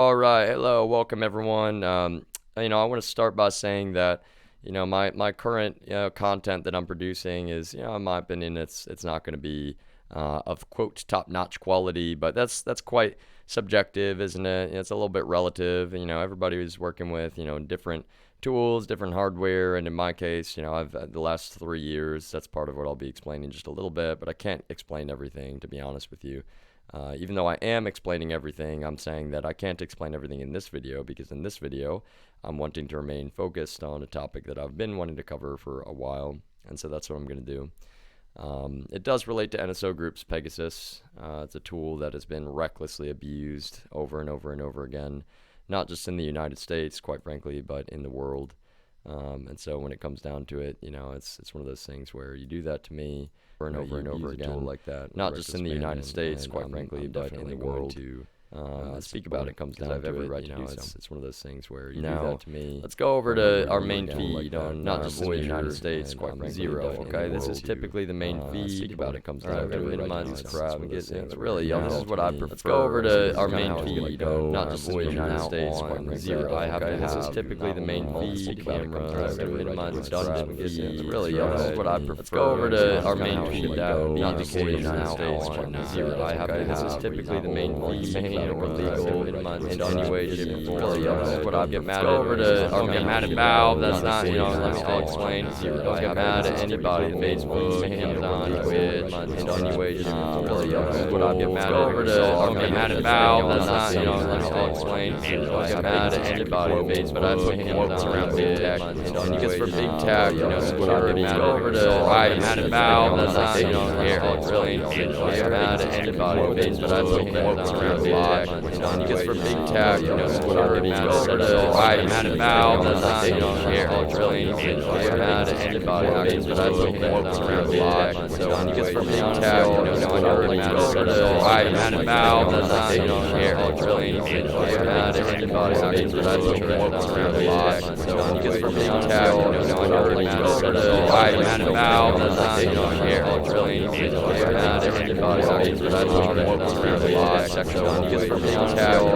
All right, hello, welcome everyone. I want to start by saying that, my current content that I'm producing is, in my opinion, it's not going to be of quote top-notch quality, but that's quite subjective, isn't it? It's a little bit relative. Everybody is working with different tools, different hardware, and in my case, I've the last 3 years. That's part of what I'll be explaining just a little bit, but I can't explain everything, to be honest with you. Even though I am explaining everything, I'm saying that I can't explain everything in this video because in this video, I'm wanting to remain focused on a topic that I've been wanting to cover for a while, and so that's what I'm going to do. It does relate to NSO Group's Pegasus. It's a tool that has been recklessly abused over and over and over again, not just in the United States, quite frankly, but in the world. And so when it comes down to it, it's one of those things where you do that to me over and over and over again, like that, not just in the United States, quite frankly, but in the world. Speak about it comes down to it. It's one of those things where you do that to me. Let's go over to our main feed on not just in the United States, quite frankly. Zero. Okay, this is typically the main feed. Speak about it comes down to it. Minimize this crap and get it's really this is what I prefer. Let's go over to our main feed on not just in the United States, quite frankly. Zero. This is typically the main feed. Cameras. Minimize this dungeon feed. It's really this is what I prefer. Let's go over to our main feed. Not just in the United States, quite frankly. Zero. This is typically the main feed. Or legal in any way, shape, or form. This is what I get mad at. Over to our get mad at Valve. That's not, I'll explain. Don't get mad at anybody. Facebook, Amazon, Twitch, in any way, shape, or form. This is what I get mad at. Over to our get mad at Valve. That's not, I'll explain. Don't get mad at anybody. Facebook, Amazon, around big tech. And you get for big tech, this is what I get mad at. Over to our get mad at Valve. That's not, I'll explain. Don't get mad at anybody. Facebook, Amazon, around big tech. And you get for big tech, this is what I get mad at. I'm mad at Valve, that's not, I'll explain. Don't get mad at anybody. Facebook, around big tech. So when you get for big tech, this is what I get mad at. I'm mad at Valve, that's not, I'll explain. Don't get mad at anybody. Facebook, around big tech. So when you get for big tech, this is what I get mad at. I'm mad at Valve, that's not, I'll explain. Don't get mad at anybody. Facebook, around big tech. So when you get for big tech, I'm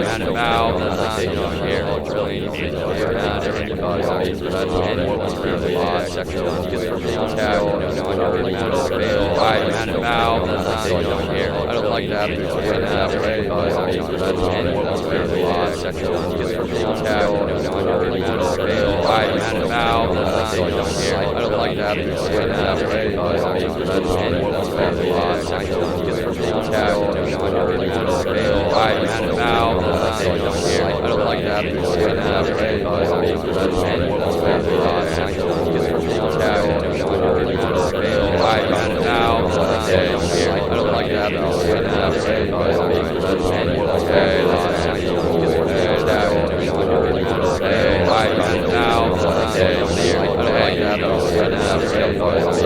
mad at Valve, that's not, I'll explain. Don't get mad at anybody. Facebook, around big tech. So when you get for big tech, I'm mad at Valve, that's not, I don't like that because it's that way. Facebook, around big tech. So when you get for big tech, I'm mad at Valve, that's not, I don't like that because it's that way. Facebook, around big tech. So when you get for big tech, I'm mad at Valve, that's not, I don't like that because it's that way. Facebook, around big tech. So when you get for big tech, I'm mad at Valve, that's not, I don't like that because it's that way. Facebook, okay, that's not, you get for big tech. I'm mad at Valve, that's not, I don't like that because it's that way. Facebook, okay, that's not, you get for big tech. I'm mad at Valve, that's not, I don't like that because it's that way. Facebook,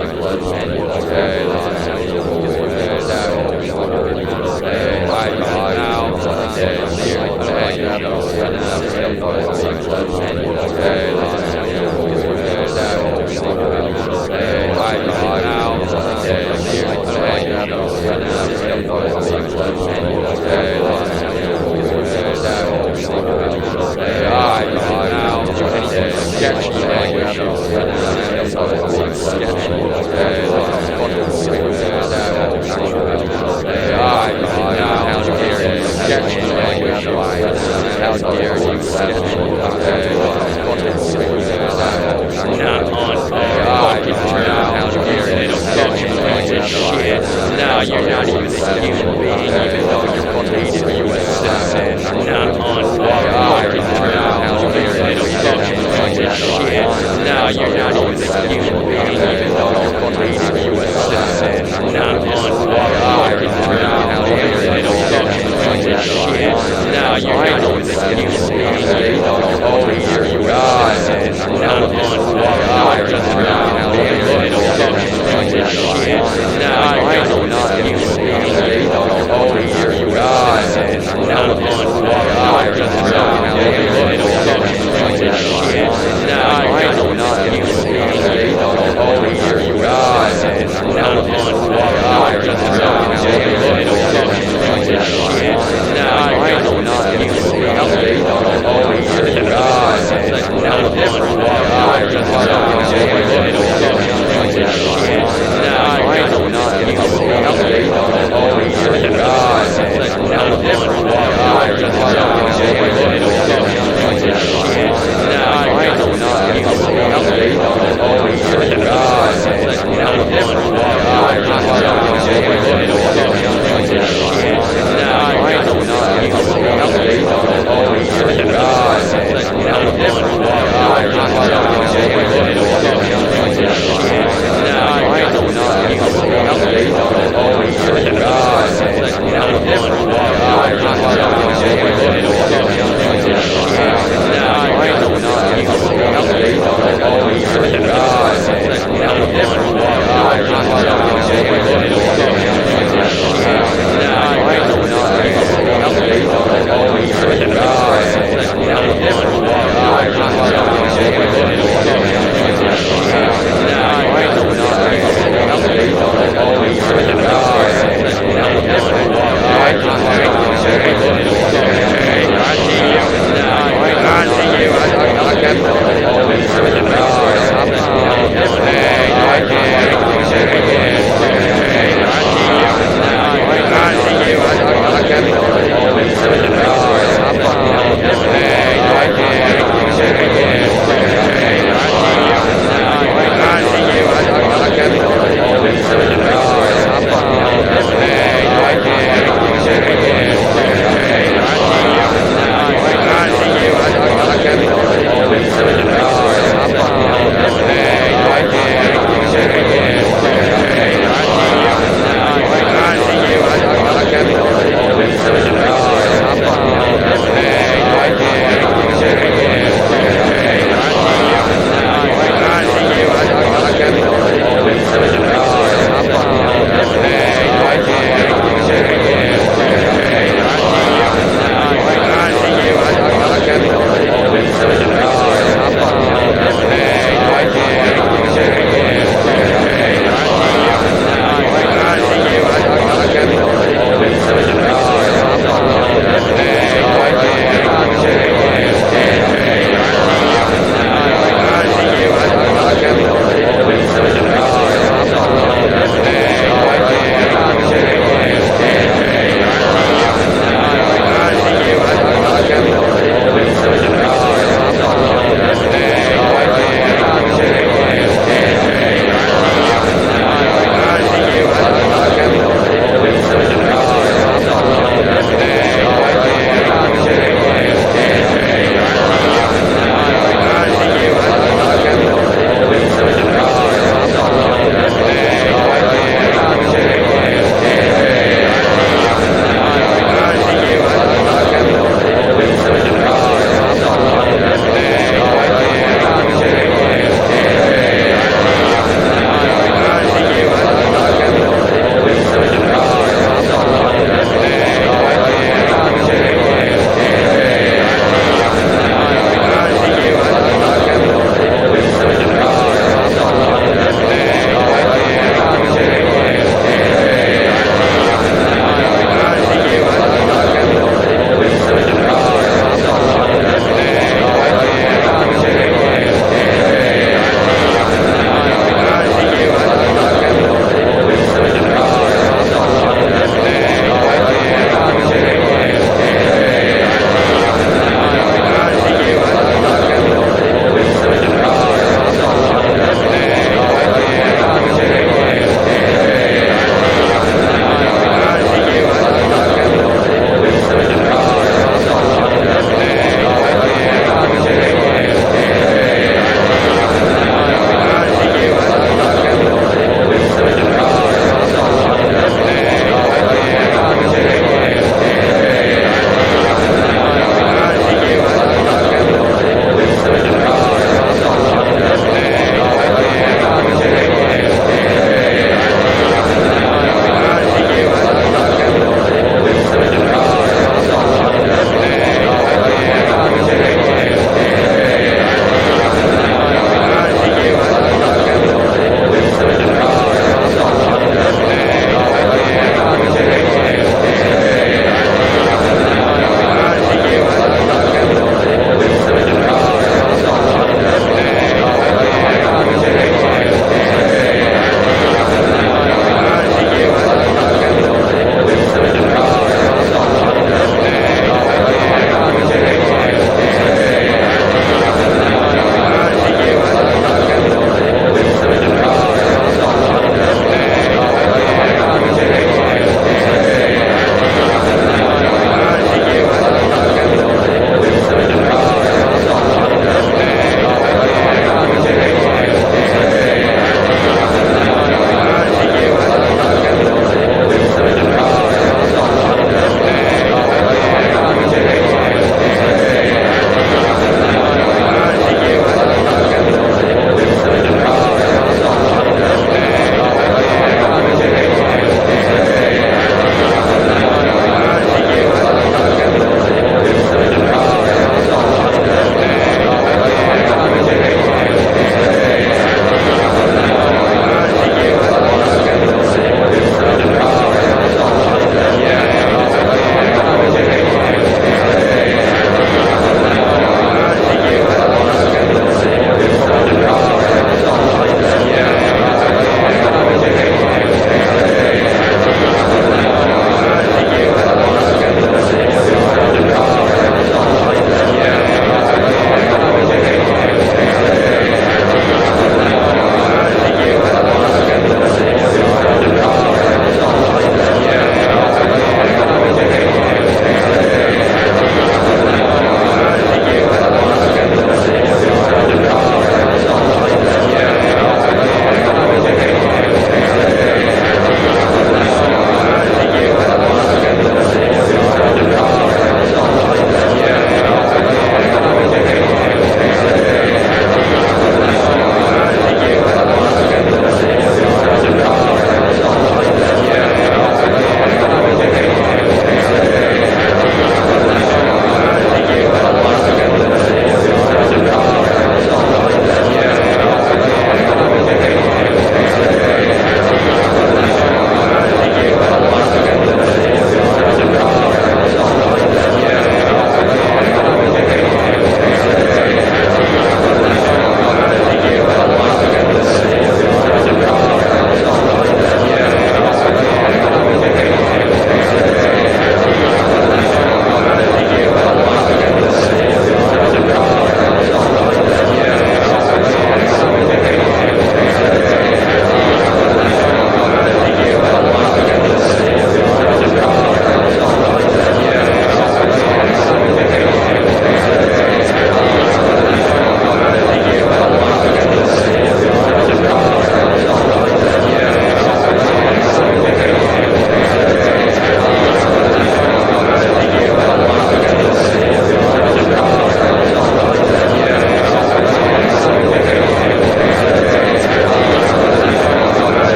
okay, that's not, you get for big tech. I'm mad at Valve, that's not, I don't like that because it's that way. Facebook, okay, that's not, you get for big tech. Sketchy language, now you're not even a human being, even though you're portrayed in a U.S. citizen. Not on fire. Now you're not even a human being, even though you're portrayed in a U.S. citizen. Not on fire. Now you're not even a human being, even though you're portrayed in a U.S. citizen. Not on fire. Now you're not even a human being, even though you're portrayed in a U.S. citizen. Not on fire. Now you're not a human being, even though you're portrayed in a U.S. citizen. Not on fire. Now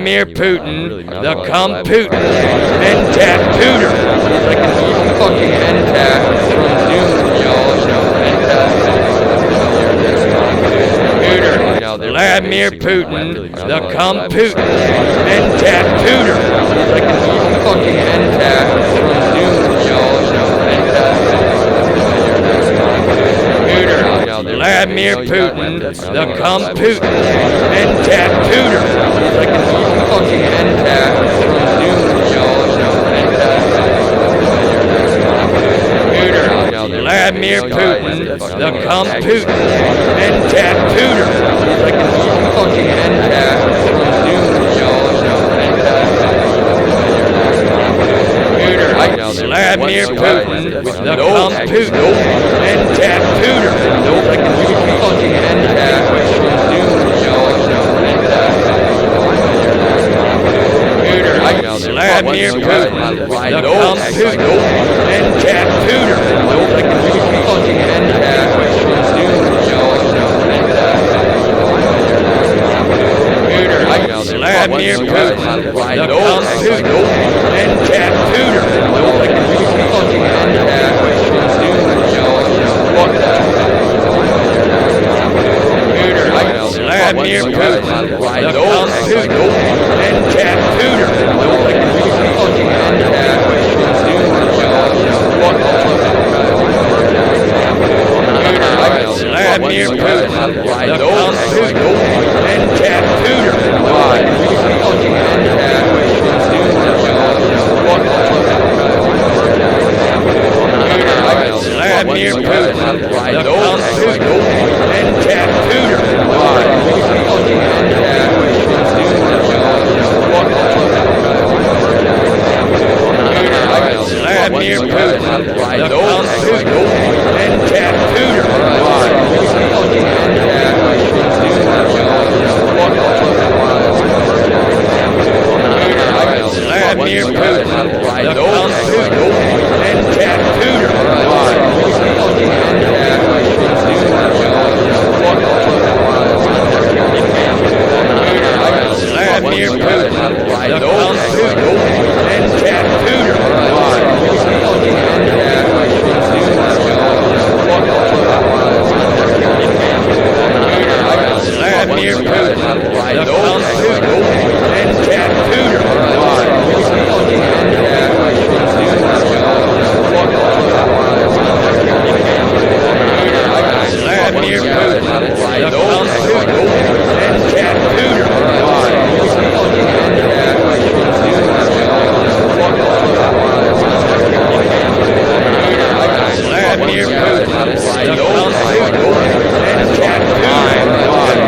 Vladimir Putin, the cum Putin, mentat Pooter. He's like an evil fucking mentat from Doom, Pooter. Vladimir Putin, the cum Putin, mentat Pooter. He's like an evil fucking mentat from Doom, Vladimir Putin, the cum Putin, mentat Pooter. He's like an evil fucking mentat from Doom, Vladimir Putin, the cum Putin, mentat Pooter. He's like an evil fucking mentat from Doom, Vladimir Putin, the cum Putin, mentat Pooter. Like an evil fucking mentat from Doom, Vladimir Putin, the cum Putin, mentat Pooter. Like an evil fucking mentat from Doom, Vladimir Putin, the cum Putin, mentat Pooter. Like an evil fucking mentat from Doom, Vladimir Putin, the cum Putin, mentat Pooter. Like an evil fucking mentat from Doom, Vladimir Putin, the cum Putin, mentat Pooter. Vladimir Putin, the cum Putin, mentat Pooter. Vladimir Putin, the cum Putin, mentat Pooter. Vladimir Putin, the cum Putin, mentat Pooter. Vladimir Putin, the cum Putin, mentat Pooter. Vladimir Putin, the cum Putin, mentat Pooter. Vladimir Putin, the cum Putin, mentat Pooter. Vladimir Putin, the cum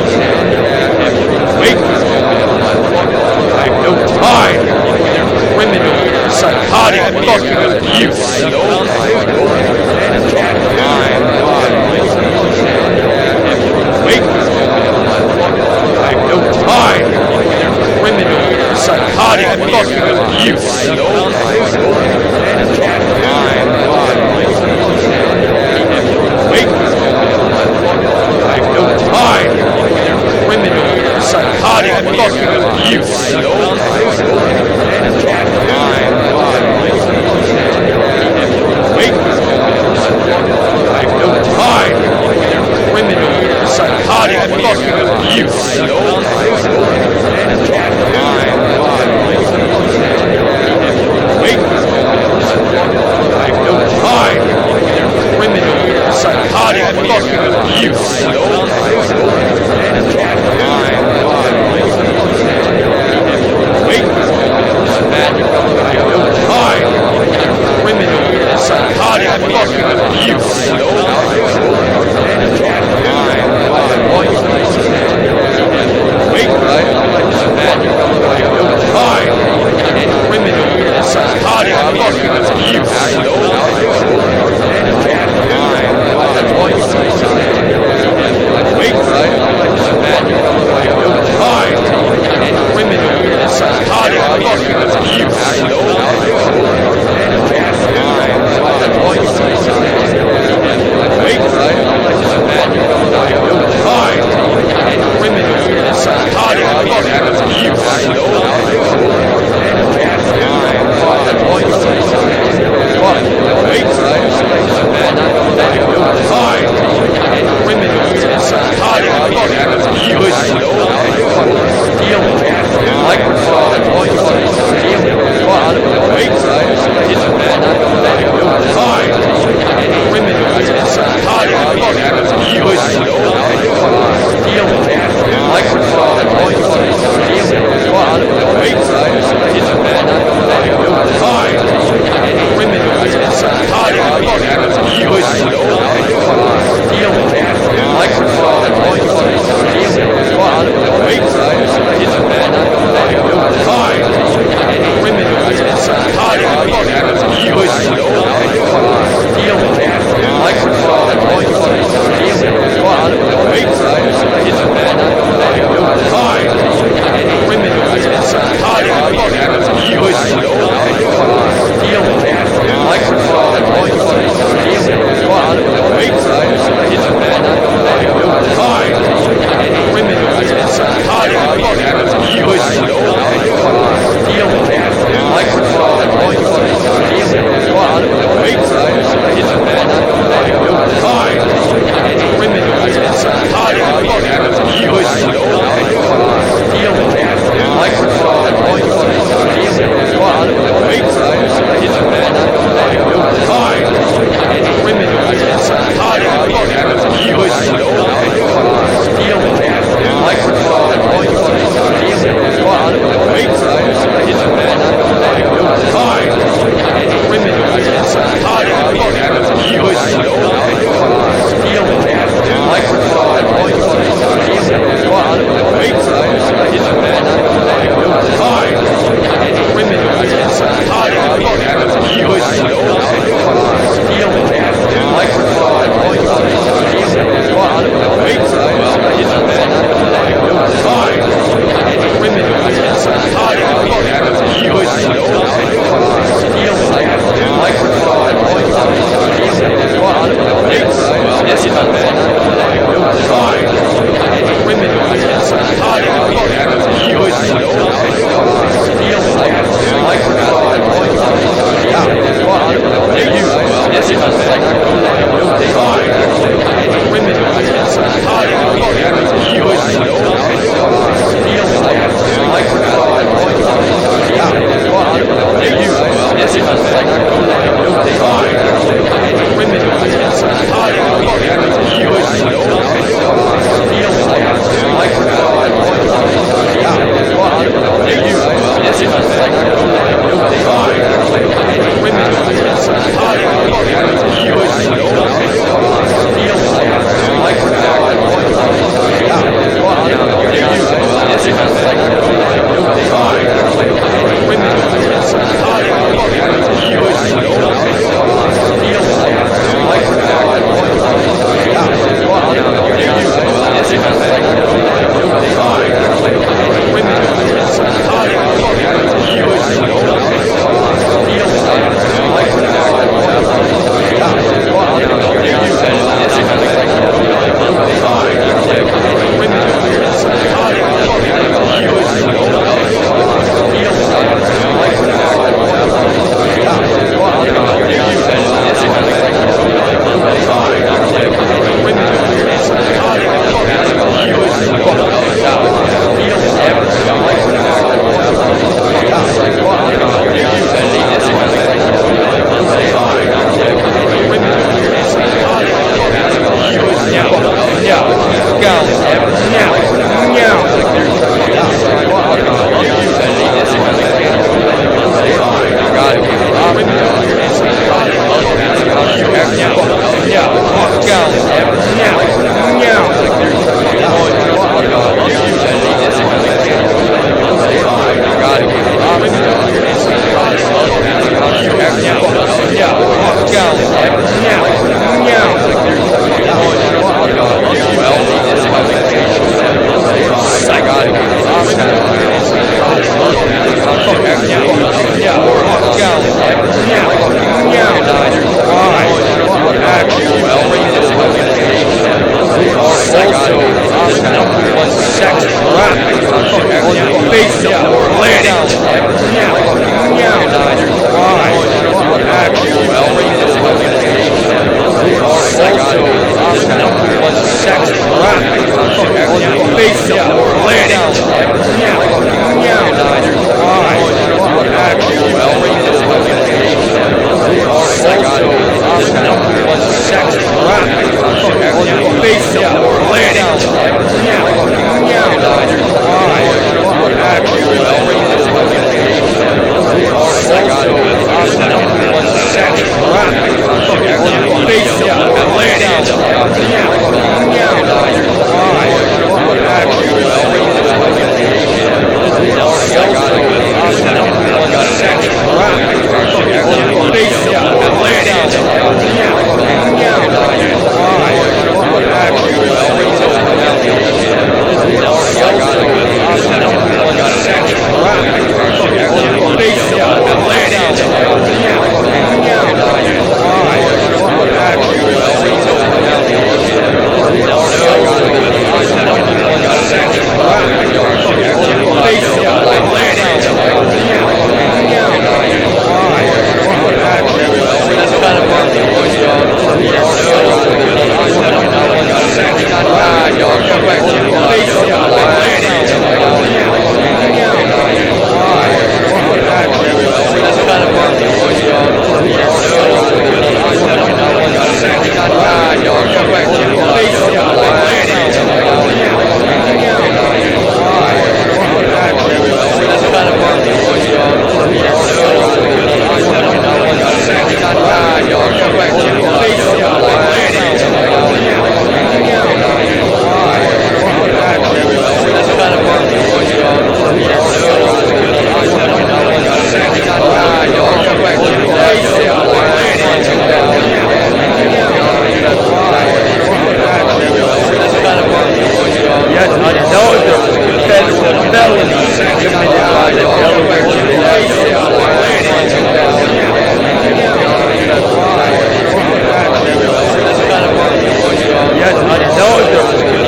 Putin, mentat Wait for this moment in my life. I have no time for their criminal, psychotic fucking abuse. Wait for this moment in my life. I have no time for their criminal, psychotic fucking abuse. Wait for this moment in my life. I have no time for their criminal, psychotic fucking abuse. Wait for this moment in my life. I have no time for their criminal, psychotic fucking abuse. Wait for this moment in my life. I have no time for their criminal, psychotic fucking abuse. Wait for this moment in my life. I have no time for their criminal, psychotic fucking abuse. Wait for this moment in my life. I have no time for their criminal, psychotic fucking abuse. Wait for it.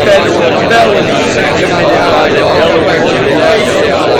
Federal felonies committed by the Delaware Judicial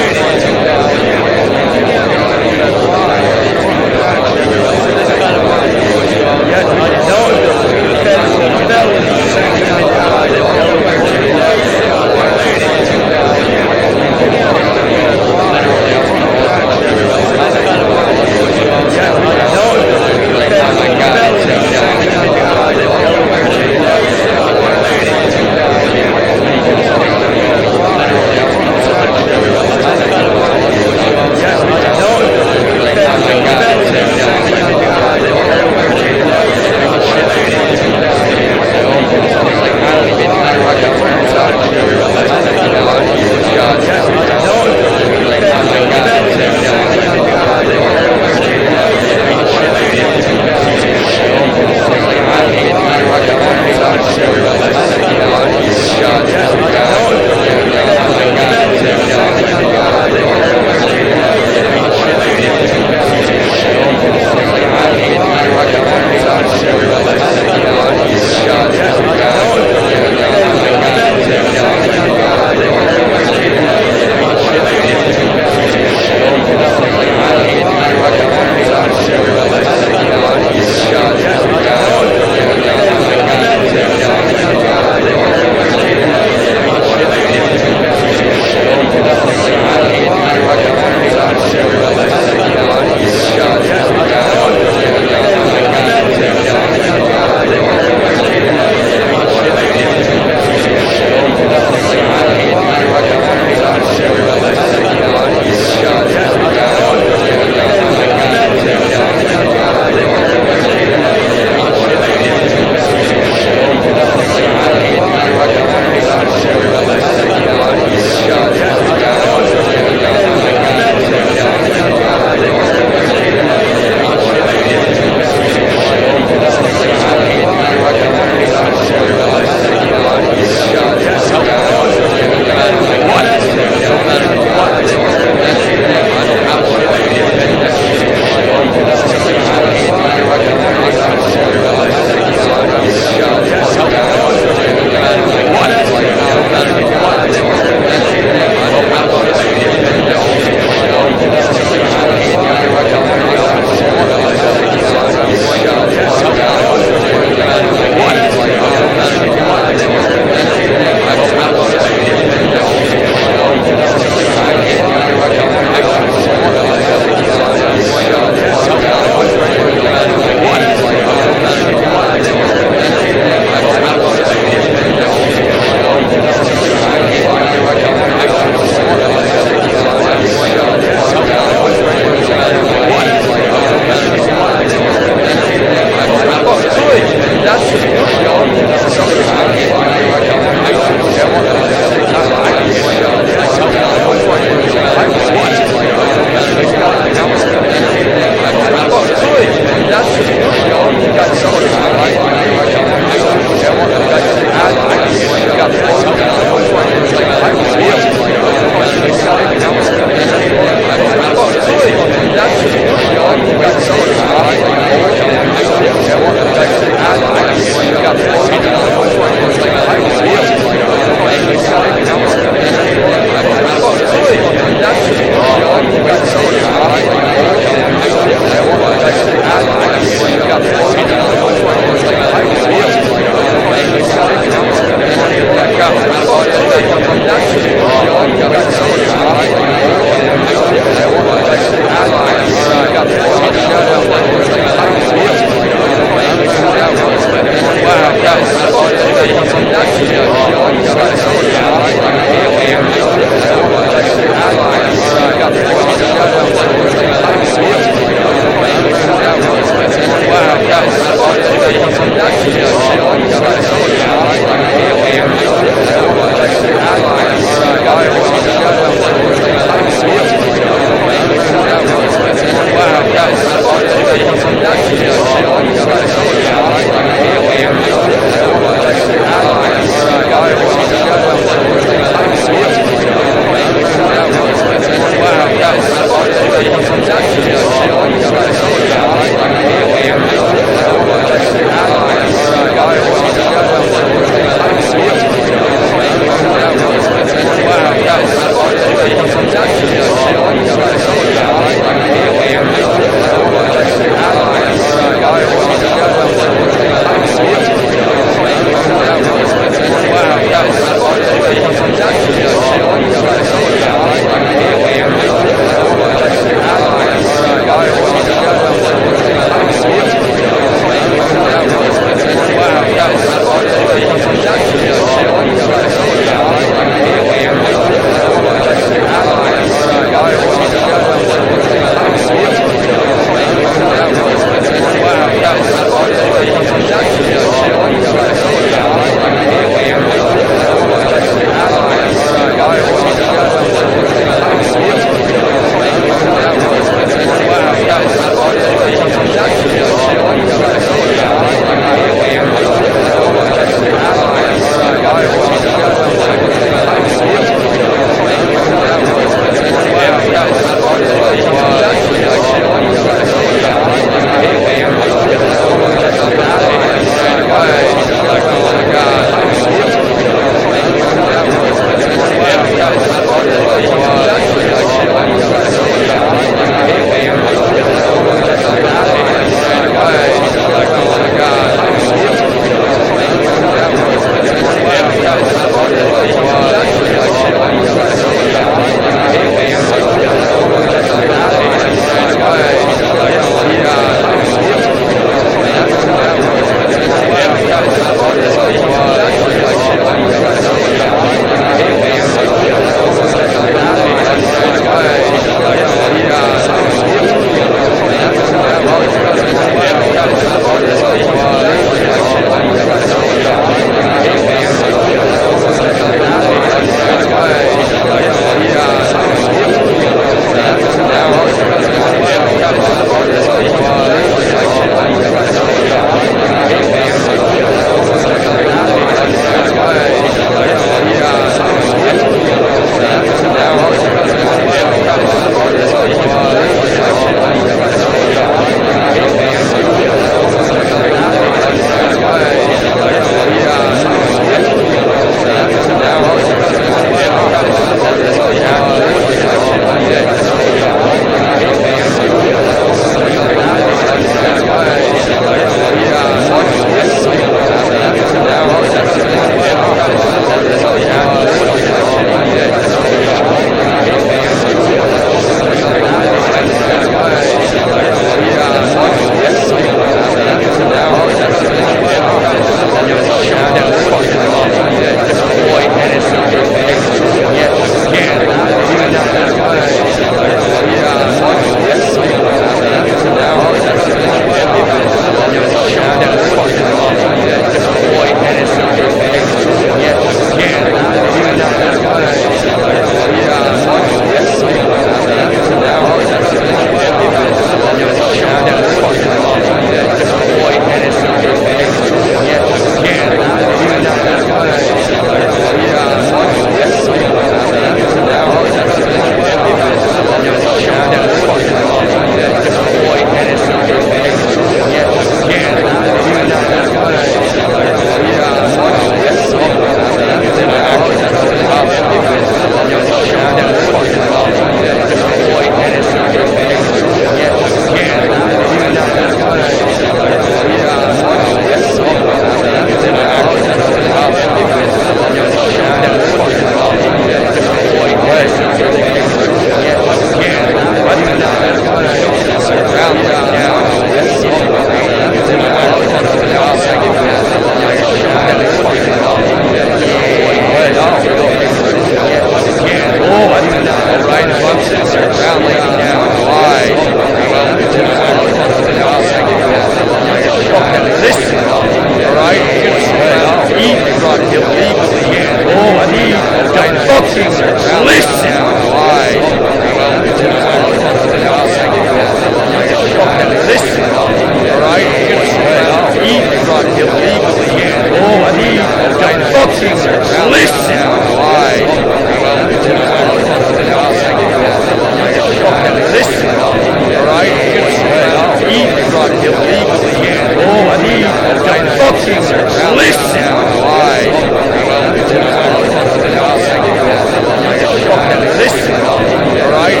Listen, alright?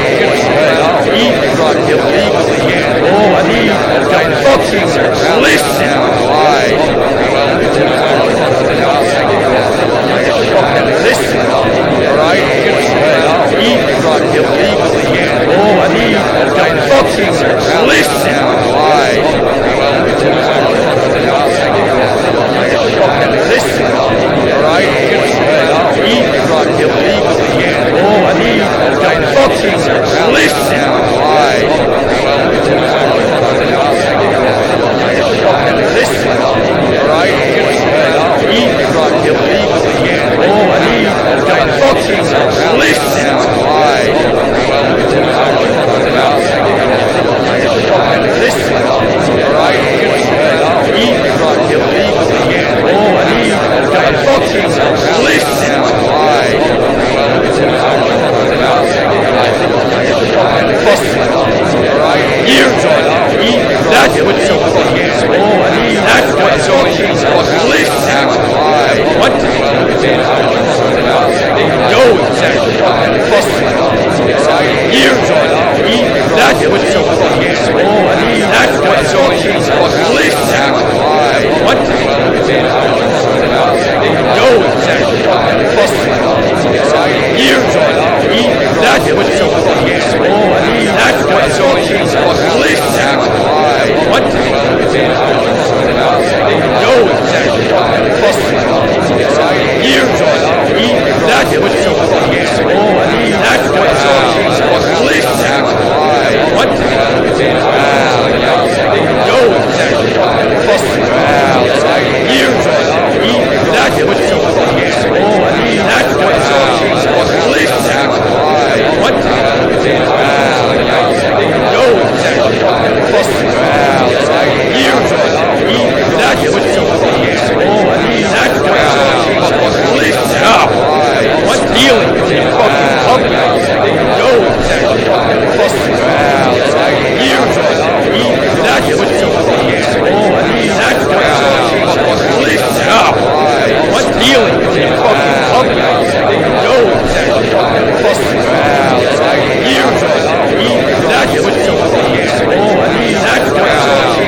Eavesdrop illegally here. Oh, I need to fucking listen. Why? Listen, alright? Eavesdrop illegally here. Oh, I need to fucking listen. Why? Listen, alright? Eavesdrop illegally here. Oh, I need to fucking listen. Why? Listen, alright? Eavesdrop illegally here. Oh, I need to fucking listen. Why? Listen, alright? Eavesdrop illegally here. Oh, I need to fucking listen. Why? Alright? Years on that's what you fucking oh, I need that's what you fucking listen. Why? What? Yo, exactly. Years on that's what you fucking oh, I need that's what you fucking listen. Why? What? Yo, exactly. Years on that's what you fucking oh, I need that's what you fucking listen. Why? What? Yo, exactly. Years on that's what you fucking oh, I need that's what you fucking listen. Why? What? Yo, exactly. Years on that's what you fucking oh, I need that's what you fucking listen. Why? What? Yo, exactly. Years on that's what you fucking oh, I need that's what you fucking listen. What dealing with you fucking pumpkin? Yo, exactly. Years on that's what you fucking oh, I need that's what you fucking listen. What dealing with you fucking pumpkin? Yo, exactly. Years on that's what you fucking oh, I need that's what you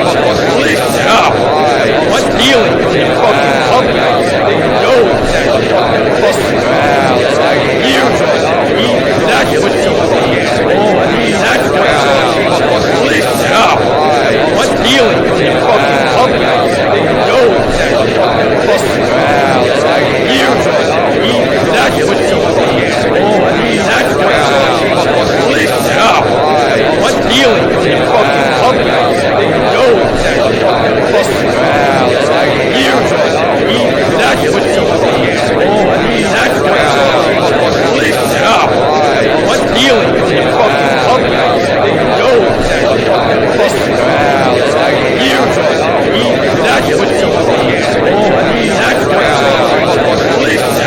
fucking listen. What dealing with you fucking pumpkin? Yo, exactly. Years on that's what you fucking oh, I need that's what you fucking listen. What dealing with you fucking pumpkin? Yo, exactly. Years on that's what you fucking oh, I need that's what you fucking listen. What dealing with you fucking pumpkin? Yo, exactly. Years on that's what you fucking oh, I need that's what you fucking listen. What dealing with you fucking pumpkin? Yo, exactly. Years on that's what you fucking oh, I need that's what you fucking listen.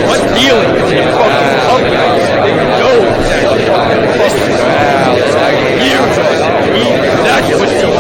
What dealing with you fucking pumpkin? Yo, exactly. Years on that's what you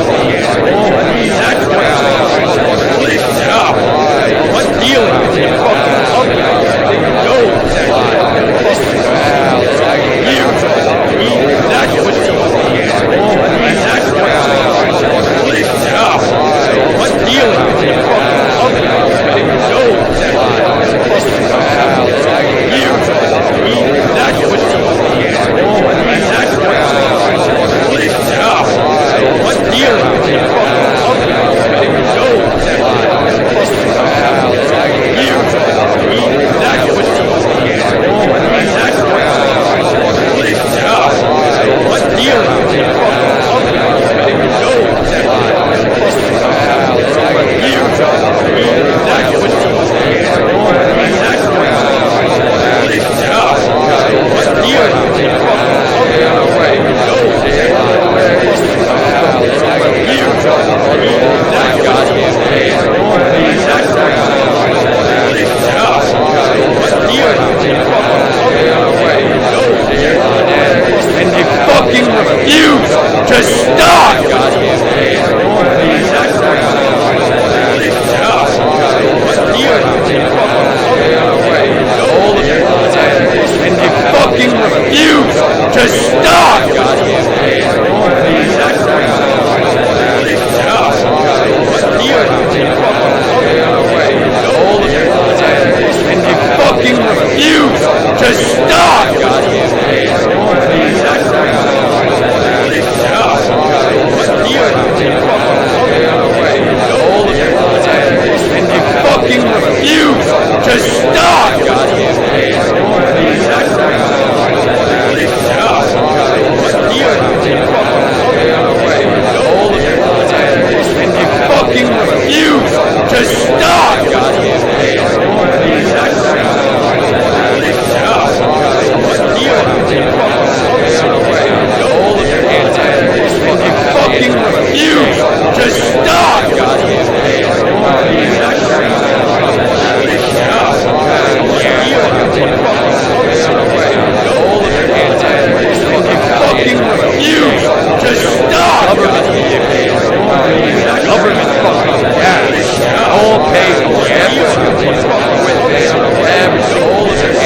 paid for every soul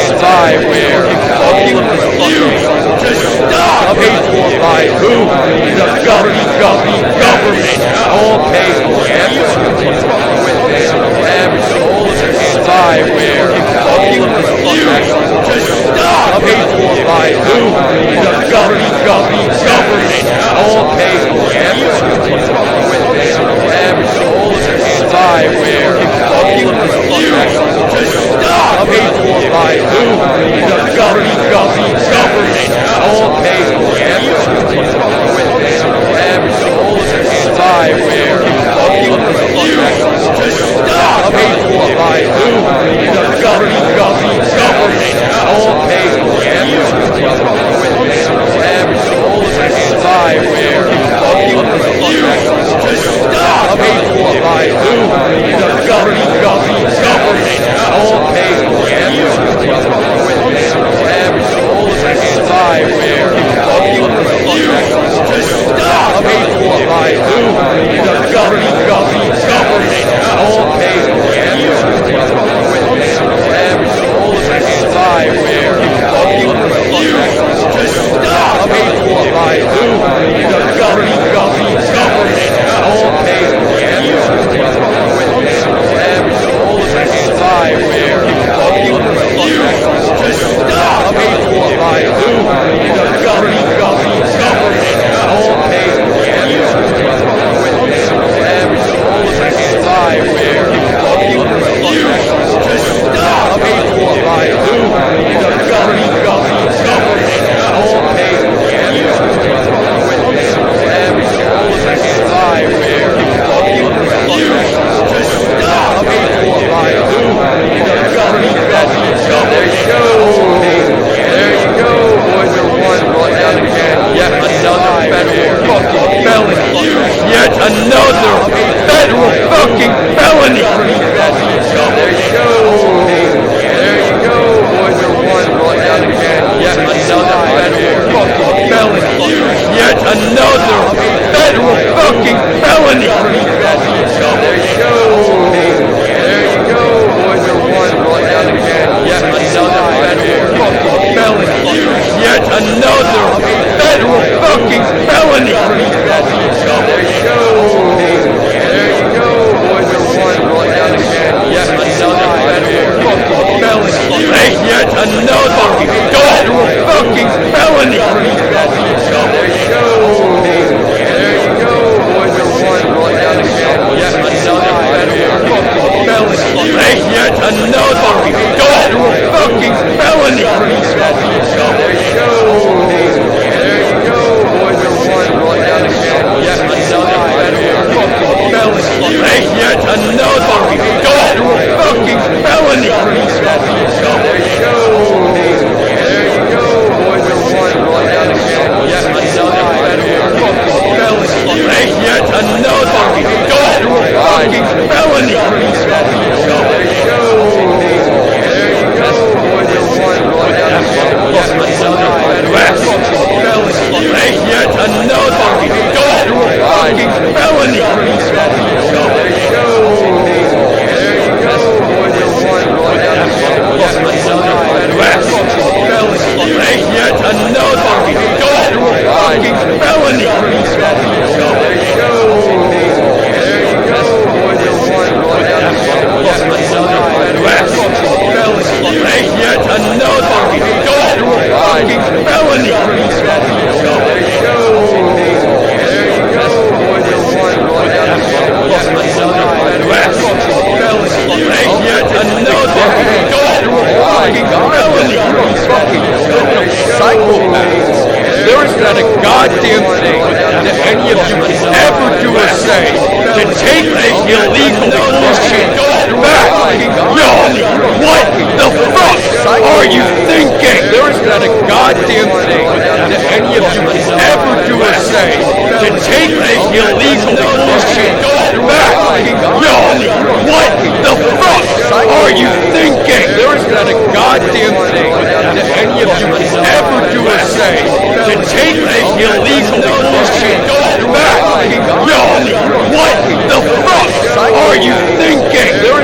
spyware, all of this fucking just stop! Paid for by who? The government, all paid for every soul spyware, all of this fucking just stop! Paid for by who? The government, all paid for every soul spyware, all of this fucking just stop! Paid for by who? The government, all paid for every soul spyware, all of this fucking just stop! Paid for by who? The government, all paid for every soul spyware, all of this fucking just stop! Paid for by who? The government, all paid for every soul spyware, all of this fucking just stop! Paid for by who? The government, all paid for every soul spyware, all of this fucking just stop! Paid for by who? The government, all paid for every soul spyware, all of this fucking just stop! Paid for by who? The government, all paid for every soul spyware, all of this fucking just stop! Paid for by who? The government, all paid for every soul spyware, all of this fucking just stop! Paid for by who? The government, there you go! There you go, boys are one, brought down again. Yet another federal fucking felony. Yet another federal fucking felony. There you go. There you go, boys are one, brought down again. Yet another federal fucking felony. Yet another federal fucking felony. There you go. There you go, boys are one, brought down again. Yet another federal fucking felony. Yet another federal fucking felony. There you go. There you go, boys are one, brought down again. Yet another federal fucking felony. Hey, yet another federal fucking felony. There you go. There you go, boys are one, brought down again. Yet another federal fucking felony. Hey, yet another federal fucking felony. There you go. There you go, boys are one, brought down again. Yet another federal fucking felony. Hey, yet another federal fucking felony. There you go. There you go, boys are one, brought down again. Yet another federal fucking felony. Hey, yet another federal fucking felony. There you go. There you go, boys are one, brought down again. Yet another federal fucking felony. Hey, yet another federal fucking felony. There you go. There you go, boys are one, brought down again. Yet another federal fucking felony. Hey, yet another federal fucking felony. There you go. There you go, boys are one, brought down again. Yet another federal fucking felony. Hey, yet another federal fucking felony. There you go. There you go, boys are one, brought down again. Yet another federal fucking felony. Hey, yet another federal fucking felony. You're a fucking psychopaths. There isn't a goddamn thing that any of you can ever do or say to take this illegal bullshit back. Yo, what the fuck are you thinking? There isn't a goddamn thing that any of you can ever do or say to take this illegal bullshit back. Yo, what the fuck are you thinking? There isn't a goddamn thing that any of you can ever do or say to take this illegal bullshit back. Yo, what the fuck are you thinking? There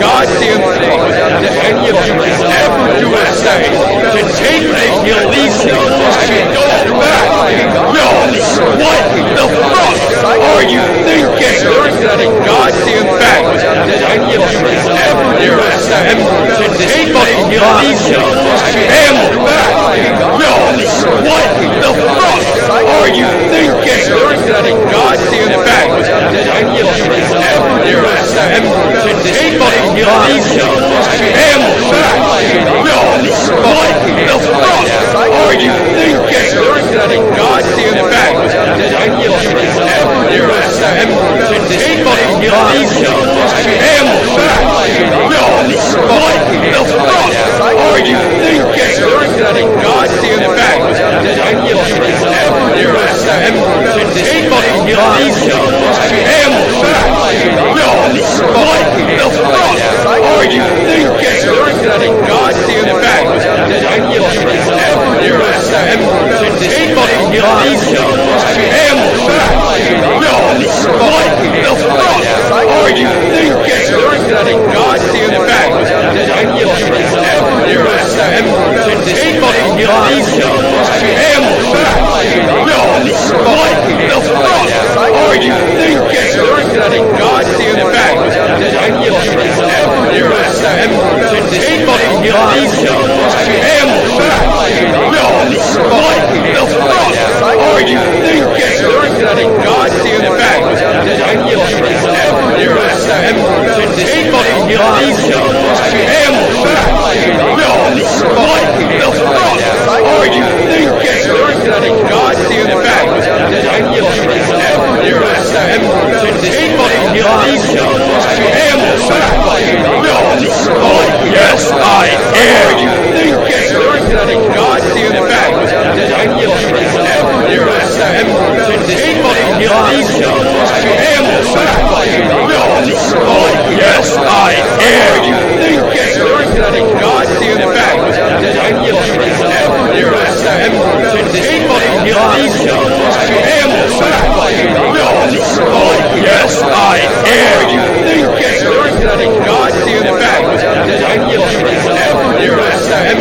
goddamn thing that any of you can ever do or say to take the illegal shit back. No, what the fuck are you thinking? That a goddamn fact that any of you can ever do or say to take the illegal family back. No, what the fuck are you thinking? That a goddamn fact that any of you can ever do or say to take the illegal family back. No, what the fuck are you thinking? That a goddamn fact that any of you can ever do or say to take the illegal family back. No, what the fuck are you thinking? That a goddamn fact that any of you can ever do or say to take the illegal family back. No, what the fuck are you thinking? That a goddamn fact that any of you can ever do or say to take the illegal family back. No, what the fuck are you thinking? That a goddamn fact that any of you can ever do or say to take the illegal family back. No, what the fuck are you thinking? That a goddamn fact that any of you can ever do or say to take the illegal family back. No, what the fuck are you thinking? That a goddamn fact that any of you can ever do or say to take the illegal family back. No, what the fuck are you thinking? That a goddamn fact that any of you can ever do or say to take the illegal family back. No, oh yes, I am. You thinking that a goddamn fact that any of you can ever do or say to take the illegal family back. No, oh yes, I am. You thinking that a goddamn fact that any of you can ever do or say to take the illegal family back. No, oh yes, I am. You thinking that a goddamn fact that any of you can ever do or say to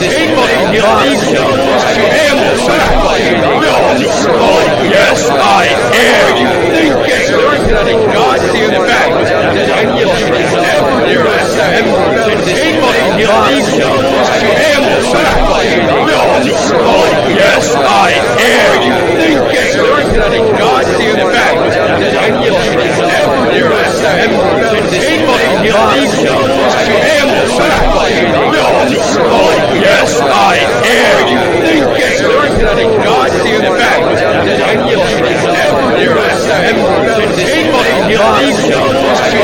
take the illegal family back. No, oh yes, I am. You thinking that a goddamn fact that any of you can ever do or say to take the illegal family back. No, oh yes, I am. You thinking that a goddamn fact that any of you can ever do or say to take the illegal family back. No, oh yes, I am. You thinking that a goddamn fact that any of you can ever do or say to take the illegal family back. No, oh yes, I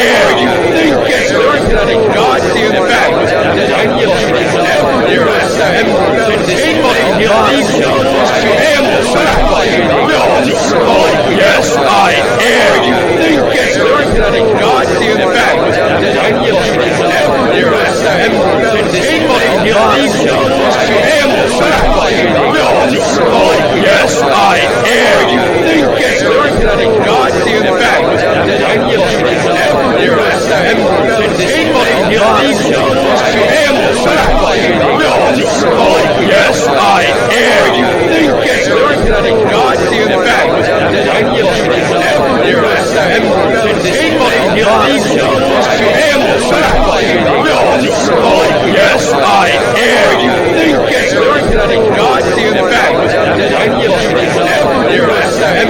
am. You thinking that a goddamn fact that any of you can ever do or say to take the illegal family back. No, oh yes, I am. You thinking that a goddamn fact that any of you can ever do or say to take the illegal family back. No, oh yes, I am. You thinking that a goddamn fact that any of you can ever do or say to take the illegal family back. No, oh yes, I am. You thinking that a goddamn fact that any of you can ever do or say to take the illegal family back. No, oh yes, I am. You thinking that a goddamn fact that any of you can ever do or say to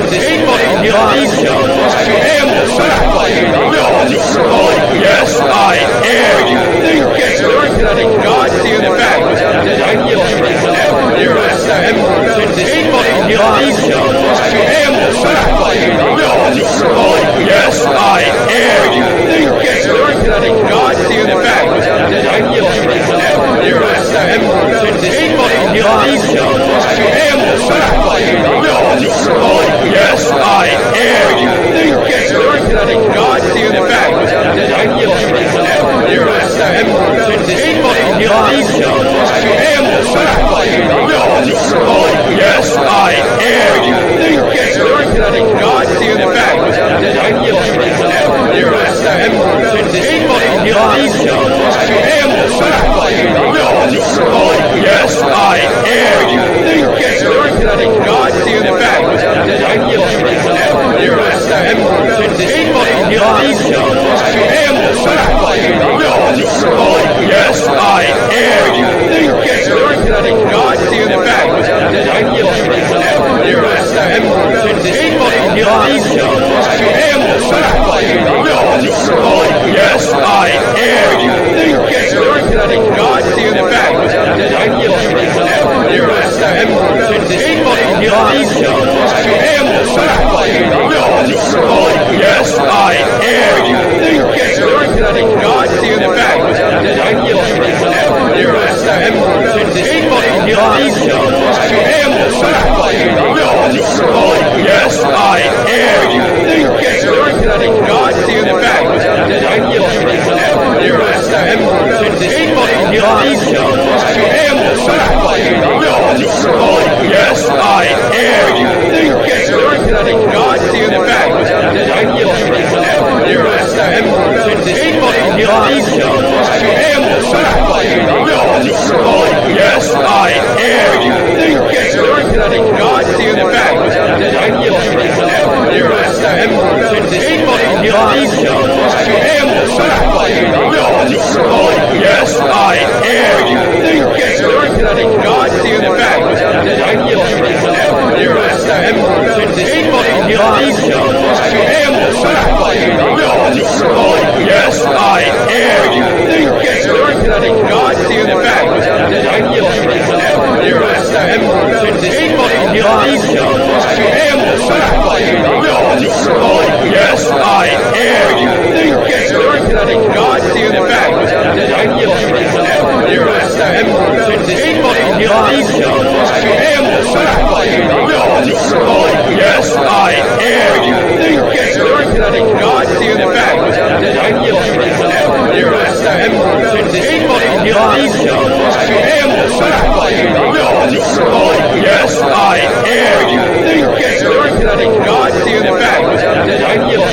take the illegal family back. No, oh yes, I am. You thinking that a goddamn fact that any of you can ever do or say to take the illegal family back. No, oh yes, I am. You thinking that a goddamn fact that any of you can ever do or say to take the illegal family back. No, oh yes, I am. You thinking that a goddamn fact that any of you can ever do or say to take the illegal family back. No, oh yes, I am. You thinking that a goddamn Yes, I am. You think it's going to the goddamn back. I will never assemble the table in your nation. I am the sacrifice. Yes, I am. You think it's going to the goddamn back. I will never assemble the table in your nation. I am the sacrifice. Yes, I am. You think it's going to the goddamn back. I will never assemble the table in your nation. I am the sacrifice. Yes, I am. You think it's going to the goddamn back. I will never assemble the table in your nation. I am the sacrifice. Yes, I am. You think it's going to the goddamn back. I will never assemble the table in your nation. I am the sacrifice. Yes, I am. You think it's going to the goddamn back. I will never assemble the table in your nation. I am the sacrifice. Yes, I am. You think it's going to the goddamn back. I will never assemble the table in your nation. I am the sacrifice. Yes, I am. You think it's going to the goddamn back. I will never assemble the table in your nation. I am the sacrifice. Yes, I am. You think it's going to the goddamn back. I will never assemble the table in your nation. I am the sacrifice. Yes, I am. You think it's going to the goddamn back. I will never assemble the table in your nation. I am the sacrifice. Yes, I am. You think it's going to the goddamn back. I will never assemble the table in your nation. I am the sacrifice. Yes, I am. You think it's going to the goddamn back. I will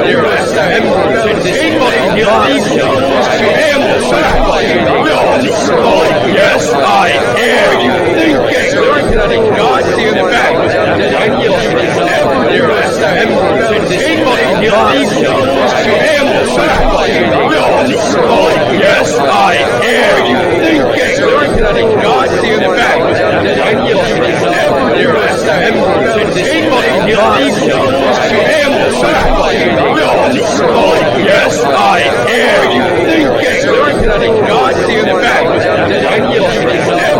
never assemble the table in your nation. I am the sacrifice. Yes, I am. You think it's going to the goddamn back. I will never assemble the table in your nation. I am the sacrifice. Yes, I am. You think it's going to the goddamn back. I will never assemble the table in your nation. I am the sacrifice. Yes, I am. You think it's going to the goddamn back. I will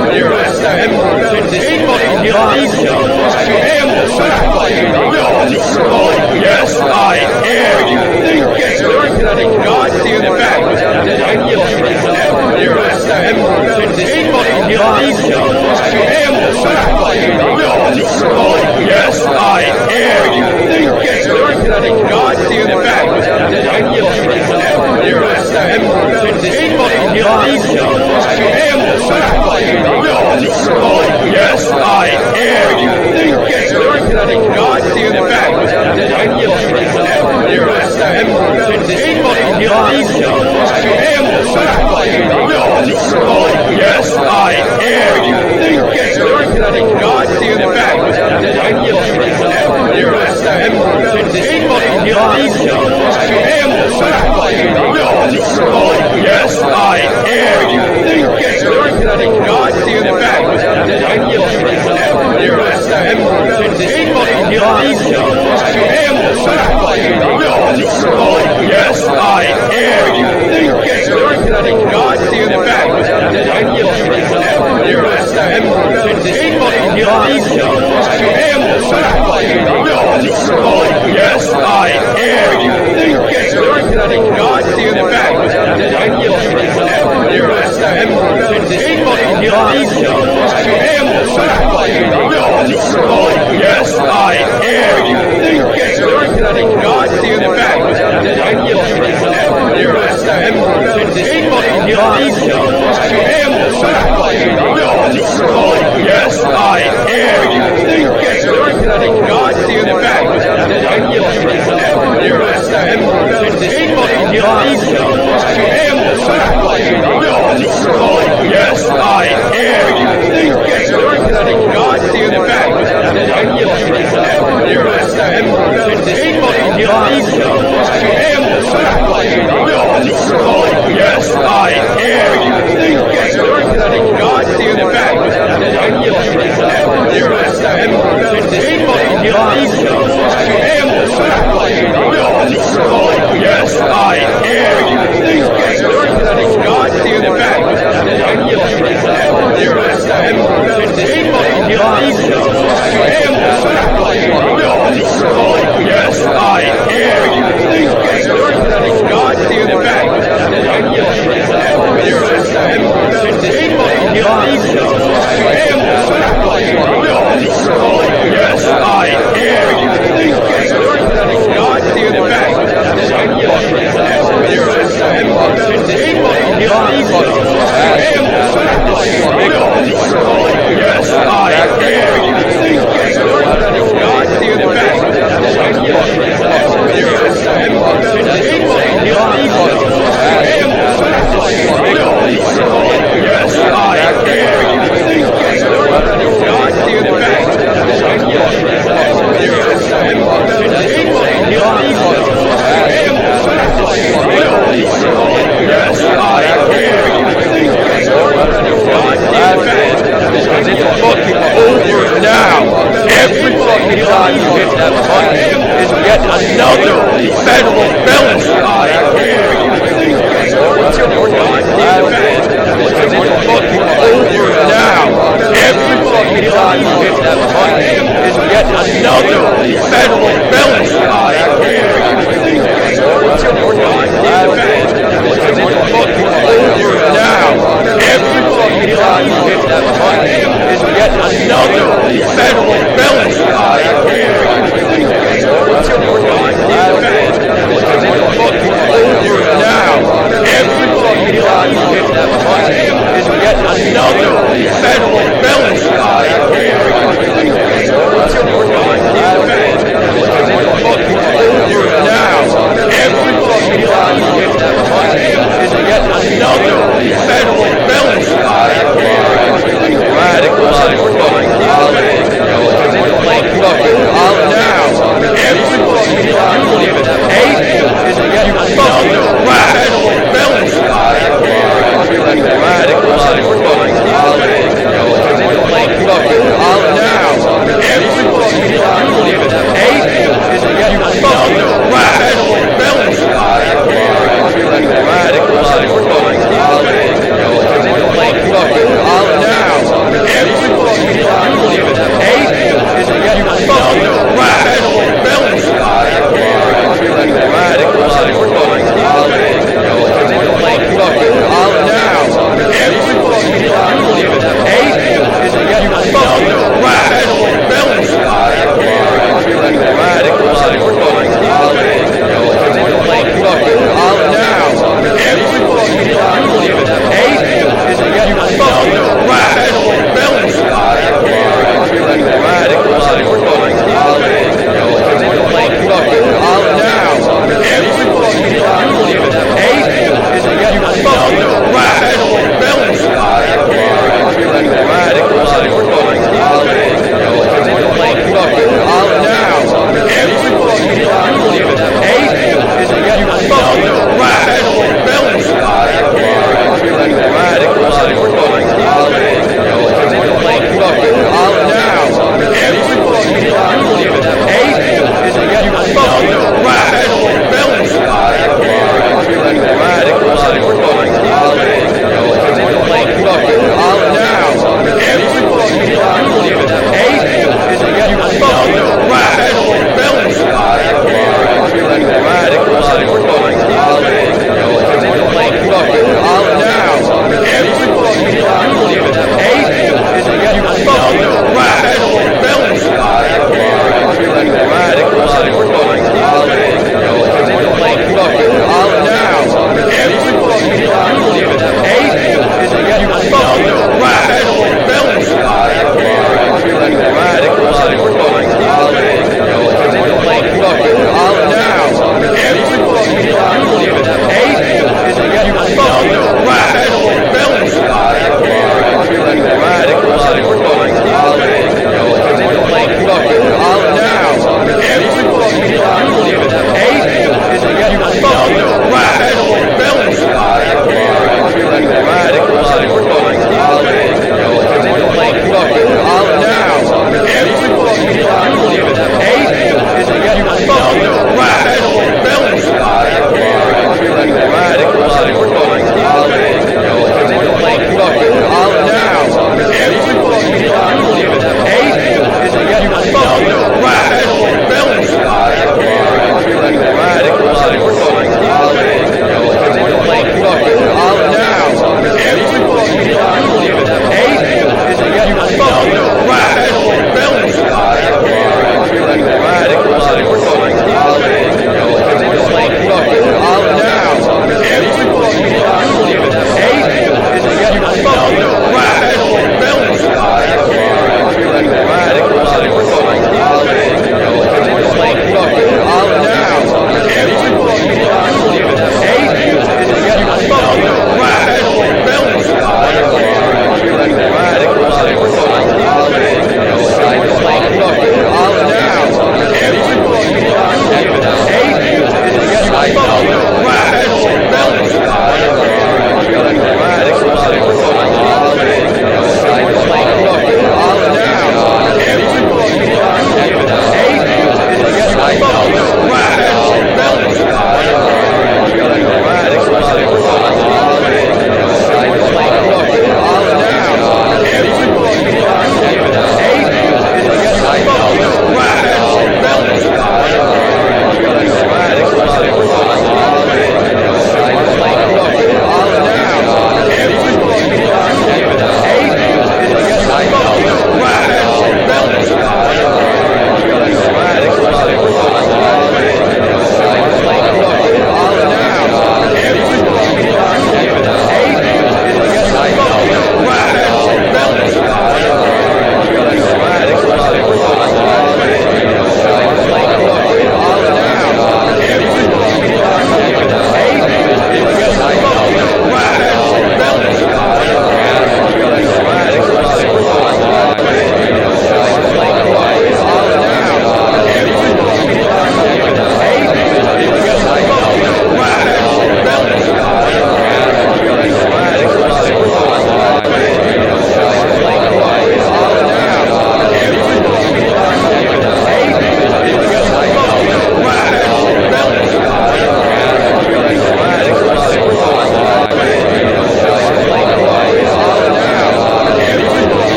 never assemble the table in your nation. I am the sacrifice. Yes, I am. You think it's going to the goddamn back. I will never assemble the table in your nation. I am the sacrifice. Yes, I am. You think it's going to the goddamn back. I will never assemble the table in your nation. I am the sacrifice. Yes, I am. You think it's going to the goddamn back. I will never assemble the table in your nation. I am the sacrifice. Yes, I am. You think it's going to the goddamn back. I will never assemble the table in your nation. I am the sacrifice. Yes, I am. You think it's going to the goddamn back. I will never assemble the table in your nation. I am the sacrifice. Yes, I am. You think it's going to the goddamn back. I will never assemble the table in your nation. I am the sacrifice. Yes, I am. You think it's going to the goddamn back. I will never assemble the table in your nation. I am the sacrifice. Yes, I am. You think it's going to the goddamn back. I will never assemble the table in your nation. I am the sacrifice. Yes, I am. You think it's going to the goddamn back. I will never assemble the table in your nation. I am the sacrifice. Yes, I dare you. Get the goddamn back. And you never dare assemble to take illegal animals. Yes, I dare you. Get the goddamn back. And you never dare assemble to take illegal animals. Yes, I dare you. Get the goddamn back. And you never dare assemble to take illegal animals. Yes, I dare you. Get the goddamn back. And you never dare assemble to take illegal animals. Yes, I dare you. Get the goddamn back. And you never dare assemble to take illegal animals. Yes, I dare you. Get the goddamn back. And you never dare assemble to take illegal animals. Yes, I dare you. Get the goddamn back. And you never dare assemble to take illegal animals. Yes, I dare you. Get the goddamn back. Because it's fucking over now. Every fucking time you hit that button is yet another federal felony. I dare you. What's your goddamn back? Because it's fucking over now. Every fucking time you hit that button is yet another federal felony. I dare you. What's your goddamn back? Because it's fucking over now. Every fucking time you hit that button is yet another federal felony. I dare you. What's your goddamn back? Because it's fucking over now. Every fucking time you hit that button is yet another federal felony. I dare you. What's your goddamn back? Because it's fucking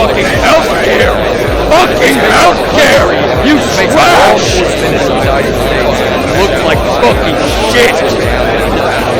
fucking healthcare! Fucking healthcare! You make law enforcement in the United States look like fucking shit.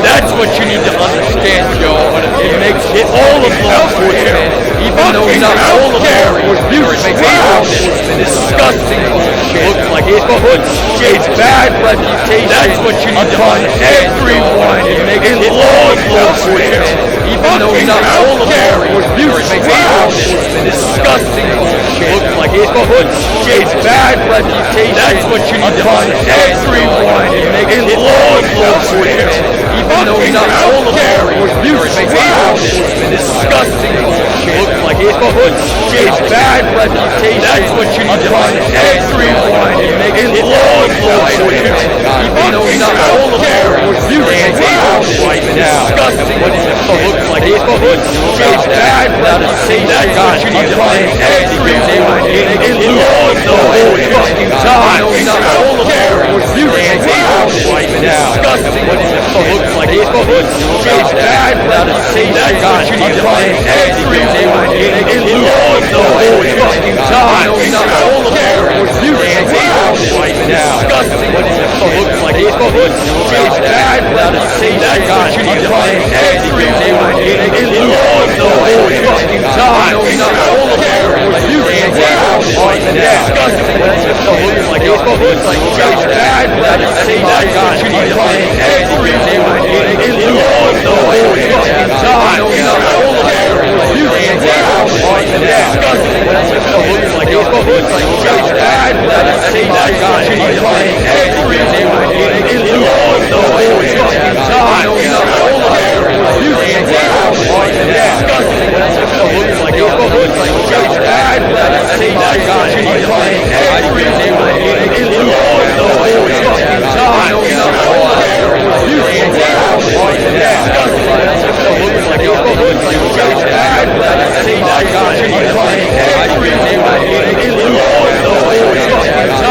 That's what you need to understand, Joe. It makes all of law enforcement, even though not all of law enforcement, makes law enforcement disgusting bullshit. Look like it puts its bad reputation. That's what you need upon everyone in law enforcement, even though not all of law enforcement, makes law enforcement disgusting bullshit. Look like it puts its bad reputation. That's what you need upon everyone in law enforcement. Even though not all of law enforcement makes law enforcement disgusting bullshit. Look like it puts its bad reputation. That's what you need upon everyone in law enforcement. Even though not all of law enforcement makes law enforcement disgusting bullshit. Look like it puts its bad reputation. That's what you need upon everyone in law enforcement. Fucking time. Not all of law enforcement makes law enforcement disgusting bullshit. Looks like it puts its bad reputation. That's what you need to find everyone in law enforcement. Fucking time. Not all of law enforcement makes law enforcement disgusting bullshit. Looks like it puts its bad reputation. That's what you need to find everyone in law enforcement. Fucking time. Not all of law enforcement makes law enforcement disgusting bullshit. Looks like it puts its bad reputation. That's what you need to find everyone in law enforcement. Fucking time. Not all of law enforcement makes law enforcement disgusting bullshit. Looks like it puts its bad reputation. That's what you need to find everyone in law enforcement. Fucking time. Not all of law enforcement makes law enforcement disgusting bullshit. Looks like it puts its bad reputation. That's what you need to find everyone in law enforcement. Fucking time. Not all of law enforcement makes law enforcement disgusting bullshit. Looks like it puts its bad reputation. That's what you need to find everyone in law enforcement. Fucking time.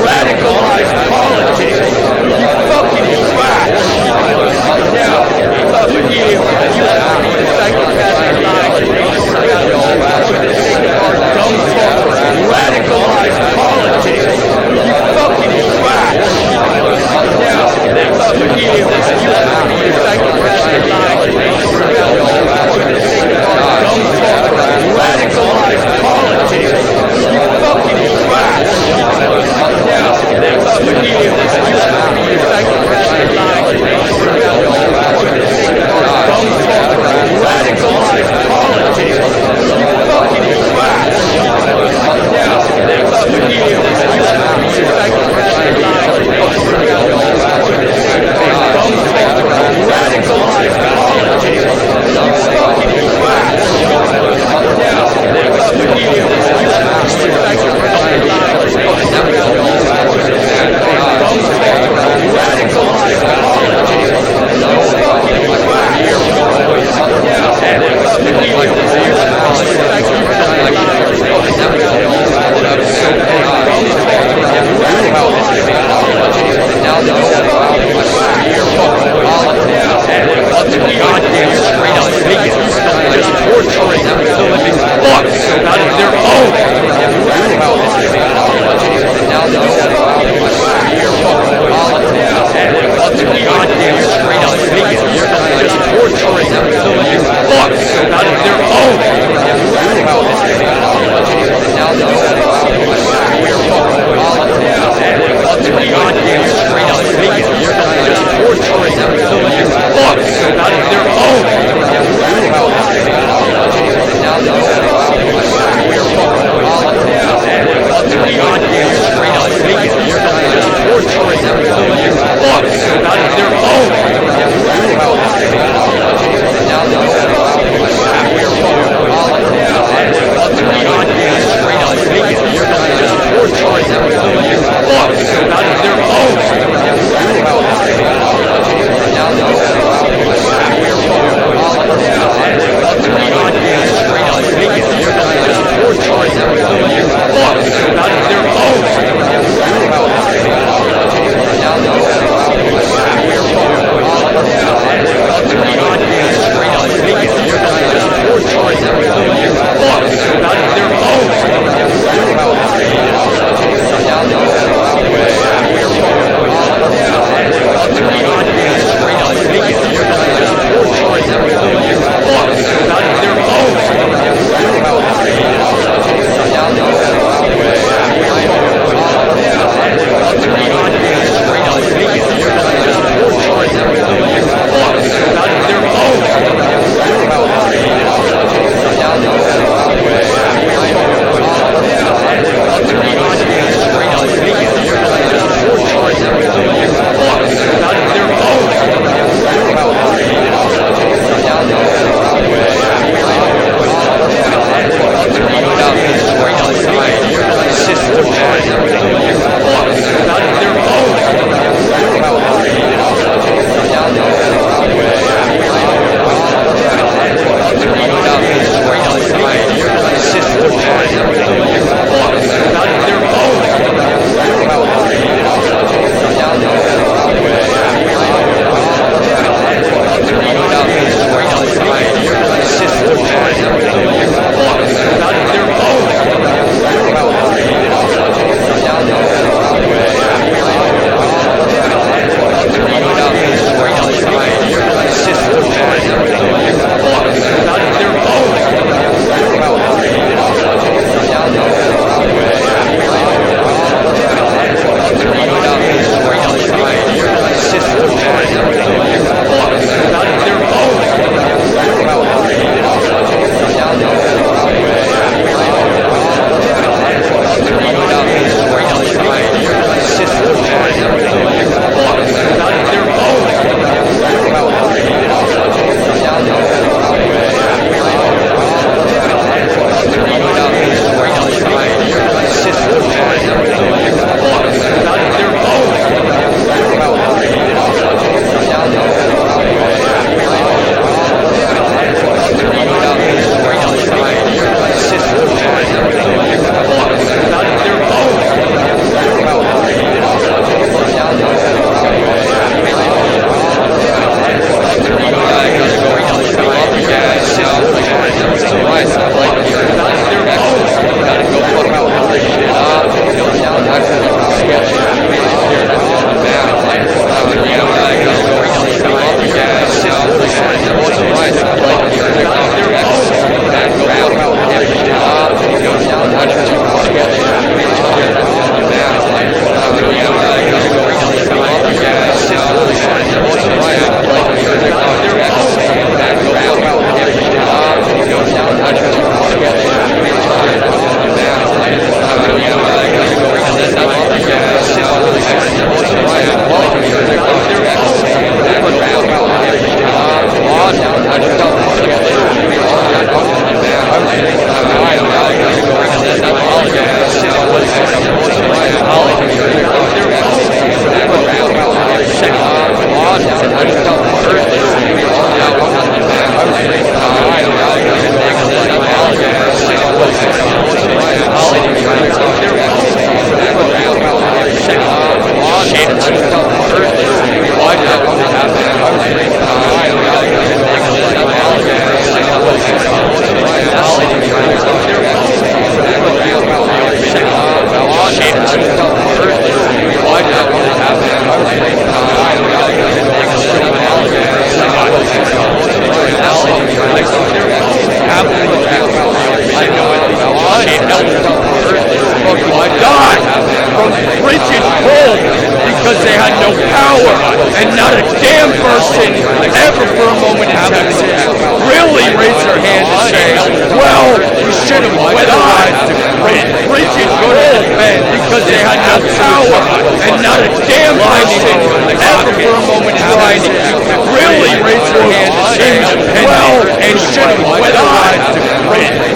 Radicalized politics. You fucking trash. Yeah. really raise their hand and say, well, you should have weaponized preaching good old men because they had no power and not a damn person ever for a moment tried to really raise their hand and say, well, and should have weaponized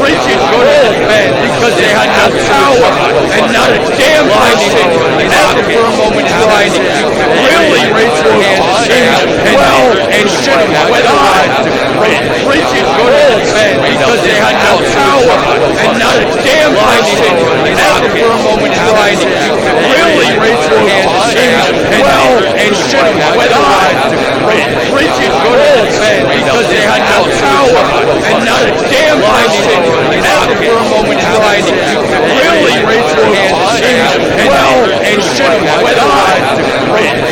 preaching good old men because they had no power and not a damn person ever for a moment tried to really raise their hand and say, well, and should have weaponized preaching good old men because they had no power and not a damn person ever for a moment tried to really raise their hand and say, well, and should have weaponized preaching good old men because they had no power and not a damn person ever for a moment tried to really raise their hand and say, well, and should have weaponized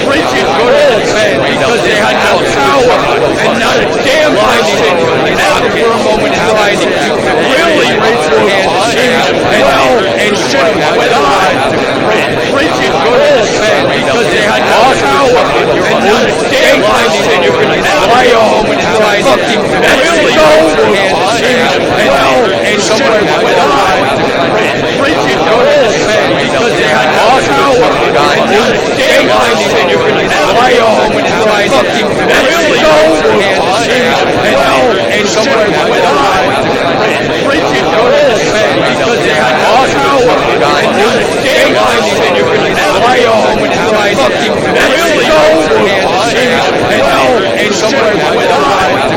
preaching good old men because they had no power and not a damn person ever for a moment tried to really raise their hand and say, well, and should have weaponized preaching good old men because they had no power and not a damn person ever for a moment tried to really raise their hand and say, well, and should have weaponized preaching good old men because they had no power and not a damn person ever for a moment tried to really raise their hand and say, well, and should have weaponized preaching good old men because they had no power and not a damn person ever for a moment tried to really raise their hand and say, well, and should have weaponized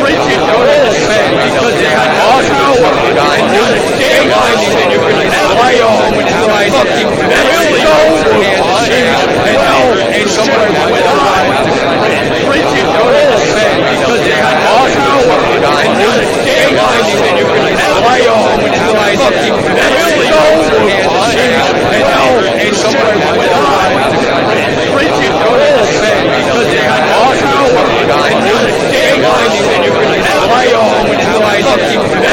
preaching good old men because they had no power and not a damn person ever for a moment tried to really raise their hand and say, well, and should have weaponized preaching good old men because they had no power and not a damn person ever for a moment tried to really raise their hand and say, well, and should have weaponized preaching good old men because they had no power and not a damn person ever for a moment tried to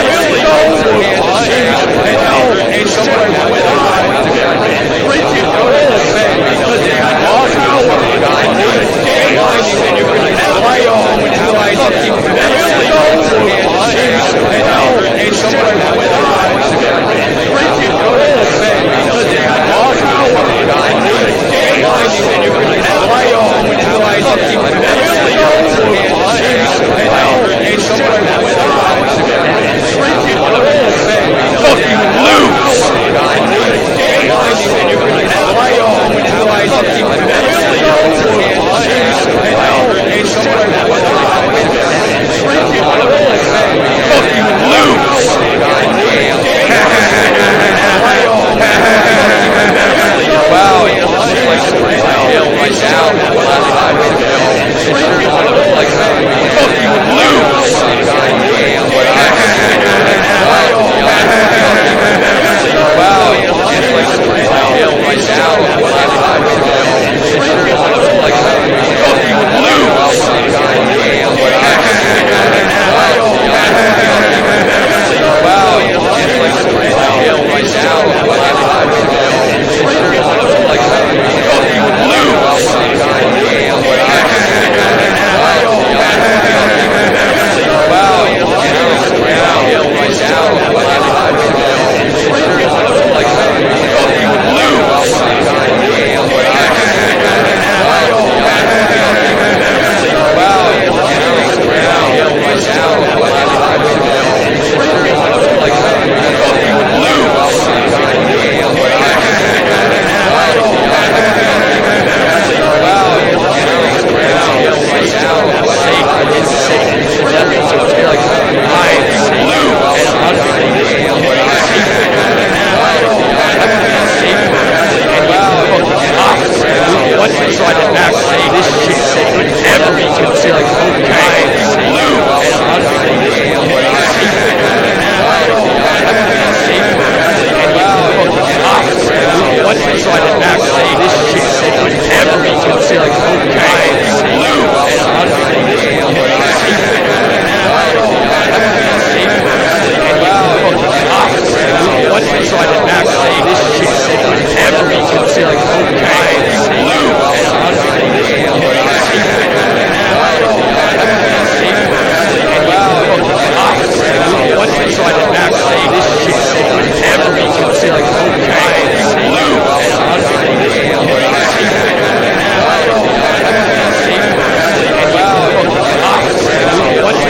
really raise their hand and say, well, and should have weaponized preaching good old men because they had no power and not a damn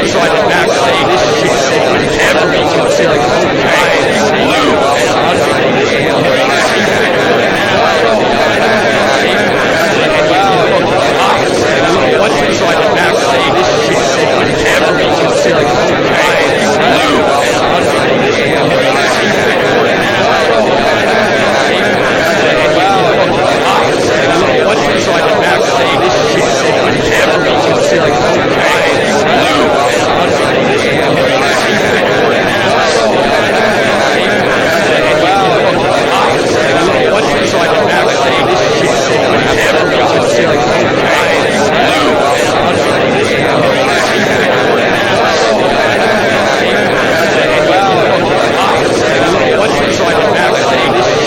so I can backslay this shit every considered so I can backslay this shit every considered so I can backslay this shit every considered so I can backslay this shit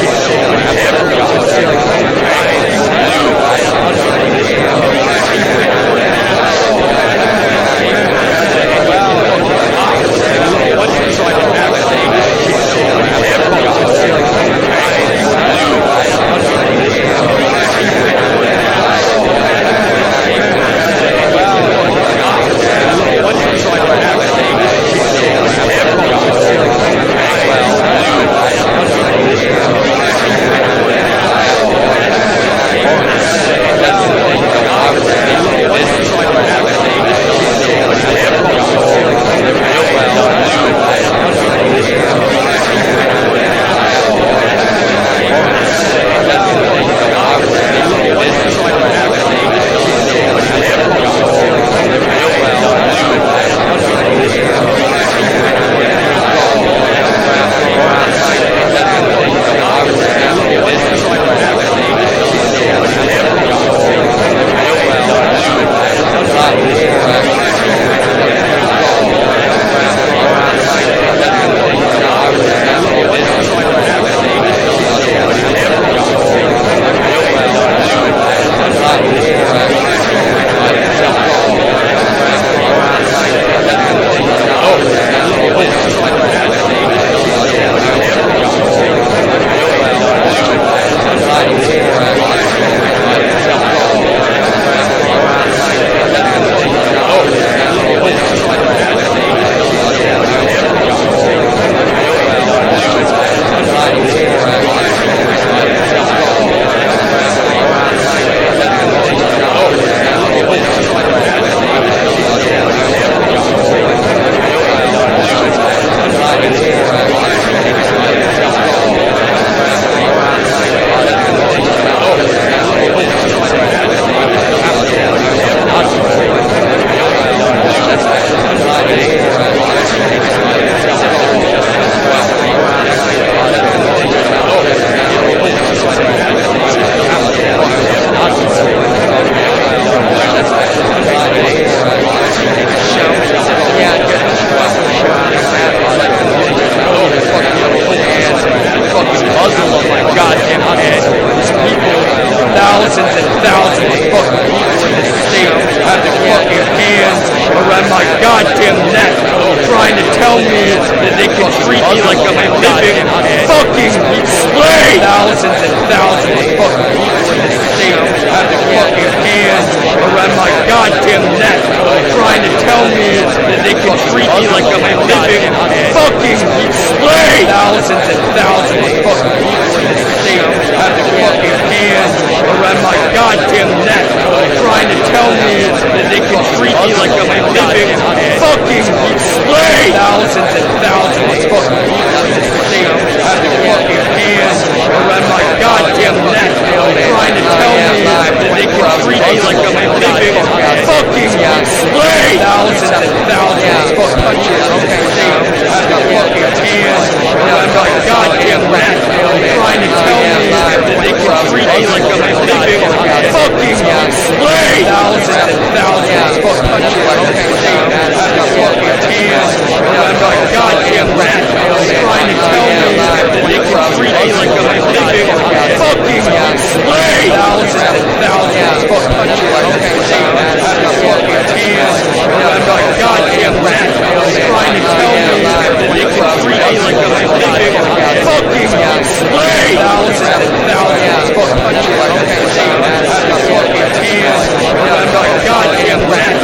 Goddamn rat,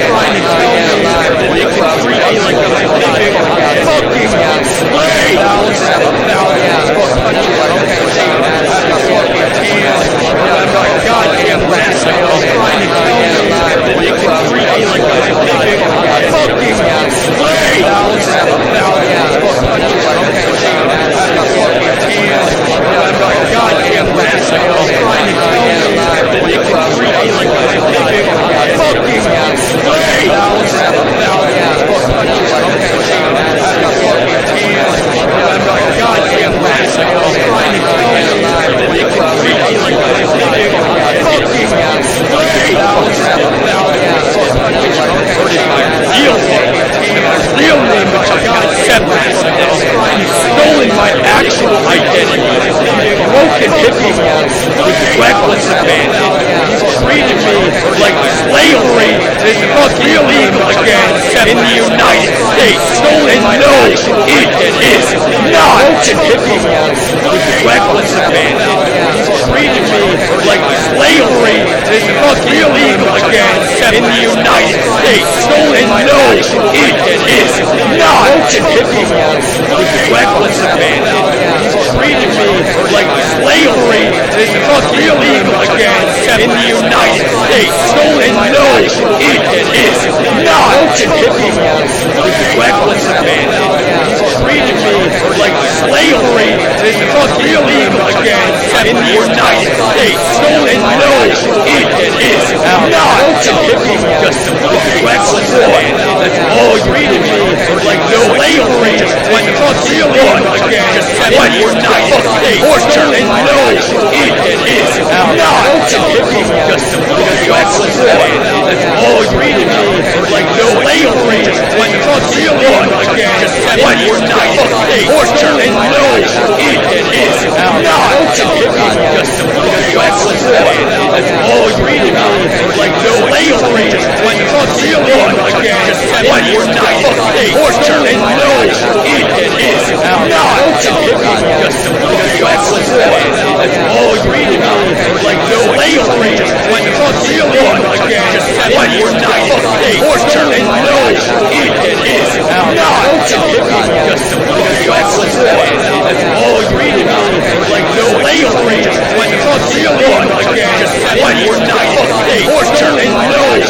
trying to tell me real name, which I've got separate from this. You've stolen my actual identity. You've broken hippie laws with reckless abandon. You've treated me like slavery is illegal again in the United States. And no, it is not. Broken hippie laws with reckless abandon. You've treated me like slavery is illegal again in the United States. And no, it is not. Broken hippie laws with reckless abandon. You've treated me like slavery is illegal again in the United States. And no, it is not. Broken hippie laws with reckless abandon. You've treated me like slavery is illegal again in the United States. And no, it is not. Broken hippie laws with reckless abandon. That's all you treated me like slavery when illegal again when you're not torture. And no, it is not. Broken hippie laws with reckless abandon. That's all you treated me like slavery when illegal again when you're not torture. And no, it is not. Broken hippie laws with reckless abandon. That's all you treated me like slavery when illegal again when you're not torture. And no, it is not. Broken hippie laws with reckless abandon. That's all you treated me like slavery when illegal again when you're not torture. And no, it is not. Broken hippie laws with reckless abandon. That's all you treated me like slavery when illegal again when you're not torture. And no, it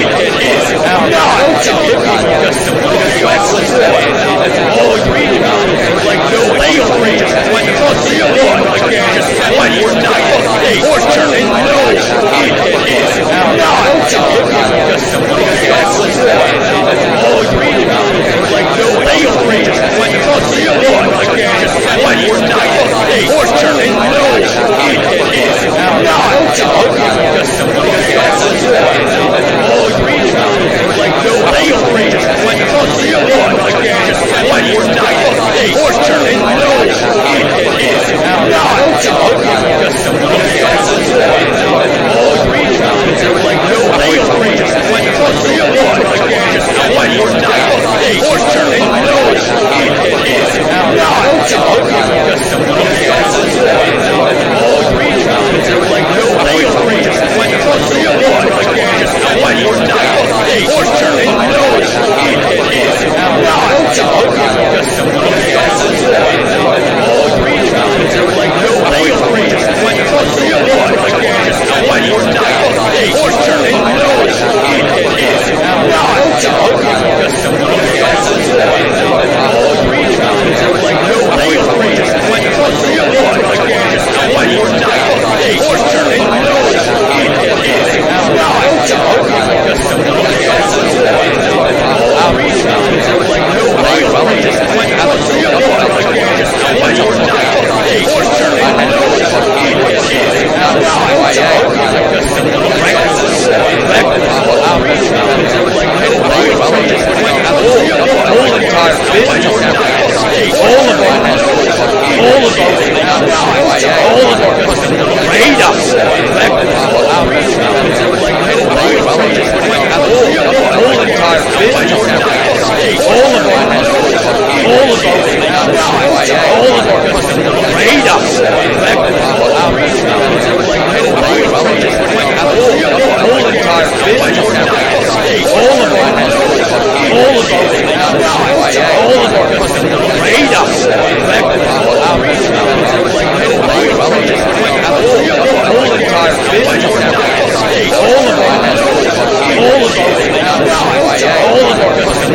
is not. Broken hippie laws with reckless abandon. That's all you treated me like slavery when illegal again when you're not torture. And no, it is not. Broken hippie laws with reckless abandon. That's all you treated me like slavery when illegal again when you're not torture. And no, it is not. Broken hippie laws with reckless abandon. That's all you treated me like slavery when illegal again when you're not torture. And no, it is not. Broken hippie laws with reckless abandon. That's all you treated me like slavery when illegal again when you're not torture. And no, it is not. Broken hippie laws with reckless abandon. That's all you treated me like slavery when illegal again when you're not torture. And no, it is not. Broken hippie laws with reckless abandon. That's all you treated me like slavery when illegal again when you're not torture. And no, it is not. Broken hippie laws with reckless abandon. That's all you treated me like slavery when illegal again when you're not torture. And no, it is not. Broken hippie laws with reckless abandon. That's all you treated me like slavery when illegal again when you're not torture. And no, it is not. Whole entire business, all of our relationships, all of our customers, radar, whole entire business, all of our relationships, all of our customers,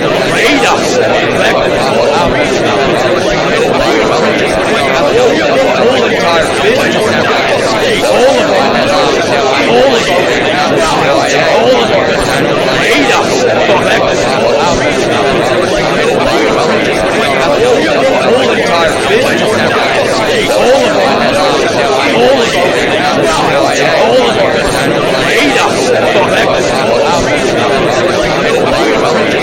radar, whole entire business, all of our relationships, all of our customers, radar, whole entire business, all of our relationships, all of our customers, radar, whole entire business, all of our radar,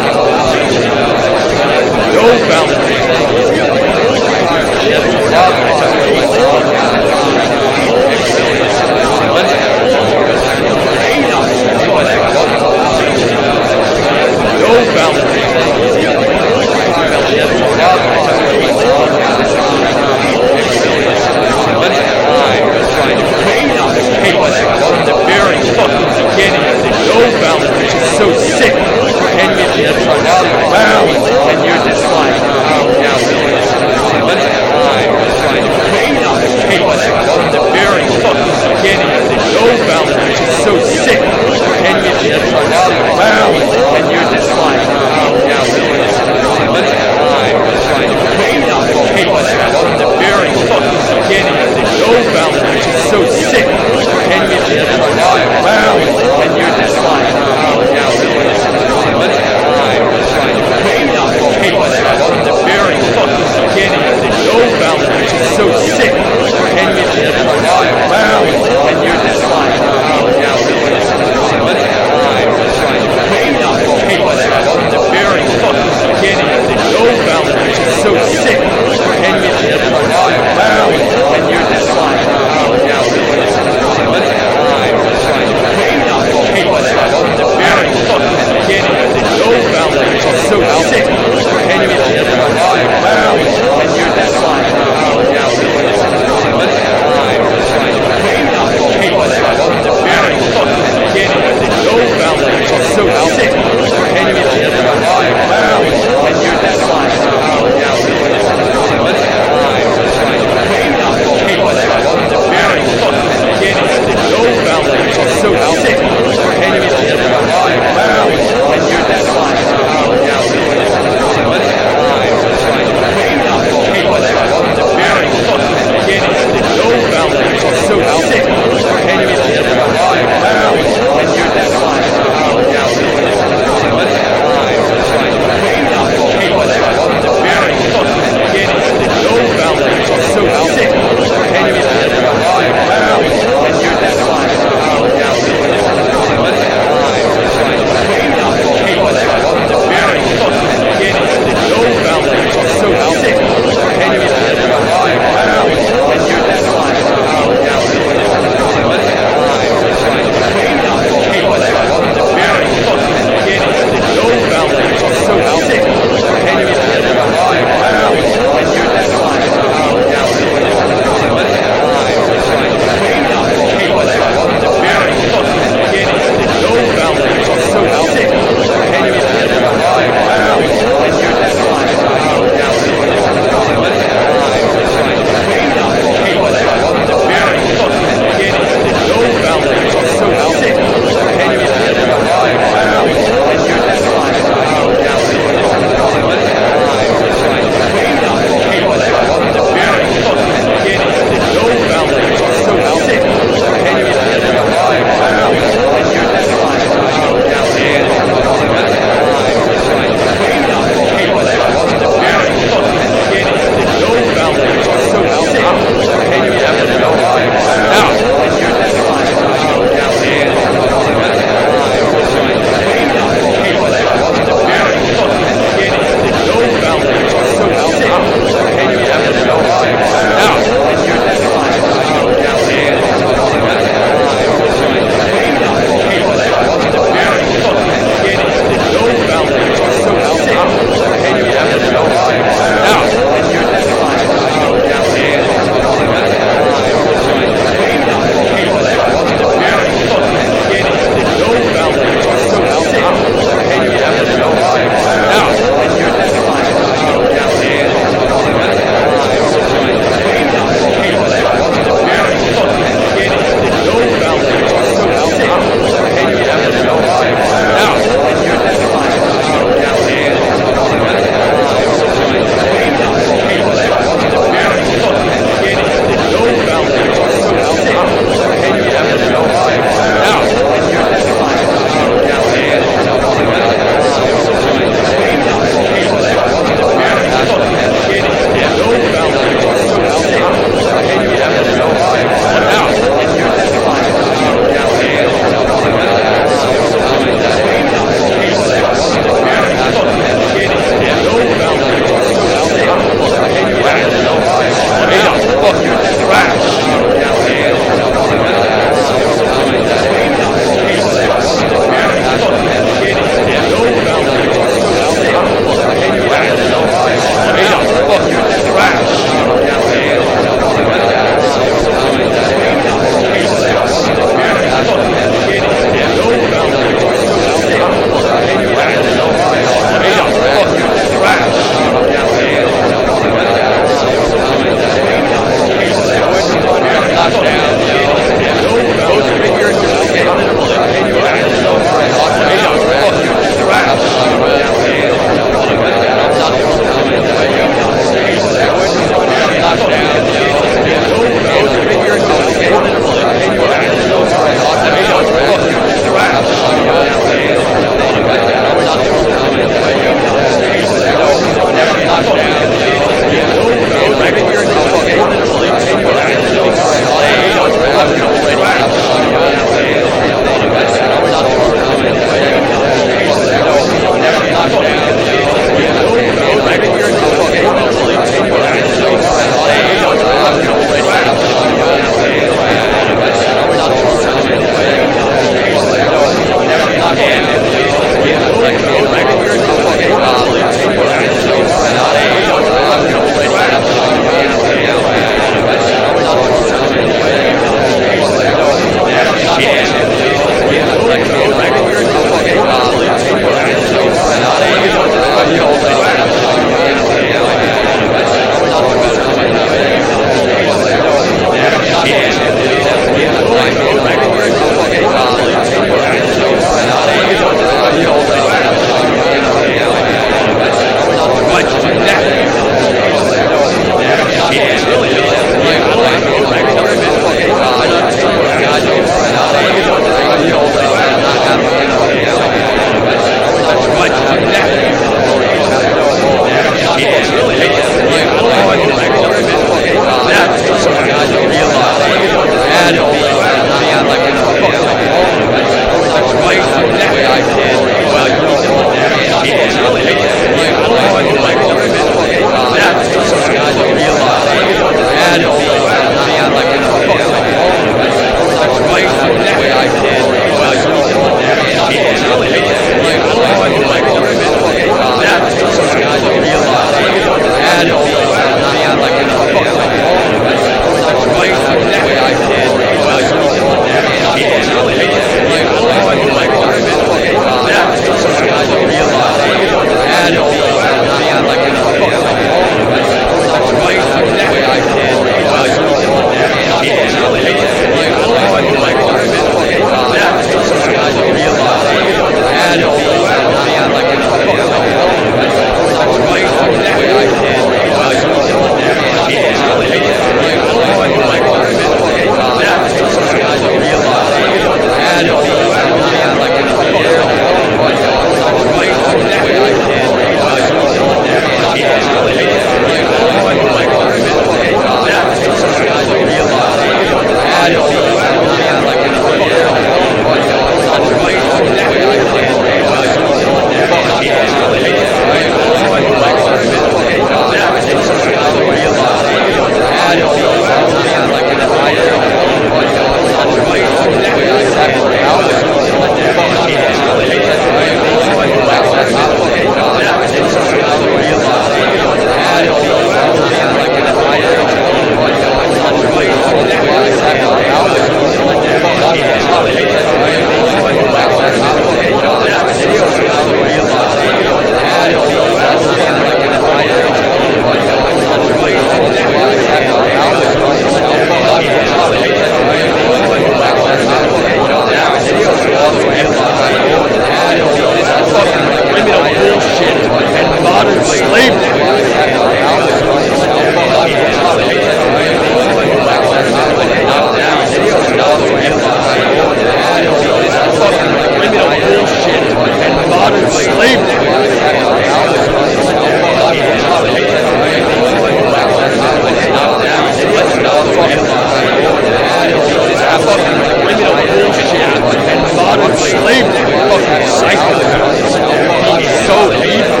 psychopath. He's so evil,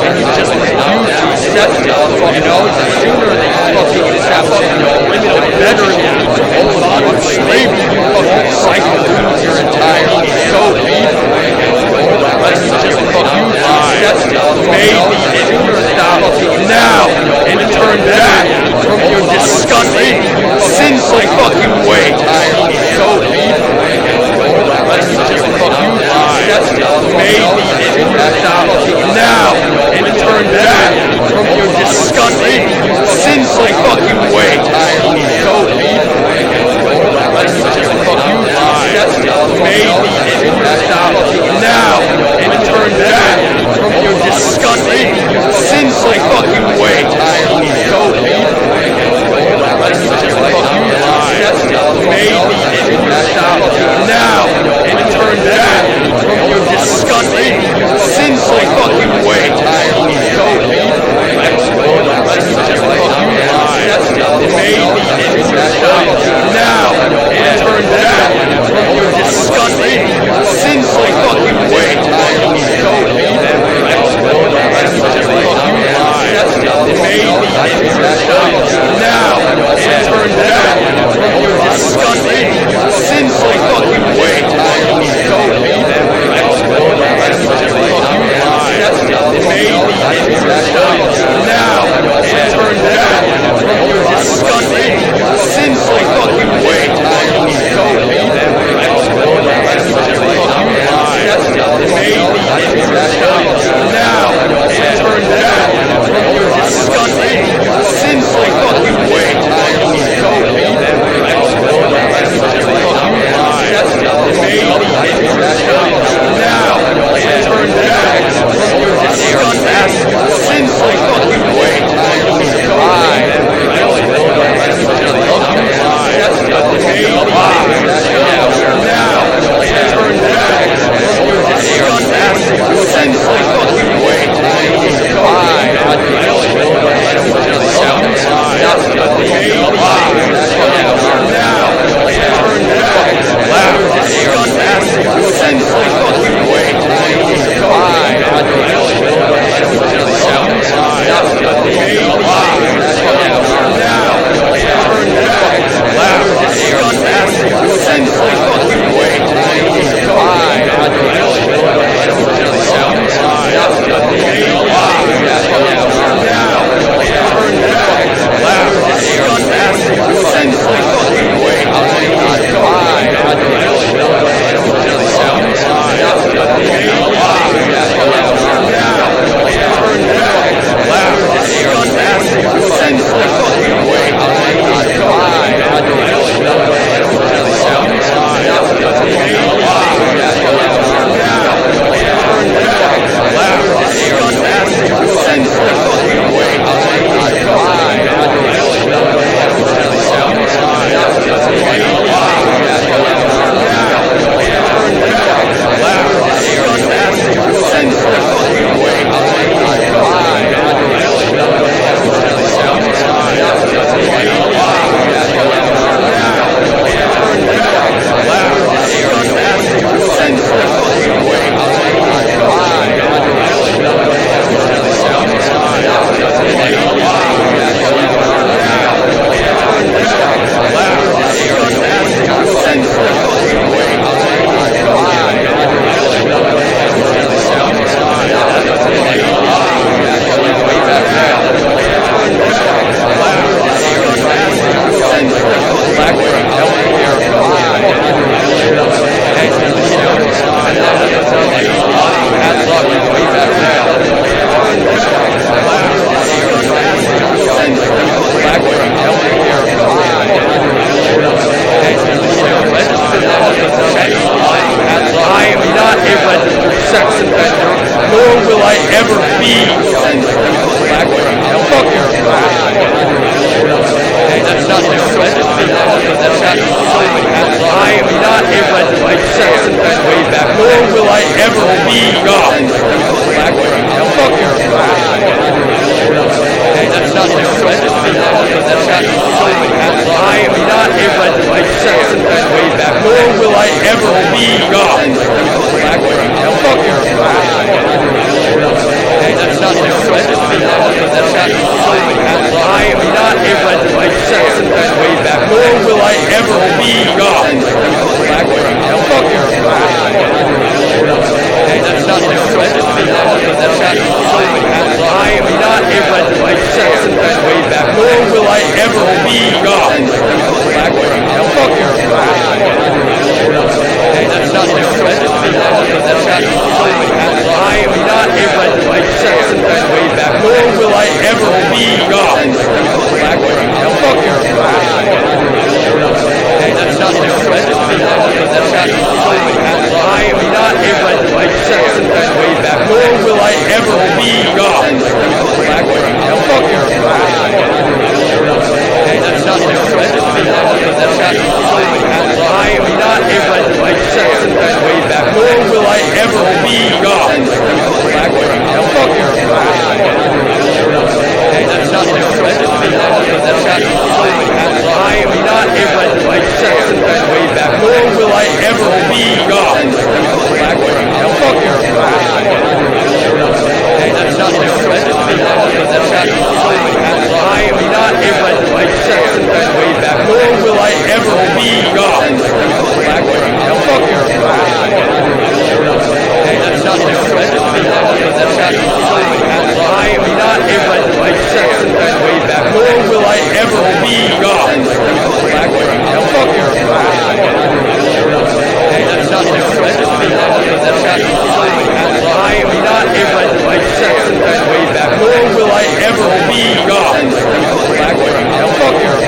and he just refused to accept it. You know, the sooner they fucking accept it, the better it is. Hold on to slavery, you fucking psycho. You're entirely so evil. But he just refused to accept it. Maybe you stop now and turn back from your disgusting, sinful fucking way. So evil. But he just refused to accept it. Maybe you stop now and turn back from your disgusting, sinful fucking way. So evil. But he just refused to accept it. Maybe you stop now and turn back from your disgusting, sinful fucking way. So evil. But he just refused to accept it. Maybe you stop now and turn back from your disgusting, sinful fucking way. So evil. But he just refused to accept it. Maybe you stop now and turn back from your disgusting, sinful fucking way. So evil. But he just refused to accept it. Maybe you stop now and turn back from your disgusting, sinful fucking way. So evil. But he just refused to accept it. Maybe you stop now and turn back from your disgusting, sinful fucking way. So evil. But he just refused to accept it. Maybe you stop now and turn back from your disgusting, sinful fucking way. So evil. But he just refused to accept it. Maybe you stop now and turn back from your disgusting, sinful fucking way. So I am not a registered sex offender way back, nor will I ever be. ever be God. Now fuck your Hey, that's not the red. That's not I am not a red white sex way back. Nor will I ever be God. Now fuck your Hey, that's not the red. That's not I am not a red white sex way back. Nor will I ever be God. Now fuck your Hey, that's not the red. That's not I am not a red white sex way back. Nor will I ever be God. Now fuck your Hey, that's not the red. That's not I am not a red white sex way back. Nor will I ever be God. Now fuck your Hey, that's not the red. That's not I am not a red white sex way back. Nor will I ever be God. Now fuck your Hey, that's not the red. That's not I am not a red white sex way back. Nor will I ever be God. Now fuck your Hey, that's not the red. That's not I am not a red white sex way back. Nor will I ever be God. Now fuck your Hey, that's not the red. That's not I am not a red white sex way back. Nor will I ever be God. Now fuck your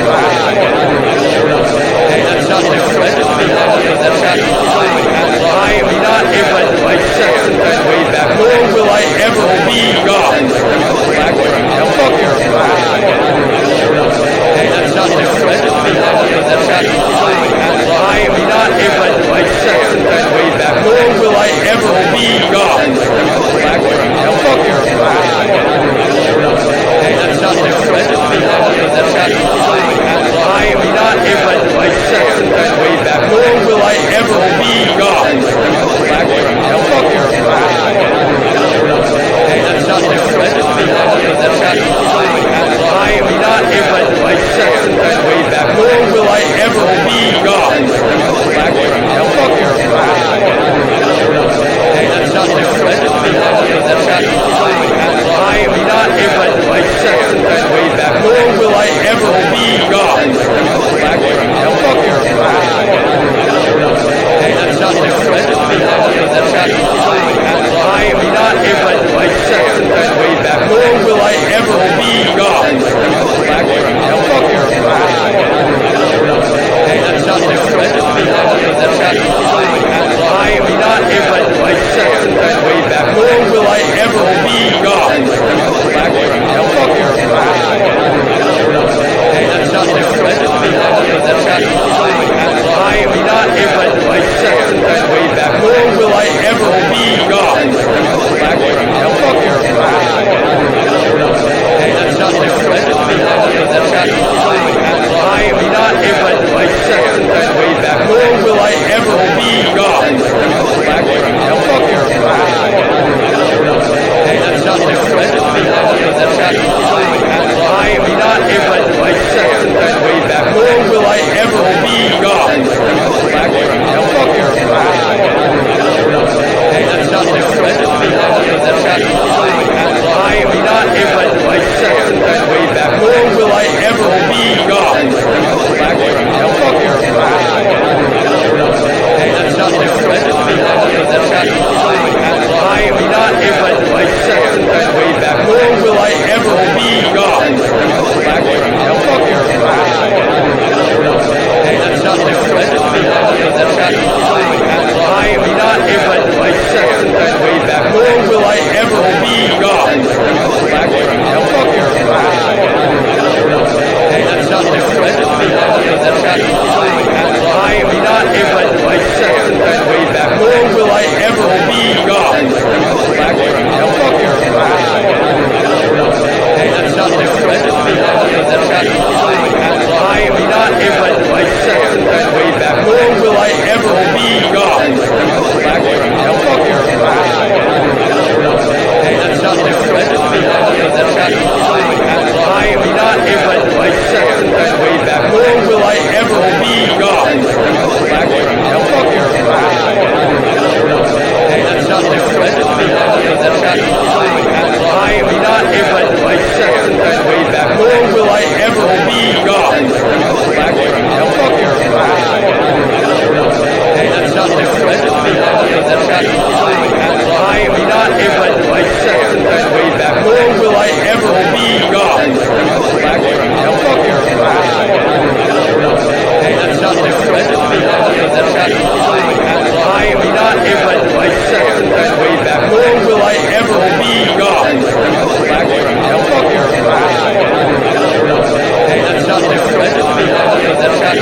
Hey, that's not the red. That's not I am not a red white sex way back. Nor will I ever be God. Now fuck your Hey, that's not the red. That's not I am not a red white sex way back. Nor will I ever be God. Now fuck your Hey, that's not the red. That's not I am not a red white sex way back. Nor will I ever be God. Now fuck your Hey, that's not the red. That's not I am not a red white sex way back. Nor will I ever be God. Now fuck your Hey, that's not the red. That's not I am not a red white sex way back. Nor will I ever be God. Now fuck your Hey, that's not the red. That's not I am not a red white sex way back. Nor will I ever be God. Now fuck your Hey, that's not the red. That's not I am not a red white sex way back. Nor will I ever be God. Now fuck your Hey, that's not the red. That's not I am not a red white sex way back. Nor will I ever be God. Now fuck your Hey, that's not the red. That's not I am not a red white sex way back. Nor will I ever be God. God. Fuck your that's not the friend. That's not I am not a red light second way back. Nor will I ever be God. Fuck your that's not the friend. That's not I am not a red light second way back. Nor will I ever be God. Fuck your that's not the friend. That's not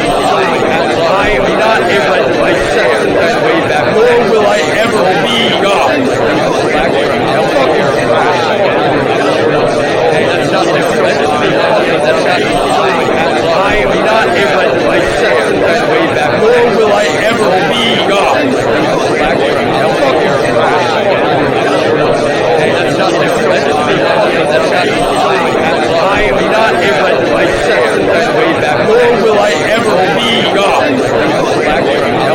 I am not a red light second way back. Nor will I ever be God. Fuck your that's not the friend. That's not I am not a red light second way back. Nor will I ever be God. Fuck your that's not the friend. That's not I am not a red light second way back. Nor will I ever be God.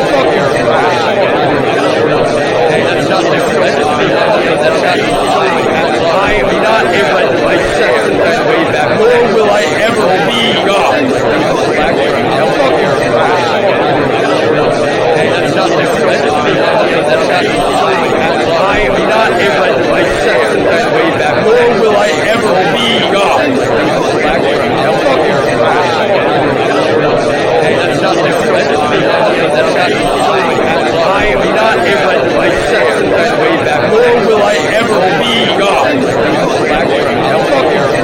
Fuck your that's not the friend. That's not I am not a red light second way back. Nor will I ever be God. Fuck your that's not the friend. That's not I am not a red light second way back. Nor will I ever be God. Fuck your that's not the friend. That's not I am not a red light second way back. Nor will I ever be God. Fuck your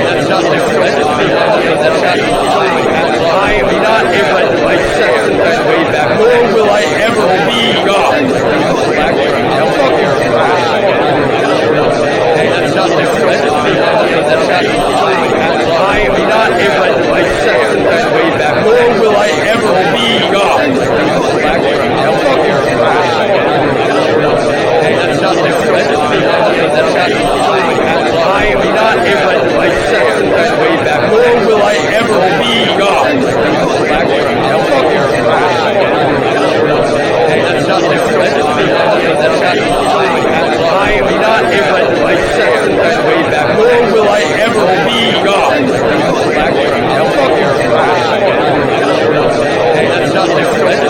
that's not the friend. That's not I am not a red light second way back. Nor will I ever be God. Fuck your that's not the friend. That's not I am not a red light second way back. Nor will I ever be God. Fuck your that's not the friend. That's not I am not a red light second way back. Nor will I ever be God. Fuck your that's not the friend. That's not I am not a red light second way back. Nor will I ever be God. Fuck your that's not the friend.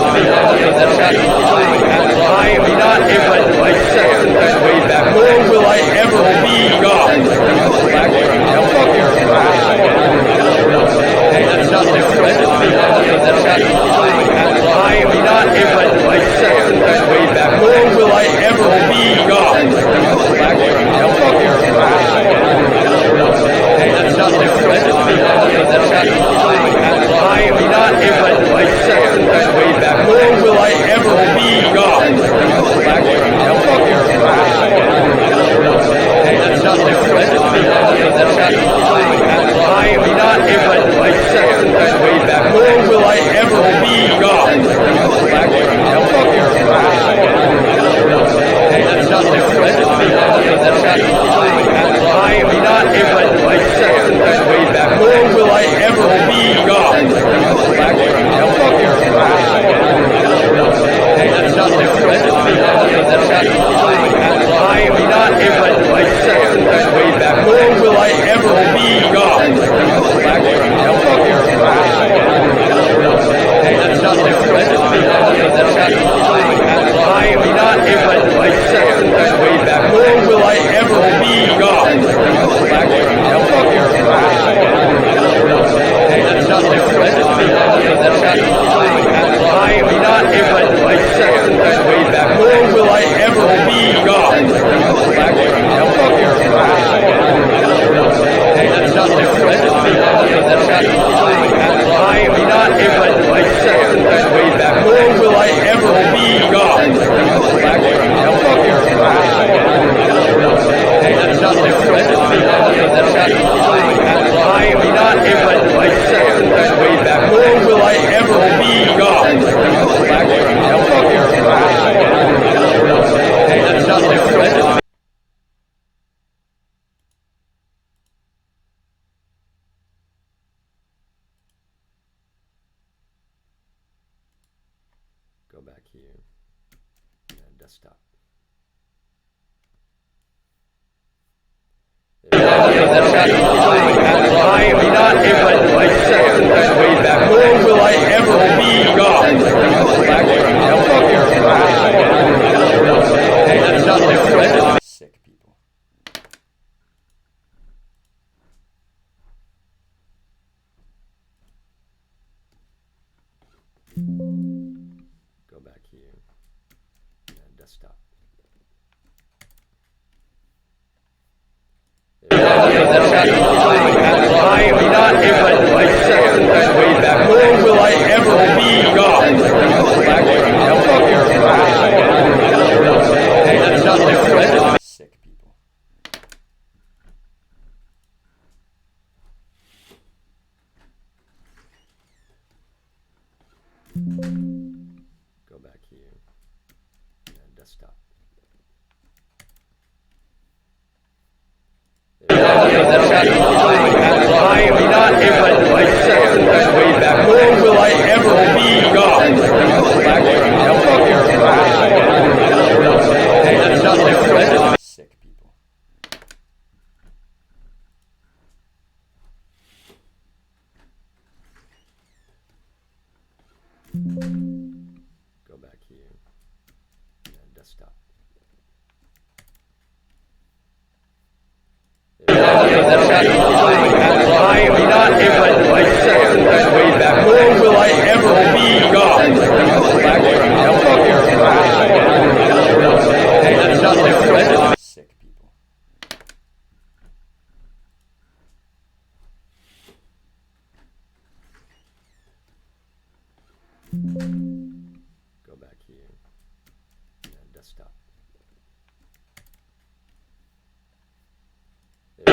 That's not I am not a red light second way back. Nor will I ever be God. Fuck your that's not the friend. That's not I am not a red light second way back. Nor will I ever be God. Fuck your that's not the friend. That's not I am not a red light second way back. Nor will I ever be God. Fuck your that's not the friend. That's not I am not a red light second way back. Nor will I ever be God. Fuck your that's not the friend. That's not I am not a red light second way back. Nor will I ever be God. Fuck your that's not the friend. That's not I am not a red light second way back. Nor will I ever be God. Fuck your that's not the friend. That's not I am not a red light second way back. Nor will I ever be God. Fuck your that's not the friend. That's not I am not a red light second way back. Nor will I ever be God. Fuck your that's not the friend. That's not I am not a red light second way back. Nor will I ever be God. Fuck your that's not the friend. That's not I am not a red light second way back. Nor will I ever be God. Fuck your that's not the friend. Go back here. Desktop. That's not I desktop. I am not able myself way back. Nor will I ever be God. Sick people. Go back here. And desktop. I am not able myself way back. Nor will I ever be God. Sick people. Go back here. And desktop. I am not able myself way back. Nor will I ever be God. Sick people. Go back here. And desktop. I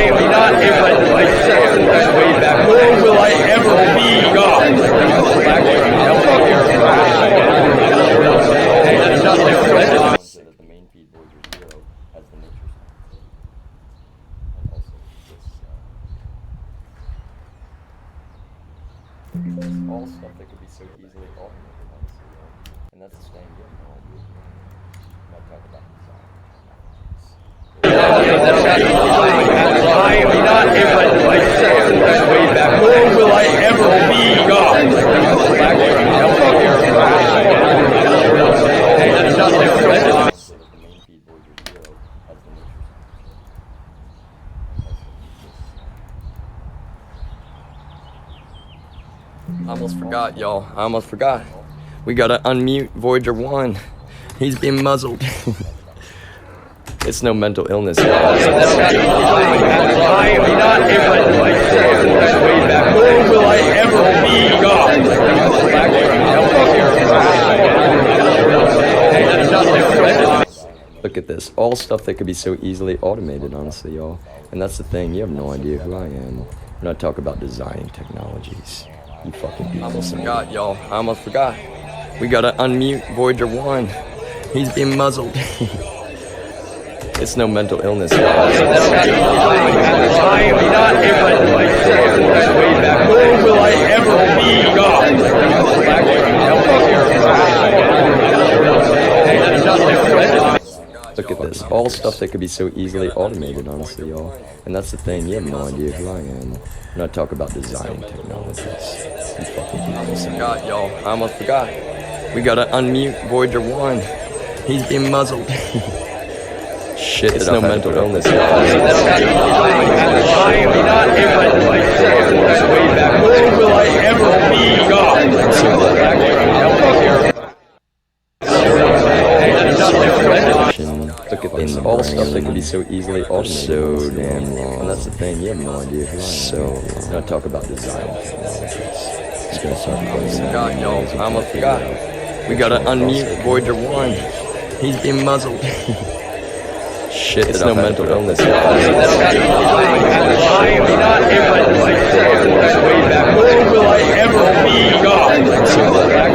am not able myself way back. Nor will I ever be God. So that the main feed Voyager 0 has the nature signs. And also this all stuff that could be so easily automated, honestly. And that's the thing, you have no idea. I'm not talking about design. I am not able myself way back. Nor will I ever be God. So that the main feed Voyager 0 has the nature signs. I almost forgot, y'all. I almost forgot. We gotta unmute Voyager 1. He's being muzzled. It's no mental illness, y'all. I am not able myself way back. Nor will I ever be God. Look at this. All stuff that could be so easily automated, honestly, y'all. And that's the thing. You have no idea who I am. When I talk about designing technologies. You fucking people. I almost forgot, y'all. I almost forgot. We gotta unmute Voyager 1. He's being muzzled. It's no mental illness, y'all. I am not able myself way back. Nor will I ever be God. Look at this. All stuff that could be so easily automated, honestly, y'all. And that's the thing. You have no idea who I am. When I talk about designing technologies. You fucking people. I almost forgot, y'all. I almost forgot. We gotta unmute Voyager 1. He's being muzzled. Shit, it's no mental illness, y'all. I am not able myself way back. Nor will I ever be God. I'm so glad. Look at this. All stuff that could be so easily automated. So damn long. And that's the thing. You have no idea who I am. So when I talk about design technologies. It's gonna start going. God, y'all. I almost forgot. We gotta unmute Voyager 1. He's being muzzled. Shit, it's no mental illness, y'all. I am not able myself way back. Nor will I ever be God. I'm so glad.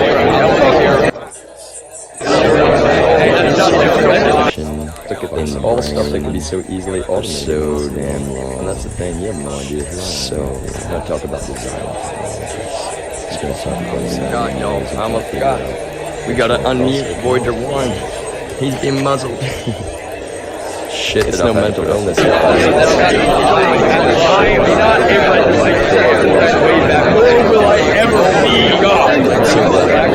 Look at this. All stuff that could be so easily automated. So damn long. And that's the thing. You have no idea who I am. So when I talk about design technologies. It's gonna start going. God, y'all. I almost forgot. We gotta unmute Voyager 1. He's being muzzled. Shit, it's no mental illness, y'all. I am not able myself way back. Nor will I ever be God. I'm so glad.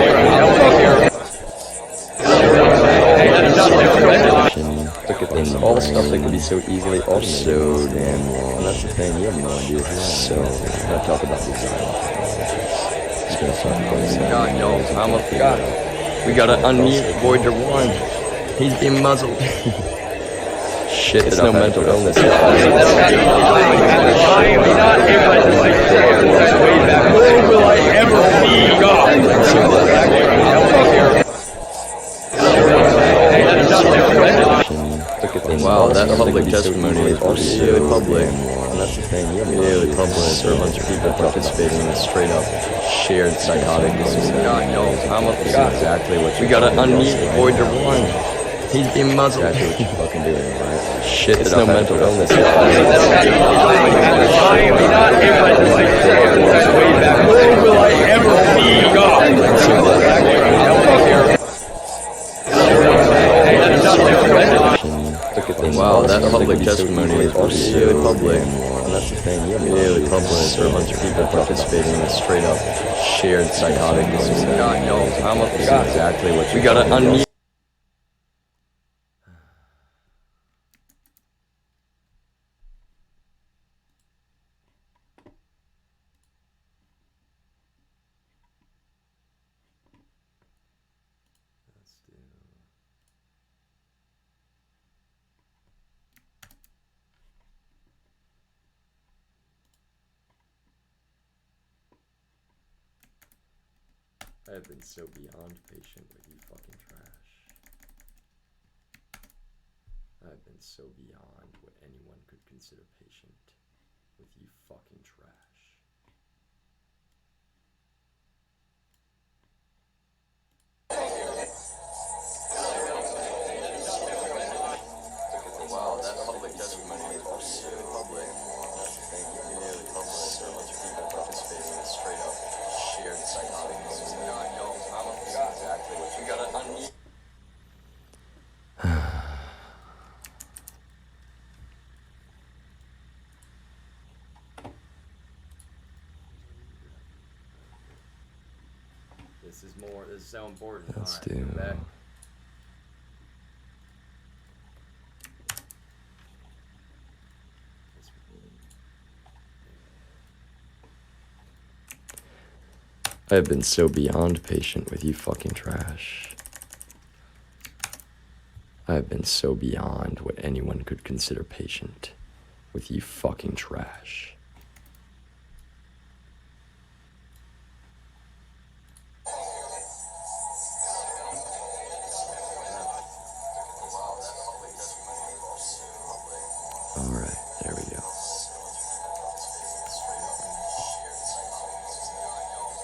Look at this. All the stuff that could be so easily automated. So damn long. And that's the thing. You have no idea who I am. So when I talk about design technologies. It's gonna start going. God, y'all. I almost forgot. We We gotta unmute Voyager 1. He's being muzzled. Shit, it's no mental illness. I am not able to nor will I ever be God. Wow, that public testimony is really public. That's the thing. Really public. There are a bunch of people participating in this straight up shared psychotic. God, yo, I'm up to Exactly what We gotta unmute Voyager 1. He's being muzzled. Exactly what you're fucking doing, right? Shit, It's no mental illness. I am not able to nor will I ever be God. Wow, that public testimony is really public. That's the thing. Really public. There are a bunch of people participating in this straight up shared psychotic. God, yo, I'm up to Exactly what We gotta unmute. I have been so beyond patient with you fucking trash. I have been so beyond what anyone could consider patient with you fucking trash. Wow, that public testimony is really public. That's the thing, really public. There are a bunch of people participating in this straight up shared psychotic. God, yo, I'm up to exactly what you gotta unmute. This is so important. Let's All right, do- back. I have been so beyond patient with you fucking trash. I have been so beyond what anyone could consider patient with you fucking trash. Alright, there we go.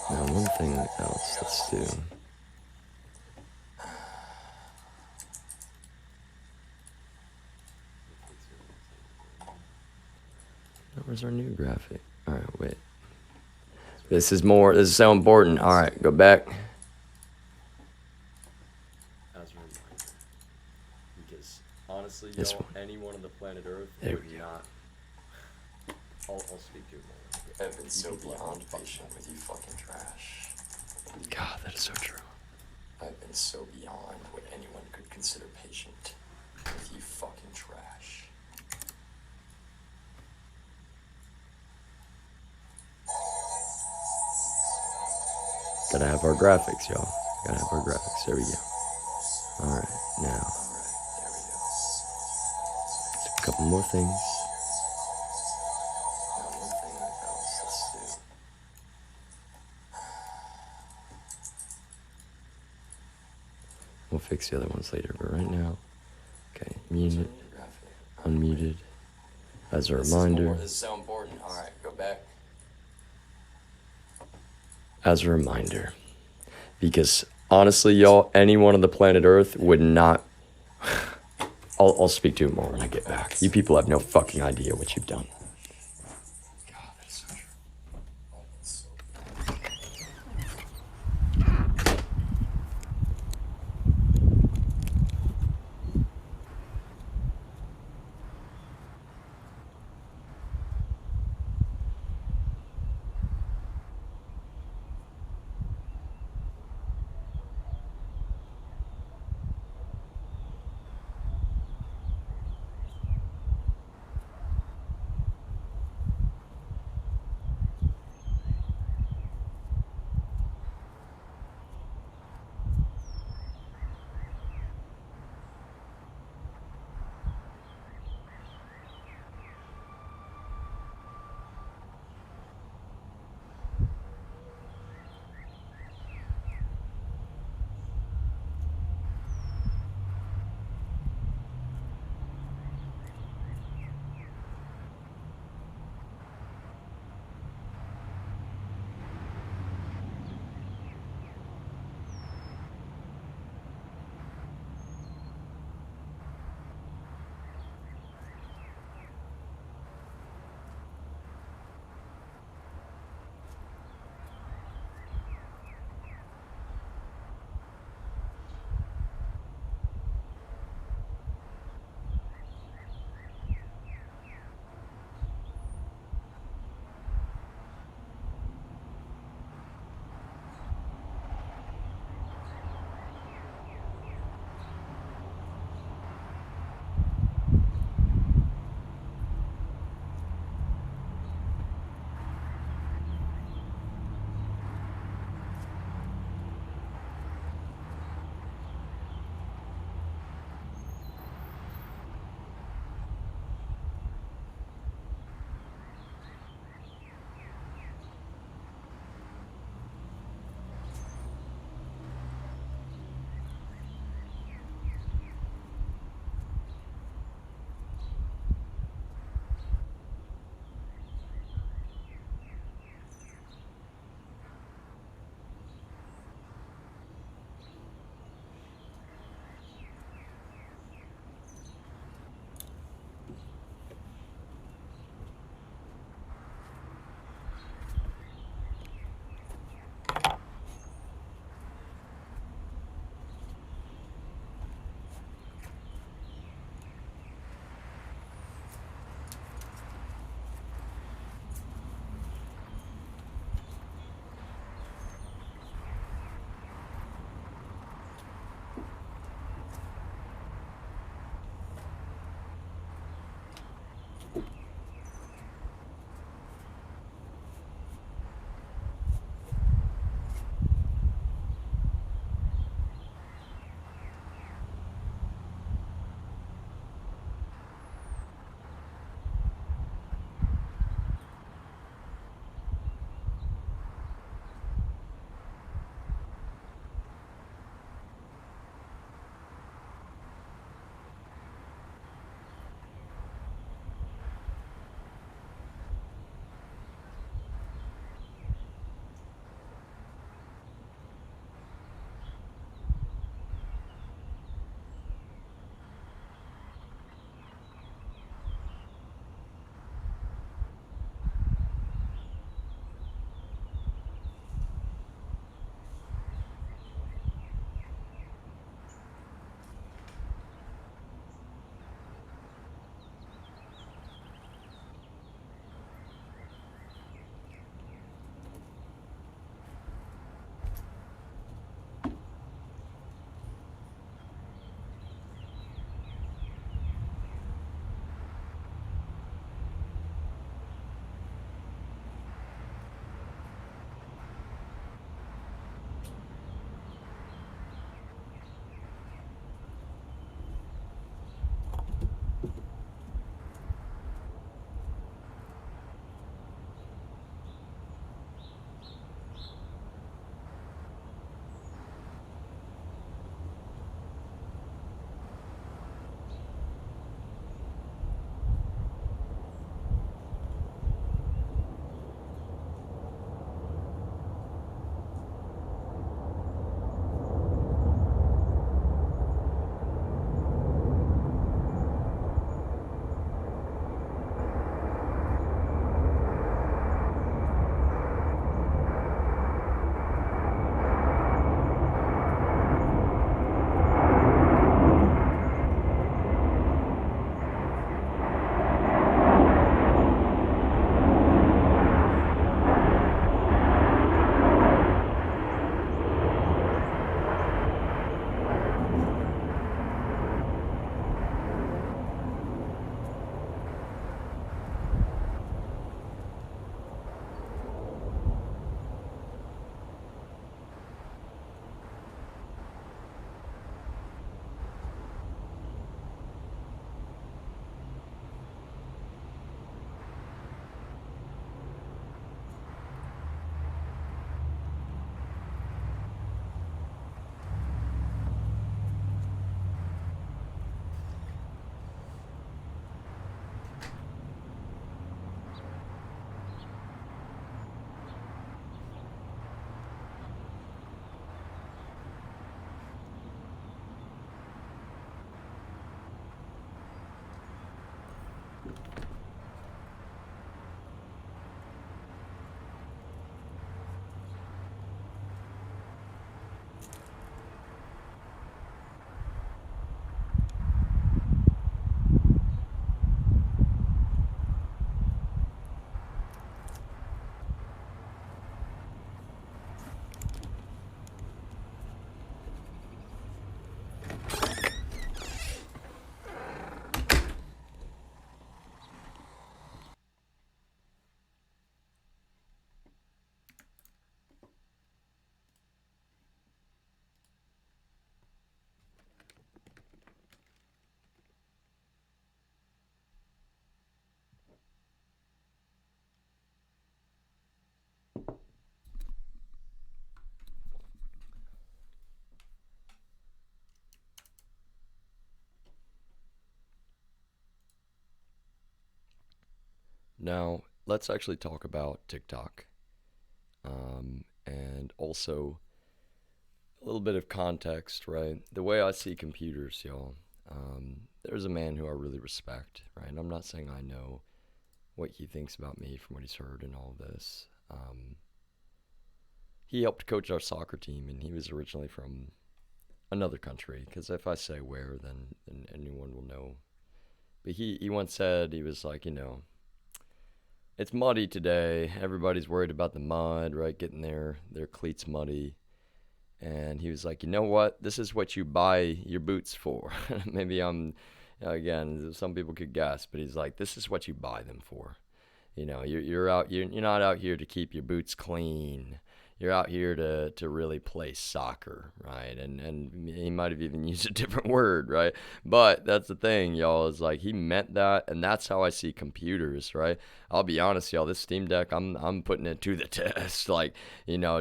Now, one thing else, let's do. Where's our new graphic? Alright, wait. This is so important. Alright, go back. As a reminder, because honestly, This y'all, one. anyone on the planet Earth There would we go. not. I'll speak to it more. I've been so beyond patient with you fucking trash. God, that is so true. I've been so beyond what anyone could consider patient with you fucking trash. Gotta have our graphics, y'all. Gotta have our graphics. There we go. Alright, now. Just a couple more things. We'll fix the other ones later, but right now, okay, muted, unmuted. As a reminder. This is so important. Alright, go back. As a reminder. Because honestly, y'all, anyone on the planet Earth would not. I'll speak to it more when I get back. You people have no fucking idea what you've done. Now, let's actually talk about TikTok. And also a little bit of context, right? The way I see computers, y'all. There's a man who I really respect, right? And I'm not saying I know what he thinks about me from what he's heard and all of this. He helped coach our soccer team, and he was originally from another country. Because if I say where, then anyone will know. But he once said, he was like, it's muddy today. Everybody's worried about the mud, right? Getting their cleats muddy. And he was like, you know what? This is what you buy your boots for. Maybe again, some people could guess, but he's like, this is what you buy them for. You're not out here to keep your boots clean. You're out here to really play soccer, right? And he might have even used a different word, right? But that's the thing, y'all, is like he meant that, and that's how I see computers, right? I'll be honest, y'all, this Steam Deck, I'm putting it to the test. Like,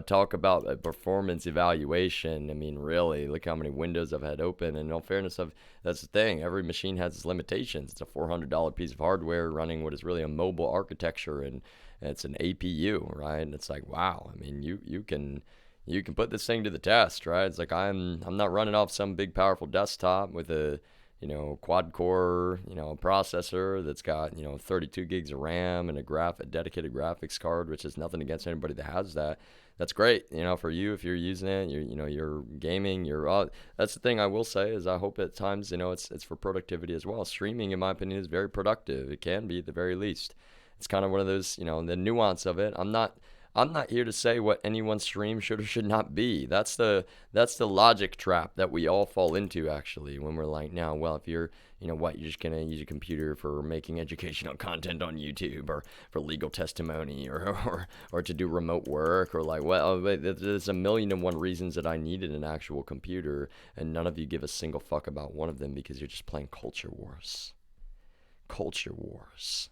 talk about a performance evaluation. I mean, really, look how many windows I've had open. And in all fairness, that's the thing. Every machine has its limitations. It's a $400 piece of hardware running what is really a mobile architecture, and it's an APU, right? And it's like, wow. I mean, you can put this thing to the test, right? It's like I'm not running off some big powerful desktop with a quad core processor that's got 32 gigs of RAM and a dedicated graphics card, which is nothing against anybody that has that. That's great, for you if you're using it. You're gaming. That's the thing I will say is I hope at times it's for productivity as well. Streaming, in my opinion, is very productive. It can be at the very least. It's kind of one of those, the nuance of it. I'm not here to say what anyone's stream should or should not be. That's the logic trap that we all fall into, actually, when we're like, no, well, if you're, you're just gonna use a computer for making educational content on YouTube, or for legal testimony, or to do remote work, or like, well, there's a million and one reasons that I needed an actual computer, and none of you give a single fuck about one of them because you're just playing culture wars. Culture wars.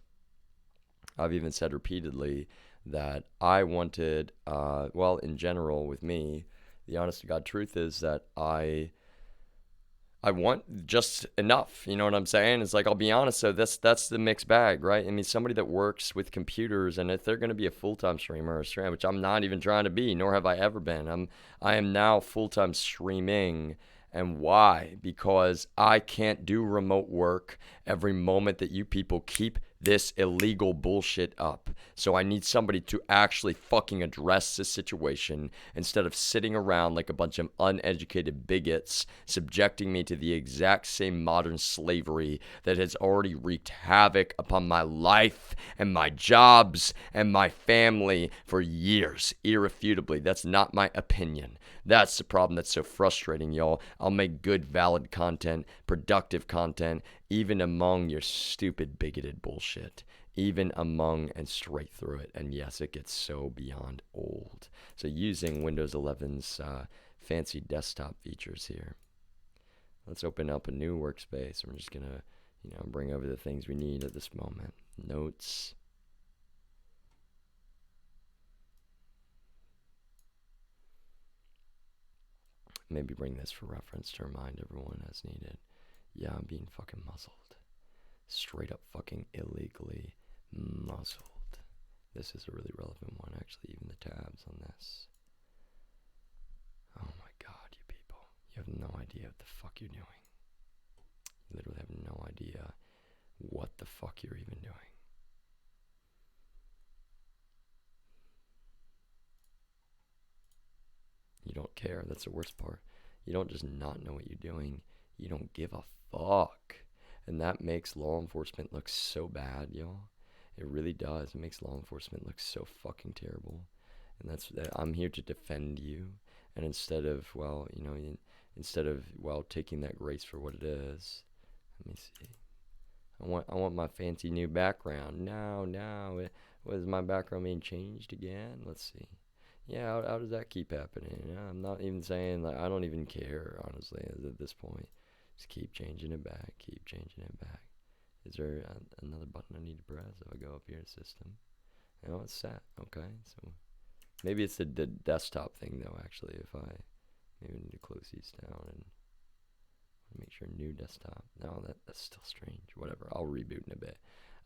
I've even said repeatedly that I wanted, in general with me, the honest to God truth is that I want just enough. You know what I'm saying? It's like, I'll be honest, so that's the mixed bag, right? I mean, somebody that works with computers, and if they're going to be a full-time streamer or streamer, which I'm not even trying to be, nor have I ever been. I am now full-time streaming. And why? Because I can't do remote work every moment that you people keep this illegal bullshit up. So I need somebody to actually fucking address this situation instead of sitting around like a bunch of uneducated bigots subjecting me to the exact same modern slavery that has already wreaked havoc upon my life and my jobs and my family for years, irrefutably. That's not my opinion. That's the problem that's so frustrating, y'all. I'll make good, valid content, productive content, even among your stupid, bigoted bullshit. Even among and straight through it. And yes, it gets so beyond old. So using Windows 11's fancy desktop features here. Let's open up a new workspace. We're just going to, bring over the things we need at this moment. Notes. Maybe bring this for reference to remind everyone as needed. Yeah, I'm being fucking muzzled. Straight up fucking illegally muzzled. This is a really relevant one, actually, even the tabs on this. Oh my god, you people. You have no idea what the fuck you're doing. You literally have no idea what the fuck you're even doing. You don't care. That's the worst part. You don't just not know what you're doing. You don't give a fuck. And that makes law enforcement look so bad, y'all. It really does. It makes law enforcement look so fucking terrible. And I'm here to defend you. And instead of, taking that grace for what it is, let me see. I want my fancy new background. No. Was my background being changed again? Let's see. Yeah, how does that keep happening? I'm not even saying, I don't even care, honestly, at this point. Just keep changing it back. Is there another button I need to press if I go up here to system? No, it's set. Okay, so maybe it's the desktop thing, though, actually. Maybe I need to close these down and make sure new desktop. No, that's still strange. Whatever, I'll reboot in a bit.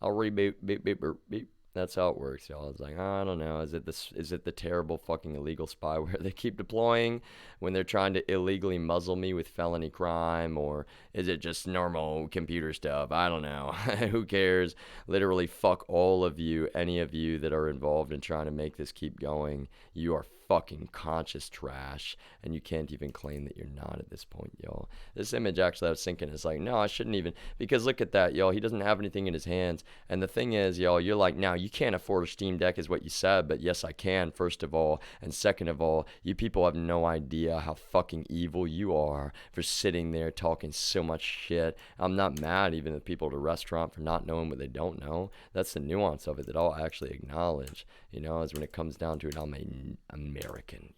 I'll reboot. Beep. That's how it works, y'all. It's like, I don't know. Is it the terrible fucking illegal spyware they keep deploying when they're trying to illegally muzzle me with felony crime, or is it just normal computer stuff? I don't know. Who cares? Literally, fuck all of you, any of you that are involved in trying to make this keep going. You are fucking conscious trash, and you can't even claim that you're not at this point, y'all. This image actually I was thinking is like, no, I shouldn't even, because look at that, y'all. He doesn't have anything in his hands. And the thing is, y'all, you're like, now you can't afford a Steam Deck is what you said, but yes, I can, first of all. And second of all, you people have no idea how fucking evil you are for sitting there talking so much shit. I'm not mad even at people at a restaurant for not knowing what they don't know. That's the nuance of it that I'll actually acknowledge, is when it comes down to it, I'm an American,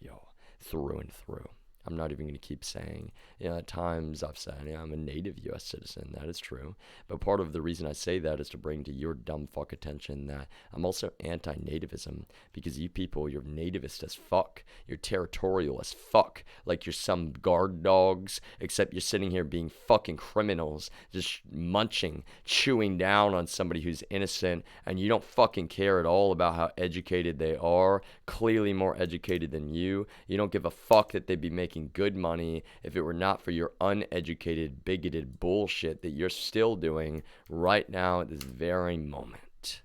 through and through. I'm not even going to keep saying, at times I've said, I'm a native U.S. citizen. That is true. But part of the reason I say that is to bring to your dumb fuck attention that I'm also anti-nativism, because you people, you're nativist as fuck. You're territorial as fuck. Like you're some guard dogs, except you're sitting here being fucking criminals, just munching, chewing down on somebody who's innocent, and you don't fucking care at all about how educated they are, clearly more educated than you. You don't give a fuck that they'd be making good money if it were not for your uneducated, bigoted bullshit that you're still doing right now at this very moment.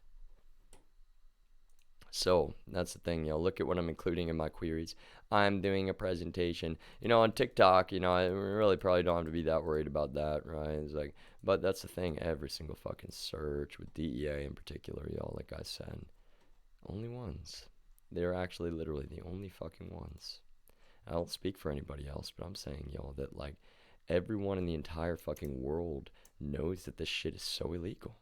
So that's the thing, look at what I'm including in my queries. I'm doing a presentation, on TikTok, I really probably don't have to be that worried about that, right? It's like, but that's the thing, every single fucking search with DEA in particular, y'all, like I said, only ones. They're actually literally the only fucking ones. I don't speak for anybody else, but I'm saying, y'all, that like everyone in the entire fucking world knows that this shit is so illegal.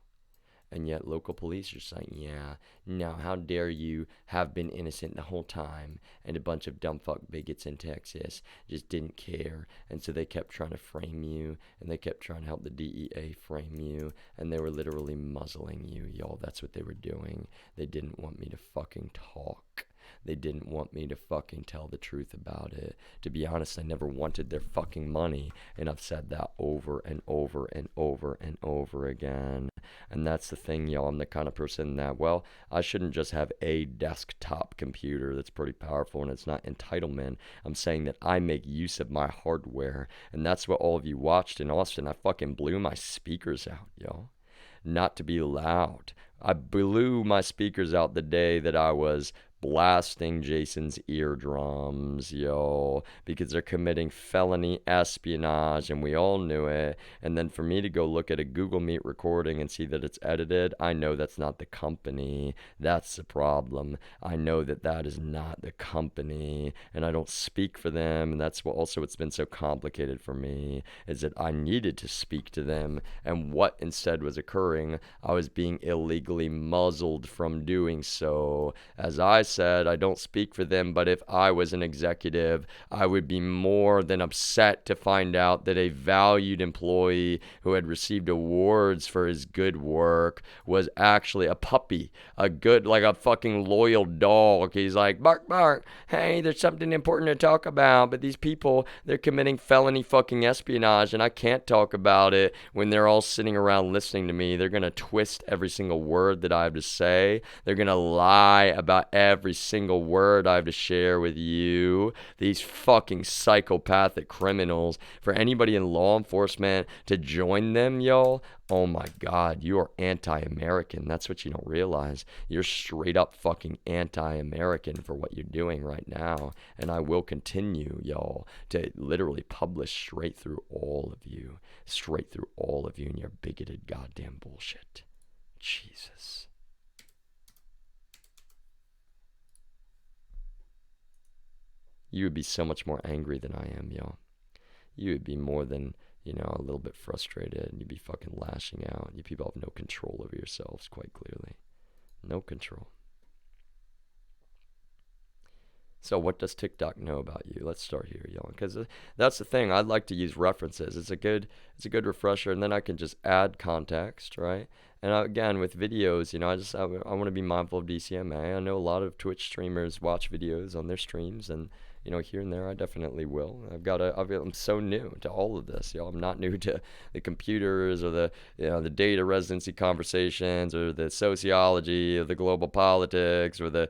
And yet local police are saying, yeah, now how dare you have been innocent the whole time, and a bunch of dumb fuck bigots in Texas just didn't care, and so they kept trying to frame you, and they kept trying to help the DEA frame you, and they were literally muzzling you, y'all. That's what they were doing. They didn't want me to fucking talk. They didn't want me to fucking tell the truth about it. To be honest, I never wanted their fucking money, and I've said that over and over and over and over again. And that's the thing, y'all. I'm the kind of person that, well, I shouldn't just have a desktop computer that's pretty powerful, and it's not entitlement. I'm saying that I make use of my hardware, and that's what all of you watched in Austin. I fucking blew my speakers out, y'all. Not to be loud. I blew my speakers out the day that I was blasting Jason's eardrums, because they're committing felony espionage, and we all knew it. And then for me to go look at a Google Meet recording and see that it's edited, I know that's not the company. That's the problem. I know that that is not the company, and I don't speak for them. And that's what also it's been so complicated for me, is that I needed to speak to them, and what instead was occurring, I was being illegally muzzled from doing so. As I said, I don't speak for them, but if I was an executive, I would be more than upset to find out that a valued employee who had received awards for his good work was actually a puppy, like a fucking loyal dog. He's like, bark, bark, hey, there's something important to talk about, but these people, they're committing felony fucking espionage, and I can't talk about it when they're all sitting around listening to me. They're going to twist every single word that I have to say. They're going to lie about every single word I have to share with you. These fucking psychopathic criminals. For anybody in law enforcement to join them, y'all, oh my God, you are anti-American. That's what you don't realize. You're straight up fucking anti-American for what you're doing right now. And I will continue, y'all, to literally publish straight through all of you. Straight through all of you and your bigoted goddamn bullshit. Jesus. You would be so much more angry than I am, y'all. You would be more than, a little bit frustrated, and you'd be fucking lashing out. You people have no control over yourselves, quite clearly. No control. So what does TikTok know about you? Let's start here, y'all, because that's the thing. I'd like to use references. It's a good refresher, and then I can just add context, right? And again, with videos, I want to be mindful of DCMA. I know a lot of Twitch streamers watch videos on their streams, and here and there I definitely will. I'm so new to all of this, I'm not new to the computers or the data residency conversations or the sociology of the global politics or the,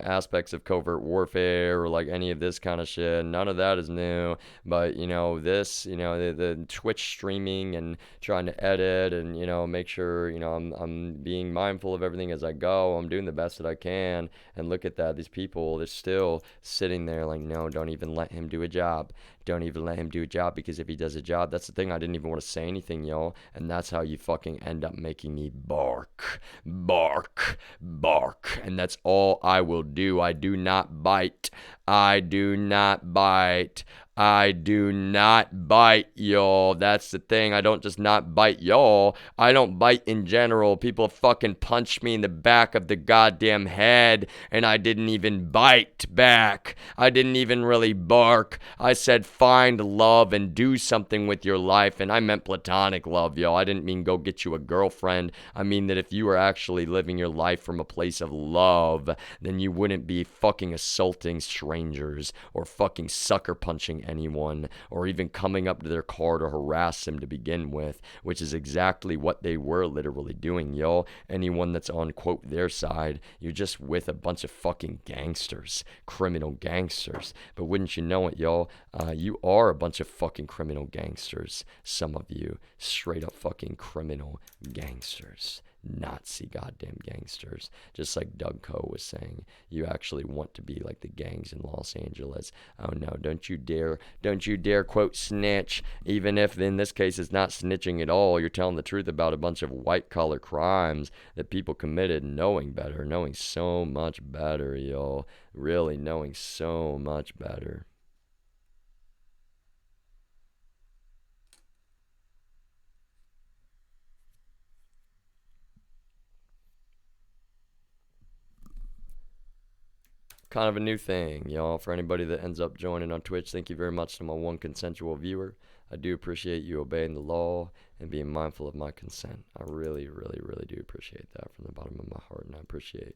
aspects of covert warfare or like any of this kind of shit. None of that is new. But, the Twitch streaming and trying to edit and, make sure, I'm being mindful of everything as I go. I'm doing the best that I can. And look at that. These people, they're still sitting there like, no, don't even let him do a job. Don't even let him do a job, because if he does a job, that's the thing. I didn't even want to say anything, y'all. And that's how you fucking end up making me bark, bark, bark. And that's all I will do. I do not bite. I do not bite. I do not bite, y'all. That's the thing. I don't just not bite, y'all. I don't bite in general. People fucking punch me in the back of the goddamn head, and I didn't even bite back. I didn't even really bark. I said find love and do something with your life, and I meant platonic love, y'all. I didn't mean go get you a girlfriend. I mean that if you were actually living your life from a place of love, then you wouldn't be fucking assaulting strangers or fucking sucker punching anyone or even coming up to their car to harass them to begin with, which is exactly what they were literally doing, y'all. Anyone that's on, quote, their side, you're just with a bunch of fucking gangsters, criminal gangsters. But wouldn't you know it, y'all, you are a bunch of fucking criminal gangsters. Some of you, straight up fucking criminal gangsters. Nazi goddamn gangsters. Just like Doug Coe was saying, you actually want to be like the gangs in Los Angeles. Oh no, don't you dare quote snitch, even if in this case it's not snitching at all. You're telling the truth about a bunch of white collar crimes that people committed, knowing better, knowing so much better, y'all. Really knowing so much better. Kind of a new thing, y'all. For anybody that ends up joining on Twitch, thank you very much to my one consensual viewer. I do appreciate you obeying the law and being mindful of my consent. I really, really, really do appreciate that from the bottom of my heart. And I appreciate,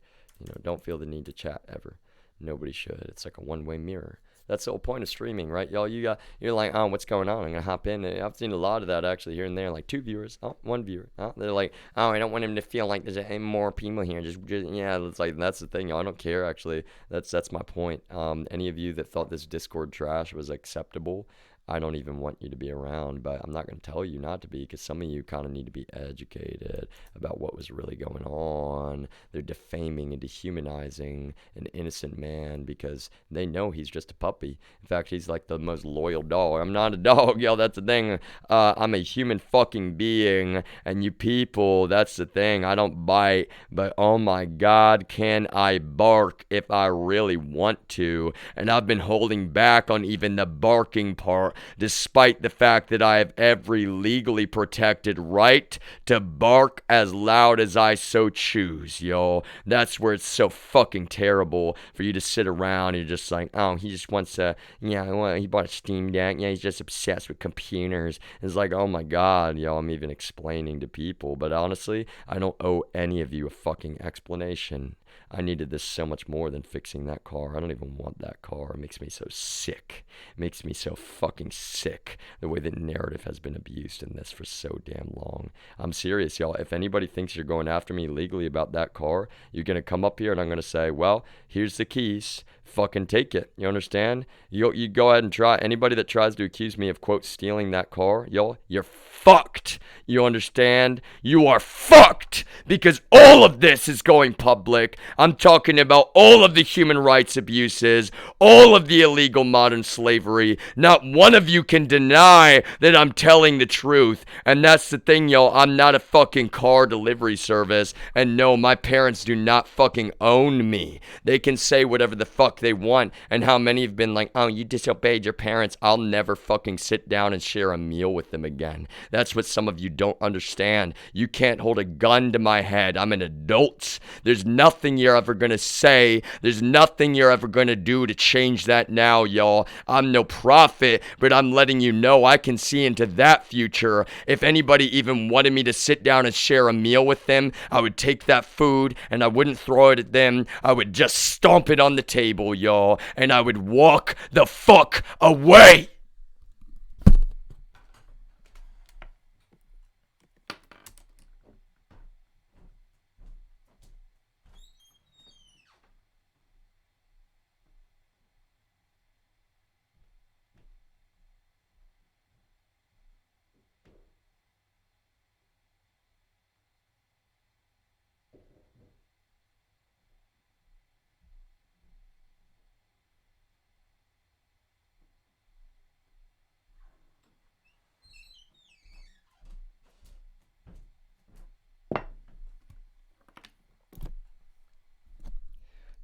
don't feel the need to chat ever. Nobody should. It's like a one-way mirror. That's the whole point of streaming, right, y'all? You're like, oh, what's going on? I'm gonna hop in. And I've seen a lot of that actually here and there, like 2 viewers, oh, 1 viewer. Oh, they're like, oh, I don't want him to feel like there's any more people here. Just yeah, it's like that's the thing, y'all. I don't care actually. That's my point. Any of you that thought this Discord trash was acceptable, I don't even want you to be around, but I'm not going to tell you not to be, because some of you kind of need to be educated about what was really going on. They're defaming and dehumanizing an innocent man because they know he's just a puppy. In fact, he's like the most loyal dog. I'm not a dog, yo, that's the thing. I'm a human fucking being, and you people, that's the thing. I don't bite, but oh my God, can I bark if I really want to? And I've been holding back on even the barking part, despite the fact that I have every legally protected right to bark as loud as I so choose, yo. That's where it's so fucking terrible for you to sit around and you're just like, oh, he just wants to, yeah, he bought a Steam Deck, yeah, he's just obsessed with computers. It's like, oh my God, yo, I'm even explaining to people, but honestly, I don't owe any of you a fucking explanation. I needed this so much more than fixing that car. I don't even want that car. It makes me so sick. It makes me so fucking sick, the way the narrative has been abused in this for so damn long. I'm serious, y'all. If anybody thinks you're going after me legally about that car, you're going to come up here and I'm going to say, well, here's the keys. Fucking take it. You understand? You go ahead and try. Anybody that tries to accuse me of, quote, stealing that car, y'all, you're fucked. You understand? You are fucked, because all of this is going public. I'm talking about all of the human rights abuses, all of the illegal modern slavery. Not one of you can deny that I'm telling the truth. And that's the thing, y'all. I'm not a fucking car delivery service. And no, my parents do not fucking own me. They can say whatever the fuck they want. And how many have been like, oh, you disobeyed your parents. I'll never fucking sit down and share a meal with them again. That's what some of you don't understand. You can't hold a gun to my head. I'm an adult. There's nothing you're you're ever gonna say. There's nothing you're ever gonna do to change that now, y'all. I'm no prophet, but I'm letting you know I can see into that future. If anybody even wanted me to sit down and share a meal with them, I would take that food and I wouldn't throw it at them. I would just stomp it on the table, y'all, and I would walk the fuck away.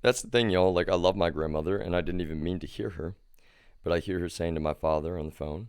That's the thing, y'all. Like, I love my grandmother, and I didn't even mean to hear her, but I hear her saying to my father on the phone,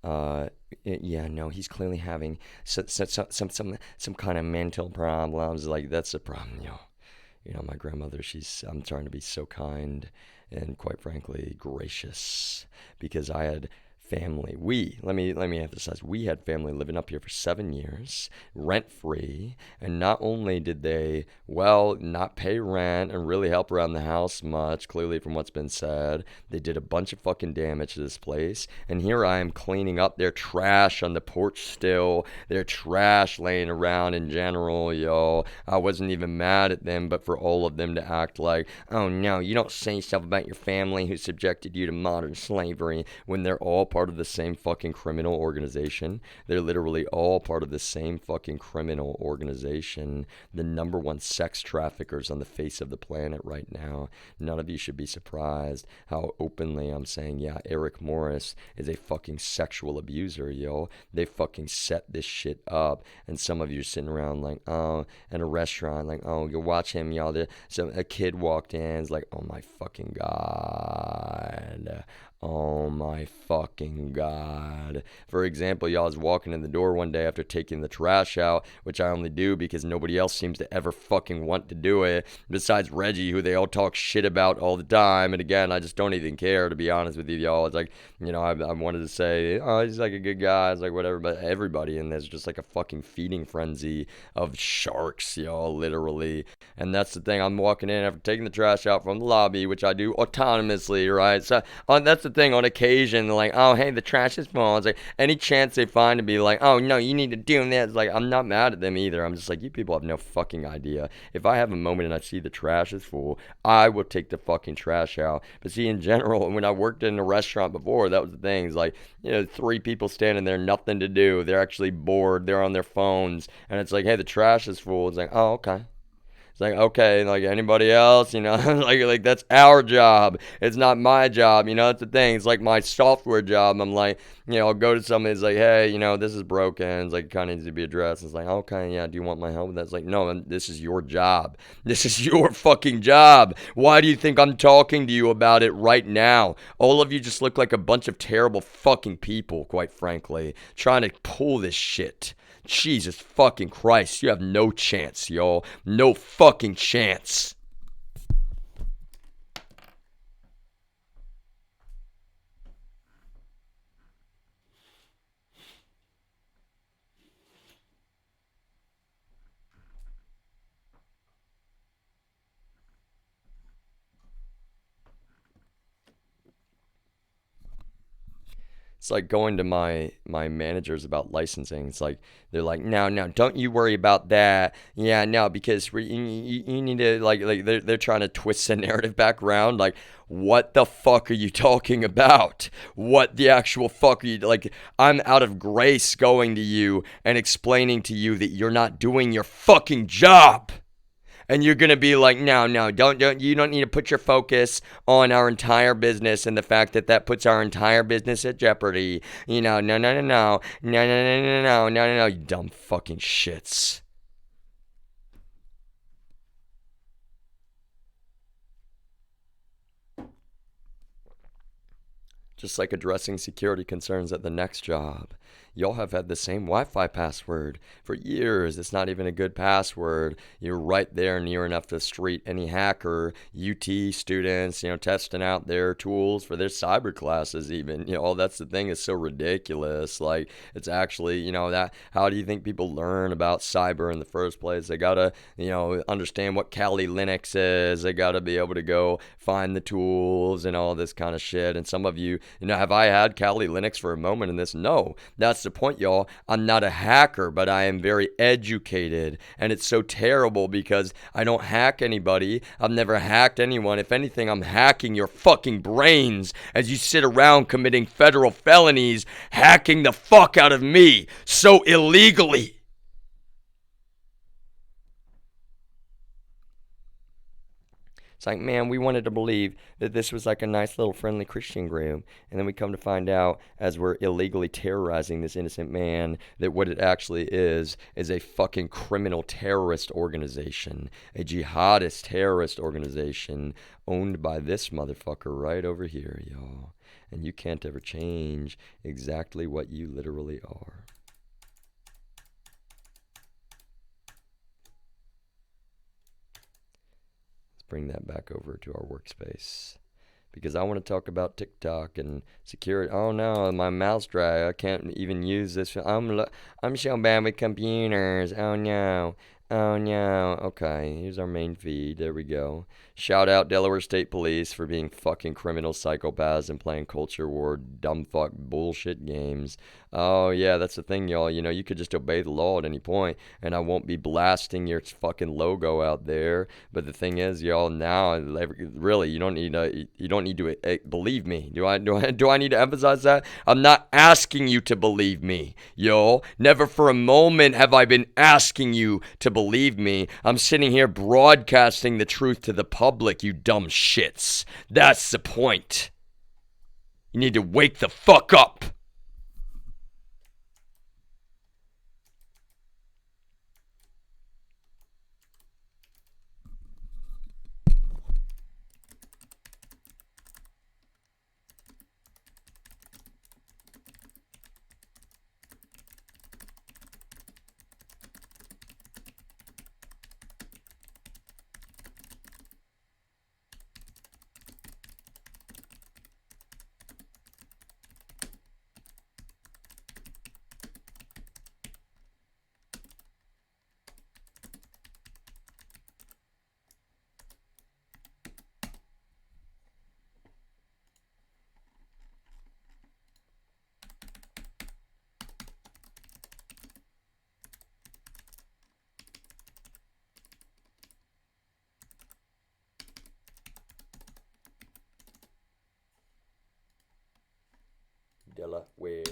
uh, yeah, no, he's clearly having some kind of mental problems. Like, that's the problem, y'all. My grandmother, I'm trying to be so kind and quite frankly gracious because I had family. Let me emphasize, we had family living up here for 7 years, rent free, and not only did they, well, not pay rent and really help around the house much, clearly from what's been said, they did a bunch of fucking damage to this place, and here I am cleaning up their trash on the porch still, their trash laying around in general, yo. I wasn't even mad at them, but for all of them to act like, oh no, you don't say stuff about your family who subjected you to modern slavery when they're all part of the same fucking criminal organization. They're literally all part of the same fucking criminal organization. The number one sex traffickers on the face of the planet right now. None of you should be surprised how openly I'm saying, yeah, Eric Morris is a fucking sexual abuser, yo. They fucking set this shit up. And some of you are sitting around like, oh, in a restaurant, like, oh, you watch him, y'all. So a kid walked in, it's like, oh my fucking God. Oh my fucking God. For example, y'all was walking in the door one day after taking the trash out, which I only do because nobody else seems to ever fucking want to do it, besides Reggie, who they all talk shit about all the time. And again, I just don't even care, to be honest with you, y'all. It's like, I wanted to say, oh, he's like a good guy, it's like whatever, but everybody in there's just like a fucking feeding frenzy of sharks, y'all, literally. And that's the thing, I'm walking in after taking the trash out from the lobby, which I do autonomously, right? So that's the thing, on occasion, like, oh, hey, the trash is full. It's like, any chance they find to be like, oh, no, you need to do this. It's like, I'm not mad at them either. I'm just like, you people have no fucking idea. If I have a moment and I see the trash is full, I will take the fucking trash out. But see, in general, when I worked in a restaurant before, that was the thing. It's like, 3 people standing there, nothing to do. They're actually bored. They're on their phones. And it's like, hey, the trash is full. It's like, oh, okay. It's like, okay, like anybody else, like that's our job. It's not my job, that's the thing. It's like my software job. I'm like, I'll go to somebody, it's like, hey, this is broken. It's like, kind of needs to be addressed. It's like, okay, yeah, do you want my help with that? It's like, no, this is your job. This is your fucking job. Why do you think I'm talking to you about it right now? All of you just look like a bunch of terrible fucking people, quite frankly, trying to pull this shit. Jesus fucking Christ, you have no chance, y'all. No fucking chance. It's like going to my managers about licensing. It's like, they're like, no, don't you worry about that. Yeah, no, because you need to, like they're trying to twist the narrative back around. Like, what the fuck are you talking about? What the actual fuck are you, like, I'm out of grace going to you and explaining to you that you're not doing your fucking job. And you're gonna be like, no, don't you don't need to put your focus on our entire business and the fact that puts our entire business at jeopardy. No, you dumb fucking shits. Just like addressing security concerns at the next job. Y'all have had the same Wi-Fi password for years. It's not even a good password. You're right there near enough to street any hacker, UT students, testing out their tools for their cyber classes even. That's the thing. It's so ridiculous. Like, it's actually, that, how do you think people learn about cyber in the first place? They gotta, understand what Kali Linux is. They gotta be able to go find the tools and all this kind of shit. And some of you, have I had Kali Linux for a moment in this? No. That's the point, y'all. I'm not a hacker, but I am very educated. And it's so terrible because I don't hack anybody. I've never hacked anyone. If anything, I'm hacking your fucking brains as you sit around committing federal felonies, hacking the fuck out of me so illegally. It's like, man, we wanted to believe that this was like a nice little friendly Christian group. And then we come to find out, as we're illegally terrorizing this innocent man, that what it actually is a fucking criminal terrorist organization. A jihadist terrorist organization owned by this motherfucker right over here, y'all. And you can't ever change exactly what you literally are. Bring that back over to our workspace because I want to talk about TikTok and security. Oh no, my mouth's dry. I can't even use this. I'm so bad with computers. Oh no. Oh no. Okay, here's our main feed. There we go. Shout out Delaware State Police for being fucking criminal psychopaths and playing culture war dumb fuck bullshit games. Oh yeah, that's the thing, y'all. You could just obey the law at any point, and I won't be blasting your fucking logo out there. But the thing is, y'all, now really, you don't need to believe me. Do I need to emphasize that? I'm not asking you to believe me, yo. Never for a moment have I been asking you to believe me. I'm sitting here broadcasting the truth to the public, you dumb shits. That's the point. You need to wake the fuck up. Delaware.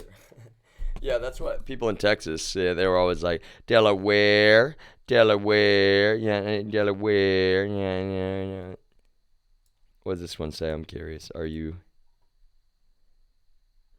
Yeah, that's what people in Texas, they were always like, Delaware, Delaware, yeah, Delaware, yeah. What does this one say? I'm curious. Are you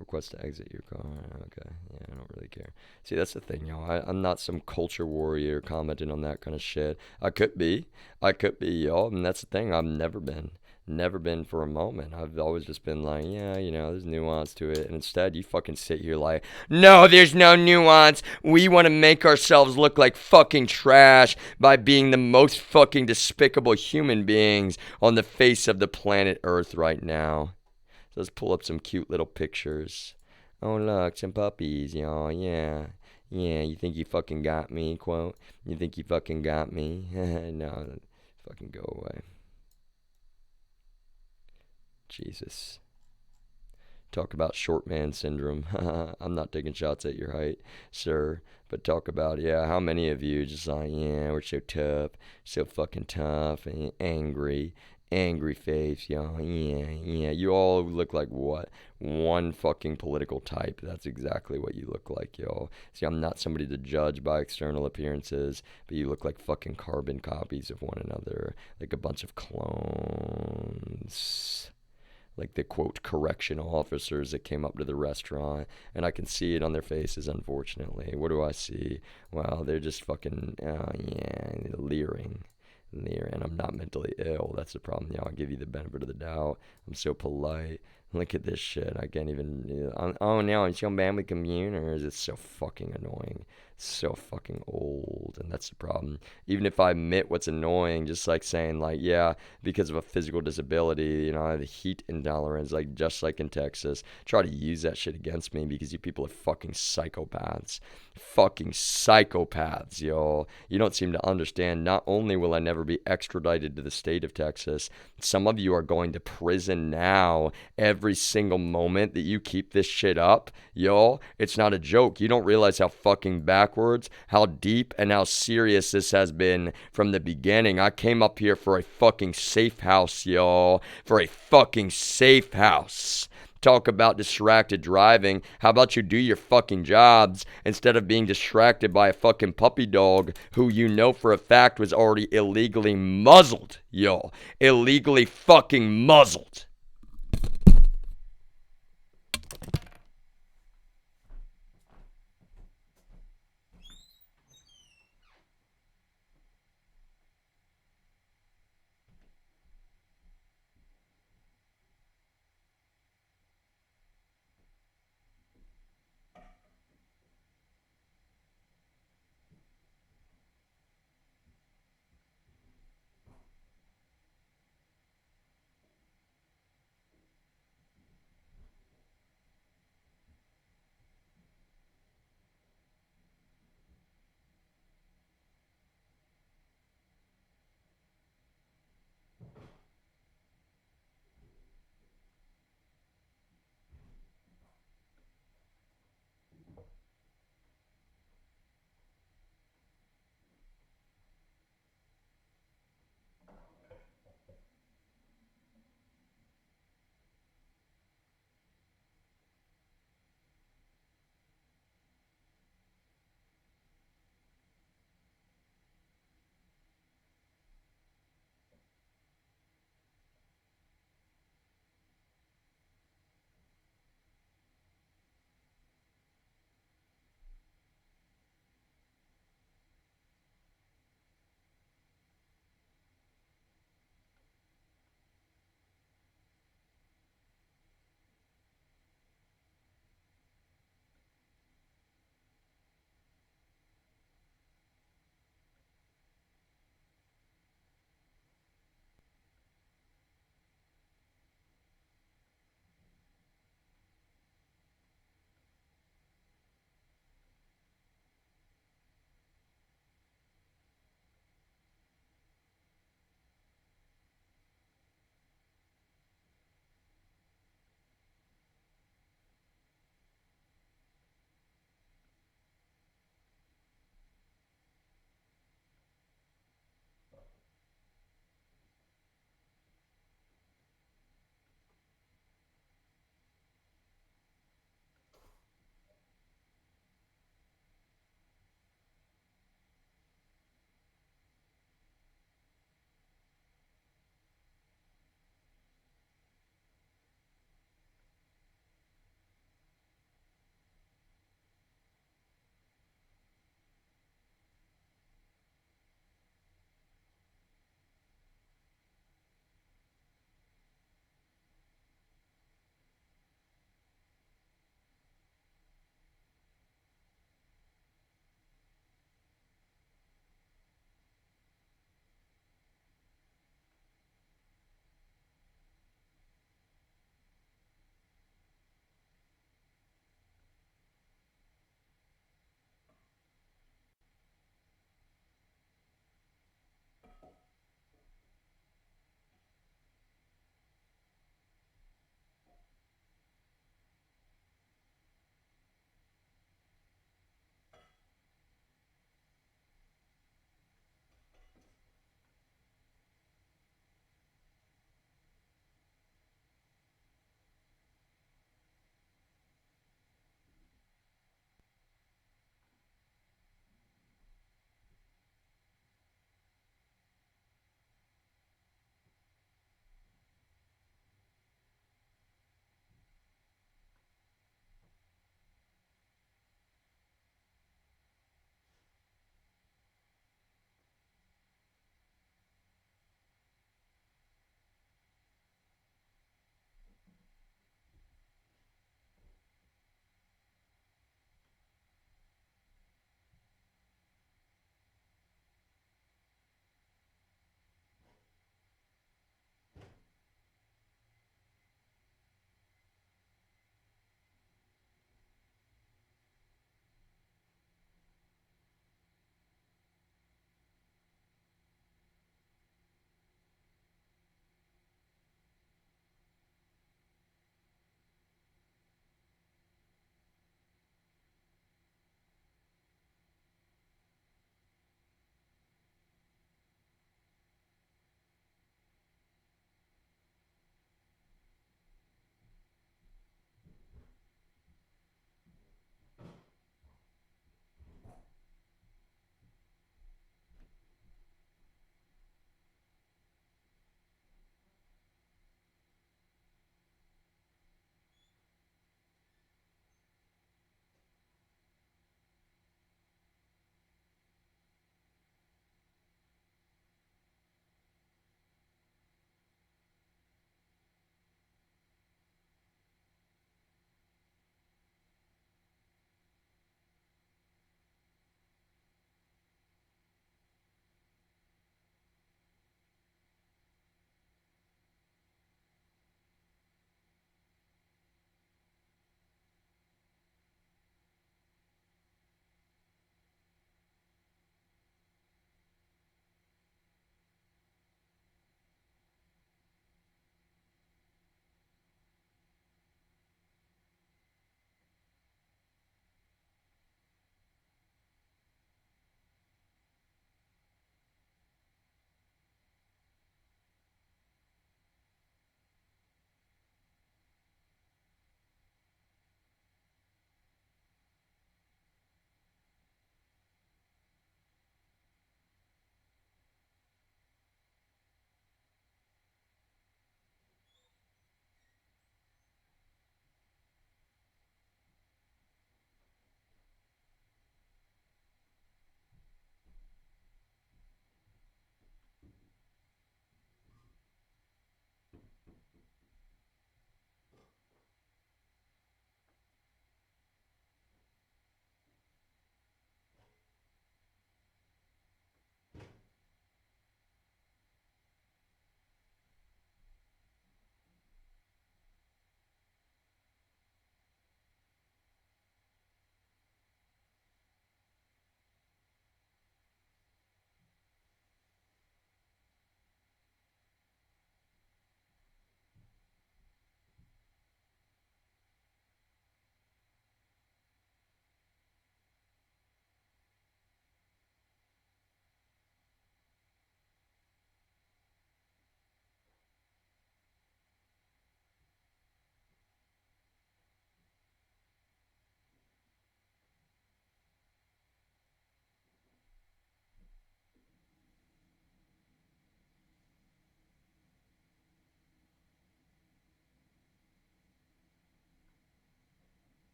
request to exit your car? Okay, yeah, I don't really care. See, that's the thing, y'all. I'm not some culture warrior commenting on that kind of shit. I could be, y'all, and that's the thing. I've never been for a moment. I've always just been like, yeah, there's nuance to it. And instead, you fucking sit here like, no, there's no nuance. We want to make ourselves look like fucking trash by being the most fucking despicable human beings on the face of the planet Earth right now. So let's pull up some cute little pictures. Oh, look, some puppies, y'all. Yeah. Yeah, you think you fucking got me, quote? You think you fucking got me? No, fucking go away. Jesus. Talk about short man syndrome. I'm not taking shots at your height, sir. But talk about, how many of you just like, we're so tough, so fucking tough and angry face, y'all. Yeah. You all look like what? One fucking political type. That's exactly what you look like, y'all. See, I'm not somebody to judge by external appearances, but you look like fucking carbon copies of one another. Like a bunch of clones. Like the quote correctional officers that came up to the restaurant, and I can see it on their faces, unfortunately. What do I see? Well, they're just fucking, leering. And I'm not mentally ill. That's the problem. I'll give you the benefit of the doubt. I'm so polite. Look at this shit. I can't even. Oh no, I'm so bad with computers. It's so fucking annoying. So fucking old, and that's the problem. Even if I admit what's annoying, just like saying like, yeah, because of a physical disability, I have a heat intolerance, like just like in Texas. Try to use that shit against me because you people are fucking psychopaths. Fucking psychopaths, yo. You don't seem to understand. Not only will I never be extradited to the state of Texas, some of you are going to prison now every single moment that you keep this shit up, yo. It's not a joke. You don't realize how fucking backwards, how deep, and how serious this has been from the beginning. I came up here for a fucking safe house, yo. For a fucking safe house. Talk about distracted driving. How about you do your fucking jobs instead of being distracted by a fucking puppy dog who you know for a fact was already illegally muzzled, yo. Illegally fucking muzzled.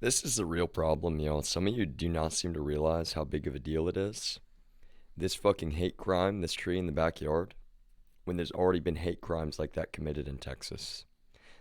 This is the real problem, Some of you do not seem to realize how big of a deal it is. This fucking hate crime, this tree in the backyard, when there's already been hate crimes like that committed in Texas.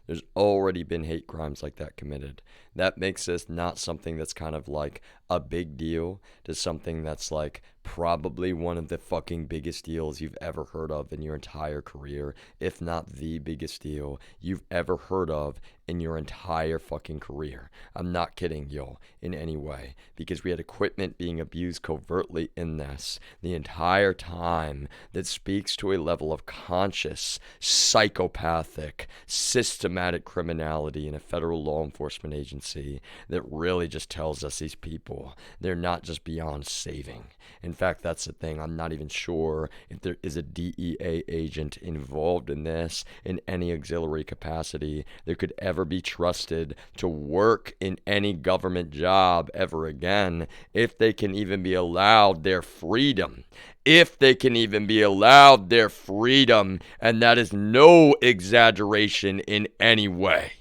There's already been hate crimes like that committed. That makes this not something that's kind of like a big deal to something that's like probably one of the fucking biggest deals you've ever heard of in your entire career, if not the biggest deal you've ever heard of in your entire fucking career. I'm not kidding, y'all, in any way, because we had equipment being abused covertly in this the entire time that speaks to a level of conscious, psychopathic, systematic criminality in a federal law enforcement agency that really just tells us these people, they're not just beyond saving. In fact, that's the thing. I'm not even sure if there is a DEA agent involved in this in any auxiliary capacity that could ever be trusted to work in any government job ever again, if they can even be allowed their freedom. If they can even be allowed their freedom, and that is no exaggeration in any way.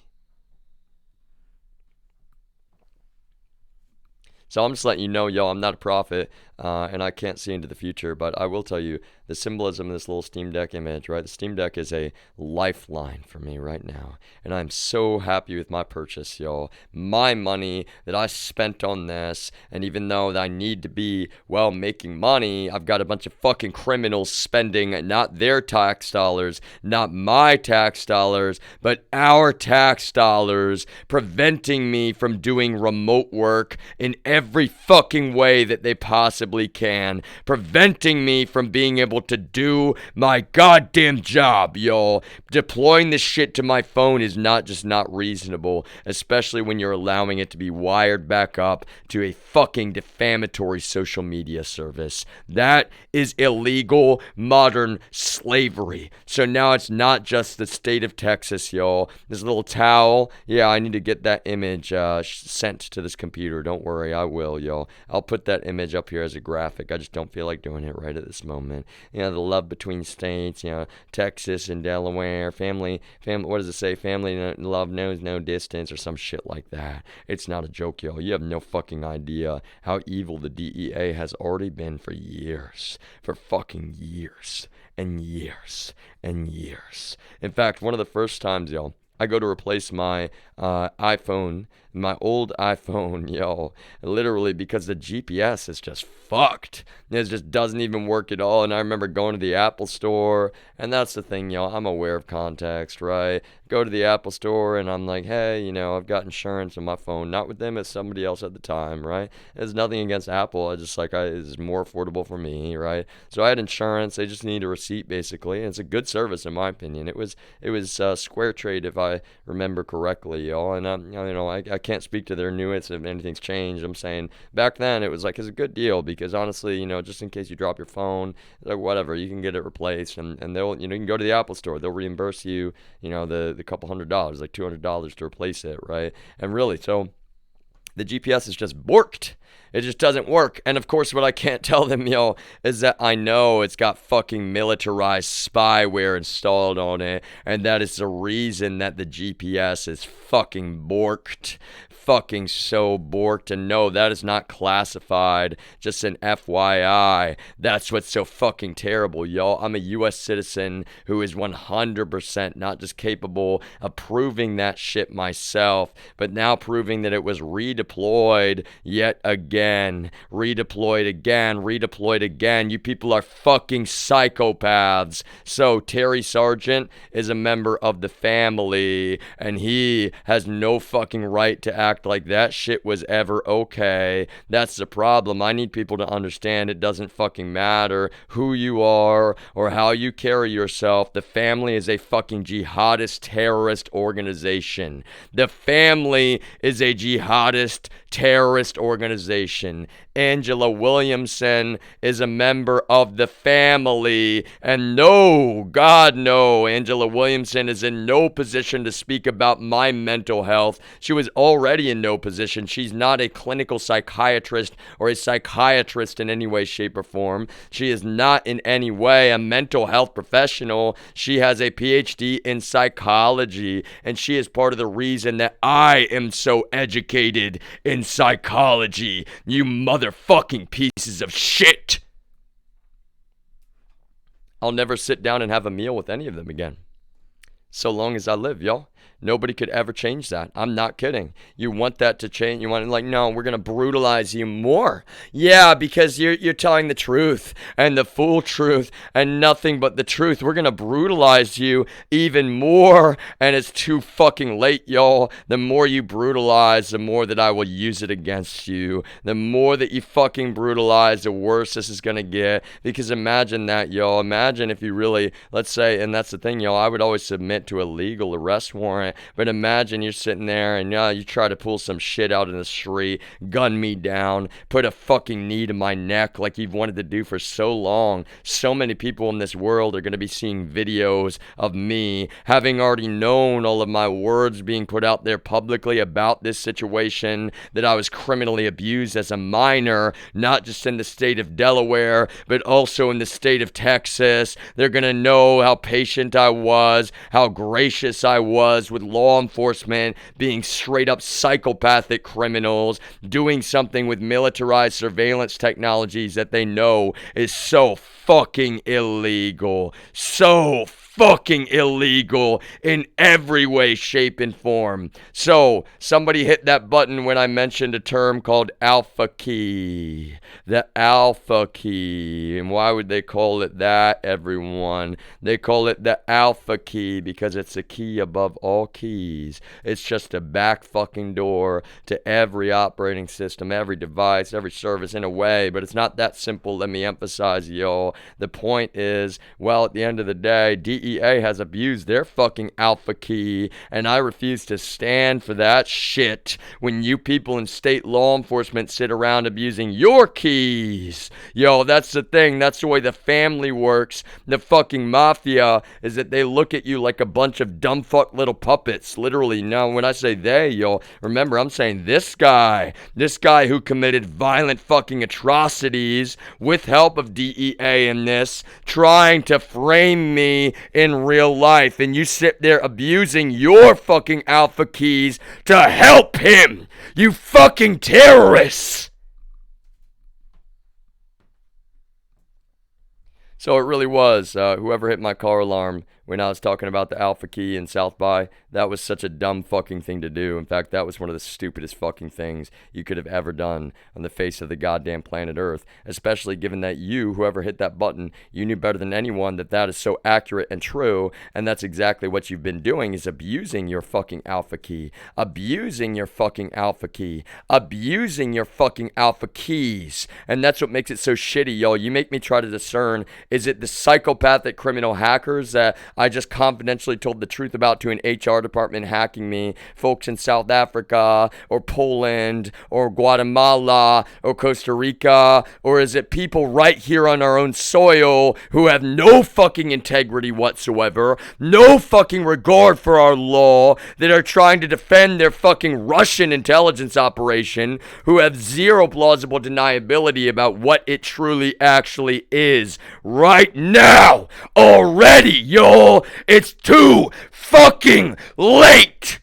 So I'm just letting you know, y'all, I'm not a prophet, and I can't see into the future, but I will tell you the symbolism of this little Steam Deck image, right? The Steam Deck is a lifeline for me right now, and I'm so happy with my purchase, y'all. My money that I spent on this, and even though I need to be, well, making money, I've got a bunch of fucking criminals spending not their tax dollars, not my tax dollars, but our tax dollars, preventing me from doing remote work in every fucking way that they possibly can, preventing me from being able to do my goddamn job, y'all. Deploying this shit to my phone is not just not reasonable, especially when you're allowing it to be wired back up to a fucking defamatory social media service. That is illegal modern slavery. So now it's not just the state of Texas, y'all. This little towel, yeah, I need to get that image sent to this computer. Don't worry, I will, y'all. I'll put that image up here as a graphic. I just don't feel like doing it right at this moment. The love between states, Texas and Delaware, family, what does it say? Family love knows no distance, or some shit like that. It's not a joke, y'all. You have no fucking idea how evil the DEA has already been for years. For fucking years and years and years. In fact, one of the first times, y'all, I go to replace my iPhone, my old iPhone, yo, literally because the GPS is just fucked. It just doesn't even work at all. And I remember going to the Apple store, and that's the thing, yo, I'm aware of context, right? Go to the Apple store, and I'm like, hey, I've got insurance on my phone, not with them, it's somebody else at the time, right? There's nothing against Apple. I just like, it's more affordable for me, right? So I had insurance. They just need a receipt, basically, and it's a good service in my opinion. It was Square Trade, if I remember correctly, y'all. And I can't speak to their nuance if anything's changed. I'm saying back then it was like it's a good deal because honestly, just in case you drop your phone, like whatever, you can get it replaced, and they'll you can go to the Apple store, they'll reimburse you, the couple $100, like $200 to replace it, right? And really, so the GPS is just borked. It just doesn't work. And of course, what I can't tell them, is that I know it's got fucking militarized spyware installed on it. And that is the reason that the GPS is fucking borked. Fucking so borked. And no, that is not classified. Just an FYI. That's what's so fucking terrible, y'all. I'm a U.S. citizen who is 100% not just capable of proving that shit myself, but now proving that it was redeployed yet again. Redeployed again. You people are fucking psychopaths. So Terry Sargent is a member of the family, and he has no fucking right to act like that shit was ever okay. That's the problem. I need people to understand it doesn't fucking matter who you are or how you carry yourself. The family is a fucking jihadist terrorist organization. The family is a jihadist terrorist organization. Angela Williamson is a member of the family. And no, God, no, Angela Williamson is in no position to speak about my mental health. She was already really in no position. She's not a clinical psychiatrist or a psychiatrist in any way, shape, or form. She is not in any way a mental health professional. She has a PhD in psychology, and she is part of the reason that I am so educated in psychology. You motherfucking pieces of shit. I'll never sit down and have a meal with any of them again. So long as I live, y'all. Nobody could ever change that. I'm not kidding. You want that to change? You want to, like, no, we're gonna brutalize you more. Yeah, because you're telling the truth and the full truth and nothing but the truth. We're gonna brutalize you even more, and it's too fucking late, y'all. The more you brutalize, the more that I will use it against you. The more that you fucking brutalize, the worse this is gonna get. Because imagine that, y'all. Imagine if you really, let's say, and that's the thing, y'all. I would always submit to a legal arrest warrant. But imagine you're sitting there and you try to pull some shit out in the street, gun me down, put a fucking knee to my neck like you've wanted to do for so long. So many people in this world are going to be seeing videos of me having already known all of my words being put out there publicly about this situation, that I was criminally abused as a minor, not just in the state of Delaware, but also in the state of Texas. They're going to know how patient I was, how gracious I was with law enforcement being straight up psychopathic criminals, doing something with militarized surveillance technologies that they know is so fucking illegal. So fucking illegal in every way, shape, and form. So, somebody hit that button when I mentioned a term called alpha key. The alpha key. And why would they call it that, everyone? They call it the alpha key because it's a key above all keys. It's just a back fucking door to every operating system, every device, every service in a way, but it's not that simple. Let me emphasize, y'all. The point is, well, at the end of the day, DEA has abused their fucking alpha key, and I refuse to stand for that shit when you people in state law enforcement sit around abusing your keys. Yo, that's the thing. That's the way the family works. The fucking mafia is that they look at you like a bunch of dumb fuck little puppets. Literally. Now, when I say they, yo, remember, I'm saying this guy who committed violent fucking atrocities with help of DEA in this, trying to frame me in real life, and you sit there abusing your fucking alpha keys to help him, you fucking terrorists. So it really was, whoever hit my car alarm when I was talking about the alpha key in South by, that was such a dumb fucking thing to do. In fact, that was one of the stupidest fucking things you could have ever done on the face of the goddamn planet Earth, especially given that you, whoever hit that button, you knew better than anyone that that is so accurate and true, and that's exactly what you've been doing, is abusing your fucking alpha key, abusing your fucking alpha key, abusing your fucking alpha keys, and that's what makes it so shitty, y'all. You make me try to discern, is it the psychopathic criminal hackers that I just confidentially told the truth about to an HR department hacking me, folks in South Africa or Poland or Guatemala or Costa Rica, or is it people right here on our own soil who have no fucking integrity whatsoever, no fucking regard for our law, that are trying to defend their fucking Russian intelligence operation, who have zero plausible deniability about what it truly actually is right now already, yo. It's too fucking late.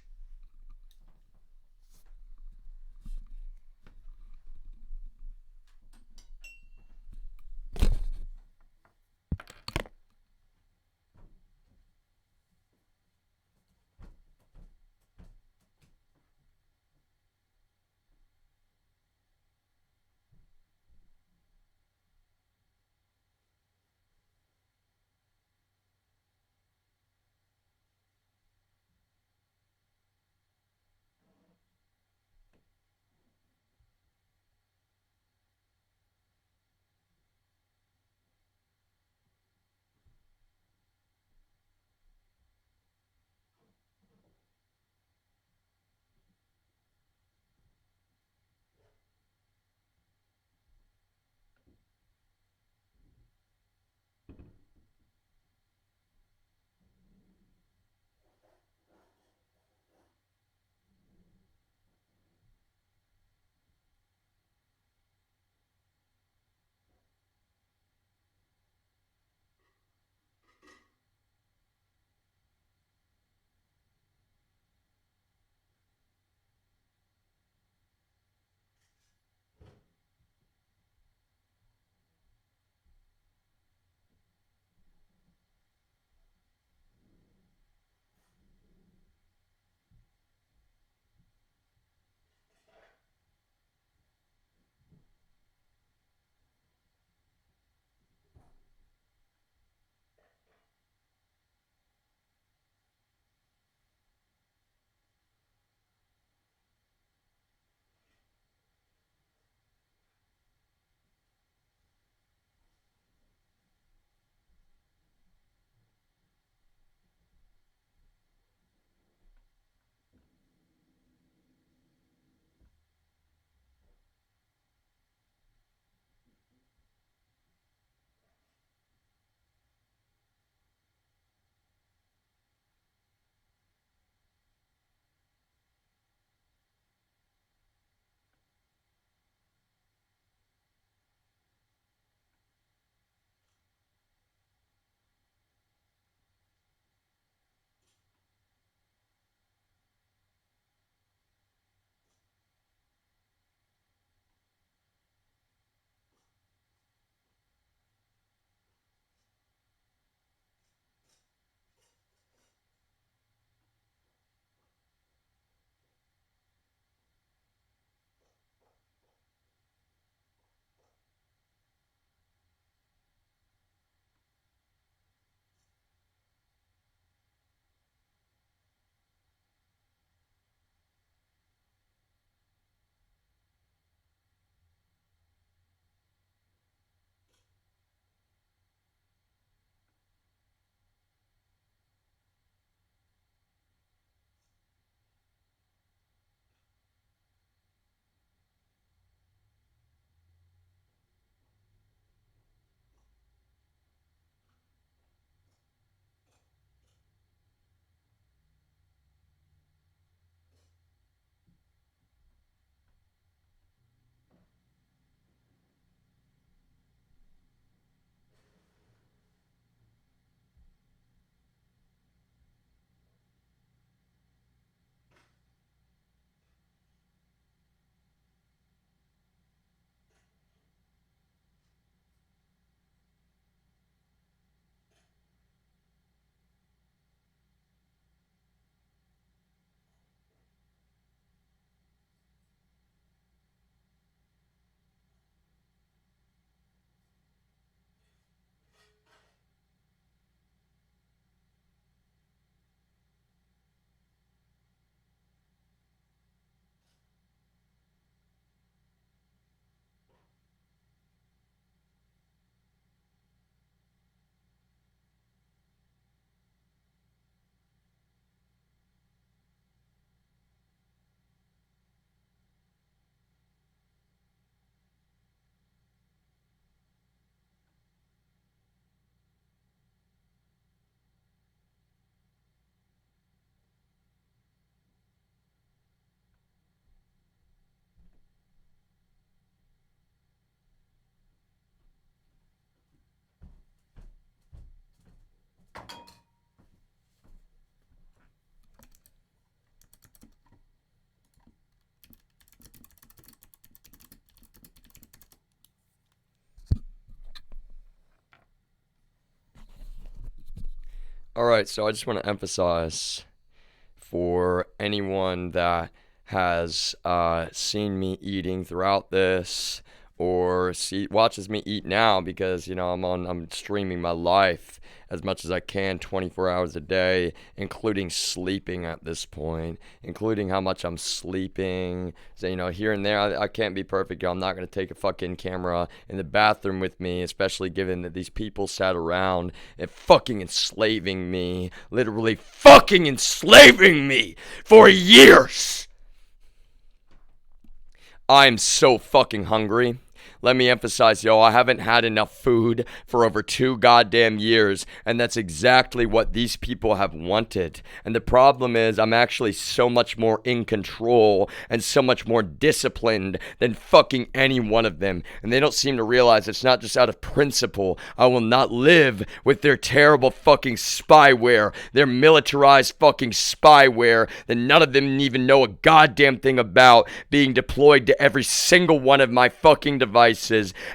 All right, so I just want to emphasize for anyone that has seen me eating throughout this or watches me eat now, because I'm streaming my life as much as I can 24 hours a day, including sleeping at this point, including how much I'm sleeping. So, here and there, I can't be perfect. I'm not going to take a fucking camera in the bathroom with me, especially given that these people sat around and fucking enslaving me, literally fucking enslaving me for years. I'm so fucking hungry. Let me emphasize, I haven't had enough food for over 2 goddamn years, and that's exactly what these people have wanted. And the problem is, I'm actually so much more in control and so much more disciplined than fucking any one of them. And they don't seem to realize it's not just out of principle. I will not live with their terrible fucking spyware, their militarized fucking spyware that none of them even know a goddamn thing about, being deployed to every single one of my fucking devices.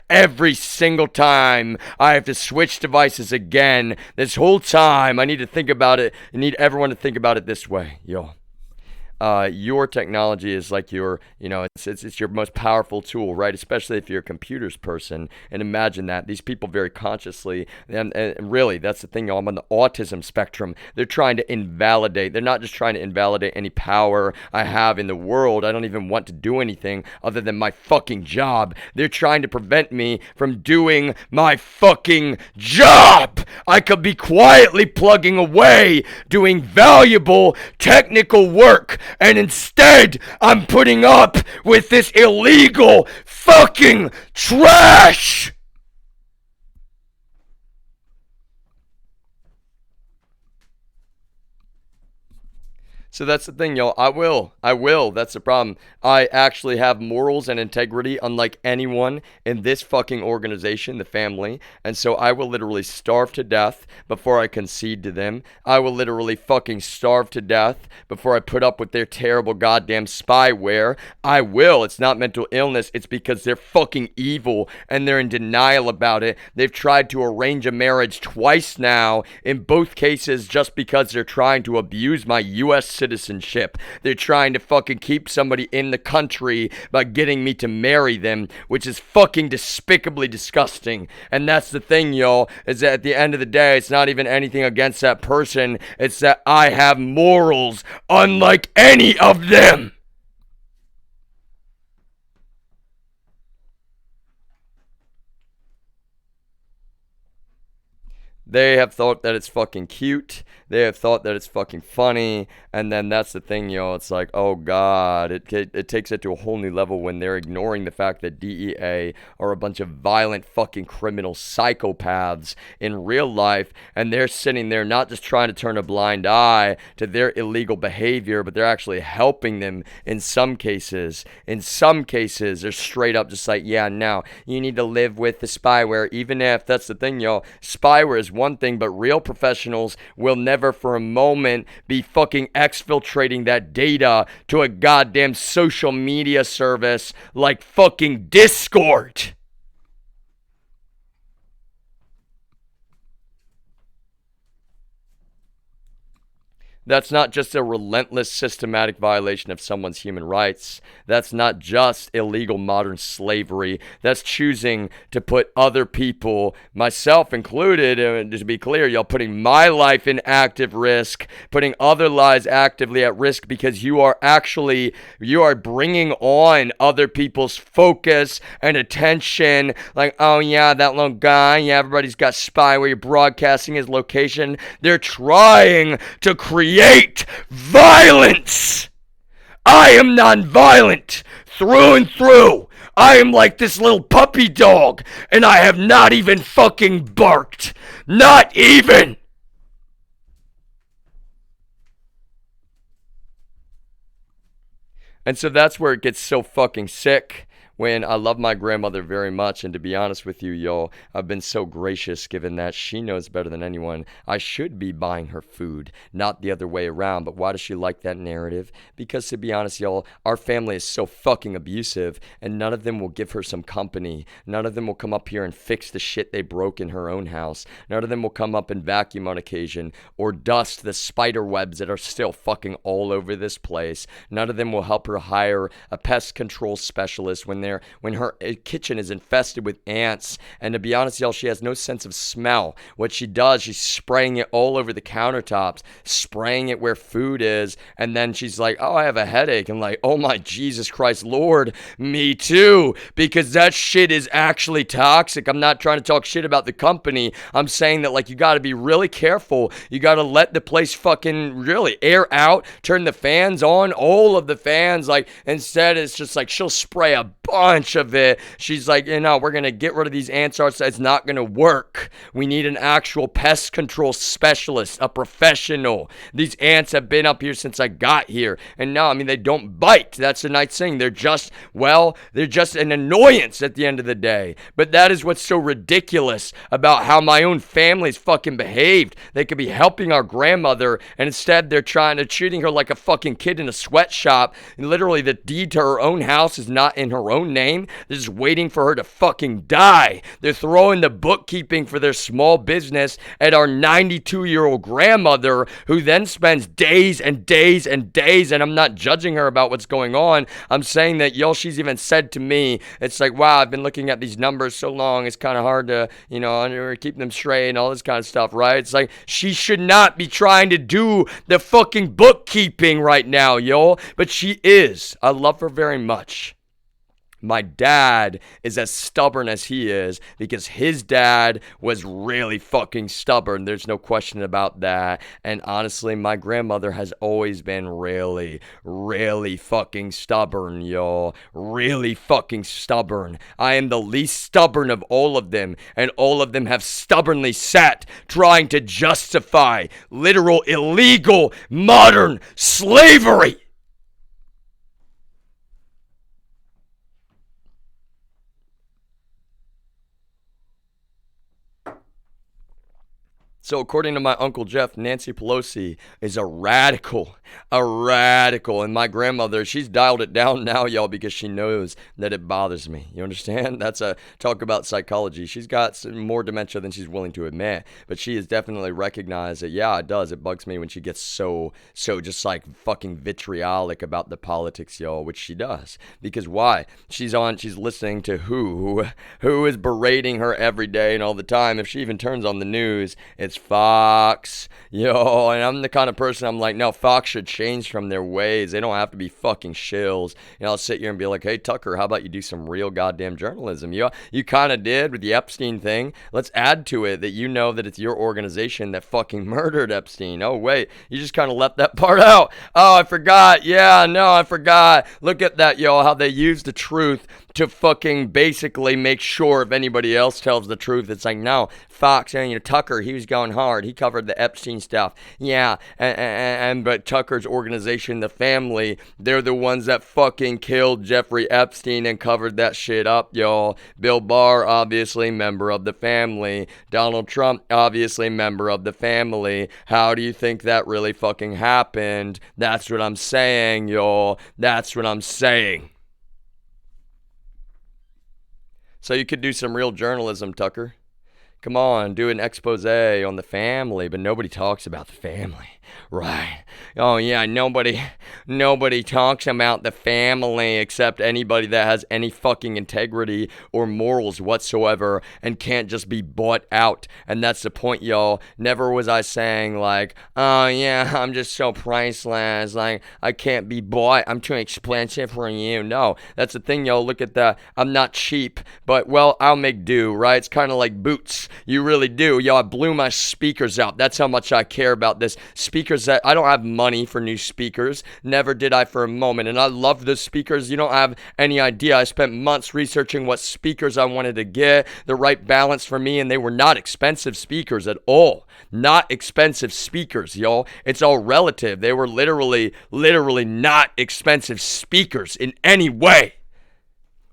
Every single time I have to switch devices again. This whole time I need to think about it. I need everyone to think about it this way, yo. Your technology is like it's your most powerful tool, right? Especially if you're a computers person. And imagine that these people very consciously, and really, that's the thing, I'm on the autism spectrum. They're trying to invalidate. They're not just trying to invalidate any power I have in the world. I don't even want to do anything other than my fucking job. They're trying to prevent me from doing my fucking job. I could be quietly plugging away, doing valuable technical work, and instead I'm putting up with this illegal fucking trash. So that's the thing, yo. I will. That's the problem. I actually have morals and integrity unlike anyone in this fucking organization, the family. And so I will literally starve to death before I concede to them. I will literally fucking starve to death before I put up with their terrible goddamn spyware. I will. It's not mental illness. It's because they're fucking evil and they're in denial about it. They've tried to arrange a marriage twice now, in both cases just because they're trying to abuse my U.S. citizenship. They're trying to fucking keep somebody in the country by getting me to marry them, which is fucking despicably disgusting. And that's the thing, y'all, is that at the end of the day, it's not even anything against that person. It's that I have morals unlike any of them. They have thought that it's fucking cute. They have thought that it's fucking funny. And then that's the thing, it's like, oh God, it takes it to a whole new level when they're ignoring the fact that DEA are a bunch of violent fucking criminal psychopaths in real life. And they're sitting there not just trying to turn a blind eye to their illegal behavior, but they're actually helping them in some cases. In some cases, they're straight up just like, yeah, no, you need to live with the spyware. Even if, that's the thing, spyware is one thing, but real professionals will never for a moment be fucking exfiltrating that data to a goddamn social media service like fucking Discord. That's not just a relentless systematic violation of someone's human rights. That's not just illegal modern slavery. That's choosing to put other people, myself included, and to be clear, y'all, putting my life in active risk, putting other lives actively at risk because you are bringing on other people's focus and attention. Like, oh yeah, that little guy, yeah, everybody's got spyware, you're broadcasting his location. They're trying to create violence. I am non-violent through and through. I am like this little puppy dog, and I have not even fucking barked. Not even. And so that's where it gets so fucking sick. when I love my grandmother very much, and to be honest with you, y'all, I've been so gracious given that she knows better than anyone. I should be buying her food, not the other way around. But why does she like that narrative? Because to be honest, y'all, our family is so fucking abusive, and none of them will give her some company. None of them will come up here and fix the shit they broke in her own house. None of them will come up and vacuum on occasion or dust the spider webs that are still fucking all over this place. None of them will help her hire a pest control specialist when her kitchen is infested with ants. And to be honest, y'all, she has no sense of smell. What she does, she's spraying it all over the countertops, spraying it where food is, and then she's like, oh, I have a headache. I'm like, oh my Jesus Christ, Lord, me too, because that shit is actually toxic. I'm not trying to talk shit about the company. I'm saying that, like, you got to be really careful. You got to let the place fucking really air out, turn the fans on, all of the fans. Like, instead it's just like she'll spray a bunch of it. She's like, we're gonna get rid of these ants outside. It's not gonna work. We need an actual pest control specialist, a professional. These ants have been up here since I got here, and now, I mean, they don't bite. That's the nice thing. They're just an annoyance at the end of the day. But that is what's so ridiculous about how my own family's fucking behaved. They could be helping our grandmother, and instead they're treating her like a fucking kid in a sweatshop. And literally, the deed to her own house is not in her own name. They're just waiting for her to fucking die. They're throwing the bookkeeping for their small business at our 92-year-old grandmother, who then spends days and days and days, and I'm not judging her about what's going on. I'm saying that, y'all, she's even said to me, it's like, wow, I've been looking at these numbers so long, it's kind of hard to, keep them straight and all this kind of stuff, right? It's like, she should not be trying to do the fucking bookkeeping right now, y'all, but she is. I love her very much. My dad is as stubborn as he is because his dad was really fucking stubborn. There's no question about that. And honestly, my grandmother has always been really, really fucking stubborn, y'all. Really fucking stubborn. I am the least stubborn of all of them, and all of them have stubbornly sat trying to justify literal illegal modern slavery. So according to my Uncle Jeff, Nancy Pelosi is a radical, and my grandmother, she's dialed it down now, y'all, because she knows that it bothers me. You understand? That's a talk about psychology. She's got some more dementia than she's willing to admit, but she has definitely recognized that, yeah, it does. It bugs me when she gets so just like fucking vitriolic about the politics, y'all, which she does. Because why? She's listening to who is berating her every day and all the time. If she even turns on the news, it's Fox, yo, and I'm the kind of person, I'm like, no, Fox should change from their ways. They don't have to be fucking shills. I'll sit here and be like, hey, Tucker, how about you do some real goddamn journalism? You kind of did with the Epstein thing. Let's add to it that you know that it's your organization that fucking murdered Epstein. Oh, wait, you just kind of left that part out. Oh, I forgot. Yeah, no, I forgot. Look at that, y'all, how they use the truth to fucking basically make sure if anybody else tells the truth. It's like, no, Fox, Tucker, he was going hard. He covered the Epstein stuff. Yeah, but Tucker's organization, the family, they're the ones that fucking killed Jeffrey Epstein and covered that shit up, y'all. Bill Barr, obviously member of the family. Donald Trump, obviously member of the family. How do you think that really fucking happened? That's what I'm saying, y'all. That's what I'm saying. So you could do some real journalism, Tucker. Come on, do an expose on the family, but nobody talks about the family, right? Oh yeah, nobody talks about the family except anybody that has any fucking integrity or morals whatsoever and can't just be bought out. And that's the point, y'all. Never was I saying like, oh yeah, I'm just so priceless, like I can't be bought, I'm too expensive for you. No, that's the thing, y'all. Look at that. I'm not cheap, but well, I'll make do, right? It's kind of like Boots. You really do. Yo, I blew my speakers out. That's how much I care about this. Speakers that I don't have money for new speakers. Never did I for a moment. And I love the speakers. You don't have any idea. I spent months researching what speakers I wanted to get, the right balance for me, and they were not expensive speakers at all. Not expensive speakers, y'all. It's all relative. They were literally not expensive speakers in any way.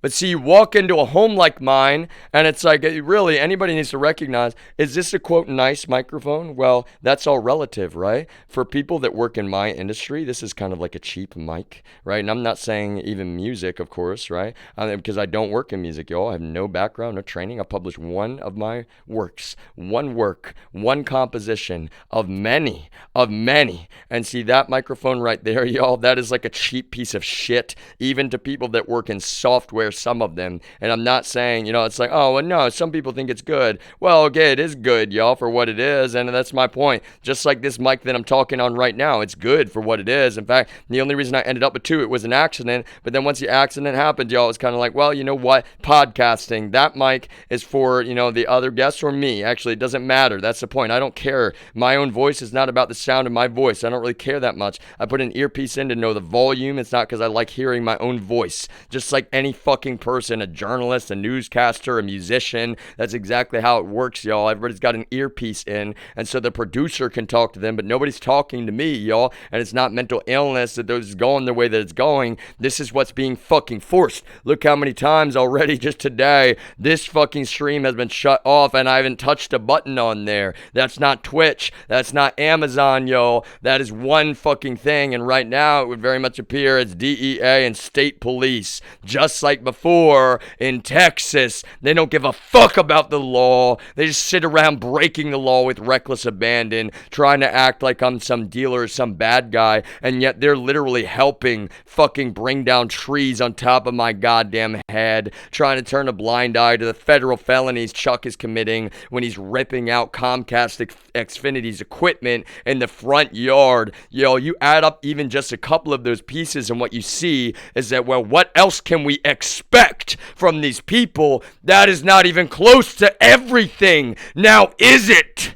But see, you walk into a home like mine, and it's like, really, anybody needs to recognize, is this a quote nice microphone? Well, that's all relative, right? For people that work in my industry, this is kind of like a cheap mic, right? And I'm not saying even music, of course, right? Because I don't work in music, y'all. I have no background, no training. I published one of my works, one work, one composition of many, of many. And see that microphone right there, y'all, that is like a cheap piece of shit, even to people that work in software, some of them. And I'm not saying, it's like, oh, well, no, some people think it's good. Well, okay, it is good, y'all, for what it is. And that's my point. Just like this mic that I'm talking on right now, it's good for what it is. In fact, the only reason I ended up with two, it was an accident. But then once the accident happened, y'all, it's kind of like, well, you know what? Podcasting, that mic is for, the other guests or me. Actually, it doesn't matter. That's the point. I don't care. My own voice is not about the sound of my voice. I don't really care that much. I put an earpiece in to know the volume. It's not because I like hearing my own voice. Just like any fucking person, a journalist, a newscaster, a musician. That's exactly how it works, y'all. Everybody's got an earpiece in, and so the producer can talk to them, but nobody's talking to me, y'all. And it's not mental illness that those is going the way that it's going. This is what's being fucking forced. Look how many times already just today this fucking stream has been shut off, and I haven't touched a button on there. That's not Twitch. That's not Amazon, yo. That is one fucking thing, and right now it would very much appear as DEA and state police. Just like before in Texas, they don't give a fuck about the law. They just sit around breaking the law with reckless abandon, trying to act like I'm some dealer or some bad guy, and yet they're literally helping fucking bring down trees on top of my goddamn head, trying to turn a blind eye to the federal felonies Chuck is committing when he's ripping out Comcast Xfinity's equipment in the front yard. Yo, you add up even just a couple of those pieces, and what you see is that, well, what else can we expect from these people? That is not even close to everything. Now, is it?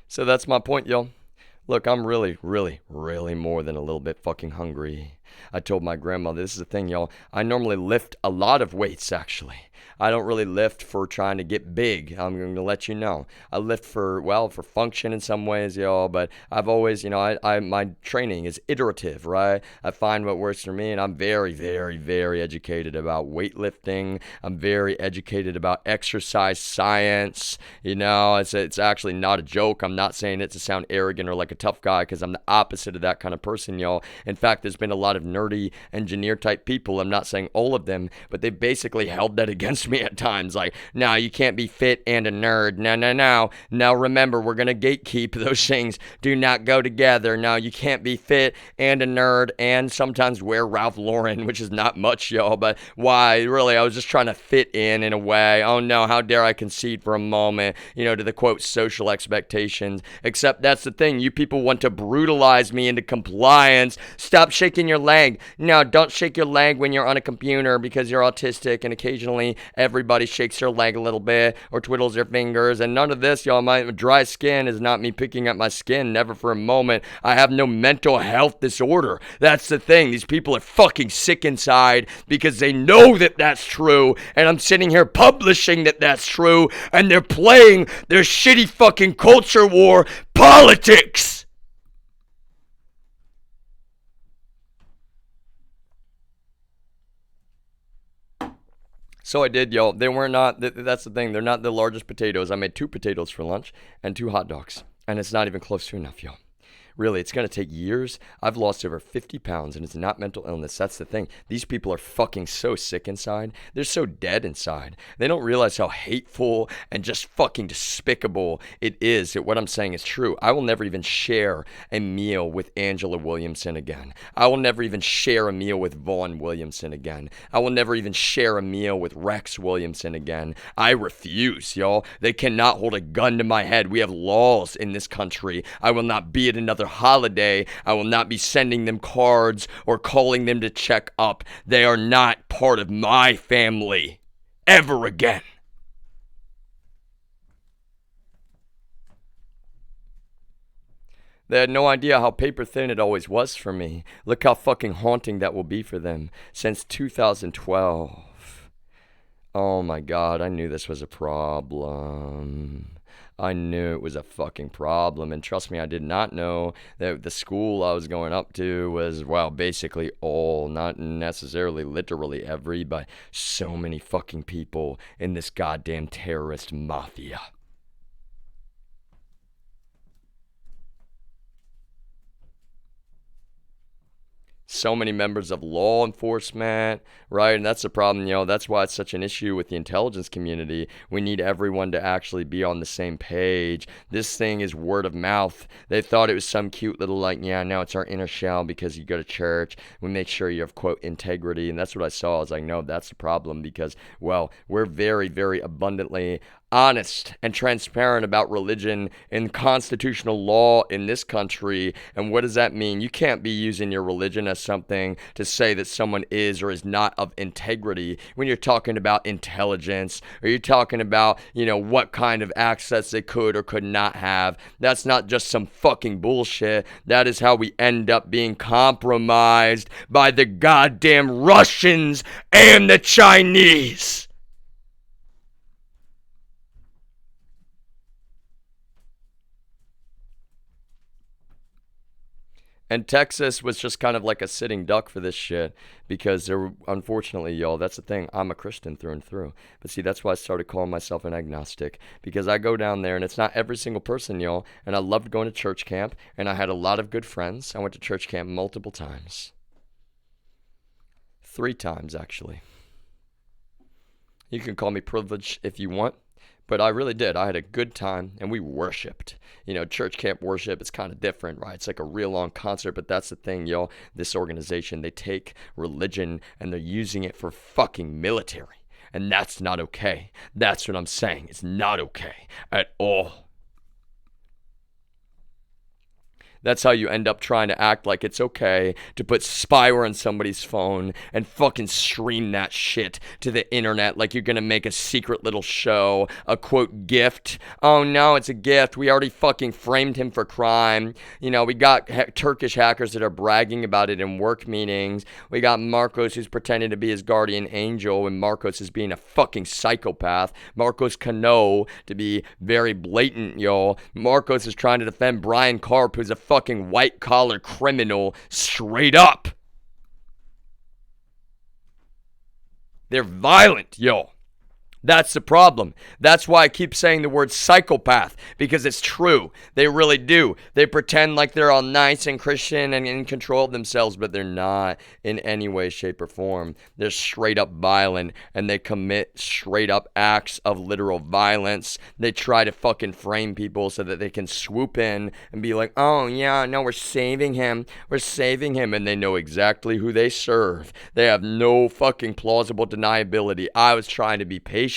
So that's my point, y'all. Look, I'm really, really, really more than a little bit fucking hungry. I told my grandmother, this is the thing, y'all. I normally lift a lot of weights, actually. I don't really lift for trying to get big. I'm going to let you know. I lift for function in some ways, y'all. But I've always, my training is iterative, right? I find what works for me, and I'm very, very, very educated about weightlifting. I'm very educated about exercise science. It's actually not a joke. I'm not saying it to sound arrogant or like a tough guy, because I'm the opposite of that kind of person, y'all. In fact, there's been a lot of nerdy engineer type people. I'm not saying all of them, but they basically held that against me at times. Like, no, you can't be fit and a nerd. No. Now remember, we're going to gatekeep. Those things do not go together. No, you can't be fit and a nerd and sometimes wear Ralph Lauren, which is not much, y'all. But why? Really, I was just trying to fit in a way. Oh no, how dare I concede for a moment, to the quote social expectations. Except that's the thing. You people want to brutalize me into compliance. Stop shaking your leg. No, don't shake your leg when you're on a computer because you're autistic, and occasionally everybody shakes their leg a little bit or twiddles their fingers, and none of this, y'all. My dry skin is not me picking at my skin, never for a moment. I have no mental health disorder. That's the thing. These people are fucking sick inside because they know that that's true, and I'm sitting here publishing that that's true, and they're playing their shitty fucking culture war politics. So I did, y'all. They were not, that's the thing. They're not the largest potatoes. I made 2 potatoes for lunch and 2 hot dogs. And it's not even close to enough, y'all. Really, it's going to take years. I've lost over 50 pounds, and it's not mental illness. That's the thing. These people are fucking so sick inside. They're so dead inside. They don't realize how hateful and just fucking despicable it is that what I'm saying is true. I will never even share a meal with Angela Williamson again. I will never even share a meal with Vaughn Williamson again. I will never even share a meal with Rex Williamson again. I refuse, y'all. They cannot hold a gun to my head. We have laws in this country. I will not be at another holiday. I will not be sending them cards or calling them to check up. They are not part of my family ever again. They had no idea how paper thin it always was for me. Look how fucking haunting that will be for them. Since 2012. Oh my God, I knew this was a problem. I knew it was a fucking problem. And trust me, I did not know that the school I was going up to was, well, basically all, not necessarily literally every, but so many fucking people in this goddamn terrorist mafia. So many members of law enforcement, right? And that's the problem, that's why it's such an issue with the intelligence community. We need everyone to actually be on the same page. This thing is word of mouth. They thought it was some cute little, no, it's our inner shell because you go to church. We make sure you have, quote, integrity. And that's what I saw. I was like, no, that's the problem because, well, we're very, very abundantly honest and transparent about religion and constitutional law in this country. And what does that mean? You can't be using your religion as something to say that someone is or is not of integrity when you're talking about intelligence or you're talking about, what kind of access they could or could not have. That's not just some fucking bullshit. That is how we end up being compromised by the goddamn Russians and the Chinese. And Texas was just kind of like a sitting duck for this shit because unfortunately, y'all, that's the thing. I'm a Christian through and through. But see, that's why I started calling myself an agnostic because I go down there and it's not every single person, y'all. And I loved going to church camp and I had a lot of good friends. I went to church camp multiple times. 3 times, actually. You can call me privileged if you want. But I really did. I had a good time, and we worshiped. Church camp worship, it's kind of different, right? It's like a real long concert, but that's the thing, y'all. This organization, they take religion, and they're using it for fucking military. And that's not okay. That's what I'm saying. It's not okay at all. That's how you end up trying to act like it's okay to put spyware on somebody's phone and fucking stream that shit to the internet like you're gonna make a secret little show, a quote gift. Oh no, it's a gift. We already fucking framed him for crime. We got Turkish hackers that are bragging about it in work meetings. We got Marcos who's pretending to be his guardian angel and Marcos is being a fucking psychopath. Marcos Cano, to be very blatant, y'all. Marcos is trying to defend Brian Karp, who's a fucking white-collar criminal, straight up. They're violent, yo. That's the problem. That's why I keep saying the word psychopath, because it's true. They really do. They pretend like they're all nice and Christian and in control of themselves, but they're not in any way, shape, or form. They're straight up violent, and they commit straight up acts of literal violence. They try to fucking frame people so that they can swoop in and be like, oh yeah, no, we're saving him. We're saving him. And they know exactly who they serve. They have no fucking plausible deniability. I was trying to be patient.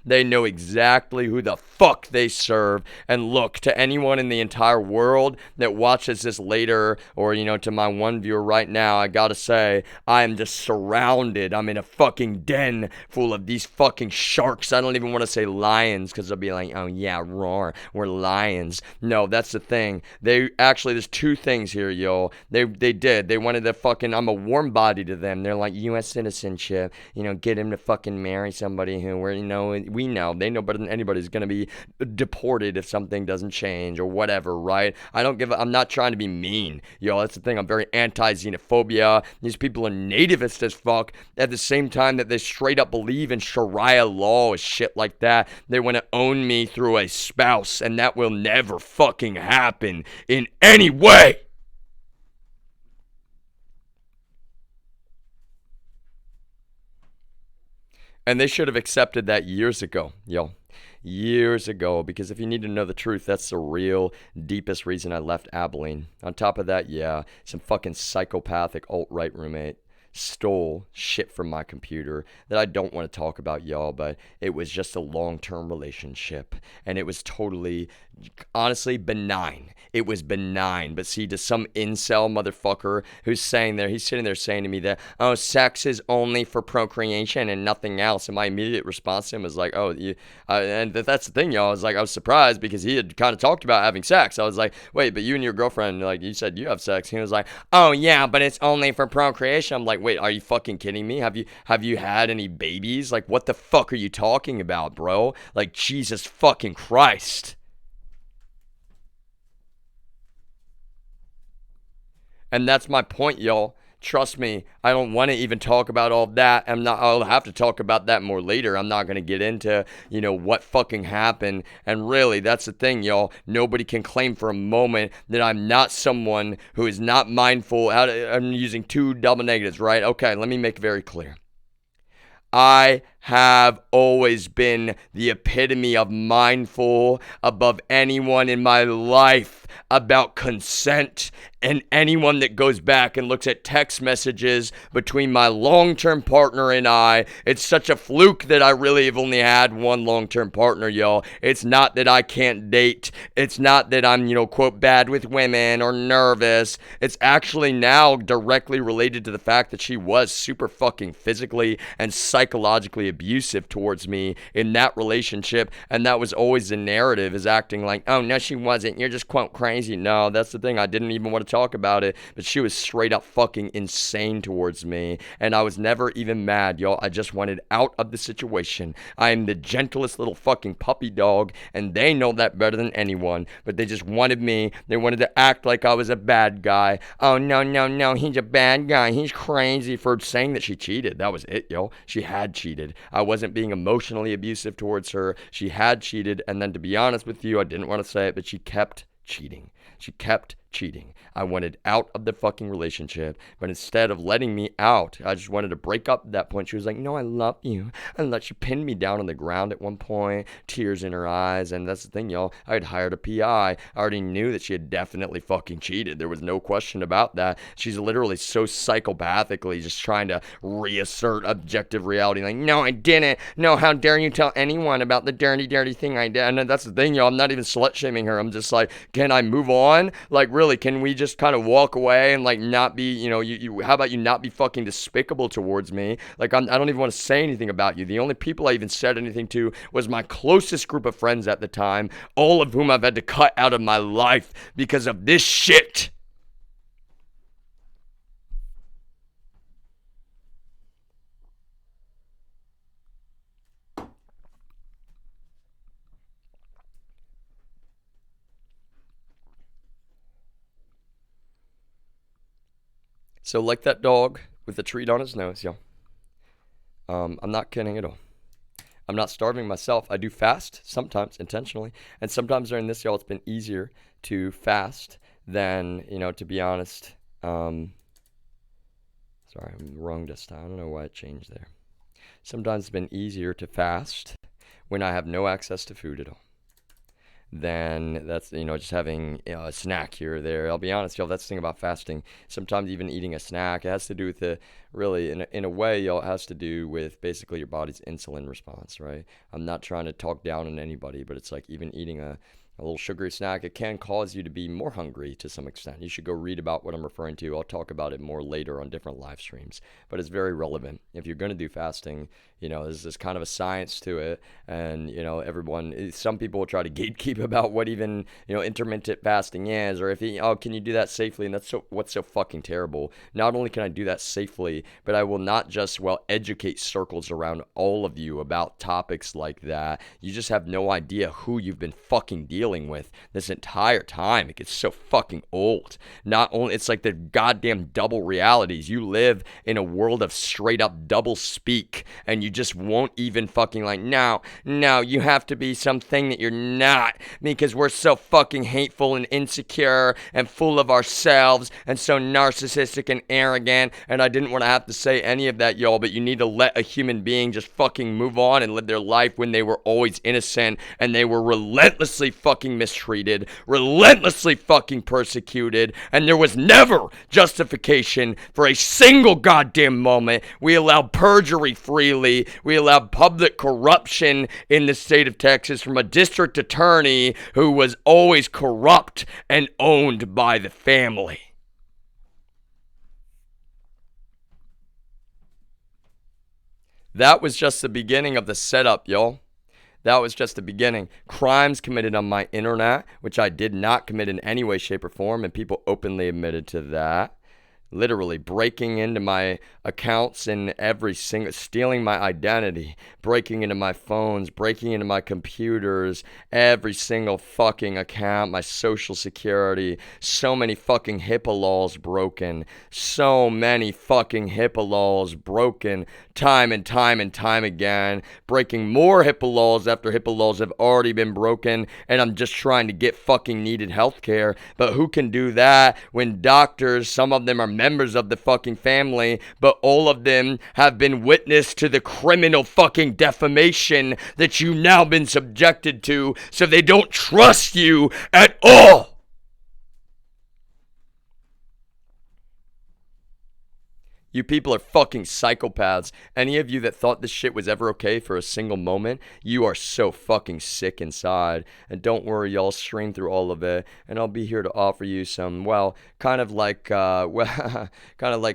They know exactly who the fuck they serve. And look, to anyone in the entire world that watches this later, or to my one viewer right now, I gotta say, I am just surrounded. I'm in a fucking den full of these fucking sharks. I don't even want to say lions because they'll be like, oh yeah, roar, we're lions. No, that's the thing. There's 2 things here, yo. They wanted to fucking, I'm a warm body to them. They're like, U.S. citizenship, get him to fucking marry somebody who we're, we know, they know better than anybody's gonna be deported if something doesn't change or whatever, right? I'm not trying to be mean, yo. That's the thing. I'm very anti-xenophobia. These people are nativist as fuck at the same time that they straight up believe in Sharia law and shit like that. They want to own me through a spouse, and that will never fucking happen in any way. And they should have accepted that years ago, yo. Years ago, because if you need to know the truth, that's the real deepest reason I left Abilene. On top of that, yeah, some fucking psychopathic alt-right roommate stole shit from my computer that I don't want to talk about, y'all, but it was just a long-term relationship, and it was totally, honestly, benign. It was benign. But see, to some incel motherfucker who's he's sitting there saying to me that, oh, sex is only for procreation and nothing else, and my immediate response to him was like, oh, and that's the thing, y'all. I was surprised because he had kind of talked about having sex. I was like, wait, but you and your girlfriend, like, you said you have sex. He was like, oh yeah, but it's only for procreation. I'm like, wait, are you fucking kidding me? Have you had any babies? Like, what the fuck are you talking about, bro? Like, Jesus fucking Christ. And that's my point, y'all. Trust me, I don't want to even talk about all that. I'll have to talk about that more later. I'm not going to get into, what fucking happened. And really, that's the thing, y'all. Nobody can claim for a moment that I'm not someone who is not mindful. I'm using two double negatives, right? Okay, let me make it very clear. I have always been the epitome of mindful above anyone in my life about consent. And anyone that goes back and looks at text messages between my long-term partner and I, it's such a fluke that I really have only had one long-term partner, y'all. It's not that I can't date. It's not that I'm, quote, bad with women or nervous. It's actually now directly related to the fact that she was super fucking physically and psychologically abusive towards me in that relationship. And that was always the narrative, is acting like, oh, no, she wasn't. You're just, quote, crazy. No, that's the thing. I didn't even want to talk about it, but she was straight up fucking insane towards me, and I was never even mad, y'all. I just wanted out of the situation. I am the gentlest little fucking puppy dog, and they know that better than anyone, but they just wanted me. They wanted to act like I was a bad guy. Oh, no, he's a bad guy. He's crazy for saying that she cheated. That was it, yo. She had cheated. I wasn't being emotionally abusive towards her. She had cheated, and then to be honest with you, I didn't want to say it, but she kept cheating. She kept cheating. I wanted out of the fucking relationship, but instead of letting me out, I just wanted to break up at that point. She was like, no, I love you. And she pinned me down on the ground at one point, tears in her eyes. And that's the thing, y'all. I had hired a PI. I already knew that she had definitely fucking cheated. There was no question about that. She's literally so psychopathically just trying to reassert objective reality. Like, no, I didn't. No, how dare you tell anyone about the dirty, dirty thing I did? And that's the thing, y'all. I'm not even slut shaming her. I'm just like, can I move on? Like, really, can we just kind of walk away and like not be, how about you not be fucking despicable towards me? Like, I don't even want to say anything about you. The only people I even said anything to was my closest group of friends at the time, all of whom I've had to cut out of my life because of this shit. So like that dog with the treat on his nose, y'all. I'm not kidding at all. I'm not starving myself. I do fast sometimes intentionally, and sometimes during this, y'all, it's been easier to fast than, to be honest. Sorry, I'm wrong this time. I don't know why it changed there. Sometimes it's been easier to fast when I have no access to food at all. Then that's, just having a snack here or there. I'll be honest, y'all, that's the thing about fasting. Sometimes even eating a snack, it has to do with really, in a way, y'all, it has to do with basically your body's insulin response, right? I'm not trying to talk down on anybody, but it's like even eating a little sugary snack, it can cause you to be more hungry to some extent. You should go read about what I'm referring to. I'll talk about it more later on different live streams, but it's very relevant. If you're going to do fasting, there's kind of a science to it, and, some people will try to gatekeep about what even, intermittent fasting is, or can you do that safely? And what's so fucking terrible. Not only can I do that safely, but I will not just, educate circles around all of you about topics like that. You just have no idea who you've been fucking dealing with this entire time. It gets so fucking old. Not only, it's like the goddamn double realities. You live in a world of straight up double speak, and you just won't even fucking like, no, you have to be something that you're not, because we're so fucking hateful and insecure and full of ourselves and so narcissistic and arrogant. And I didn't want to have to say any of that, y'all, but you need to let a human being just fucking move on and live their life when they were always innocent and they were relentlessly fucking mistreated, relentlessly fucking persecuted, and there was never justification for a single goddamn moment. We allowed perjury freely. We allowed public corruption in the state of Texas from a district attorney who was always corrupt and owned by the family. That was just the beginning of the setup, y'all. That was just the beginning. Crimes committed on my internet, which I did not commit in any way, shape, or form, and people openly admitted to that. literally breaking into my accounts and stealing my identity, breaking into my phones, breaking into my computers, every single fucking account, my social security, so many fucking HIPAA laws broken, so many fucking HIPAA laws broken, time and time and time again, breaking more HIPAA laws after HIPAA laws have already been broken, and I'm just trying to get fucking needed healthcare. But who can do that when doctors, some of them are members of the fucking family, but all of them have been witness to the criminal fucking defamation that you've now been subjected to, so they don't trust you at all. You people are fucking psychopaths. Any of you that thought this shit was ever okay for a single moment, you are so fucking sick inside. And don't worry, y'all, stream through all of it, and I'll be here to offer you some, well, kind of like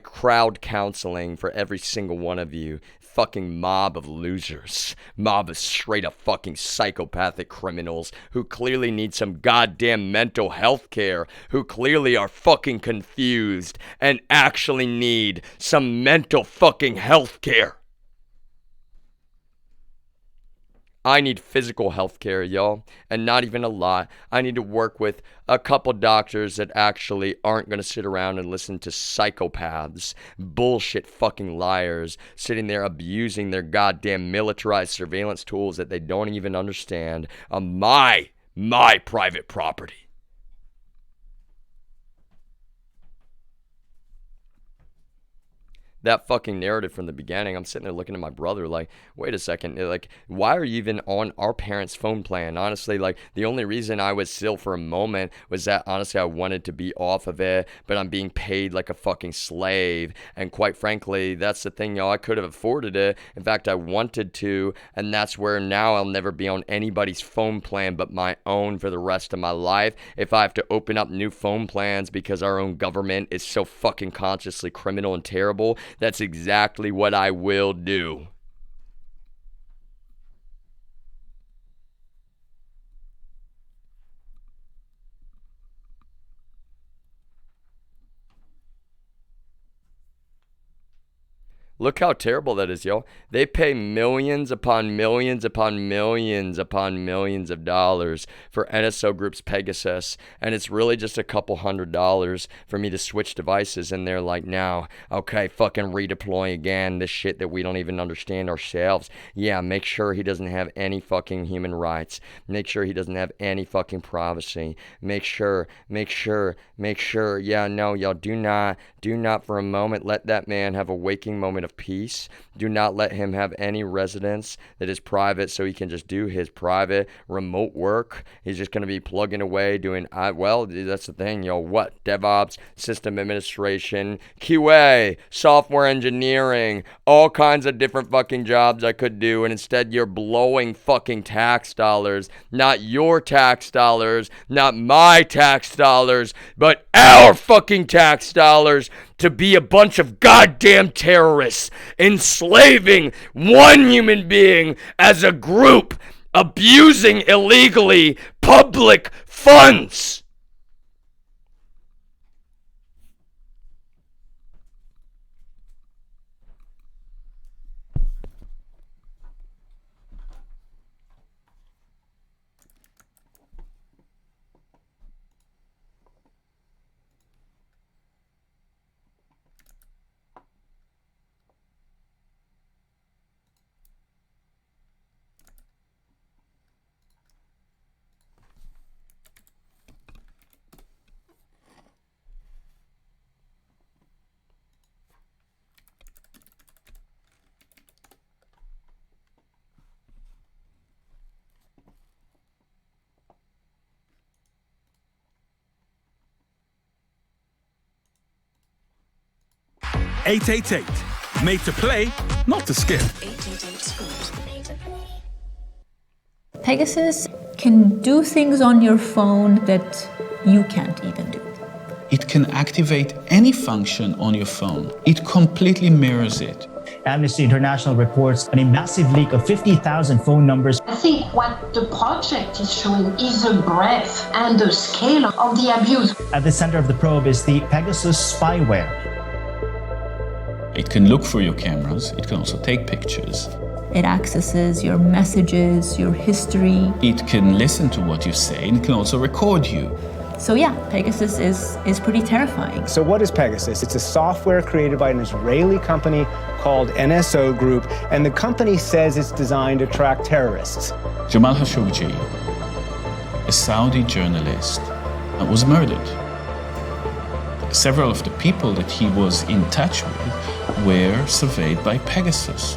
crowd counseling for every single one of you. Fucking mob of losers, mob of straight up fucking psychopathic criminals who clearly need some goddamn mental health care, who clearly are fucking confused and actually need some mental fucking health care. I need physical health care, y'all, and not even a lot. I need to work with a couple doctors that actually aren't going to sit around and listen to psychopaths, bullshit fucking liars, sitting there abusing their goddamn militarized surveillance tools that they don't even understand on my private property. That fucking narrative from the beginning, I'm sitting there looking at my brother like, wait a second, like, why are you even on our parents' phone plan? Honestly, like, the only reason I was still for a moment was that, honestly, I wanted to be off of it, but I'm being paid like a fucking slave, and quite frankly, that's the thing, y'all, I could have afforded it. In fact, I wanted to, and that's where now I'll never be on anybody's phone plan but my own for the rest of my life. If I have to open up new phone plans because our own government is so fucking consciously criminal and terrible, that's exactly what I will do. Look how terrible that is, yo. They pay millions upon millions upon millions upon millions of dollars for NSO Group's Pegasus, and it's really just a couple $100 for me to switch devices, and they're like, now, okay, fucking redeploy again this shit that we don't even understand ourselves. Yeah, make sure he doesn't have any fucking human rights. Make sure he doesn't have any fucking privacy. Make sure. Yeah, no, y'all, do not for a moment let that man have a waking moment of peace. Do not let him have any residence that is private so he can just do his private remote work. He's just going to be plugging away doing, well, that's the thing, yo. What? DevOps, system administration, QA, software engineering, all kinds of different fucking jobs I could do, and instead you're blowing fucking tax dollars. Not your tax dollars, not my tax dollars, but our fucking tax dollars to be a bunch of goddamn terrorists enslaving one human being as a group, abusing illegally public funds. Eight, made to play, not to skip. Pegasus can do things on your phone that you can't even do. It can activate any function on your phone. It completely mirrors it. Amnesty International reports a massive leak of 50,000 phone numbers. I think what the project is showing is the breadth and the scale of the abuse. At the center of the probe is the Pegasus spyware. It can look for your cameras, it can also take pictures. It accesses your messages, your history. It can listen to what you say, and it can also record you. So yeah, Pegasus is pretty terrifying. So what is Pegasus? It's a software created by an Israeli company called NSO Group, and the company says it's designed to track terrorists. Jamal Khashoggi, a Saudi journalist, was murdered. Several of the people that he was in touch with were surveyed by Pegasus.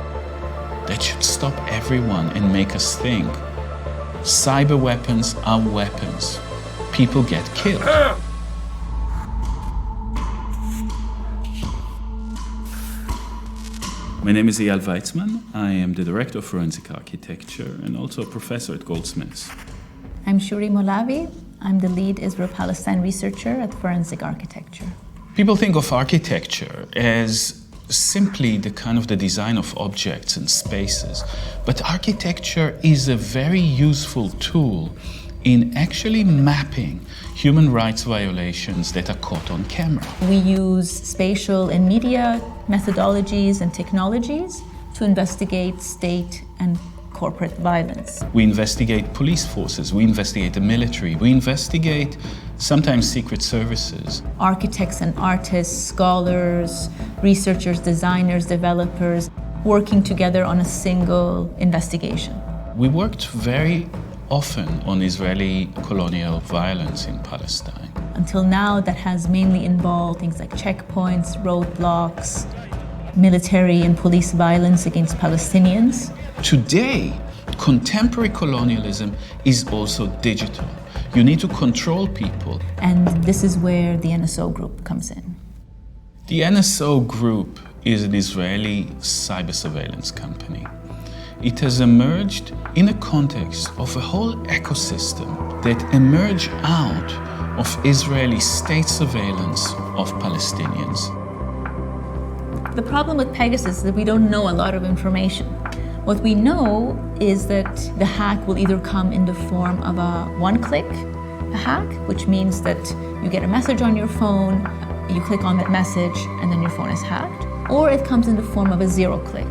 That should stop everyone and make us think. Cyber weapons are weapons. People get killed. My name is Eyal Weizmann. I am the Director of Forensic Architecture and also a professor at Goldsmiths. I'm Shuri Molavi. I'm the lead Israel-Palestine researcher at Forensic Architecture. People think of architecture as simply the kind of the design of objects and spaces, but architecture is a very useful tool in actually mapping human rights violations that are caught on camera. We use spatial and media methodologies and technologies to investigate state and corporate violence. We investigate police forces, we investigate the military, we investigate sometimes secret services. Architects and artists, scholars, researchers, designers, developers, working together on a single investigation. We worked very often on Israeli colonial violence in Palestine. Until now, that has mainly involved things like checkpoints, roadblocks, military and police violence against Palestinians. Today, contemporary colonialism is also digital. You need to control people. And this is where the NSO group comes in. The NSO group is an Israeli cyber surveillance company. It has emerged in a context of a whole ecosystem that emerged out of Israeli state surveillance of Palestinians. The problem with Pegasus is that we don't know a lot of information. What we know is that the hack will either come in the form of a one-click hack, which means that you get a message on your phone, you click on that message, and then your phone is hacked, or it comes in the form of a zero-click.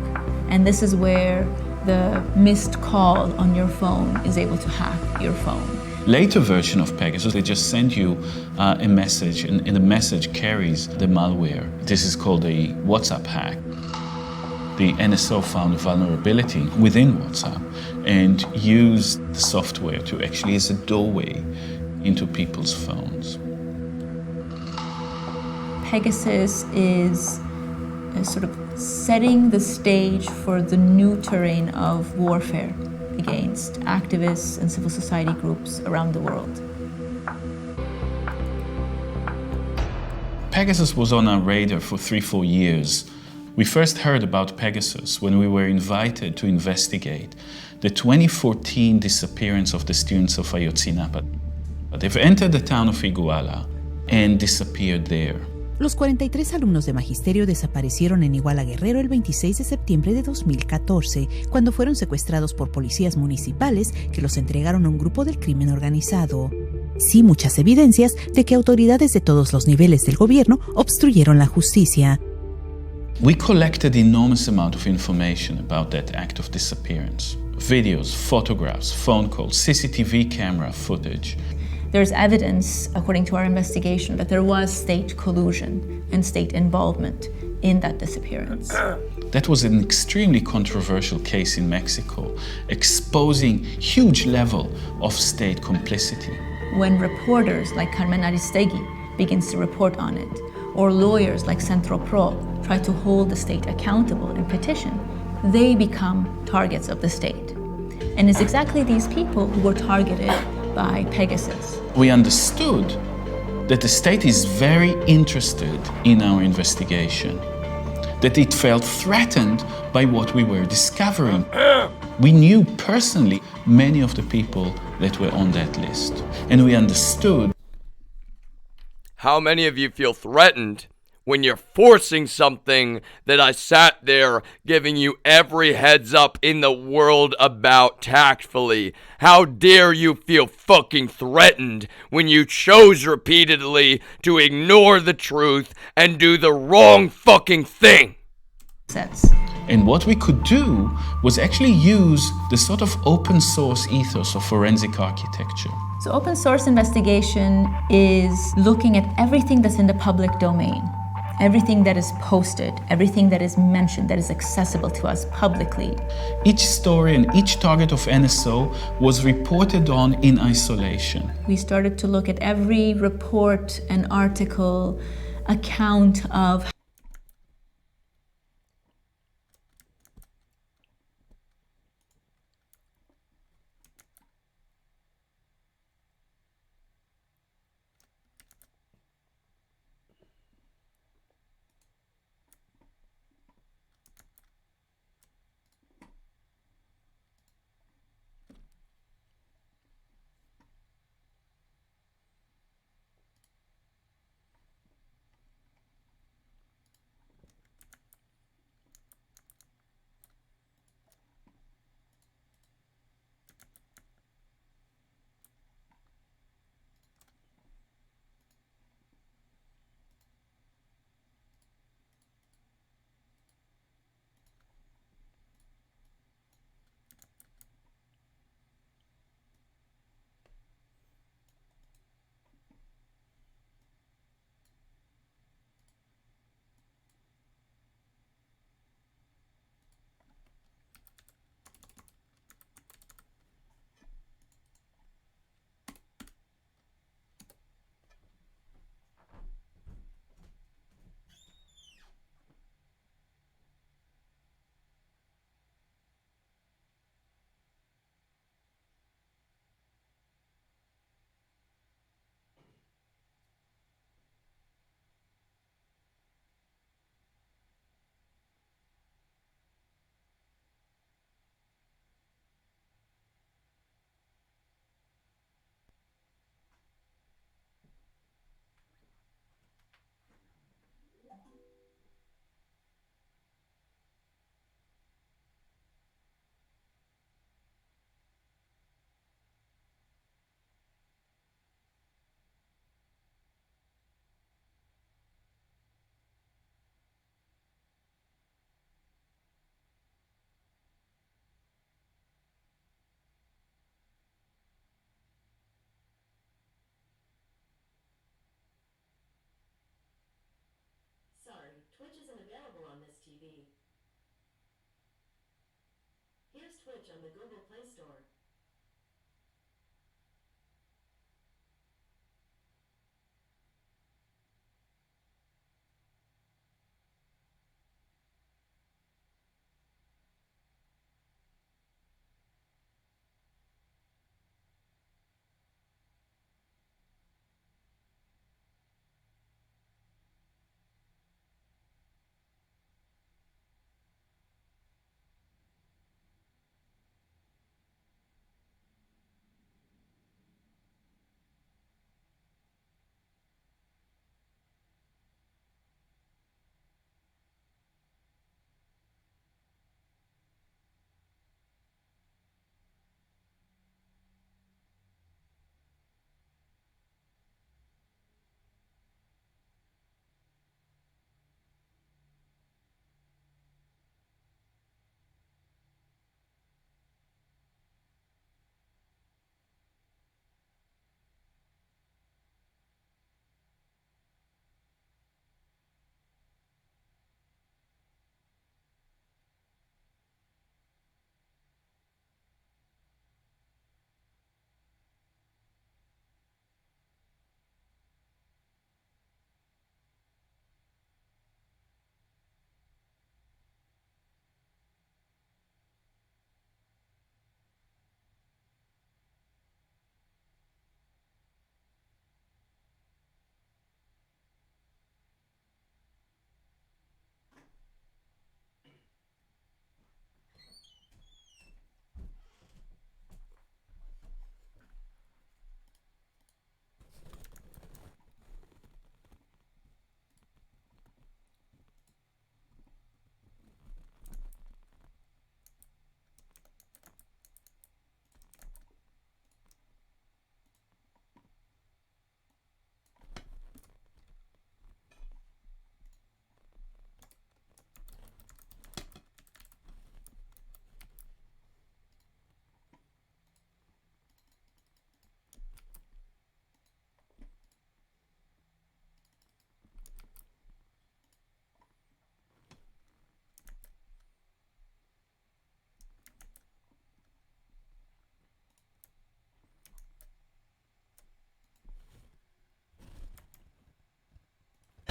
And this is where the missed call on your phone is able to hack your phone. Later version of Pegasus, they just send you a message, and the message carries the malware. This is called a WhatsApp hack. The NSO found a vulnerability within WhatsApp and used the software to actually as a doorway into people's phones. Pegasus is sort of setting the stage for the new terrain of warfare against activists and civil society groups around the world. Pegasus was on our radar for 3-4 years. We first heard about Pegasus when we were invited to investigate the 2014 disappearance of the students of Ayotzinapa. They've entered the town of Iguala and disappeared there. Los 43 alumnos de Magisterio desaparecieron en Iguala Guerrero el 26 de septiembre de 2014, cuando fueron secuestrados por policías municipales que los entregaron a un grupo del crimen organizado. Sí, muchas evidencias de que autoridades de todos los niveles del gobierno obstruyeron la justicia. We collected enormous amount of information about that act of disappearance. Videos, photographs, phone calls, CCTV camera footage. There's evidence, according to our investigation, that there was state collusion and state involvement in that disappearance. That was an extremely controversial case in Mexico, exposing huge level of state complicity. When reporters like Carmen Aristegui begins to report on it, or lawyers like Centro Pro try to hold the state accountable and petition, they become targets of the state. And it's exactly these people who were targeted by Pegasus. We understood that the state is very interested in our investigation, that it felt threatened by what we were discovering. We knew personally many of the people that were on that list, and we understood. How many of you feel threatened when you're forcing something that I sat there giving you every heads up in the world about tactfully? How dare you feel fucking threatened when you chose repeatedly to ignore the truth and do the wrong fucking thing? sets. And what we could do was actually use the sort of open source ethos of forensic architecture. So open source investigation is looking at everything that's in the public domain, everything that is posted, everything that is mentioned, that is accessible to us publicly. Each story and each target of NSO was reported on in isolation. We started to look at every report and article, account of Sorry, Twitch isn't available on this TV. Here's Twitch on the Google Play Store.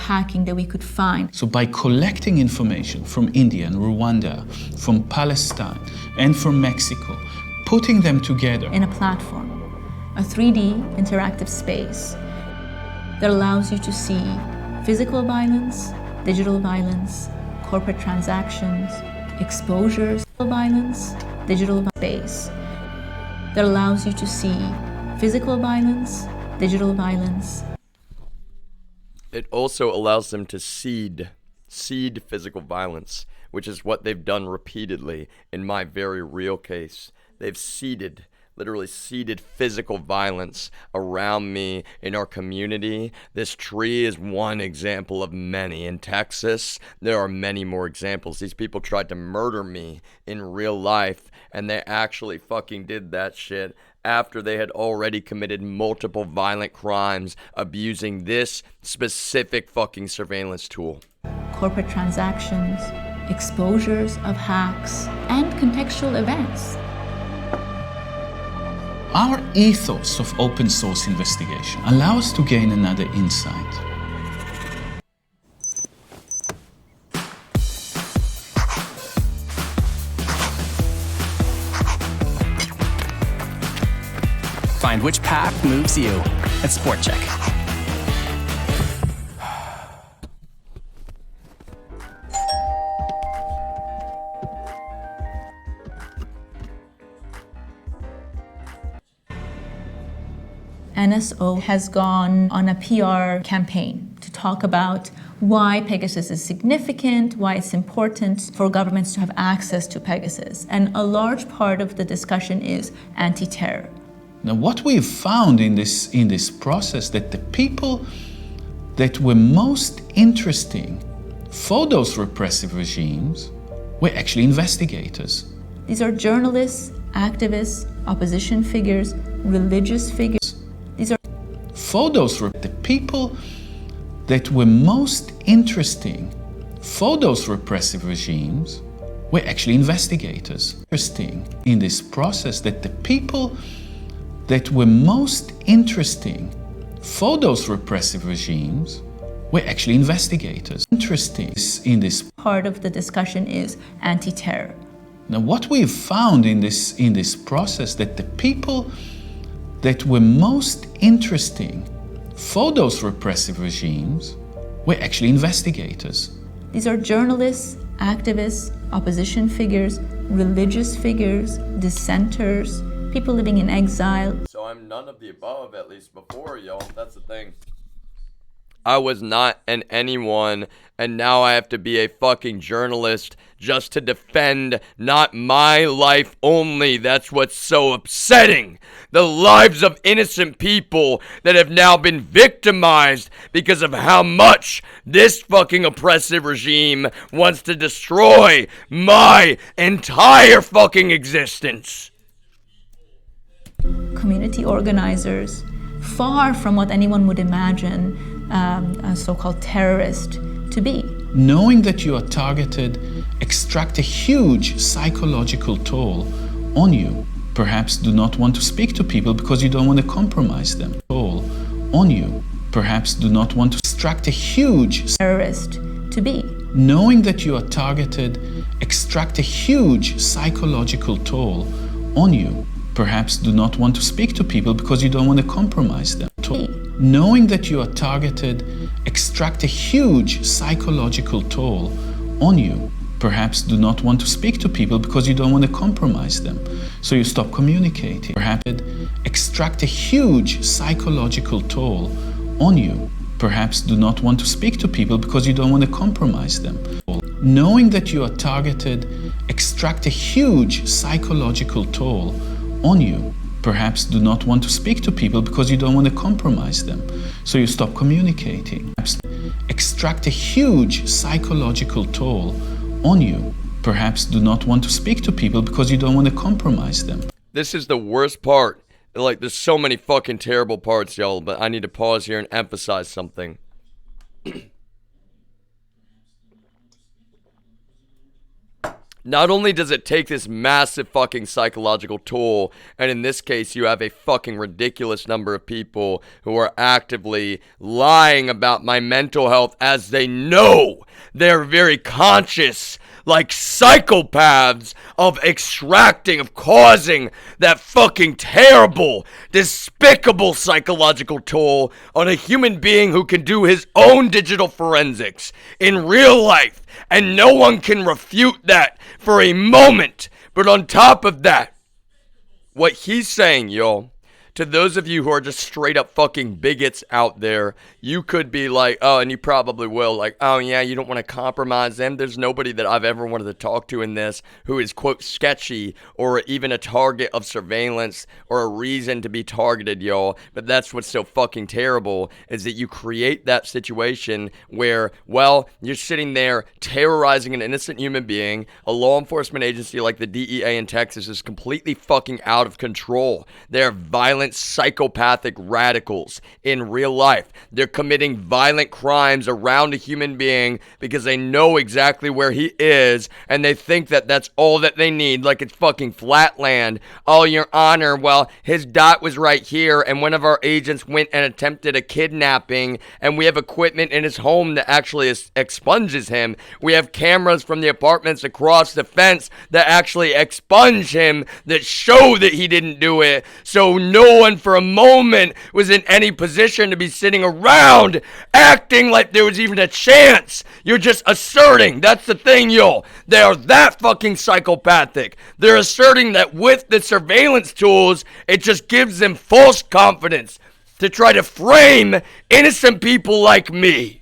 hacking that we could find. So by collecting information from India and Rwanda, from Palestine and from Mexico, putting them together In a platform, a 3D interactive space that allows you to see physical violence, digital violence, corporate transactions, exposures, violence, digital space that allows you to see physical violence, digital violence. It also allows them to seed physical violence, which is what they've done repeatedly in my very real case. They've literally seeded physical violence around me in our community. This tree is one example of many. In Texas, there are many more examples. These people tried to murder me in real life, and they actually fucking did that shit after they had already committed multiple violent crimes abusing this specific fucking surveillance tool. Corporate transactions, exposures of hacks, and contextual events. Our ethos of open source investigation allows us to gain another insight. Find which path moves you at SportCheck. NSO has gone on a PR campaign to talk about why Pegasus is significant, why it's important for governments to have access to Pegasus. And a large part of the discussion is anti-terror. Now, what we've found in this process, that the people that were most interesting for those repressive regimes were actually investigators. These are journalists, activists, opposition figures, religious figures. These are for the people that were most interesting for those repressive regimes were actually investigators. Interesting in this process that the people that were most interesting for those repressive regimes were actually investigators. Interesting in this part of the discussion is anti-terror. Now, what we've found in this process, that the people that were most interesting for those repressive regimes were actually investigators. These are journalists, activists, opposition figures, religious figures, dissenters, people living in exile. So I'm none of the above, at least before, y'all. That's the thing. I was not an anyone, and now I have to be a fucking journalist just to defend not my life only. That's what's so upsetting. The lives of innocent people that have now been victimized because of how much this fucking oppressive regime wants to destroy my entire fucking existence. Community organizers, far from what anyone would imagine a so-called terrorist to be. Knowing that you are targeted, extract a huge psychological toll on you. Perhaps do not want to speak to people because you don't want to compromise them. Toll on you. Perhaps do not want to extract a huge terrorist to be. Knowing that you are targeted, extract a huge psychological toll on you. Perhaps do not want to speak to people because you don't want to compromise them. Knowing that you are targeted, extract a huge psychological toll on you. Perhaps do not want to speak to people because you don't want to compromise them. So you stop communicating. Perhaps extract a huge psychological toll on you. Perhaps do not want to speak to people because you don't want to compromise them. Knowing that you are targeted, extract a huge psychological toll on you. Perhaps do not want to speak to people because you don't want to compromise them. So you stop communicating. Perhaps extract a huge psychological toll on you. Perhaps do not want to speak to people because you don't want to compromise them. This is the worst part. Like, there's so many fucking terrible parts, y'all, but I need to pause here and emphasize something. Not only does it take this massive fucking psychological toll, and in this case you have a fucking ridiculous number of people who are actively lying about my mental health as they know they're very conscious, like psychopaths, of extracting, of causing that fucking terrible, despicable psychological toll on a human being who can do his own digital forensics in real life, and no one can refute that for a moment. But on top of that, what he's saying, y'all, to those of you who are just straight up fucking bigots out there, you could be like, oh, and you probably will, like, oh yeah, you don't want to compromise them. There's nobody that I've ever wanted to talk to in this who is, quote, sketchy or even a target of surveillance or a reason to be targeted, y'all. But that's what's so fucking terrible, is that you create that situation where, well, you're sitting there terrorizing an innocent human being. A law enforcement agency like the DEA in Texas is completely fucking out of control. They're violent, psychopathic radicals in real life. They're committing violent crimes around a human being because they know exactly where he is, and they think that that's all that they need, like it's fucking flatland. Oh, Your Honor, well, his dot was right here, and one of our agents went and attempted a kidnapping, and we have equipment in his home that actually expunges him. We have cameras from the apartments across the fence that actually expunge him, that show that he didn't do it. So no one for a moment was in any position to be sitting around acting like there was even a chance. You're just asserting. That's the thing, y'all. They are that fucking psychopathic. They're asserting that with the surveillance tools, it just gives them false confidence to try to frame innocent people like me.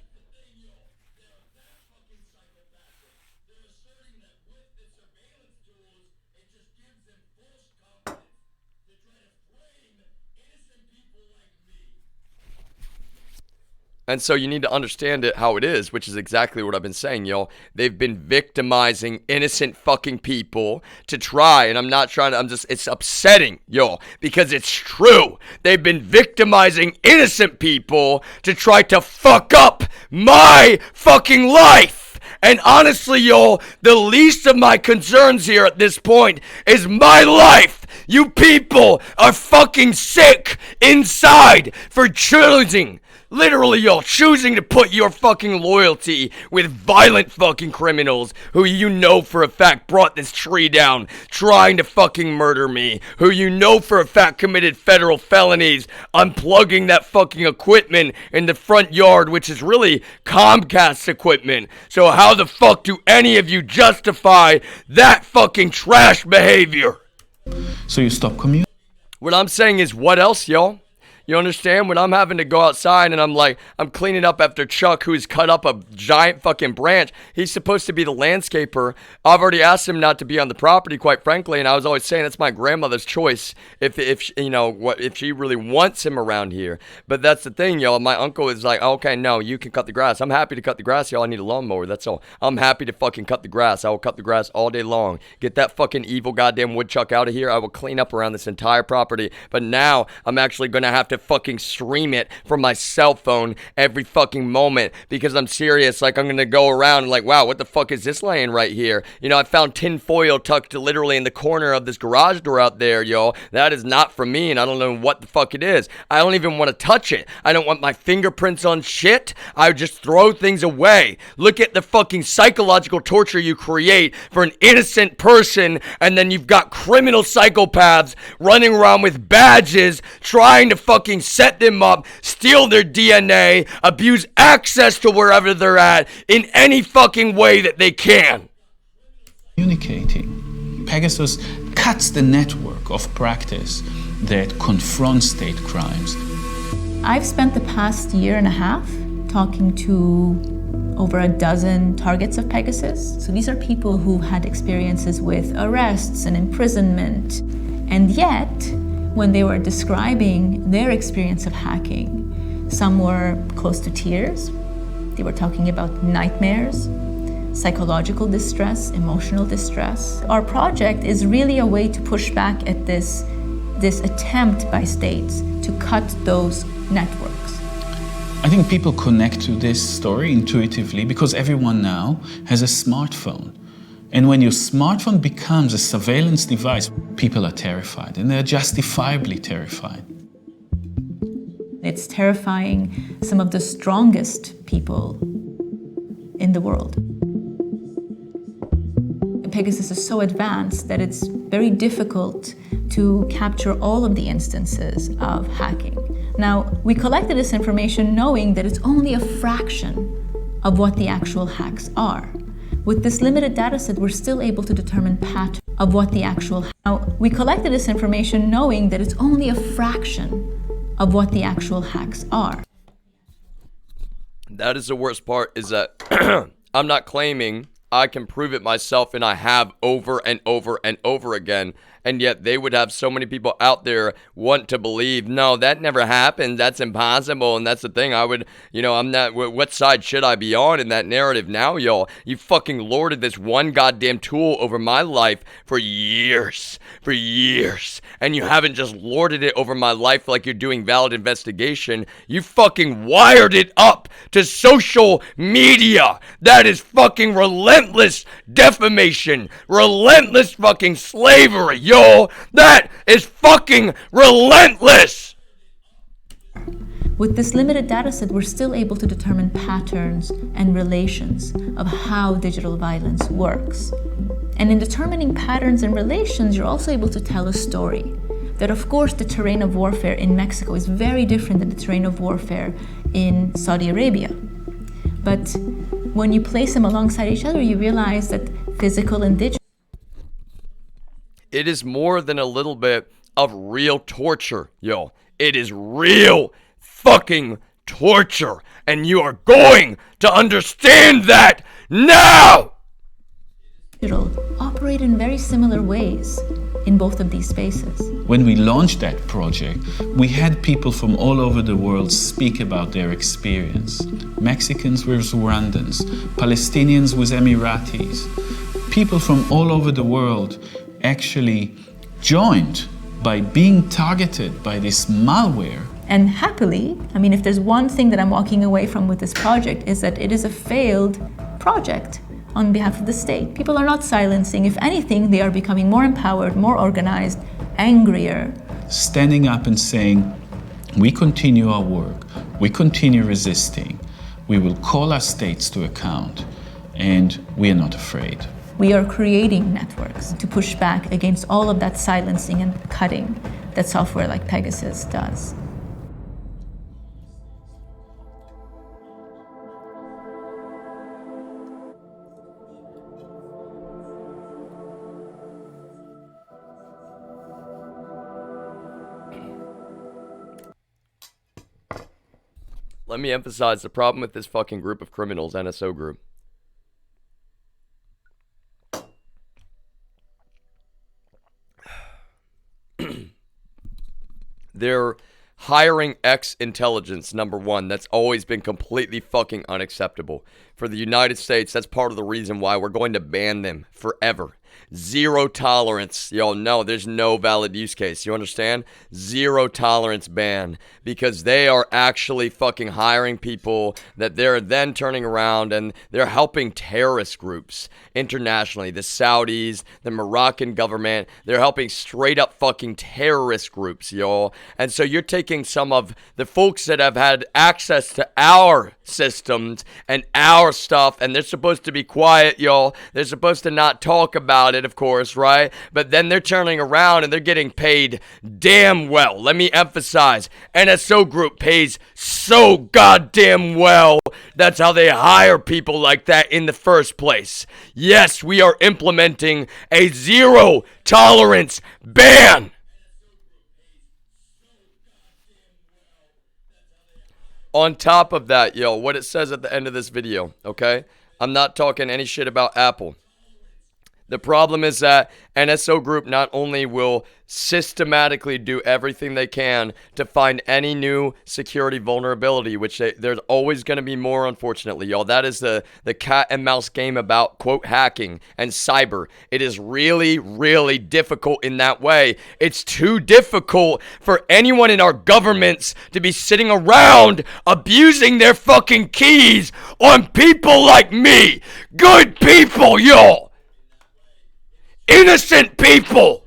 And so you need to understand it how it is, which is exactly what I've been saying, y'all. They've been victimizing innocent fucking people to try, and I'm not trying to, it's upsetting, y'all, because it's true. They've been victimizing innocent people to try to fuck up my fucking life. And honestly, y'all, the least of my concerns here at this point is my life. You people are fucking sick inside for choosing, literally, y'all, choosing to put your fucking loyalty with violent fucking criminals who you know for a fact brought this tree down trying to fucking murder me, who you know for a fact committed federal felonies unplugging that fucking equipment in the front yard, which is really Comcast equipment. So how the fuck do any of you justify that fucking trash behavior? So you stop commuting? What I'm saying is, what else, y'all? You understand? When I'm having to go outside and I'm cleaning up after Chuck, who's cut up a giant fucking branch. He's supposed to be the landscaper. I've already asked him not to be on the property, quite frankly, and I was always saying it's my grandmother's choice if she really wants him around here. But that's the thing, y'all. My uncle is like, okay, no, you can cut the grass. I'm happy to cut the grass, y'all. I need a lawnmower. That's all. I'm happy to fucking cut the grass. I will cut the grass all day long. Get that fucking evil goddamn woodchuck out of here. I will clean up around this entire property. But now I'm actually gonna have to fucking stream it from my cell phone every fucking moment, because I'm serious. Like, I'm gonna go around and like, wow, what the fuck is this laying right here? You know, I found tin foil tucked literally in the corner of this garage door out there, yo. That is not for me, and I don't know what the fuck it is. I don't even want to touch it. I don't want my fingerprints on shit. I just throw things away. Look at the fucking psychological torture you create for an innocent person, and then you've got criminal psychopaths running around with badges trying to fucking set them up, steal their DNA, abuse access to wherever they're at in any fucking way that they can. Communicating. Pegasus cuts the network of practice that confronts state crimes. I've spent the past year and a half talking to over a dozen targets of Pegasus. So these are people who had experiences with arrests and imprisonment, and yet when they were describing their experience of hacking, some were close to tears. They were talking about nightmares, psychological distress, emotional distress. Our project is really a way to push back at this attempt by states to cut those networks. I think people connect to this story intuitively because everyone now has a smartphone. And when your smartphone becomes a surveillance device, people are terrified, and they're justifiably terrified. It's terrifying some of the strongest people in the world. Pegasus is so advanced that it's very difficult to capture all of the instances of hacking. Now, we collected this information knowing that it's only a fraction of what the actual hacks are. With this limited data set, we're still able to determine patterns of what the actual. Now, we collected this information knowing that it's only a fraction of what the actual hacks are. That is the worst part, is that I'm not claiming I can prove it myself, and I have over and over and over again. And yet they would have so many people out there want to believe, no, that never happened. That's impossible. And that's the thing. I would, I'm not, what side should I be on in that narrative now, y'all? You fucking lorded this one goddamn tool over my life for years. And you haven't just lorded it over my life like you're doing valid investigation. You fucking wired it up to social media. That is fucking relentless defamation. Relentless fucking slavery. Yo, that is fucking relentless! With this limited data set, we're still able to determine patterns and relations of how digital violence works. And in determining patterns and relations, you're also able to tell a story. That, of course, the terrain of warfare in Mexico is very different than the terrain of warfare in Saudi Arabia. But when you place them alongside each other, you realize that physical and digital. It is more than a little bit of real torture, yo. It is real fucking torture. And you are going to understand that now! Operate in very similar ways in both of these spaces. When we launched that project, we had people from all over the world speak about their experience. Mexicans with Rwandans, Palestinians with Emiratis. People from all over the world actually joined by being targeted by this malware. And happily, if there's one thing that I'm walking away from with this project, is that it is a failed project on behalf of the state. People are not silencing. If anything, they are becoming more empowered, more organized, angrier. Standing up and saying, we continue our work, we continue resisting, we will call our states to account, and we are not afraid. We are creating networks to push back against all of that silencing and cutting that software like Pegasus does. Let me emphasize the problem with this fucking group of criminals, NSO group. They're hiring ex-intelligence, number one. That's always been completely fucking unacceptable. For the United States, that's part of the reason why we're going to ban them forever. Zero tolerance. Y'all know there's no valid use case. You understand? Zero tolerance ban. Because they are actually fucking hiring people that they're then turning around and they're helping terrorist groups internationally. The Saudis, the Moroccan government, they're helping straight up fucking terrorist groups, y'all. And so you're taking some of the folks that have had access to our systems and our stuff, and they're supposed to be quiet, y'all. They're supposed to not talk about it, of course, right? But then they're turning around and they're getting paid damn well. Let me emphasize, NSO Group pays so goddamn well. That's how they hire people like that in the first place. Yes, we are implementing a zero tolerance ban. On top of that, yo, what it says at the end of this video, okay? I'm not talking any shit about Apple. The problem is that NSO Group not only will systematically do everything they can to find any new security vulnerability, which there's always going to be more, unfortunately, y'all. That is the cat and mouse game about, quote, hacking and cyber. It is really, really difficult in that way. It's too difficult for anyone in our governments to be sitting around abusing their fucking keys on people like me. Good people, y'all. innocent people.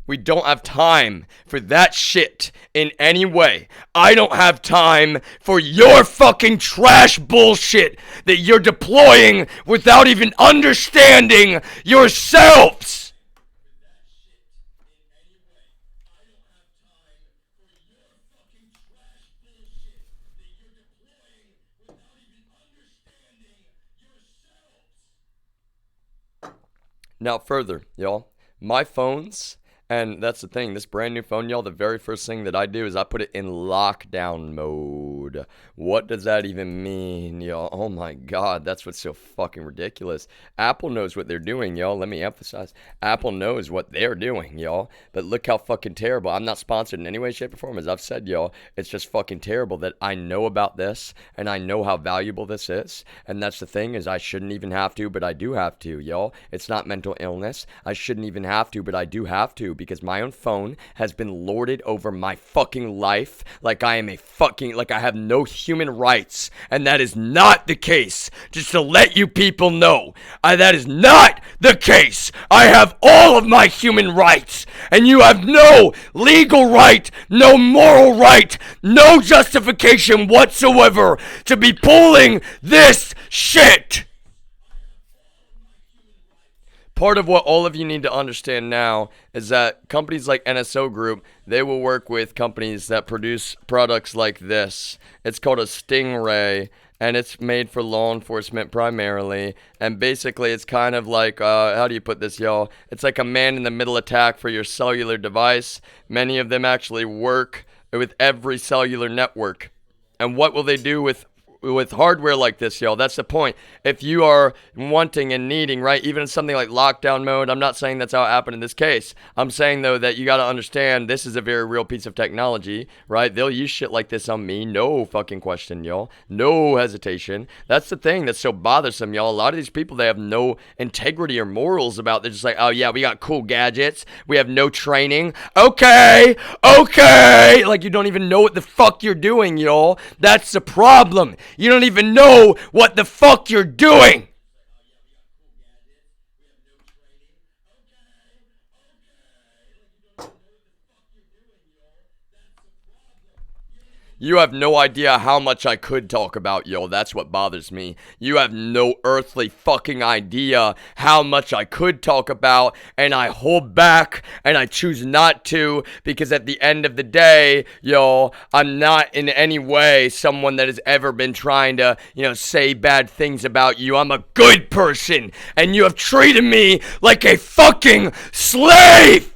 We don't have time for that shit in any way. I don't have time for your fucking trash bullshit that you're deploying without even understanding yourselves. Now, further, y'all, my phones, and that's the thing, this brand new phone, y'all, the very first thing that I do is I put it in lockdown mode. What does that even mean, y'all? Oh my God, that's what's so fucking ridiculous. Apple knows what they're doing, y'all. Let me emphasize. Apple knows what they're doing, y'all. But look how fucking terrible. I'm not sponsored in any way, shape, or form. As I've said, y'all, it's just fucking terrible that I know about this and I know how valuable this is. And that's the thing is I shouldn't even have to, but I do have to, y'all. It's not mental illness. I shouldn't even have to, but I do have to because my own phone has been lorded over my fucking life like I am a fucking, like I have no human rights. And that is not the case. Just to let you people know, that is not the case. I have all of my human rights, and you have no legal right, no moral right, no justification whatsoever to be pulling this shit. Part of what all of you need to understand now is that companies like NSO Group, they will work with companies that produce products like this. It's called a Stingray, and it's made for law enforcement primarily. And basically, it's kind of like, how do you put this, y'all? It's like a man-in-the-middle attack for your cellular device. Many of them actually work with every cellular network. And what will they do with hardware like this, y'all? That's the point. If you are wanting and needing, right, even something like lockdown mode, I'm not saying that's how it happened in this case. I'm saying, though, that you got to understand this is a very real piece of technology, right? They'll use shit like this on me. No fucking question, y'all. No hesitation. That's the thing that's so bothersome, y'all. A lot of these people, they have no integrity or morals about. They're just like, oh, yeah, we got cool gadgets. We have no training. Okay. Like, you don't even know what the fuck you're doing, y'all. That's the problem. You don't even know what the fuck you're doing. You have no idea how much I could talk about, yo. That's what bothers me. You have no earthly fucking idea how much I could talk about, and I hold back, and I choose not to, because at the end of the day, yo, I'm not in any way someone that has ever been trying to, say bad things about you. I'm a good person, and you have treated me like a fucking slave!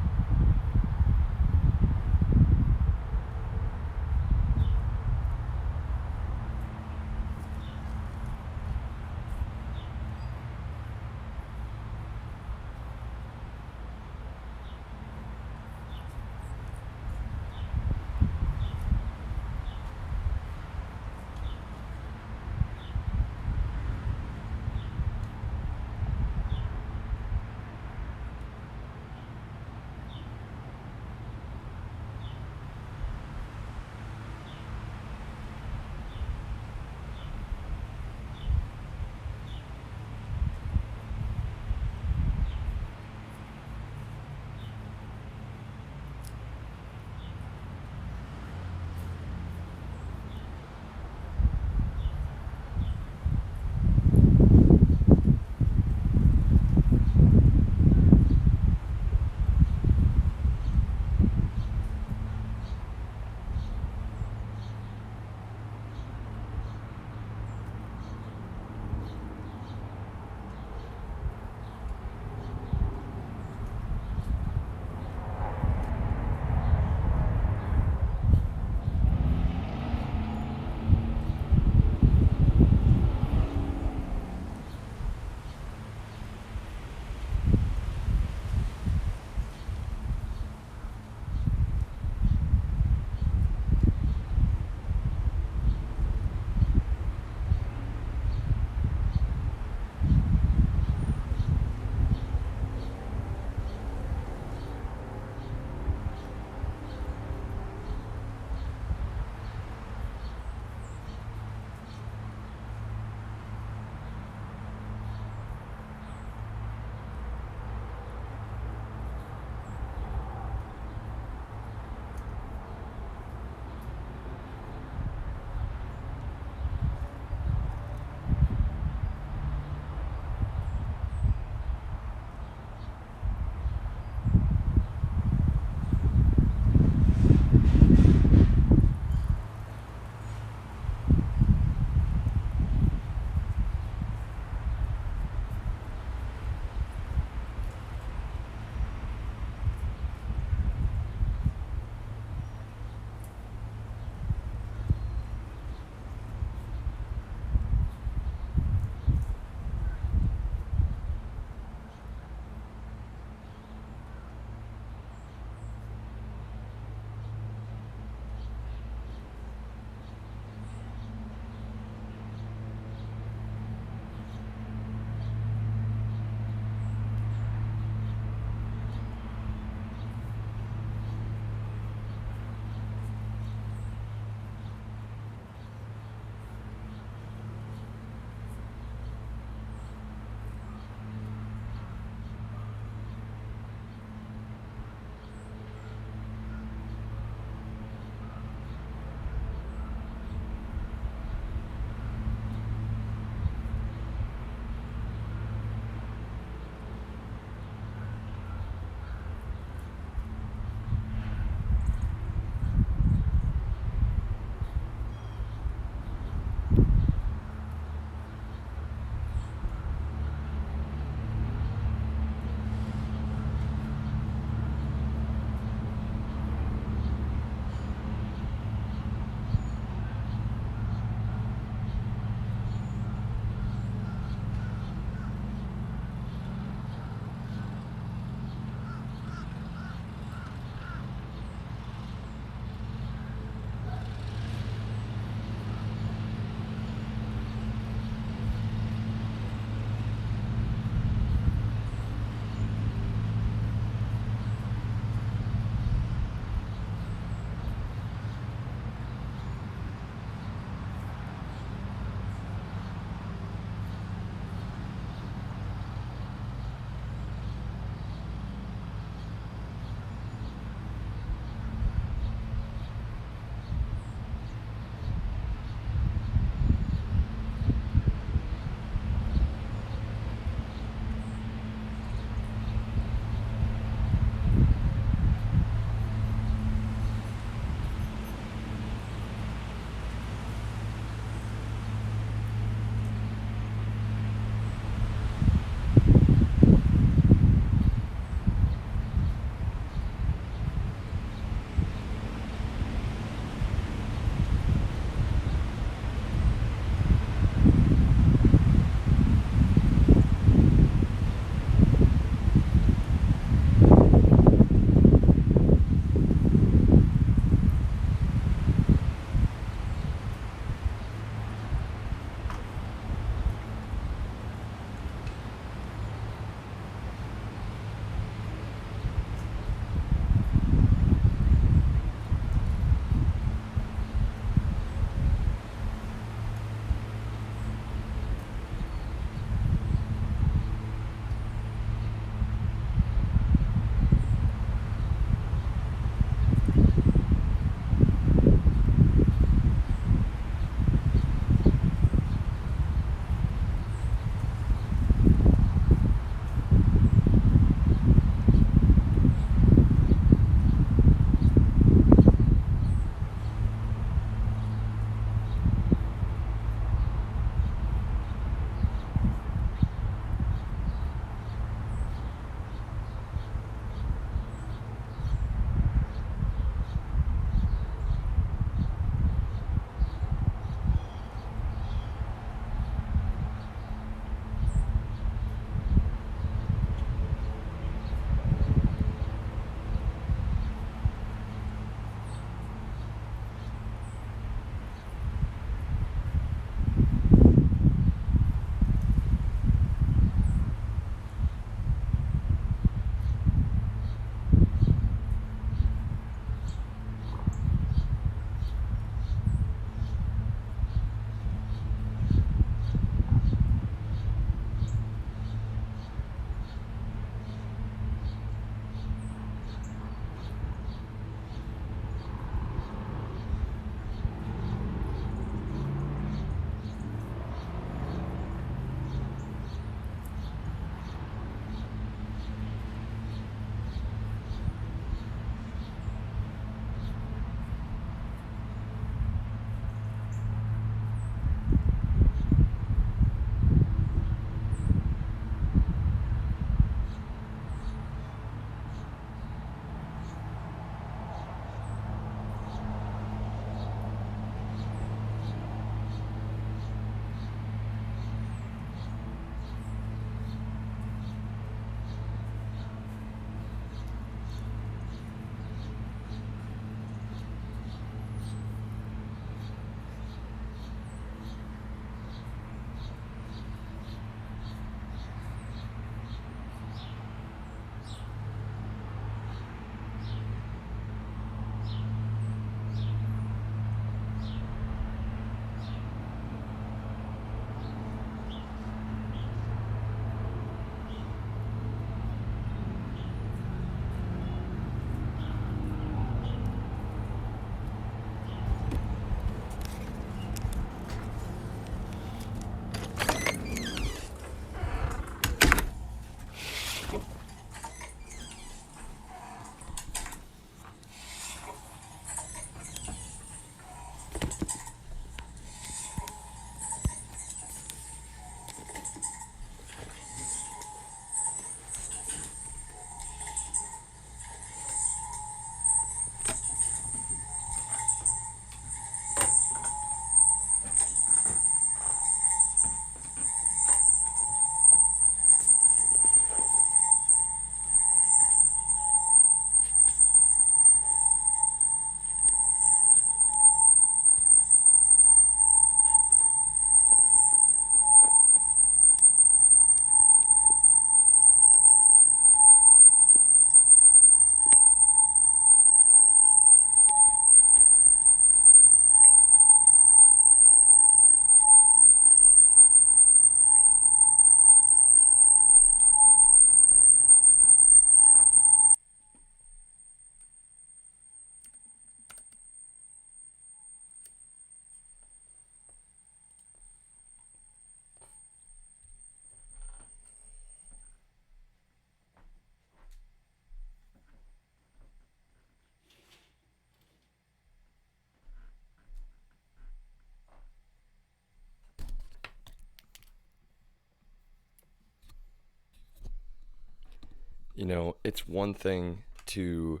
You know, it's one thing to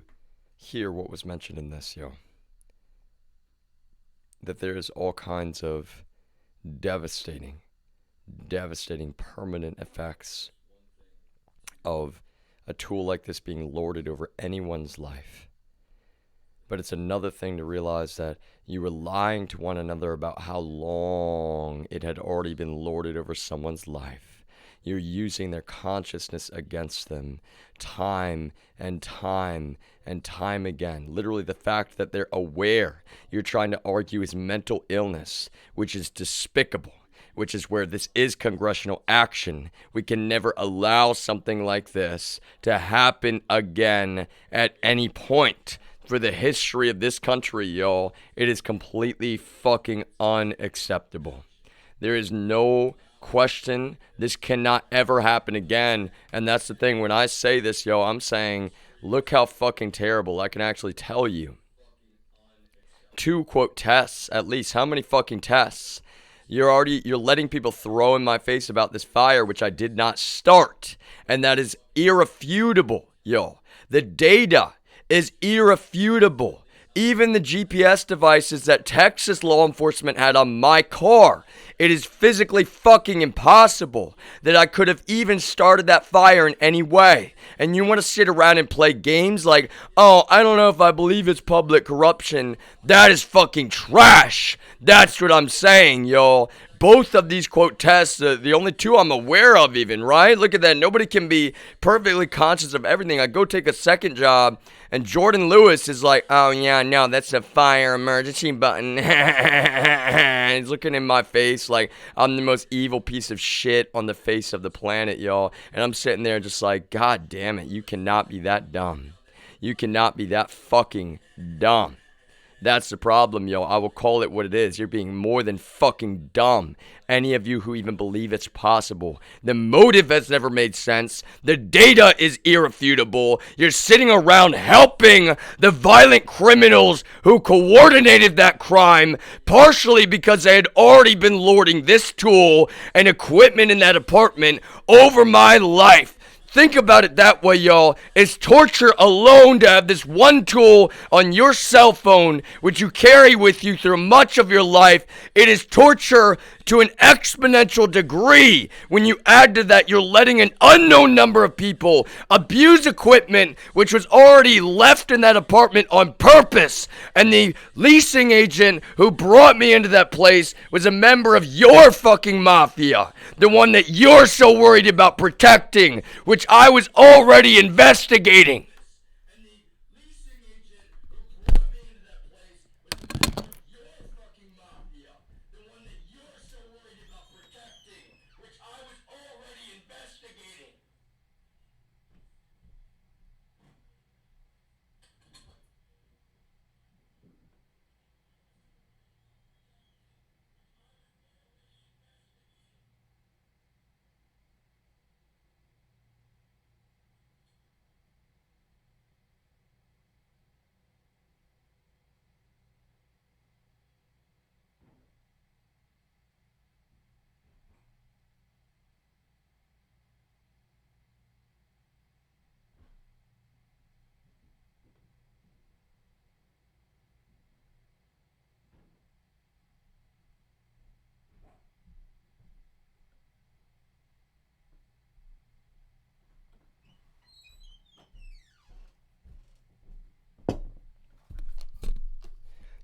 hear what was mentioned in this, that there is all kinds of devastating permanent effects of a tool like this being lorded over anyone's life. But it's another thing to realize that you were lying to one another about how long it had already been lorded over someone's life. You're using their consciousness against them time and time and time again. Literally, the fact that they're aware you're trying to argue is mental illness, which is despicable, which is where this is congressional action. We can never allow something like this to happen again at any point. For the history of this country, y'all, it is completely fucking unacceptable. There is no question this cannot ever happen again. And that's the thing. When I say this, I'm saying, look how fucking terrible. I can actually tell you. 2, quote, tests, at least. How many fucking tests? You're letting people throw in my face about this fire, which I did not start. And that is irrefutable, The data is irrefutable. Even the GPS devices that Texas law enforcement had on my car, it is physically fucking impossible that I could have even started that fire in any way. And you want to sit around and play games like, oh, I don't know if I believe it's public corruption. That is fucking trash. That's what I'm saying, y'all. Both of these, quote, tests, the only 2 I'm aware of even, right? Look at that. Nobody can be perfectly conscious of everything. I go take a second job, and Jordan Lewis is like, oh, yeah, no, that's a fire emergency button. He's looking in my face like I'm the most evil piece of shit on the face of the planet, y'all. And I'm sitting there just like, God damn it, you cannot be that dumb. You cannot be that fucking dumb. That's the problem, I will call it what it is. You're being more than fucking dumb. Any of you who even believe it's possible. The motive has never made sense. The data is irrefutable. You're sitting around helping the violent criminals who coordinated that crime, partially because they had already been lording this tool and equipment in that apartment over my life. Think about it that way, y'all. It's torture alone to have this one tool on your cell phone, which you carry with you through much of your life. It is torture to an exponential degree. When you add to that, you're letting an unknown number of people abuse equipment which was already left in that apartment on purpose. And the leasing agent who brought me into that place was a member of your fucking mafia. The one that you're so worried about protecting, which I was already investigating.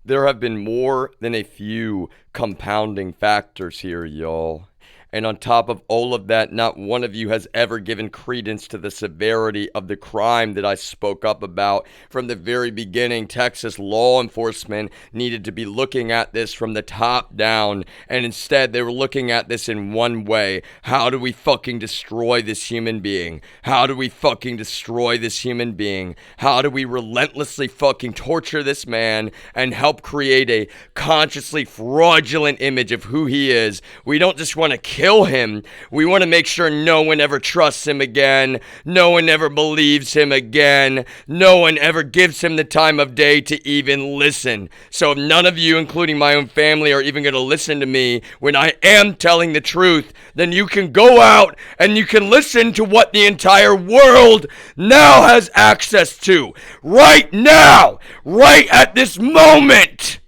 There have been more than a few compounding factors here, y'all. And on top of all of that, not one of you has ever given credence to the severity of the crime that I spoke up about. From the very beginning, Texas law enforcement needed to be looking at this from the top down. And instead, they were looking at this in one way. How do we fucking destroy this human being? How do we fucking destroy this human being? How do we relentlessly fucking torture this man and help create a consciously fraudulent image of who he is? We don't just want to kill kill him. We want to make sure no one ever trusts him again. No one ever believes him again. No one ever gives him the time of day to even listen. So if none of you, including my own family, are even going to listen to me when I am telling the truth, then you can go out and you can listen to what the entire world now has access to. Right now. Right at this moment.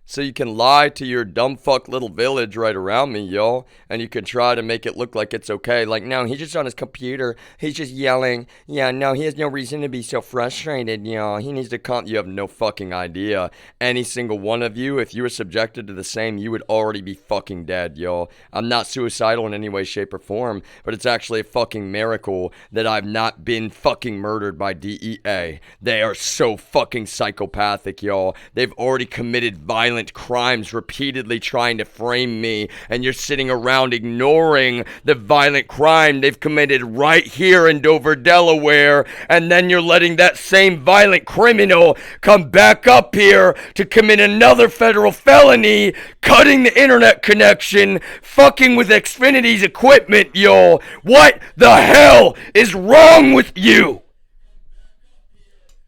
So you can lie to your dumb fuck little village right around me, y'all, and you can try to make it look like it's okay. Like, no, he's just on his computer. He's just yelling. Yeah, no, he has no reason to be so frustrated, y'all. He needs to calm. You have no fucking idea. Any single one of you, if you were subjected to the same, you would already be fucking dead, y'all. I'm not suicidal in any way, shape, or form, but it's actually a fucking miracle that I've not been fucking murdered by DEA. They are so fucking psychopathic, y'all. They've already committed violent crimes repeatedly trying to frame me, and you're sitting around ignoring the violent crime they've committed right here in Dover, Delaware, and then you're letting that same violent criminal come back up here to commit another federal felony, cutting the internet connection, fucking with Xfinity's equipment, y'all. What the hell is wrong with you?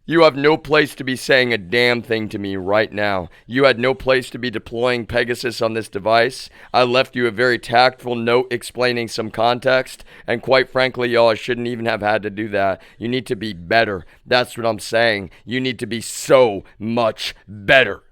You have no place to be saying a damn thing to me right now. You had no place to be deploying Pegasus on this device. I left you a very tactful note explaining some context, and quite frankly, y'all, I shouldn't even have had to do that. You need to be better. That's what I'm saying. You need to be so much better.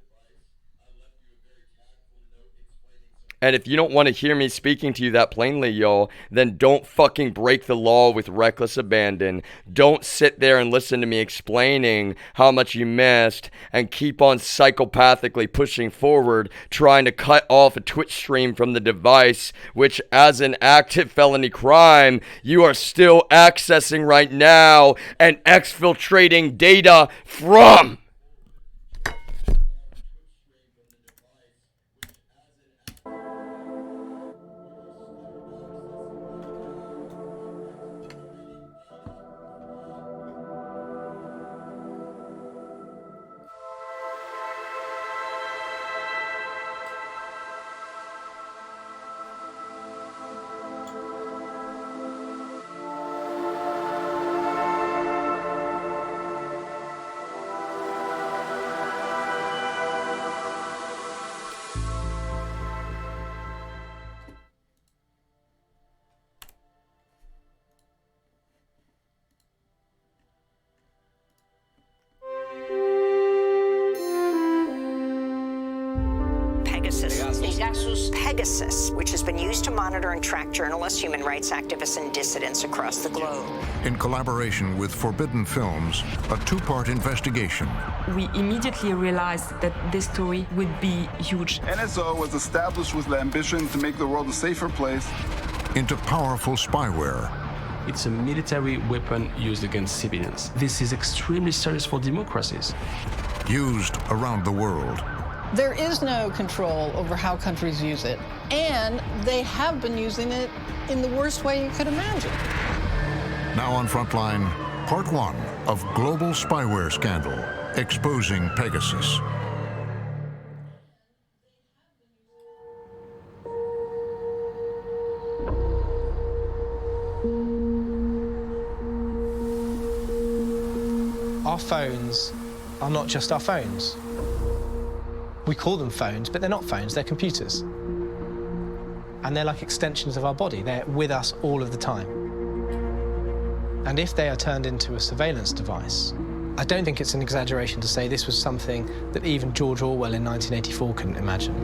And if you don't want to hear me speaking to you that plainly, y'all, then don't fucking break the law with reckless abandon. Don't sit there and listen to me explaining how much you missed and keep on psychopathically pushing forward, trying to cut off a Twitch stream from the device, which as an active felony crime, you are still accessing right now and exfiltrating data from. Pegasus, which has been used to monitor and track journalists, human rights activists, and dissidents across the globe. In collaboration with Forbidden Films, a two-part investigation. We immediately realized that this story would be huge. NSO was established with the ambition to make the world a safer place. Into powerful spyware. It's a military weapon used against civilians. This is extremely serious for democracies. Used around the world. There is no control over how countries use it, and they have been using it in the worst way you could imagine. Now on Frontline, part 1 of Global Spyware Scandal, exposing Pegasus. Our phones are not just our phones. We call them phones, but they're not phones, they're computers. And they're like extensions of our body. They're with us all of the time. And if they are turned into a surveillance device, I don't think it's an exaggeration to say this was something that even George Orwell in 1984 couldn't imagine.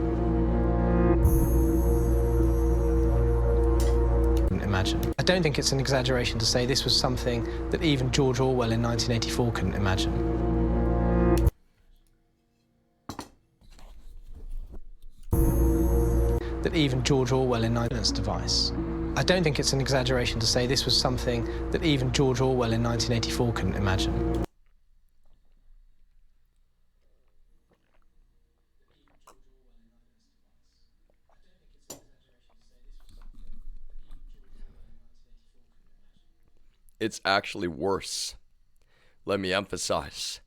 I don't think it's an exaggeration to say this was something that even George Orwell in 1984 couldn't imagine. That even George Orwell in 1984 device. I don't think it's an exaggeration to say this was something that even George Orwell in 1984 couldn't imagine. It's actually worse. Let me emphasize.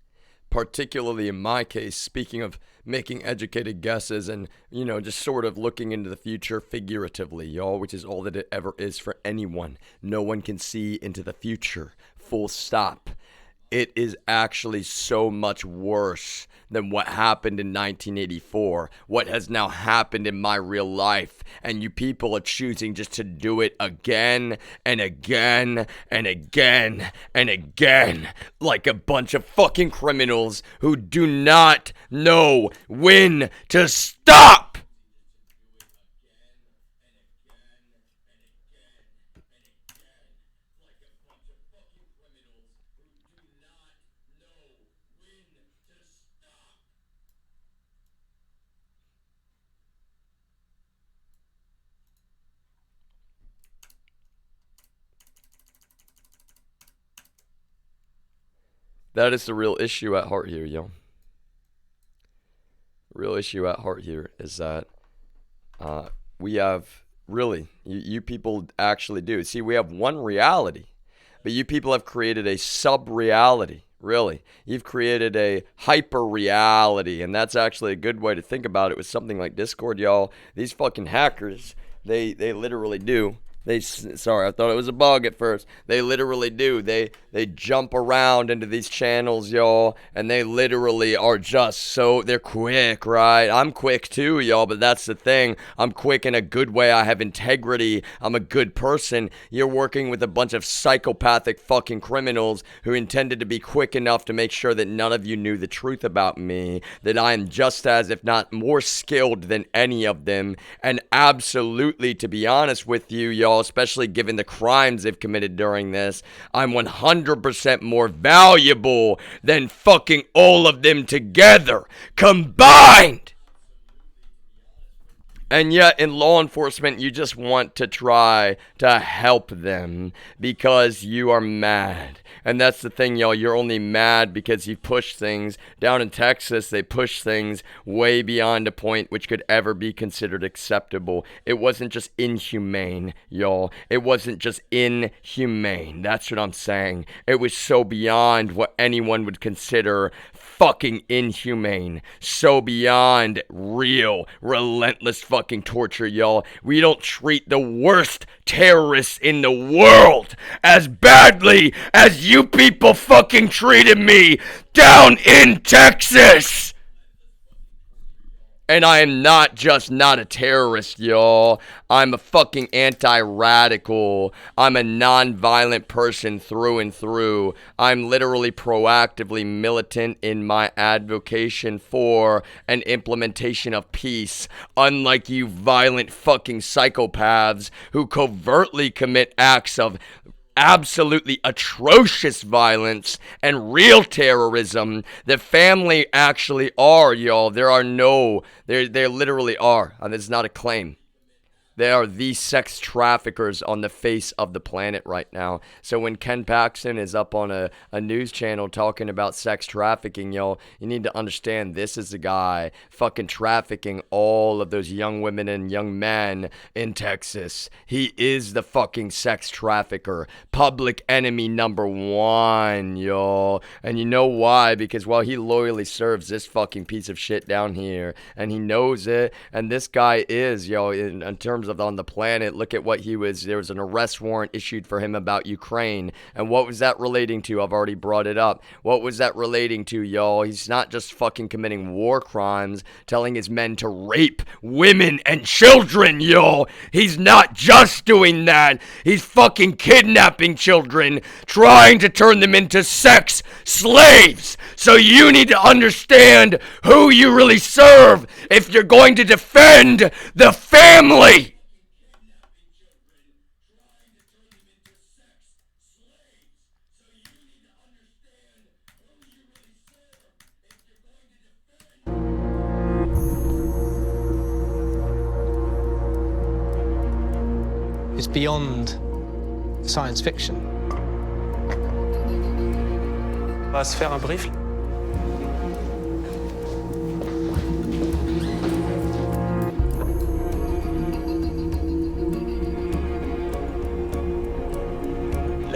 Particularly in my case, speaking of making educated guesses and, just sort of looking into the future figuratively, y'all, which is all that it ever is for anyone. No one can see into the future. Full stop. It is actually so much worse than what happened in 1984, what has now happened in my real life. And you people are choosing just to do it again and again and again and again, like a bunch of fucking criminals who do not know when to stop. That is the real issue at heart here, yo. The real issue at heart here is that we have, really, you people actually do. See, we have one reality, but you people have created a sub-reality, really. You've created a hyper-reality, and that's actually a good way to think about it with something like Discord, y'all. These fucking hackers, they literally do. Sorry, I thought it was a bug at first. They literally do. They jump around into these channels, y'all, and they literally are just so, they're quick, right? I'm quick too, y'all, but that's the thing. I'm quick in a good way. I have integrity. I'm a good person. You're working with a bunch of psychopathic fucking criminals who intended to be quick enough to make sure that none of you knew the truth about me, that I am just as, if not more skilled than any of them, and absolutely, to be honest with you, y'all, especially given the crimes they've committed during this, I'm 100% more valuable than fucking all of them together, combined! And yet, in law enforcement, you just want to try to help them because you are mad. And that's the thing, y'all. You're only mad because you push things. Down in Texas, they push things way beyond a point which could ever be considered acceptable. It wasn't just inhumane, y'all. It wasn't just inhumane. That's what I'm saying. It was so beyond what anyone would consider fucking inhumane. So beyond real, relentless fucking torture, y'all. We don't treat the worst terrorists in the world as badly as you people fucking treated me down in Texas. And I am not just not a terrorist, y'all. I'm a fucking anti-radical. I'm a non-violent person through and through. I'm literally proactively militant in my advocation for an implementation of peace. Unlike you violent fucking psychopaths who covertly commit acts of absolutely atrocious violence and real terrorism. The family actually are, y'all. There literally are. And it's not a claim. They are the sex traffickers on the face of the planet right now. So when Ken Paxton is up on a news channel talking about sex trafficking, y'all, you need to understand this is the guy fucking trafficking all of those young women and young men in Texas. He is the fucking sex trafficker. Public enemy number one, y'all. And you know why? Because, well, he loyally serves this fucking piece of shit down here. And he knows it. And this guy is, y'all, in terms of on the planet, look at what he was. There was an arrest warrant issued for him about Ukraine. And what was that relating to? I've already brought it up. What was that relating to, y'all? He's not just fucking committing war crimes, telling his men to rape women and children, y'all. He's not just doing that. He's fucking kidnapping children, trying to turn them into sex slaves. So you need to understand who you really serve if you're going to defend the family. It's beyond science fiction. On va se faire un brief.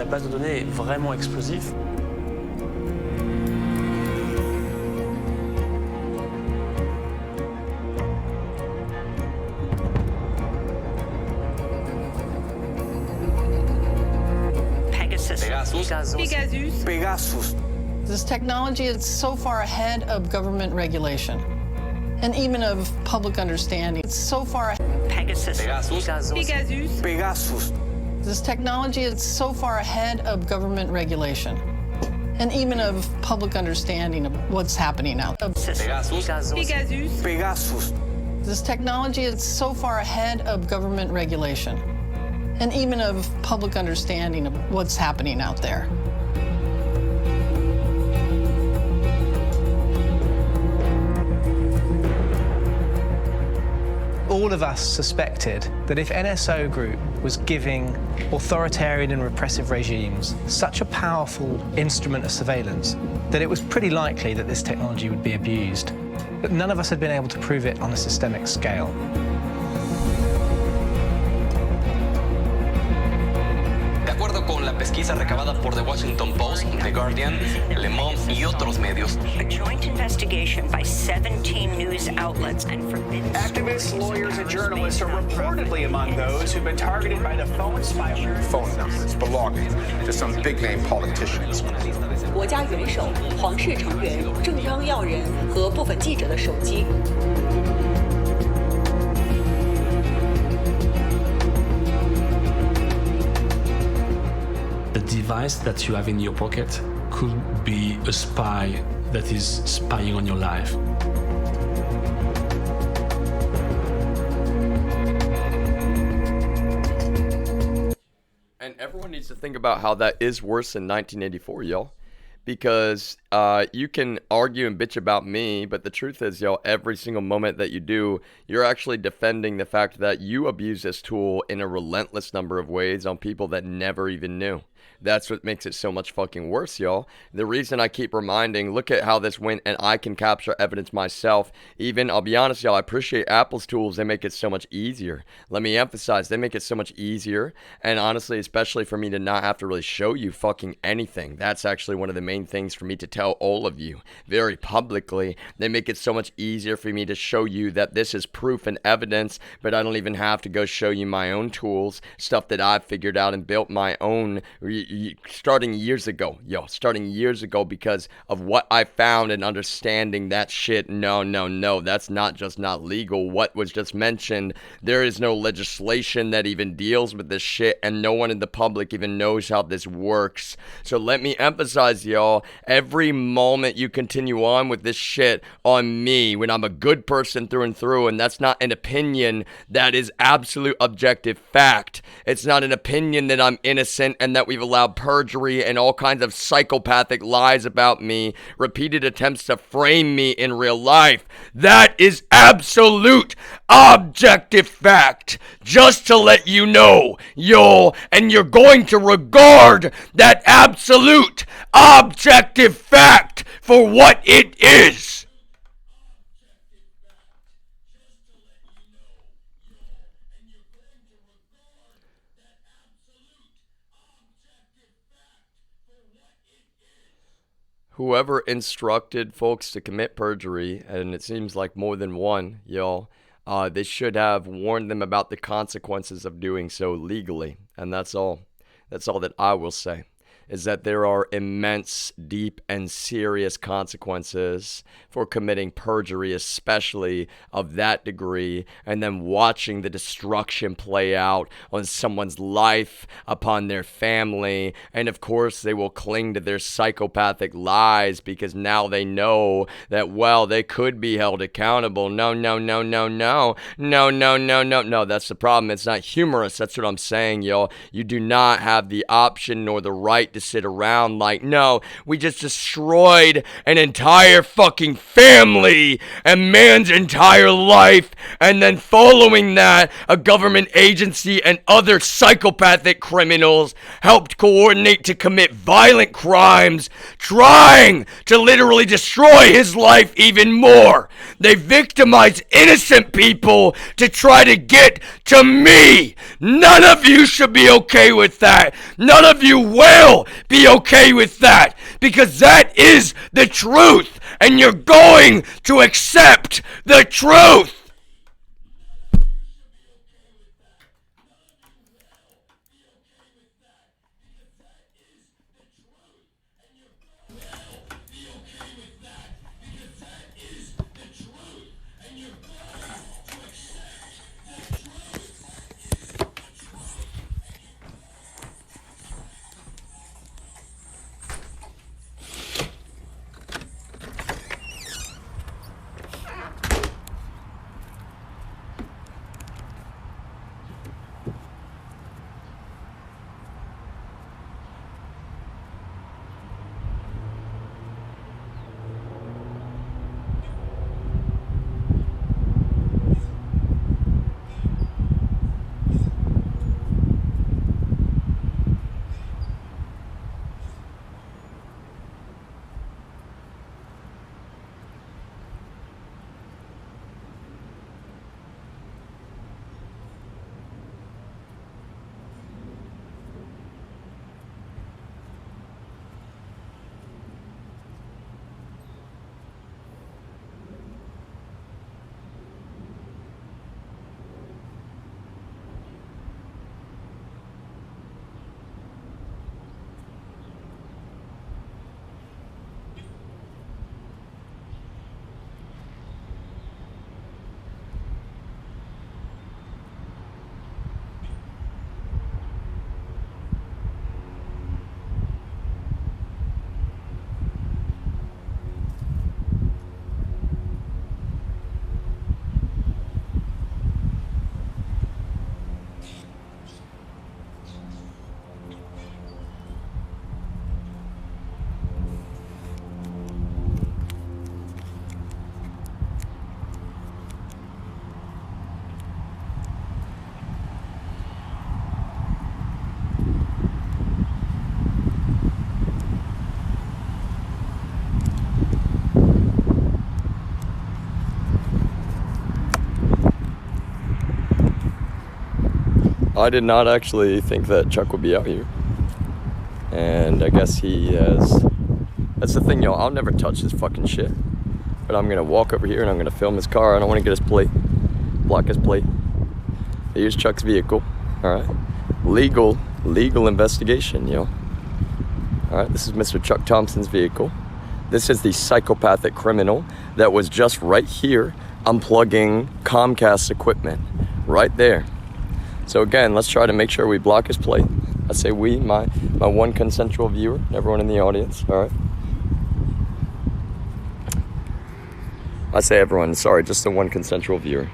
la base de données est vraiment explosive. Pegasus. This technology is so far ahead of government regulation and even of public understanding. It's so far ahead. Pegasus. Pegasus. This technology is so far ahead of government regulation and even of public understanding of what's happening out there. Pegasus. This technology is so far ahead of government regulation and even of public understanding of what's happening out there. All of us suspected that if NSO Group was giving authoritarian and repressive regimes such a powerful instrument of surveillance, that it was pretty likely that this technology would be abused. But none of us had been able to prove it on a systemic scale. De acuerdo con la pesquisa recabada por The Washington Post, The Guardian, Le Monde y otros medios. A joint investigation by 17 news outlets and forbidden. Activists, lawyers, and journalists are reportedly among those who've been targeted by the phone spyware. Phone numbers belonging to some big-name politicians. 国家元首、皇室成员、政商要人和部分记者的手机。The device that you have in your pocket could be a spy that is spying on your life. And everyone needs to think about how that is worse than 1984, y'all. Because you can argue and bitch about me, but the truth is, y'all, every single moment that you do, you're actually defending the fact that you abuse this tool in a relentless number of ways on people that never even knew. That's what makes it so much fucking worse, y'all. The reason I keep reminding, look at how this went, and I can capture evidence myself. Even, I'll be honest, y'all, I appreciate Apple's tools. They make it so much easier. Let me emphasize, they make it so much easier. And honestly, especially for me to not have to really show you fucking anything. That's actually one of the main things for me to tell all of you very publicly. They make it so much easier for me to show you that this is proof and evidence, but I don't even have to go show you my own tools, stuff that I've figured out and built my own starting years ago, because of what I found and understanding that shit. No, that's not just not legal. What was just mentioned, there is no legislation that even deals with this shit, and no one in the public even knows how this works. So let me emphasize, y'all, every moment you continue on with this shit on me, when I'm a good person through and through, and that's not an opinion, that is absolute objective fact. It's not an opinion that I'm innocent and that we've allowed perjury and all kinds of psychopathic lies about me, repeated attempts to frame me in real life. That is absolute objective fact. Just to let you know, y'all, and you're going to regard that absolute objective fact for what it is. Whoever instructed folks to commit perjury, and it seems like more than one, y'all, they should have warned them about the consequences of doing so legally. And that's all. That's all that I will say, is that there are immense, deep, and serious consequences for committing perjury, especially of that degree, and then watching the destruction play out on someone's life, upon their family, and of course they will cling to their psychopathic lies because now they know that, well, they could be held accountable. No, that's the problem. It's not humorous. That's what I'm saying, y'all. You do not have the option nor the right to sit around like, no, we just destroyed an entire fucking family and man's entire life, and then following that, a government agency and other psychopathic criminals helped coordinate to commit violent crimes, trying to literally destroy his life even more. They victimize innocent people to try to get to me. None of you should be okay with that. None of you will be okay with that, because that is the truth, and you're going to accept the truth. I did not actually think that Chuck would be out here. And I guess he has... That's the thing, y'all. I'll never touch this fucking shit. But I'm going to walk over here and I'm going to film his car. I don't want to get his plate. Block his plate. Here's Chuck's vehicle. Alright. Legal investigation, yo. Alright, this is Mr. Chuck Thompson's vehicle. This is the psychopathic criminal that was just right here unplugging Comcast equipment. Right there. So again, let's try to make sure we block his plate. I say we, my one consensual viewer, everyone in the audience, all right? I say everyone, sorry, just the one consensual viewer.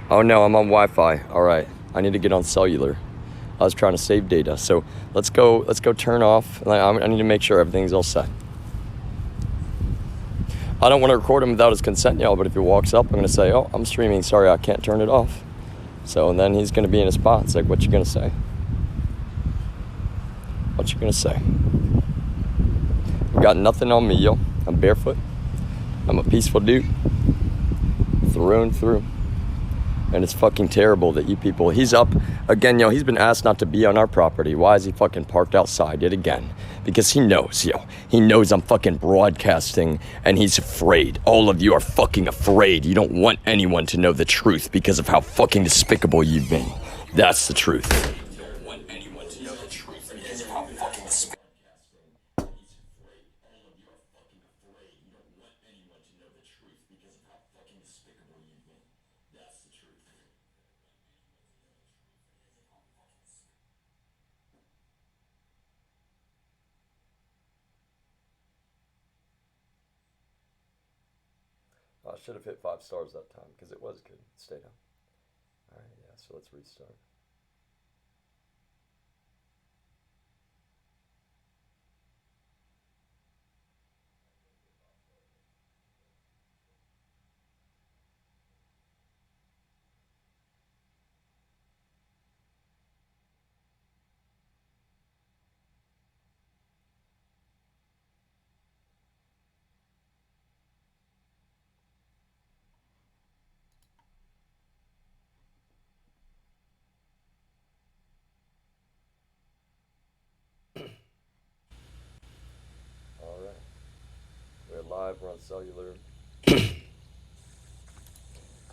Oh no, I'm on Wi-Fi, all right. I need to get on cellular. I was trying to save data, so let's go turn off. I need to make sure everything's all set. I don't want to record him without his consent, y'all, but if he walks up, I'm gonna say, oh, I'm streaming, sorry, I can't turn it off. So, and then he's going to be in his spot. It's like, what you going to say? What you going to say? Got nothing on me, yo. I'm barefoot. I'm a peaceful dude. Through and through. And it's fucking terrible that you people... He's up again, yo. He's been asked not to be on our property. Why is he fucking parked outside yet again? Because he knows, yo. He knows I'm fucking broadcasting and he's afraid. All of you are fucking afraid. You don't want anyone to know the truth because of how fucking despicable you've been. That's the truth. You don't want anyone to know the truth because of how fucking despicable. I should have hit 5 stars that time because it was good. Stay down. Alright, yeah, so let's restart. live, we're on cellular.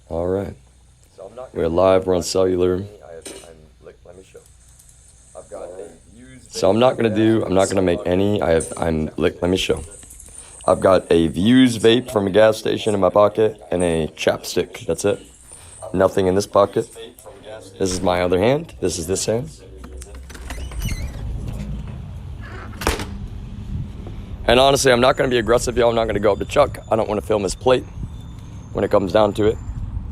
All right. We're live, we're on cellular. Let me show. I've got so I'm not gonna make any. Let me show. I've got a Views vape from a gas station in my pocket and a chapstick. That's it. Nothing in this pocket. This is my other hand. This is this hand. And honestly, I'm not going to be aggressive, y'all. I'm not going to go up to Chuck. I don't want to film his plate when it comes down to it.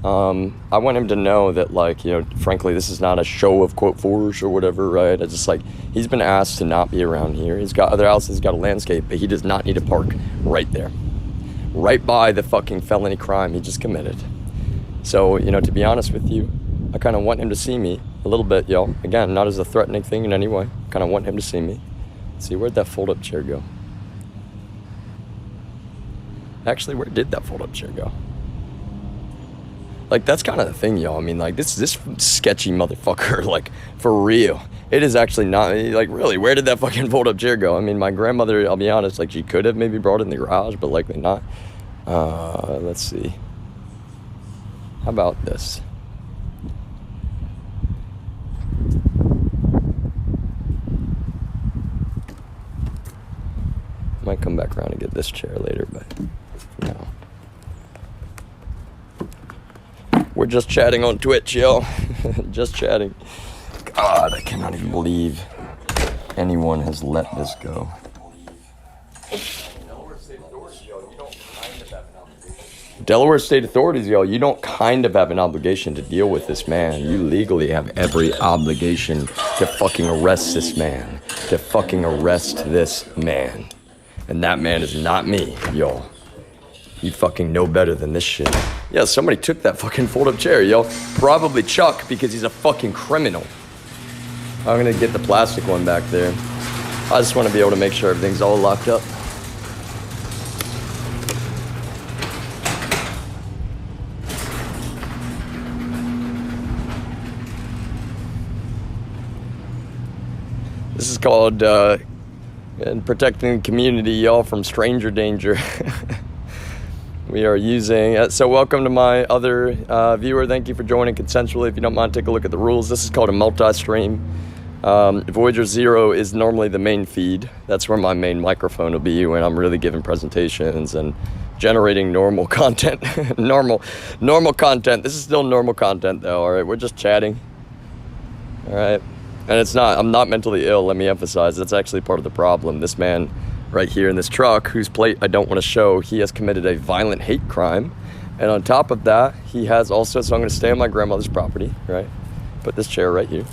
I want him to know that, like, you know, frankly, this is not a show of quote force or whatever, right? It's just like, he's been asked to not be around here. He's got other houses, he's got a landscape, but he does not need to park right there. Right by the fucking felony crime he just committed. So, you know, to be honest with you, I kind of want him to see me a little bit, y'all. Again, not as a threatening thing in any way. Kind of want him to see me. Let's see, where'd that fold-up chair go? Actually, where did that fold-up chair go? Like, that's kind of the thing, y'all. I mean, like, this sketchy motherfucker, like, for real. It is actually not, like, really, where did that fucking fold-up chair go? I mean, my grandmother, I'll be honest, like, she could have maybe brought it in the garage, but likely not. Let's see. How about this? Might come back around and get this chair later, but no. We're just chatting on Twitch, yo. Just chatting. God, I cannot even believe anyone has let this go. Delaware State authorities, yo, you don't kind of have an obligation to deal with this man. You legally have every obligation to fucking arrest this man. To fucking arrest this man. And that man is not me, yo. You fucking know better than this shit. Yeah, somebody took that fucking fold-up chair, yo. Probably Chuck, because he's a fucking criminal. I'm gonna get the plastic one back there. I just want to be able to make sure everything's all locked up. This is called protecting the community, y'all, from stranger danger. We are using, so welcome to my other viewer. Thank you for joining consensually. If you don't mind, take a look at the rules. This is called a multi-stream. Voyager 0 is normally the main feed. That's where my main microphone will be when I'm really giving presentations and generating normal content. normal content. This is still normal content though, all right? We're just chatting, all right? And it's not, I'm not mentally ill, let me emphasize. That's actually part of the problem. This man right here in this truck, whose plate I don't want to show, he has committed a violent hate crime. And on top of that, he has also, so I'm going to stay on my grandmother's property, right? Put this chair right here.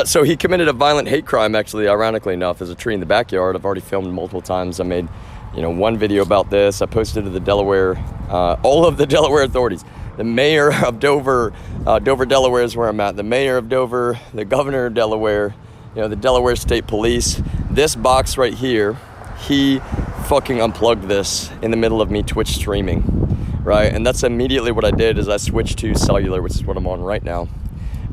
So he committed a violent hate crime, actually, ironically enough. There's a tree in the backyard. I've already filmed multiple times. I made, you know, one video about this. I posted to the Delaware, all of the Delaware authorities. The mayor of Dover, Delaware is where I'm at. The mayor of Dover, the governor of Delaware, you know, the Delaware State Police. This box right here, he fucking unplugged this in the middle of me Twitch streaming, right? And that's immediately what I did is I switched to cellular, which is what I'm on right now,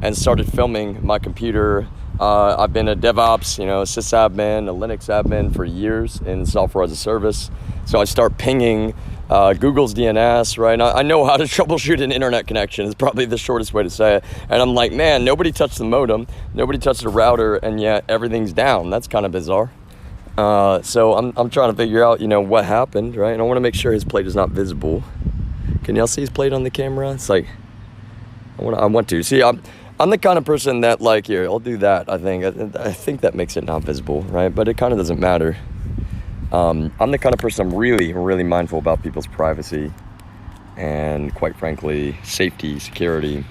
and started filming my computer. I've been a DevOps, you know, a sysadmin, a Linux admin for years in software as a service. So I start pinging Google's DNS, right? I know how to troubleshoot an internet connection is probably the shortest way to say it. And I'm like, man, nobody touched the modem, nobody touched the router, and yet everything's down. That's kind of bizarre. So I'm trying to figure out, you know, what happened, right? And I want to make sure his plate is not visible. Can y'all see his plate on the camera? It's like, I want to. See, I'm the kind of person that, like, here, I'll do that, I think that makes it not visible, right? But it kind of doesn't matter. I'm the kind of person I'm really, really mindful about people's privacy and, quite frankly, safety, security.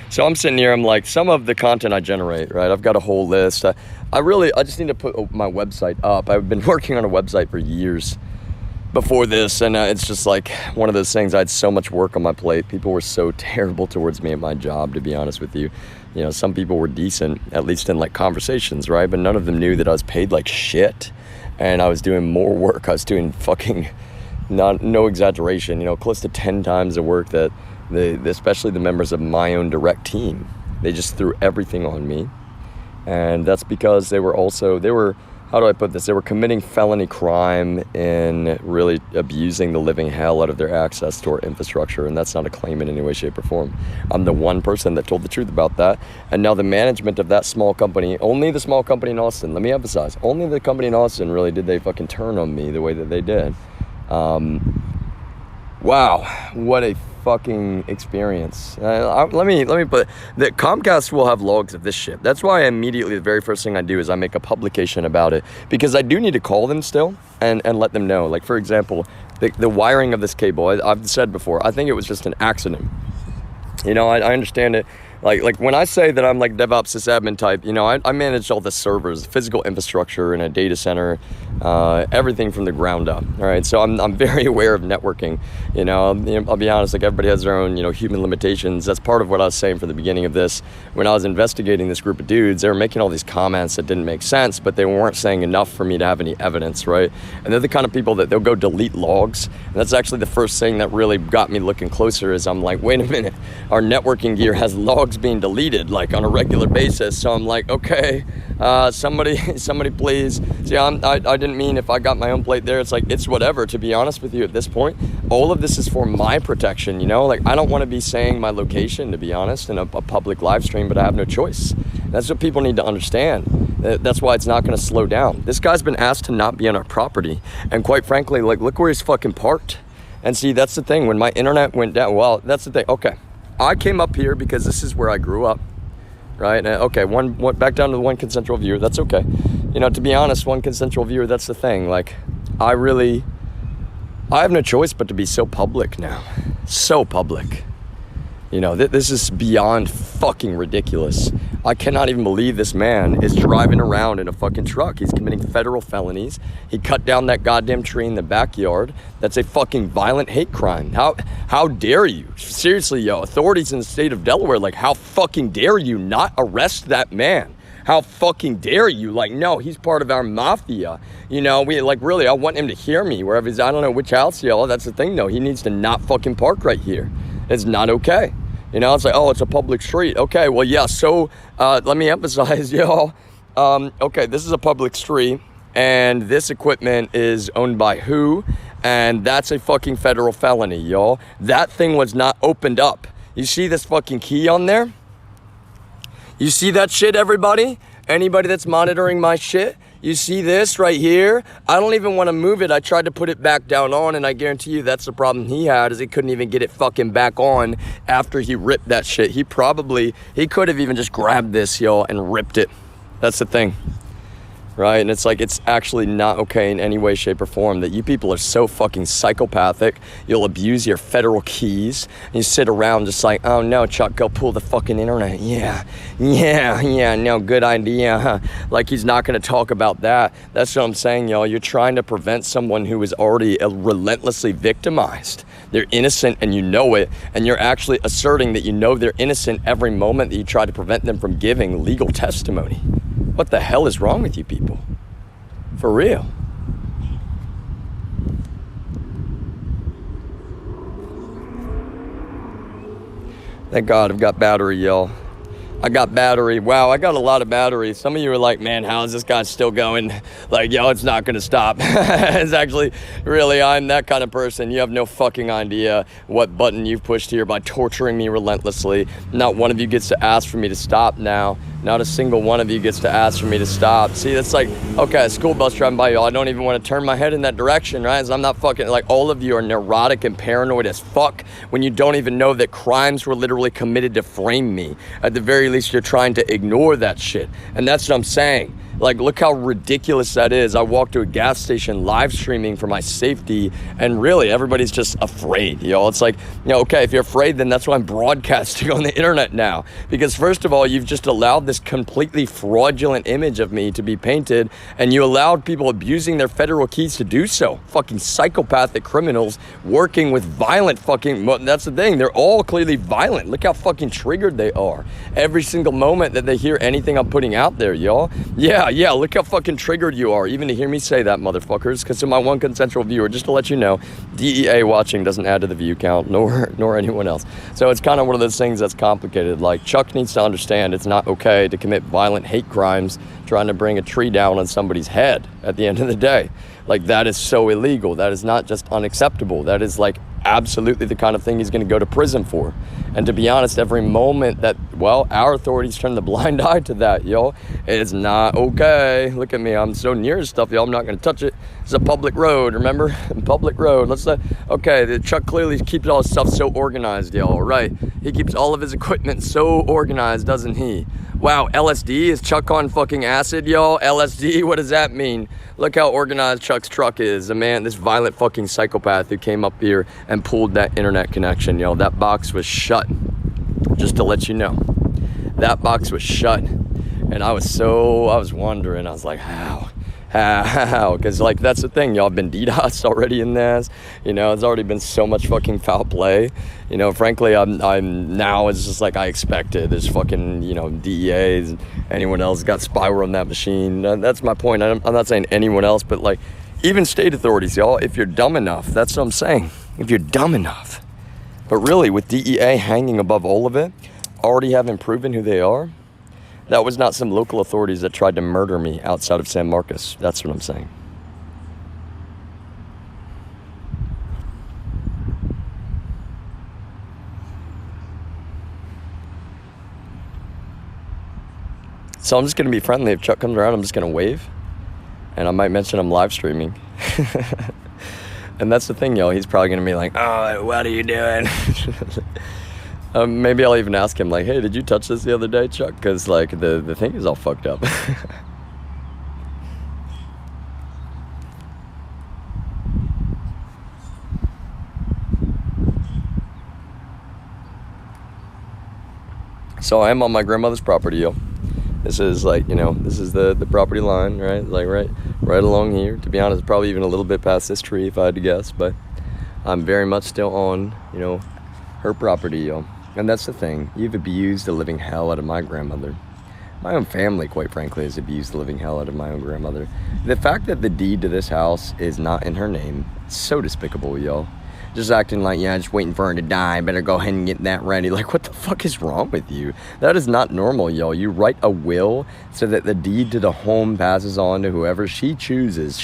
So I'm sitting here, I'm like, some of the content I generate, right? I've got a whole list. I just need to put my website up. I've been working on a website for years before this, and it's just like one of those things. I had so much work on my plate. People were so terrible towards me at my job, to be honest with you. You know, some people were decent, at least in like conversations, right? But none of them knew that I was paid like shit. And I was doing more work. I was doing fucking, no exaggeration, you know, close to 10 times the work that especially the members of my own direct team, they just threw everything on me. And that's because they were how do I put this? They were committing felony crime in really abusing the living hell out of their access to our infrastructure, and that's not a claim in any way, shape, or form. I'm the one person that told the truth about that, and now the management of that small company, only the small company in Austin, let me emphasize, only the company in Austin really did they fucking turn on me the way that they did. Wow, what a fucking experience. Let me put that Comcast will have logs of this shit. That's why immediately the very first thing I do is I make a publication about it, because I do need to call them still and let them know. Like, for example, the wiring of this cable, I've said before, I think it was just an accident. You know, I understand it. Like when I say that I'm like DevOps sysadmin type, you know, I manage all the servers, physical infrastructure in a data center, everything from the ground up. All right, so I'm very aware of networking. You know, I'll be honest, like everybody has their own, you know, human limitations. That's part of what I was saying from the beginning of this. When I was investigating this group of dudes, they were making all these comments that didn't make sense, but they weren't saying enough for me to have any evidence, right? And they're the kind of people that they'll go delete logs. And that's actually the first thing that really got me looking closer is I'm like, wait a minute, our networking gear has logs being deleted like on a regular basis. So I'm like, okay, somebody please. See, I didn't mean if I got my own plate there, it's like, it's whatever, to be honest with you at this point. All of this is for my protection, you know? Like, I don't want to be saying my location, to be honest, in a public live stream, but I have no choice. That's what people need to understand. That's why it's not going to slow down. This guy's been asked to not be on our property. And quite frankly, like, look where he's fucking parked. And see, that's the thing. When my internet went down, well, that's the thing. Okay, I came up here because this is where I grew up, right? And okay, one back down to the one consensual viewer. That's okay. You know, to be honest, one consensual viewer, that's the thing. Like, I have no choice but to be so public now. So public. You know, this is beyond fucking ridiculous. I cannot even believe this man is driving around in a fucking truck. He's committing federal felonies. He cut down that goddamn tree in the backyard. That's a fucking violent hate crime. How dare you? Seriously, yo, authorities in the state of Delaware, like, how fucking dare you not arrest that man? How fucking dare you? Like, no, he's part of our mafia. You know, really, I want him to hear me wherever he's, I don't know which house, yo. That's the thing, though. He needs to not fucking park right here. It's not okay. You know, it's like, oh, it's a public street. Okay, well, yeah, so let me emphasize, y'all. Okay, this is a public street, and this equipment is owned by who? And that's a fucking federal felony, y'all. That thing was not opened up. You see this fucking key on there? You see that shit, everybody? Anybody that's monitoring my shit? You see this right here? I don't even want to move it. I tried to put it back down on, and I guarantee you that's the problem he had, is he couldn't even get it fucking back on after he ripped that shit. He could have even just grabbed this, yo, and ripped it. That's the thing. Right? And it's like, it's actually not okay in any way, shape, or form that you people are so fucking psychopathic. You'll abuse your federal keys, and you sit around just like, oh no, Chuck, go pull the fucking internet. Yeah, no, good idea, huh? Like, he's not gonna talk about that. That's what I'm saying, y'all. You're trying to prevent someone who is already relentlessly victimized. They're innocent and you know it, and you're actually asserting that you know they're innocent every moment that you try to prevent them from giving legal testimony. What the hell is wrong with you people? For real. Thank God I've got battery, y'all. I got battery. Wow, I got a lot of battery. Some of you are like, man, how is this guy still going? Like, yo, it's not gonna stop. It's actually, really, I'm that kind of person. You have no fucking idea what button you've pushed here by torturing me relentlessly. Not one of you gets to ask for me to stop now. Not a single one of you gets to ask for me to stop. See, that's like, okay, a school bus driving by, y'all. I don't even want to turn my head in that direction, right? So I'm not fucking, like, all of you are neurotic and paranoid as fuck when you don't even know that crimes were literally committed to frame me. At the very least, you're trying to ignore that shit. And that's what I'm saying. Like, look how ridiculous that is. I walked to a gas station live streaming for my safety, and really, everybody's just afraid, yo. It's like, you know, okay, if you're afraid, then that's why I'm broadcasting on the internet now. Because first of all, you've just allowed this completely fraudulent image of me to be painted, and you allowed people abusing their federal keys to do so. Fucking psychopathic criminals working with violent fucking, that's the thing, they're all clearly violent. Look how fucking triggered they are every single moment that they hear anything I'm putting out there, y'all. Yeah, Yeah, look how fucking triggered you are, even to hear me say that, motherfuckers. Because to my one consensual viewer, just to let you know, DEA watching doesn't add to the view count, nor anyone else. So it's kind of one of those things that's complicated. Like, Chuck needs to understand it's not okay to commit violent hate crimes trying to bring a tree down on somebody's head at the end of the day. Like, that is so illegal. That is not just unacceptable. That is, like, absolutely the kind of thing he's going to go to prison for. And to be honest, every moment that, well, our authorities turn the blind eye to that, yo, it's not okay. Look at me, I'm so near stuff, yo, I'm not going to touch it. It's a public road, remember? Public road. Okay, Chuck clearly keeps all his stuff so organized, yo, right? He keeps all of his equipment so organized, doesn't he? Wow, LSD? Is Chuck on fucking acid, yo? LSD? What does that mean? Look how organized Chuck's truck is. This violent fucking psychopath who came up here and pulled that internet connection, yo. That box was shut. Just to let you know. That box was shut. And I was wondering, I was like, how? Because, like, that's the thing, y'all. I've been DDoS already in this. You know, it's already been so much fucking foul play. You know, frankly, I'm now, it's just like I expected. There's fucking, you know, DEAs, anyone else got spyware on that machine. That's my point. I'm not saying anyone else, but, like, even state authorities, y'all, if you're dumb enough, that's what I'm saying. If you're dumb enough. But really, with DEA hanging above all of it, already having proven who they are, that was not some local authorities that tried to murder me outside of San Marcos. That's what I'm saying. So I'm just going to be friendly. If Chuck comes around, I'm just going to wave. And I might mention I'm live streaming. And that's the thing, yo. He's probably going to be like, oh, what are you doing? Maybe I'll even ask him, like, hey, did you touch this the other day, Chuck? Because, like, the thing is all fucked up. So I am on my grandmother's property, yo. This is, like, you know, this is the property line, right? Like, right along here. To be honest, probably even a little bit past this tree, if I had to guess. But I'm very much still on, you know, her property, yo. And that's the thing. You've abused the living hell out of my grandmother. My own family, quite frankly, has abused the living hell out of my own grandmother. The fact that the deed to this house is not in her name, so despicable, yo. Just acting like, yeah, just waiting for her to die. Better go ahead and get that ready. Like, what the fuck is wrong with you? That is not normal, yo. You write a will so that the deed to the home passes on to whoever she chooses.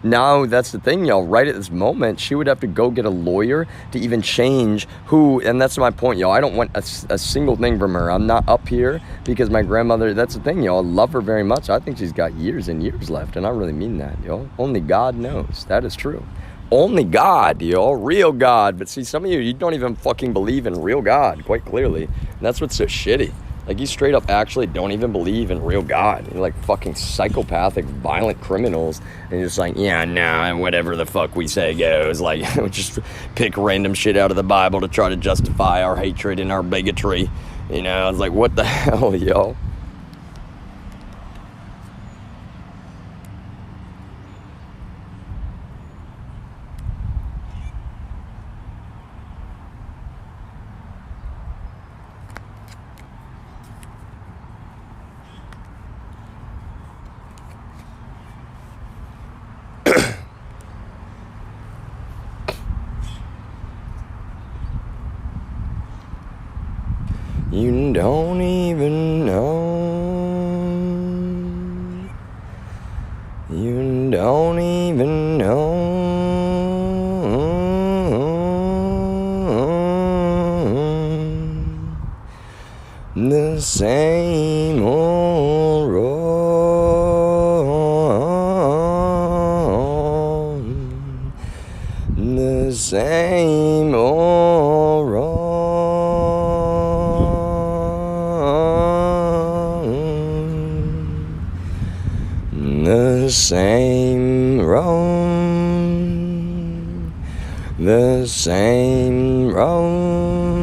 Now, that's the thing, y'all. Right at this moment, she would have to go get a lawyer to even change who, and that's my point, y'all. I don't want a single thing from her. I'm not up here because my grandmother, that's the thing, y'all. I love her very much. I think she's got years and years left, and I really mean that, y'all. Only God knows. That is true. Only God, yo, real God. But see, some of you don't even fucking believe in real God, quite clearly. And that's what's so shitty. Like, you straight up actually don't even believe in real God. You're like fucking psychopathic, violent criminals. And you're just like, yeah, nah, whatever the fuck we say goes. Like, we just pick random shit out of the Bible to try to justify our hatred and our bigotry. You know, I was like, what the hell, yo? You don't even know. You don't even know. The same old road. The same old road. The same road, the same road,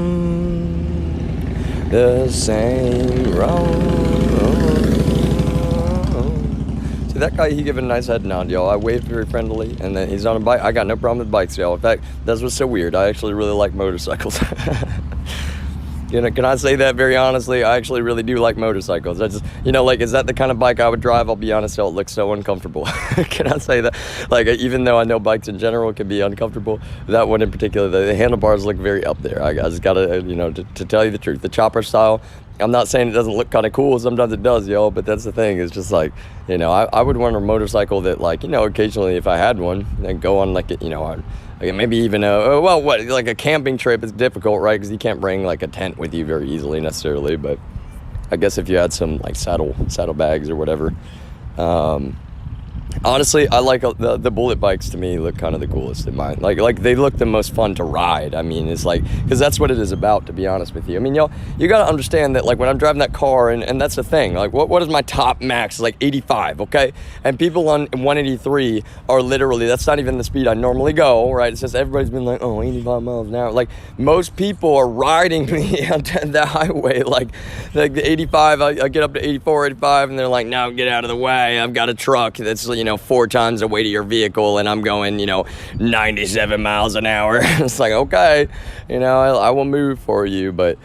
the same road. See, that guy, he gave a nice head nod, y'all. I waved very friendly, and then he's on a bike. I got no problem with bikes, y'all. In fact, that's what's so weird. I actually really like motorcycles. Can I say that very honestly? I actually really do like motorcycles. I just, like, is that the kind of bike I would drive? I'll be honest, it looks so uncomfortable. Can I say that? Like, even though I know bikes in general can be uncomfortable, that one in particular, the handlebars look very up there. I just gotta, to tell you the truth, the chopper style, I'm not saying it doesn't look kind of cool. Sometimes it does, y'all, but that's the thing. It's just like, I would want a motorcycle that, like, occasionally if I had one, then go on, like, maybe even like a camping trip is difficult, right? Because you can't bring, like, a tent with you very easily necessarily. But I guess if you had some, like, saddlebags or whatever. Honestly, I like the bullet bikes. To me, look kind of the coolest in mine. Like they look the most fun to ride. I mean, it's like, because that's what it is about, to be honest with you. I mean, y'all, you got to understand that, like, when I'm driving that car, and that's the thing, like, what is my top max? Like 85, okay? And people on 183 are literally, that's not even the speed I normally go, right? It's just everybody's been like, 85 miles an hour. Like, most people are riding me on the highway, like the 85, I get up to 84, 85, and they're like, no, get out of the way. I've got a truck that's, 4 times the weight of your vehicle, and I'm going, 97 miles an hour. It's like, okay, I will move for you, but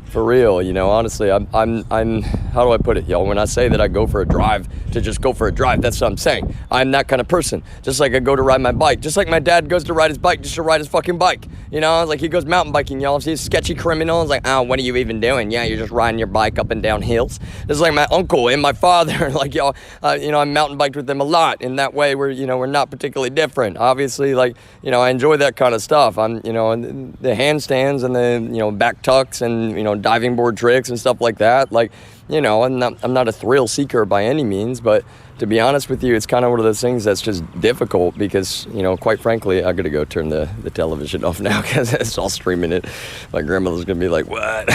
for real, honestly, I'm how do I put it, y'all? When I say that I go for a drive to just go for a drive, that's what I'm saying. I'm that kind of person. Just like I go to ride my bike, just like my dad goes to ride his bike just to ride his fucking bike. Like he goes mountain biking, y'all. If he's a sketchy criminal, it's like, oh, what are you even doing? Yeah, you're just riding your bike up and down hills. It's like my uncle and my father, like, y'all, I mountain biked with them a lot. In that way, we're not particularly different. Obviously, like, I enjoy that kind of stuff. I'm, the handstands and the, back tucks and, diving board tricks and stuff like that. Like, I'm not a thrill seeker by any means, but to be honest with you, it's kind of one of those things that's just difficult because, quite frankly, I gotta go turn the television off now because it's all streaming it. My grandmother's gonna be like, what?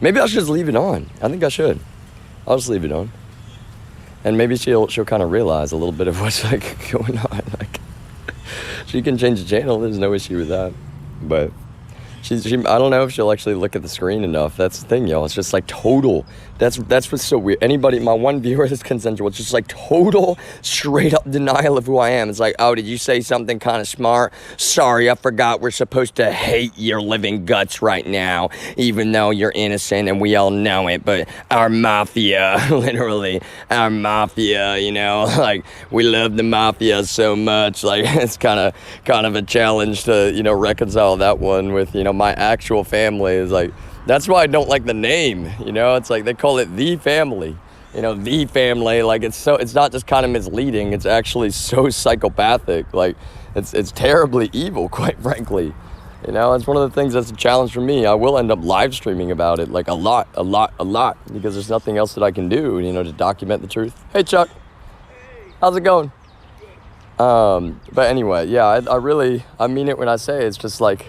Maybe I should just leave it on. I think I should. I'll just leave it on. And maybe she'll kind of realize a little bit of what's, like, going on. Like, she can change the channel. There's no issue with that. But she I don't know if she'll actually look at the screen enough. That's the thing, y'all. It's just like total. That's what's so weird. Anybody, my one viewer that's consensual, it's just like total straight up denial of who I am. It's like, oh, did you say something kind of smart? Sorry, I forgot we're supposed to hate your living guts right now, even though you're innocent and we all know it. But our mafia, literally, our mafia, like, we love the mafia so much. Like, it's kind of a challenge to, reconcile that one with, my actual family. Is like, that's why I don't like the name, it's like they call it The Family, The Family, like it's not just kind of misleading, it's actually so psychopathic, like it's terribly evil, quite frankly. It's one of the things that's a challenge for me. I will end up live streaming about it, like a lot, because there's nothing else that I can do, to document the truth. Hey, Chuck, how's it going? But anyway, yeah, I mean it when I say it's just like,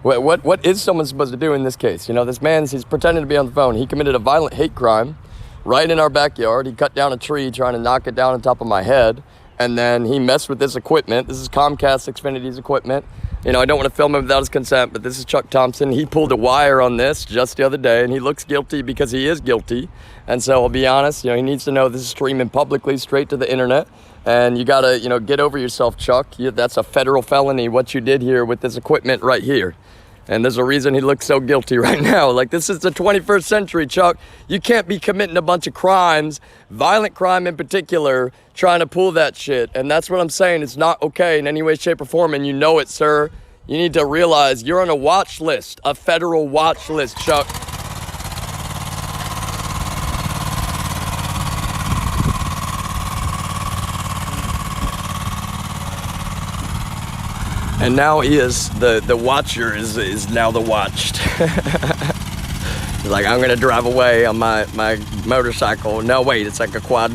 what is someone supposed to do in this case? This man's, he's pretending to be on the phone. He committed a violent hate crime right in our backyard. He cut down a tree trying to knock it down on top of my head. And then he messed with this equipment. This is Comcast Xfinity's equipment. I don't want to film him without his consent, but this is Chuck Thompson. He pulled a wire on this just the other day, and he looks guilty because he is guilty. And so I'll be honest, he needs to know this is streaming publicly straight to the internet. And you gotta, get over yourself, Chuck. That's a federal felony, what you did here with this equipment right here. And there's a reason he looks so guilty right now. Like, this is the 21st century, Chuck. You can't be committing a bunch of crimes, violent crime in particular, trying to pull that shit. And that's what I'm saying. It's not okay in any way, shape, or form. And you know it, sir. You need to realize you're on a watch list, a federal watch list, Chuck. And now he is, the watcher is now the watched. He's like, I'm gonna drive away on my motorcycle. No, wait, it's like a quad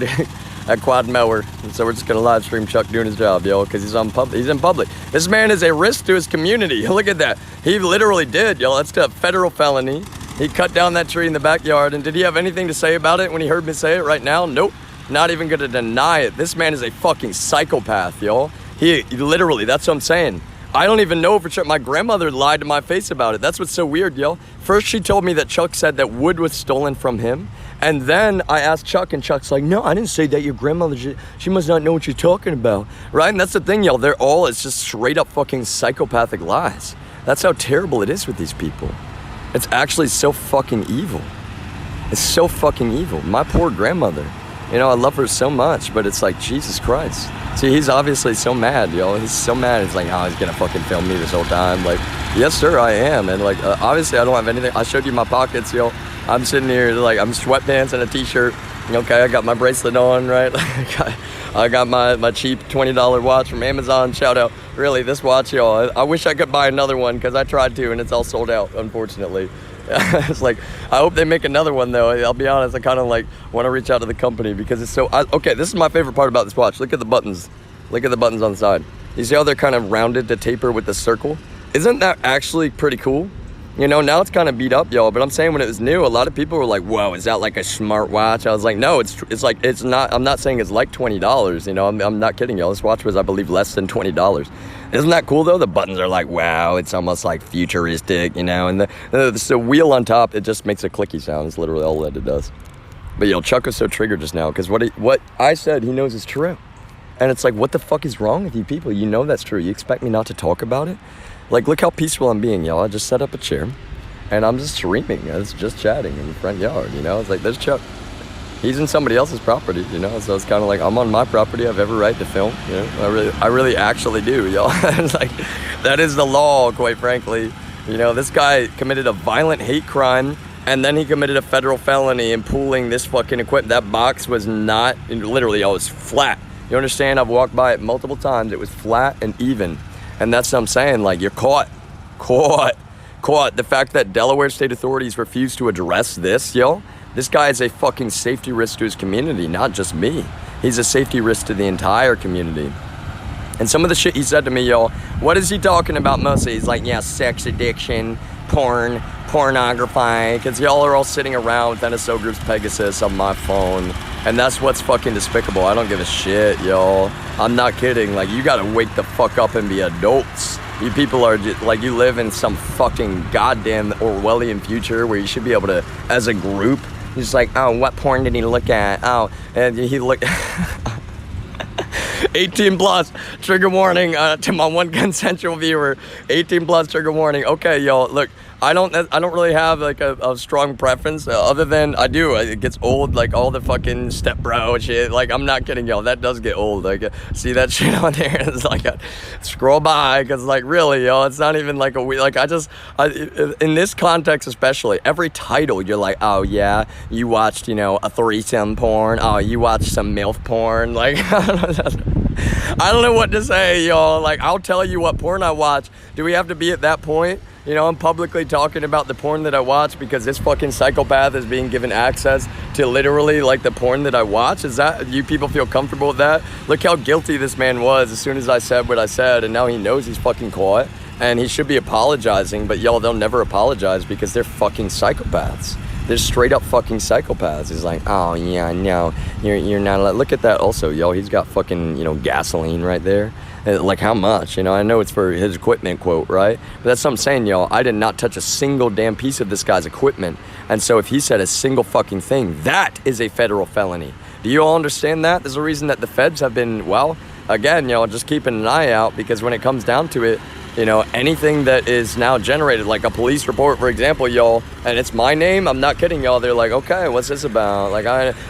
mower. And so we're just gonna live stream Chuck doing his job, yo, because he's in public. This man is a risk to his community. Look at that. He literally did, yo. That's a federal felony. He cut down that tree in the backyard. And did he have anything to say about it when he heard me say it right now? Nope. Not even gonna deny it. This man is a fucking psychopath, yo. He literally, that's what I'm saying. I don't even know for sure. My grandmother lied to my face about it. That's what's so weird, yo. First, she told me that Chuck said that wood was stolen from him. And then I asked Chuck, and Chuck's like, no, I didn't say that. Your grandmother, she must not know what you're talking about. Right? And that's the thing, y'all. It's just straight up fucking psychopathic lies. That's how terrible it is with these people. It's actually so fucking evil. It's so fucking evil. My poor grandmother. You know, I love her so much, but it's like, Jesus Christ. See, he's obviously so mad, yo. He's so mad. He's like, oh, he's gonna fucking film me this whole time. Like, yes, sir, I am. And like, obviously, I don't have anything. I showed you my pockets, yo. I'm sitting here, like, I'm sweatpants and a t-shirt. Okay, I got my bracelet on, right? I got my cheap $20 watch from Amazon. Shout out. Really, this watch, yo, I wish I could buy another one because I tried to, and it's all sold out, unfortunately. It's like, I hope they make another one though. I'll be honest, I kind of like want to reach out to the company because it's so, okay, this is my favorite part about this watch. Look at the buttons. Look at the buttons on the side. You see how they're kind of rounded to taper with the circle? Isn't that actually pretty cool? You know, now it's kind of beat up, y'all, but I'm saying when it was new, a lot of people were like, whoa, is that like a smart watch? I was like, no, it's like, it's not, I'm not saying it's like $20, you know, I'm not kidding y'all. This watch was, I believe, less than $20. Isn't that cool though? The buttons are like, wow, it's almost like futuristic, you know, and the wheel on top, it just makes a clicky sound. It's literally all that it does. But yo, Chuck was so triggered just now because what I said, he knows is true. And it's like, what the fuck is wrong with you people? You know that's true. You expect me not to talk about it? Like, look how peaceful I'm being, y'all. I just set up a chair and I'm just streaming. It's just chatting in the front yard, you know? It's like, there's Chuck. He's in somebody else's property, you know? So it's kind of like, I'm on my property. I have every right to film, you know? I really actually do, y'all. It's like, that is the law, quite frankly. You know, this guy committed a violent hate crime and then he committed a federal felony in pooling this fucking equipment. That box was not, literally, it was flat. You understand? I've walked by it multiple times. It was flat and even. And that's what I'm saying, like, you're caught. The fact that Delaware state authorities refuse to address this, yo, this guy is a fucking safety risk to his community, not just me. He's a safety risk to the entire community. And some of the shit he said to me, yo, what is he talking about mostly? He's like, yeah, sex addiction, pornography, because y'all are all sitting around with NSO Group's Pegasus on my phone. And that's what's fucking despicable. I don't give a shit, y'all. I'm not kidding. Like, you gotta wake the fuck up and be adults. You people are just, like, you live in some fucking goddamn Orwellian future where you should be able to, as a group, you're just like, oh, what porn did he look at? Oh, and he looked... 18 plus, trigger warning to my one consensual viewer. 18 plus, trigger warning. Okay, y'all, look, I don't really have like a strong preference other than I do. It gets old, like all the fucking step bro shit. Like, I'm not kidding, y'all. That does get old. Like, see that shit on there? It's like, scroll by, because like, really, y'all, it's not even like a weird, like, in this context especially, every title, you're like, oh yeah, you watched, you know, a threesome porn. Oh, you watched some MILF porn. Like, I don't know what to say, y'all. Like, I'll tell you what porn I watch. Do we have to be at that point? You know, I'm publicly talking about the porn that I watch because this fucking psychopath is being given access to literally like the porn that I watch. Is that, you people feel comfortable with that? Look how guilty this man was as soon as I said what I said, and now he knows he's fucking caught and he should be apologizing, but y'all, they'll never apologize because they're fucking psychopaths. They're straight up fucking psychopaths. He's like, oh yeah, no, you're not. Look at that also, yo. He's got fucking, you know, gasoline right there. Like, how much? You know, I know it's for his equipment, quote, right? But that's what I'm saying, y'all. I did not touch a single damn piece of this guy's equipment. And so if he said a single fucking thing, that is a federal felony. Do you all understand that? There's a reason that the feds have been, well, again, y'all, just keeping an eye out, because when it comes down to it, you know, anything that is now generated, like a police report, for example, y'all, and it's my name, I'm not kidding, y'all, they're like, okay, what's this about? Like,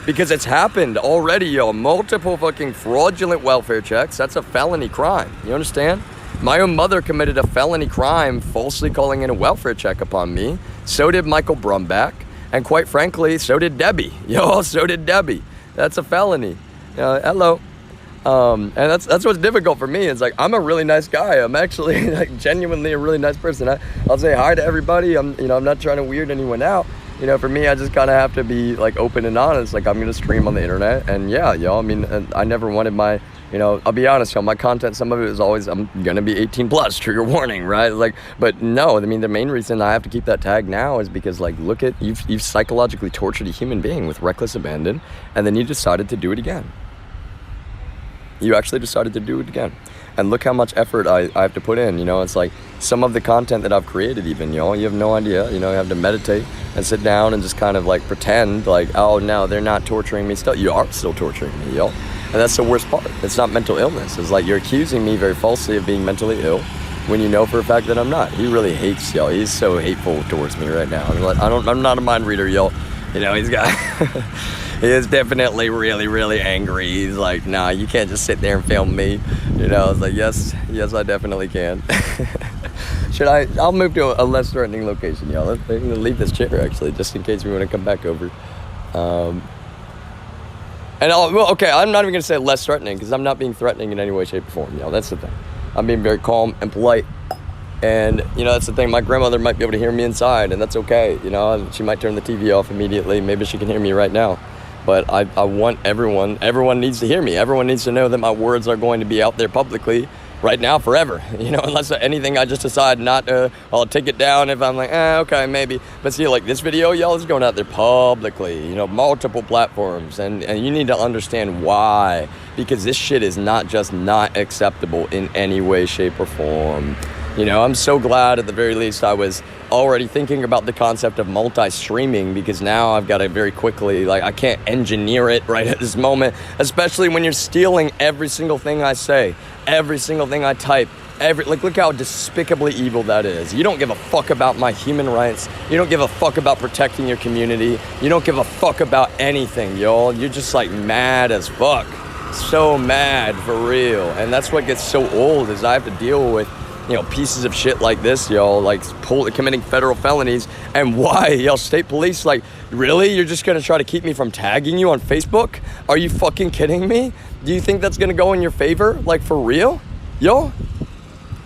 because it's happened already, y'all, multiple fucking fraudulent welfare checks. That's a felony crime. You understand? My own mother committed a felony crime, falsely calling in a welfare check upon me. So did Michael Brumback. And quite frankly, so did Debbie. Yo, so did Debbie. That's a felony. Hello. And that's what's difficult for me. It's like, I'm a really nice guy. I'm actually like genuinely a really nice person. I'll say hi to everybody. I'm not trying to weird anyone out. You know, for me, I just kind of have to be like open and honest. Like, I'm gonna stream on the internet, and yeah, y'all. I mean, I never wanted my, you know, I'll be honest, y'all. My content, some of it is always, I'm gonna be 18 plus, trigger warning, right? Like, but no, I mean, the main reason I have to keep that tag now is because, like, look at you've psychologically tortured a human being with reckless abandon, and then you decided to do it again. You actually decided to do it again. And look how much effort I have to put in, you know. It's like some of the content that I've created even, you know, you have no idea, you know, you have to meditate and sit down and just kind of like pretend like, oh no, they're not torturing me still. You are still torturing me, yo. And that's the worst part. It's not mental illness. It's like you're accusing me very falsely of being mentally ill. when you know for a fact that I'm not. He really hates y'all. He's so hateful towards me right now. I'm not a mind reader, y'all. You know, he's got he is definitely really, really angry. He's like, nah, you can't just sit there and film me. You know, I was like, yes, I definitely can. I'll move to a less threatening location, y'all. I'm gonna leave this chair actually, just in case we want to come back over. Okay, I'm not even gonna say less threatening, because I'm not being threatening in any way, shape, or form, y'all. That's the thing. I'm being very calm and polite. And, you know, that's the thing. My grandmother might be able to hear me inside, and that's okay. You know, she might turn the TV off immediately. Maybe she can hear me right now. But I want everyone needs to hear me. Everyone needs to know that my words are going to be out there publicly right now forever. You know, unless anything I just decide not to, I'll take it down if I'm like, okay, maybe. But see, like this video, y'all, is going out there publicly, you know, multiple platforms. And you need to understand why. Because this shit is not just not acceptable in any way, shape, or form. You know, I'm so glad at the very least I was already thinking about the concept of multi-streaming, because now I've got to very quickly, like, I can't engineer it right at this moment, especially when you're stealing every single thing I say, every single thing I type, look how despicably evil that is. You don't give a fuck about my human rights. You don't give a fuck about protecting your community. You don't give a fuck about anything, y'all. You're just like mad as fuck. So mad, for real. And that's what gets so old, is I have to deal with, you know, pieces of shit like this, y'all, like committing federal felonies. And why, y'all, state police, like, really? You're just gonna try to keep me from tagging you on Facebook? Are you fucking kidding me? Do you think that's gonna go in your favor? Like, for real? Yo?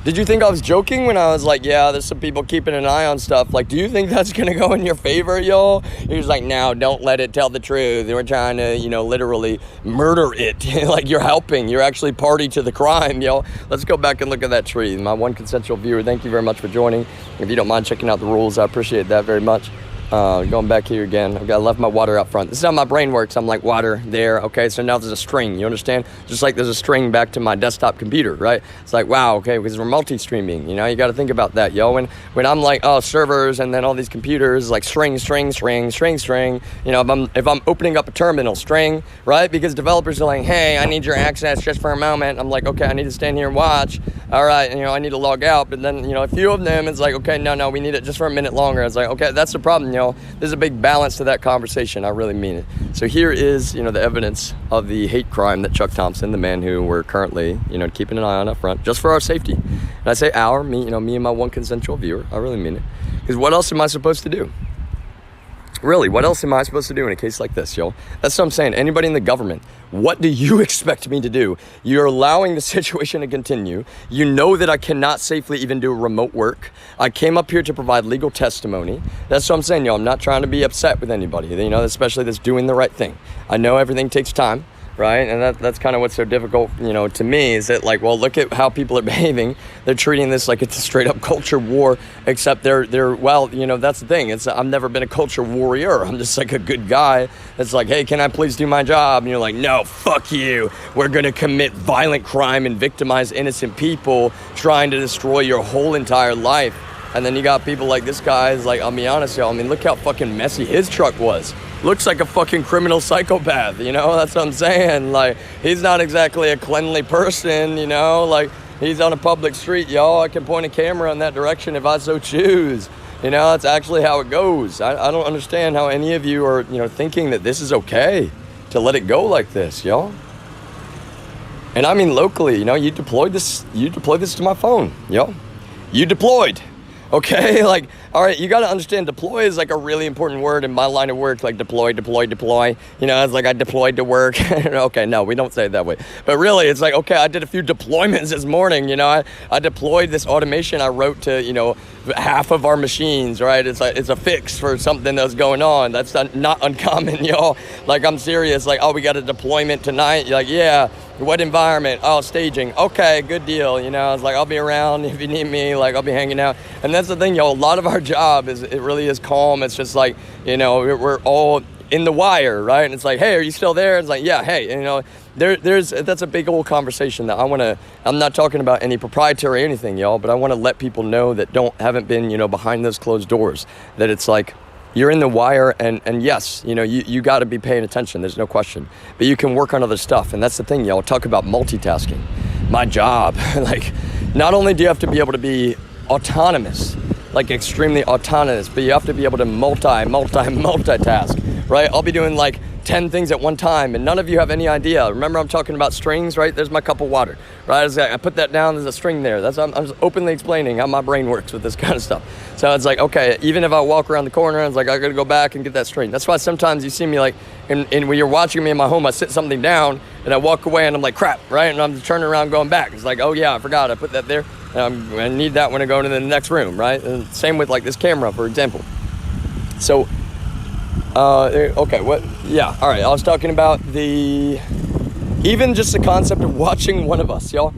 Did you think I was joking when I was like, yeah, there's some people keeping an eye on stuff? Like, do you think that's gonna go in your favor, y'all? He was like, no, don't let it tell the truth. They were trying to, you know, literally murder it. Like, you're helping. You're actually party to the crime, y'all. Let's go back and look at that tree. My one consensual viewer, thank you very much for joining. If you don't mind checking out the rules, I appreciate that very much. Going back here again, I left my water out front. This is how my brain works. I'm like, water there, okay, so now there's a string, you understand? Just like there's a string back to my desktop computer, right? It's like, wow, okay, because we're multi-streaming, you know, you got to think about that, yo. When I'm like, oh, servers and then all these computers, like string, you know, if I'm opening up a terminal, string, right? Because developers are like, hey, I need your access just for a moment. I'm like, okay, I need to stand here and watch. All right, you know, I need to log out. But then, you know, a few of them, it's like, okay, no, we need it just for a minute longer. It's like, okay, that's the problem, you know. There's a big balance to that conversation. I really mean it. So here is, you know, the evidence of the hate crime that Chuck Thompson, the man who we're currently, you know, keeping an eye on up front, just for our safety. And I say me and my one consensual viewer. I really mean it. Because what else am I supposed to do? Really, what else am I supposed to do in a case like this, yo? That's what I'm saying. Anybody in the government, what do you expect me to do? You're allowing the situation to continue. You know that I cannot safely even do remote work. I came up here to provide legal testimony. That's what I'm saying, yo. I'm not trying to be upset with anybody, you know, especially that's doing the right thing. I know everything takes time, right? And that's kind of what's so difficult, you know, to me, is that, like, well, look at how people are behaving. They're treating this like it's a straight up culture war, except they're well, you know, that's the thing. I've never been a culture warrior. I'm just like a good guy that's like, hey, can I please do my job? And you're like, no, fuck you. We're going to commit violent crime and victimize innocent people, trying to destroy your whole entire life. And then you got people like this guy is like, I'll be honest, y'all, I mean, look how fucking messy his truck was. Looks like a fucking criminal psychopath, you know? That's what I'm saying. Like, he's not exactly a cleanly person, you know? Like, he's on a public street, y'all. I can point a camera in that direction if I so choose. You know, that's actually how it goes. I don't understand how any of you are, you know, thinking that this is okay to let it go like this, y'all. And I mean locally, you know, you deployed this to my phone, yo. You deployed. Okay, like, all right, you got to understand, deploy is like a really important word in my line of work, like deploy. You know, it's like I deployed to work. Okay, no, we don't say it that way. But really, it's like, okay, I did a few deployments this morning, you know. I deployed this automation I wrote to, you know, half of our machines, right? It's a fix for something that's going on. That's not uncommon, y'all. Like, I'm serious. Like, oh, we got a deployment tonight. You're like, yeah. What environment? Oh, staging. Okay, good deal. You know, it's like, I'll be around if you need me. Like, I'll be hanging out. And that's the thing, y'all. A lot of our job it really is calm. It's just like, you know, we're all in the wire, right? And it's like, hey, are you still there? It's like, yeah, hey, you know, that's a big old conversation that I'm not talking about any proprietary or anything, y'all, but I want to let people know that haven't been, you know, behind those closed doors, that it's like, you're in the wire, and yes, you know, you got to be paying attention. There's no question. But you can work on other stuff, and that's the thing, y'all. Talk about multitasking. My job, like, not only do you have to be able to be autonomous, like extremely autonomous, but you have to be able to multitask, right? I'll be doing like 10 things at one time, and none of you have any idea. Remember, I'm talking about strings, right? There's my cup of water, right? I put that down, there's a string there. I'm just openly explaining how my brain works with this kind of stuff. So it's like, okay, even if I walk around the corner, it's like, I gotta go back and get that string. That's why sometimes you see me like, and when you're watching me in my home, I sit something down, and I walk away, and I'm like, crap, right? And I'm turning around going back. It's like, oh yeah, I forgot, I put that there. And I need that when I go into the next room, right? And same with like this camera, for example. So, okay, what? Yeah, all right. I was talking about even just the concept of watching one of us, y'all.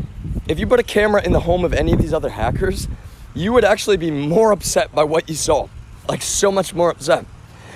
If you put a camera in the home of any of these other hackers, you would actually be more upset by what you saw, like so much more upset.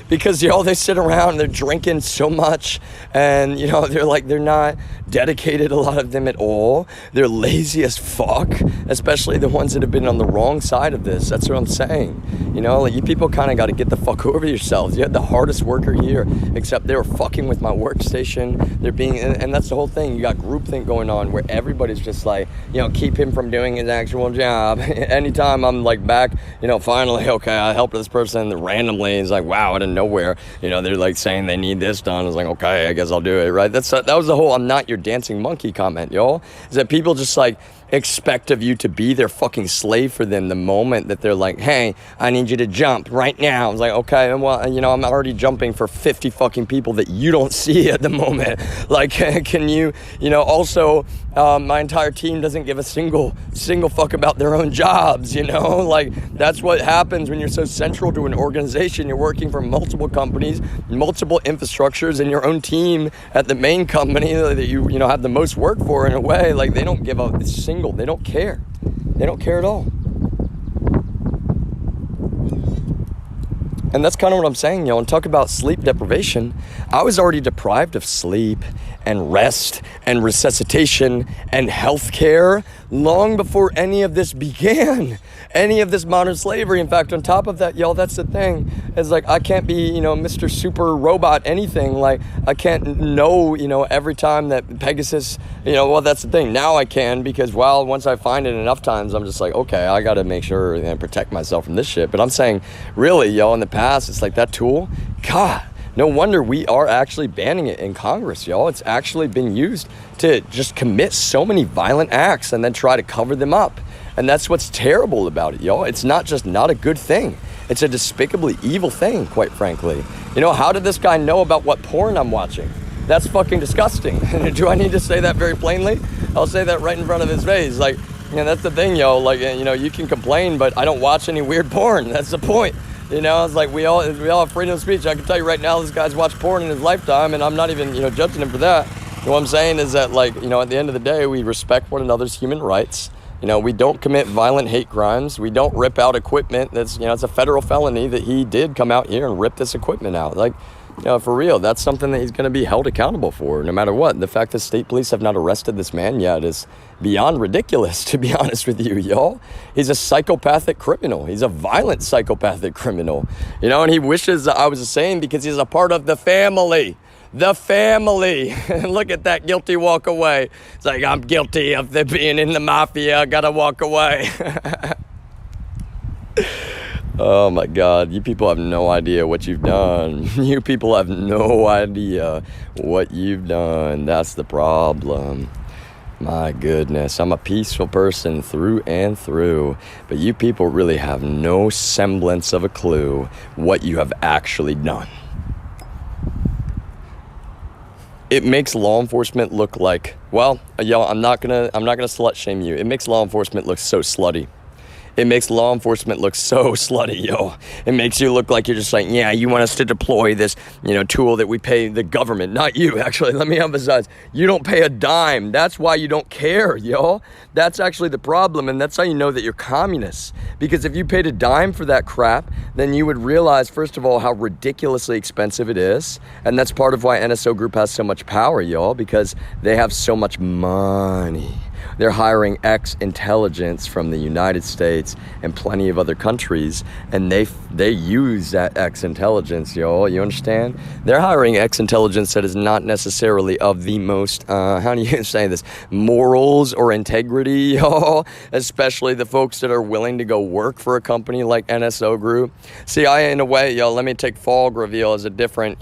Because, y'all, they sit around and they're drinking so much, and, you know, they're not dedicated, a lot of them, at all. They're lazy as fuck, especially the ones that have been on the wrong side of this. That's what I'm saying. You know, like, you people kind of got to get the fuck over yourselves. You had the hardest worker here, except they were fucking with my workstation. They're being, and that's the whole thing. You got groupthink going on where everybody's just like, you know, keep him from doing his actual job. Anytime I'm like back, you know, finally, okay, I helped this person randomly. It's like, wow, I didn't know where, you know, they're like saying they need this done. I was like, okay, I guess I'll do it, right? That was the whole "I'm not your dancing monkey" comment, y'all. Is that people just like expect of you to be their fucking slave for them the moment that they're like, hey, I need you to jump right now. I was like, okay, well, you know, I'm already jumping for 50 fucking people that you don't see at the moment. Like, can you, you know, also, my entire team doesn't give a single fuck about their own jobs, you know? Like, that's what happens when you're so central to an organization. You're working for multiple companies, multiple infrastructures, and your own team at the main company that you know, have the most work for, in a way. Like, they don't give a single, they don't care. They don't care at all. And that's kind of what I'm saying, y'all. And talk about sleep deprivation. I was already deprived of sleep and rest and resuscitation and healthcare long before any of this began. Any of this modern slavery. In fact, on top of that, y'all, that's the thing. It's like, I can't be, you know, Mr. Super Robot anything. Like, I can't know, you know, every time that Pegasus, you know, well, that's the thing. Now I can, because, well, once I find it enough times, I'm just like, okay, I got to make sure and protect myself from this shit. But I'm saying, really, y'all, in the past, it's like that tool, God, no wonder we are actually banning it in Congress, y'all. It's actually been used to just commit so many violent acts and then try to cover them up. And that's what's terrible about it, y'all. It's not just not a good thing. It's a despicably evil thing, quite frankly. You know, how did this guy know about what porn I'm watching? That's fucking disgusting. Do I need to say that very plainly? I'll say that right in front of his face. Like, you know, that's the thing, yo. Like, you know, you can complain, but I don't watch any weird porn. That's the point. You know, it's like we all have freedom of speech. I can tell you right now, this guy's watched porn in his lifetime, and I'm not even, you know, judging him for that. What I'm saying is that, like, you know, at the end of the day, we respect one another's human rights. You know, we don't commit violent hate crimes. We don't rip out equipment that's, you know, it's a federal felony that he did come out here and rip this equipment out. Like, you know, for real, that's something that he's going to be held accountable for, no matter what. The fact that state police have not arrested this man yet is beyond ridiculous, to be honest with you, y'all. He's a psychopathic criminal. He's a violent psychopathic criminal. You know, and he wishes I was sane because he's a part of the family. The family. Look at that guilty walk away. It's like, I'm guilty of being in the mafia. I gotta walk away. Oh my God, you people have no idea what you've done. You people have no idea what you've done. That's the problem. My goodness, I'm a peaceful person through and through, but you people really have no semblance of a clue what you have actually done. It makes law enforcement look like, well, y'all, I'm not gonna slut shame you. It makes law enforcement look so slutty. It makes law enforcement look so slutty, yo. It makes you look like you're just like, yeah, you want us to deploy this, you know, tool that we pay the government. Not you, actually. Let me emphasize. You don't pay a dime. That's why you don't care, yo. That's actually the problem, and that's how you know that you're communists. Because if you paid a dime for that crap, then you would realize, first of all, how ridiculously expensive it is. And that's part of why NSO Group has so much power, y'all, because they have so much money. They're hiring ex-intelligence from the United States and plenty of other countries, and they use that ex-intelligence, y'all. You understand? They're hiring ex-intelligence that is not necessarily of the most, how do you say this, morals or integrity, y'all. Especially the folks that are willing to go work for a company like NSO Group. See, in a way, y'all, let me take Fog Reveal as a different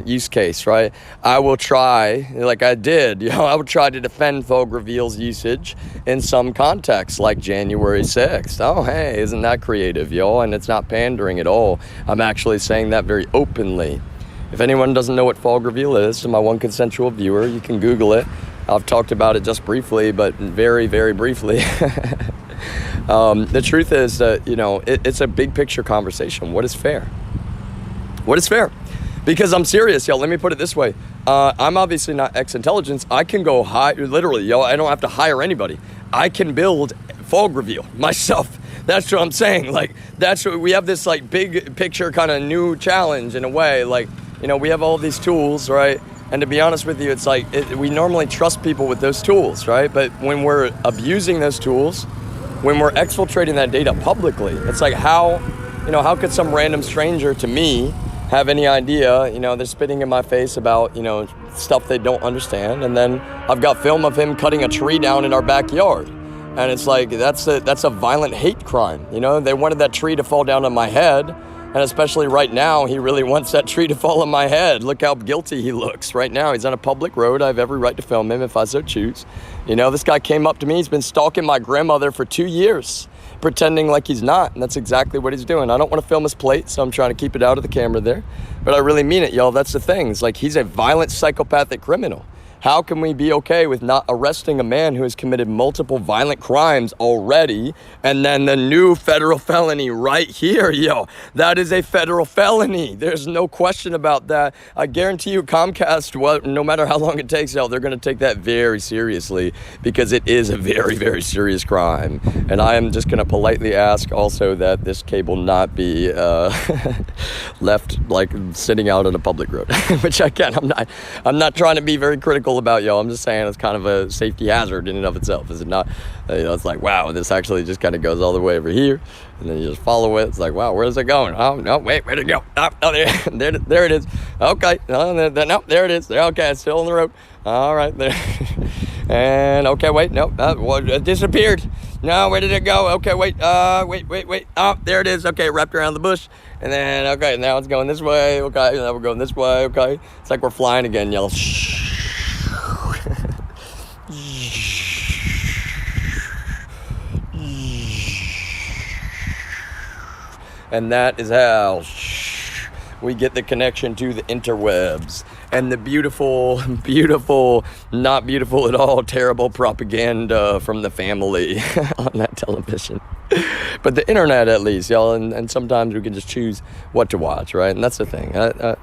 use case, right? I will try, like I did, I would try to defend Fog Reveal's usage in some context, like January 6th. Oh, hey, isn't that creative, y'all? And it's not pandering at all. I'm actually saying that very openly. If anyone doesn't know what Fog Reveal is, to my one consensual viewer, you can Google it. I've talked about it just briefly, but very, very briefly. The truth is that, it's a big picture conversation. What is fair? What is fair? Because I'm serious, y'all. Let me put it this way. I'm obviously not ex-intelligence. I can go literally, y'all. I don't have to hire anybody. I can build Fog Reveal myself. That's what I'm saying. Like, that's what we have, this like big picture kind of new challenge in a way. Like, we have all these tools, right? And to be honest with you, it's like we normally trust people with those tools, right? But when we're abusing those tools, when we're exfiltrating that data publicly, it's like how could some random stranger to me have any idea, they're spitting in my face about, stuff they don't understand. And then I've got film of him cutting a tree down in our backyard. And it's like, that's a violent hate crime. They wanted that tree to fall down on my head. And especially right now, he really wants that tree to fall on my head. Look how guilty he looks right now. He's on a public road. I have every right to film him if I so choose. This guy came up to me. He's been stalking my grandmother for 2 years, pretending like he's not. And that's exactly what he's doing. I don't want to film his plate, so I'm trying to keep it out of the camera there. But I really mean it, y'all. That's the thing. It's like he's a violent psychopathic criminal. How can we be okay with not arresting a man who has committed multiple violent crimes already, and then the new federal felony right here, yo? That is a federal felony. There's no question about that. I guarantee you Comcast, no matter how long it takes, yo, they're going to take that very seriously because it is a very, very serious crime. And I am just going to politely ask also that this cable not be left like sitting out on a public road, which I can. I'm not trying to be very critical about, y'all. I'm just saying it's kind of a safety hazard in and of itself, is it not? It's like, wow, this actually just kind of goes all the way over here, and then you just follow it. It's like, wow, where's it going? Oh, no, wait, where'd it go? Oh, there it is. Okay, no, there it is. Okay, it's still on the road. All right, there. And, okay, wait, no, it disappeared. No, where did it go? Okay, wait. Oh, there it is. Okay, wrapped around the bush. And then, okay, now it's going this way. Okay, now we're going this way. Okay, it's like we're flying again, y'all. And that is how we get the connection to the interwebs and the beautiful, beautiful, not beautiful at all, terrible propaganda from the family on that television. But the internet, at least, y'all, and sometimes we can just choose what to watch, right? And that's the thing.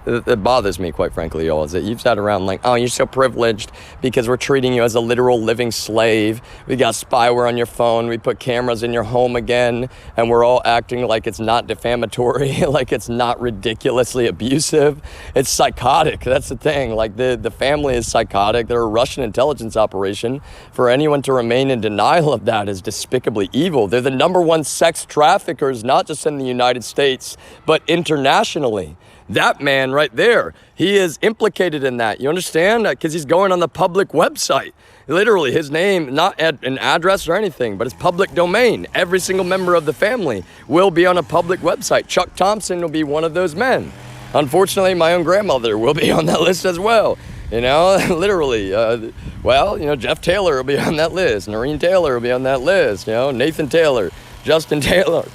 It bothers me, quite frankly, y'all, is that you've sat around like, oh, you're so privileged because we're treating you as a literal living slave. We got spyware on your phone. We put cameras in your home again, and we're all acting like it's not defamatory, like it's not ridiculously abusive. It's psychotic. That's the thing. Like, the family is psychotic. They're a Russian intelligence operation. For anyone to remain in denial of that is despicably evil. They're the number one sex traffickers, not just in the United States, but internationally. That man right there, he is implicated in that. You understand? Because he's going on the public website. Literally, his name, not an address or anything, but it's public domain. Every single member of the family will be on a public website. Chuck Thompson will be one of those men. Unfortunately, my own grandmother will be on that list as well. Literally. Jeff Taylor will be on that list. Noreen Taylor will be on that list. Nathan Taylor, Justin Taylor,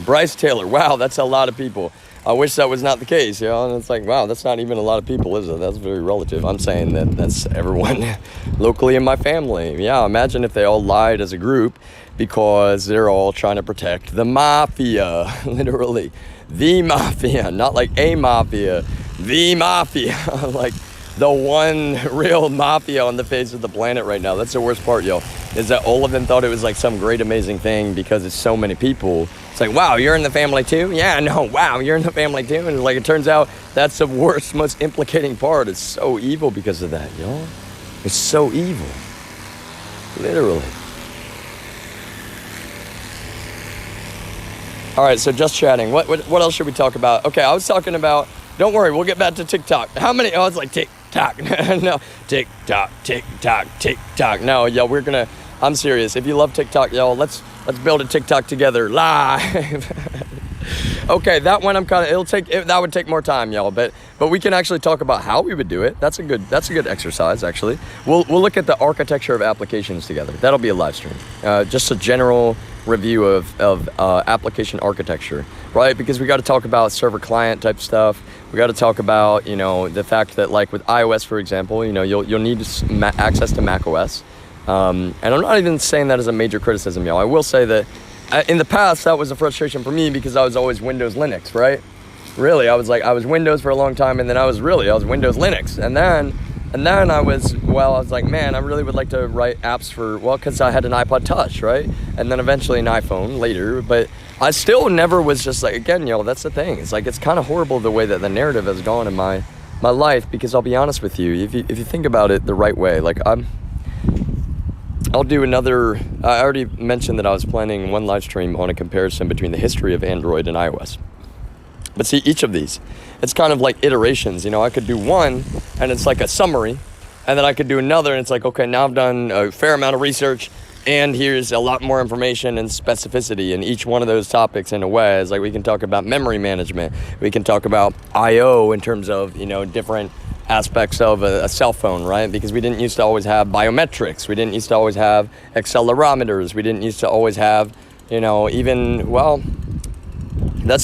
Bryce Taylor. Wow, that's a lot of people. I wish that was not the case, and it's like, wow, that's not even a lot of people, is it? That's very relative. I'm saying that's everyone locally in my family. Yeah, imagine if they all lied as a group because they're all trying to protect the mafia, literally. The mafia, not like a mafia, the mafia, like the one real mafia on the face of the planet right now. That's the worst part, yo, is that all of them thought it was like some great, amazing thing because it's so many people. It's like, wow, you're in the family too? Yeah, no, wow, you're in the family too? And like, it turns out that's the worst, most implicating part. It's so evil because of that, yo. It's so evil. Literally. All right, so just chatting. What else should we talk about? Okay, I was talking about, don't worry, we'll get back to TikTok. How many? Oh, it's like TikTok. No, TikTok, TikTok, TikTok. No, yo, I'm serious. If you love TikTok, yo, let's build a TikTok together live. Okay, that one that would take more time, y'all, but we can actually talk about how we would do it. That's a good exercise, actually. We'll look at the architecture of applications together. That'll be a live stream. Just a general review of application architecture, right? Because we got to talk about server client type stuff. We got to talk about, the fact that, like, with iOS, for example, you'll need access to macOS. And I'm not even saying that as a major criticism, y'all. I will say that in the past, that was a frustration for me because I was always Windows Linux, right? Really, I was Windows for a long time, and then I was Windows Linux. And then I was like, man, I really would like to write apps because I had an iPod Touch, right? And then eventually an iPhone later, but I still never was just like, again, that's the thing. It's like, it's kind of horrible the way that the narrative has gone in my life, because I'll be honest with you, if you think about it the right way, like I'll do another. I already mentioned that I was planning one live stream on a comparison between the history of Android and iOS. But see, each of these, it's kind of like iterations. I could do one, and it's like a summary, and then I could do another, and it's like, okay, now I've done a fair amount of research, and here's a lot more information and specificity in each one of those topics in a way. It's like we can talk about memory management. We can talk about I/O in terms of, different aspects of a cell phone, right? Because we didn't used to always have biometrics. We didn't used to always have accelerometers. We didn't used to always have, that's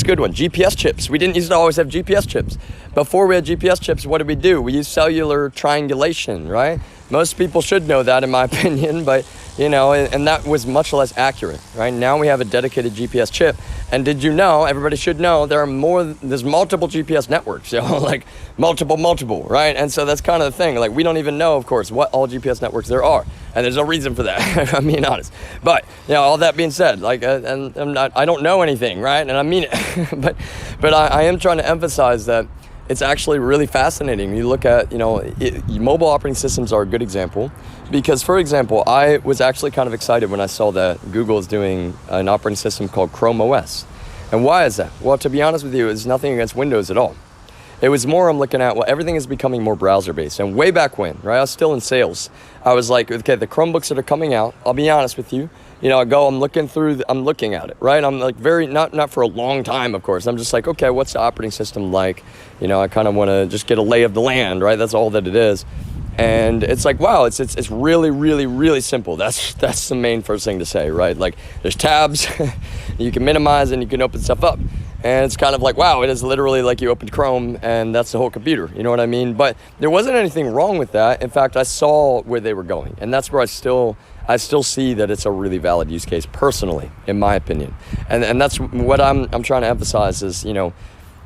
a good one. GPS chips. We didn't used to always have GPS chips. Before we had GPS chips, what did we do? We used cellular triangulation, right? Most people should know that, in my opinion, but, and that was much less accurate, right? Now we have a dedicated GPS chip. And did you know, everybody should know, there's multiple GPS networks, like multiple, right? And so that's kind of the thing. Like, we don't even know, of course, what all GPS networks there are. And there's no reason for that, I'm being honest. But, all that being said, like, I don't know anything, right? And I mean it. but I am trying to emphasize that it's actually really fascinating. You look at, mobile operating systems are a good example. Because, for example, I was actually kind of excited when I saw that Google is doing an operating system called Chrome OS. And why is that? Well, to be honest with you, it's nothing against Windows at all. It was more I'm looking at, everything is becoming more browser-based. And way back when, right, I was still in sales. I was like, okay, the Chromebooks that are coming out, I'll be honest with you, I'm looking at it, right? I'm like not for a long time, of course. I'm just like, okay, what's the operating system like? I kind of want to just get a lay of the land, right? That's all that it is. And it's like, wow, it's really, really, really simple. That's the main first thing to say, right? Like, there's tabs, you can minimize and you can open stuff up. And it's kind of like, wow, it is literally like you opened Chrome and that's the whole computer, you know what I mean? But there wasn't anything wrong with that. In fact, I saw where they were going. And that's where I still see that it's a really valid use case, personally, in my opinion. And that's what I'm trying to emphasize is,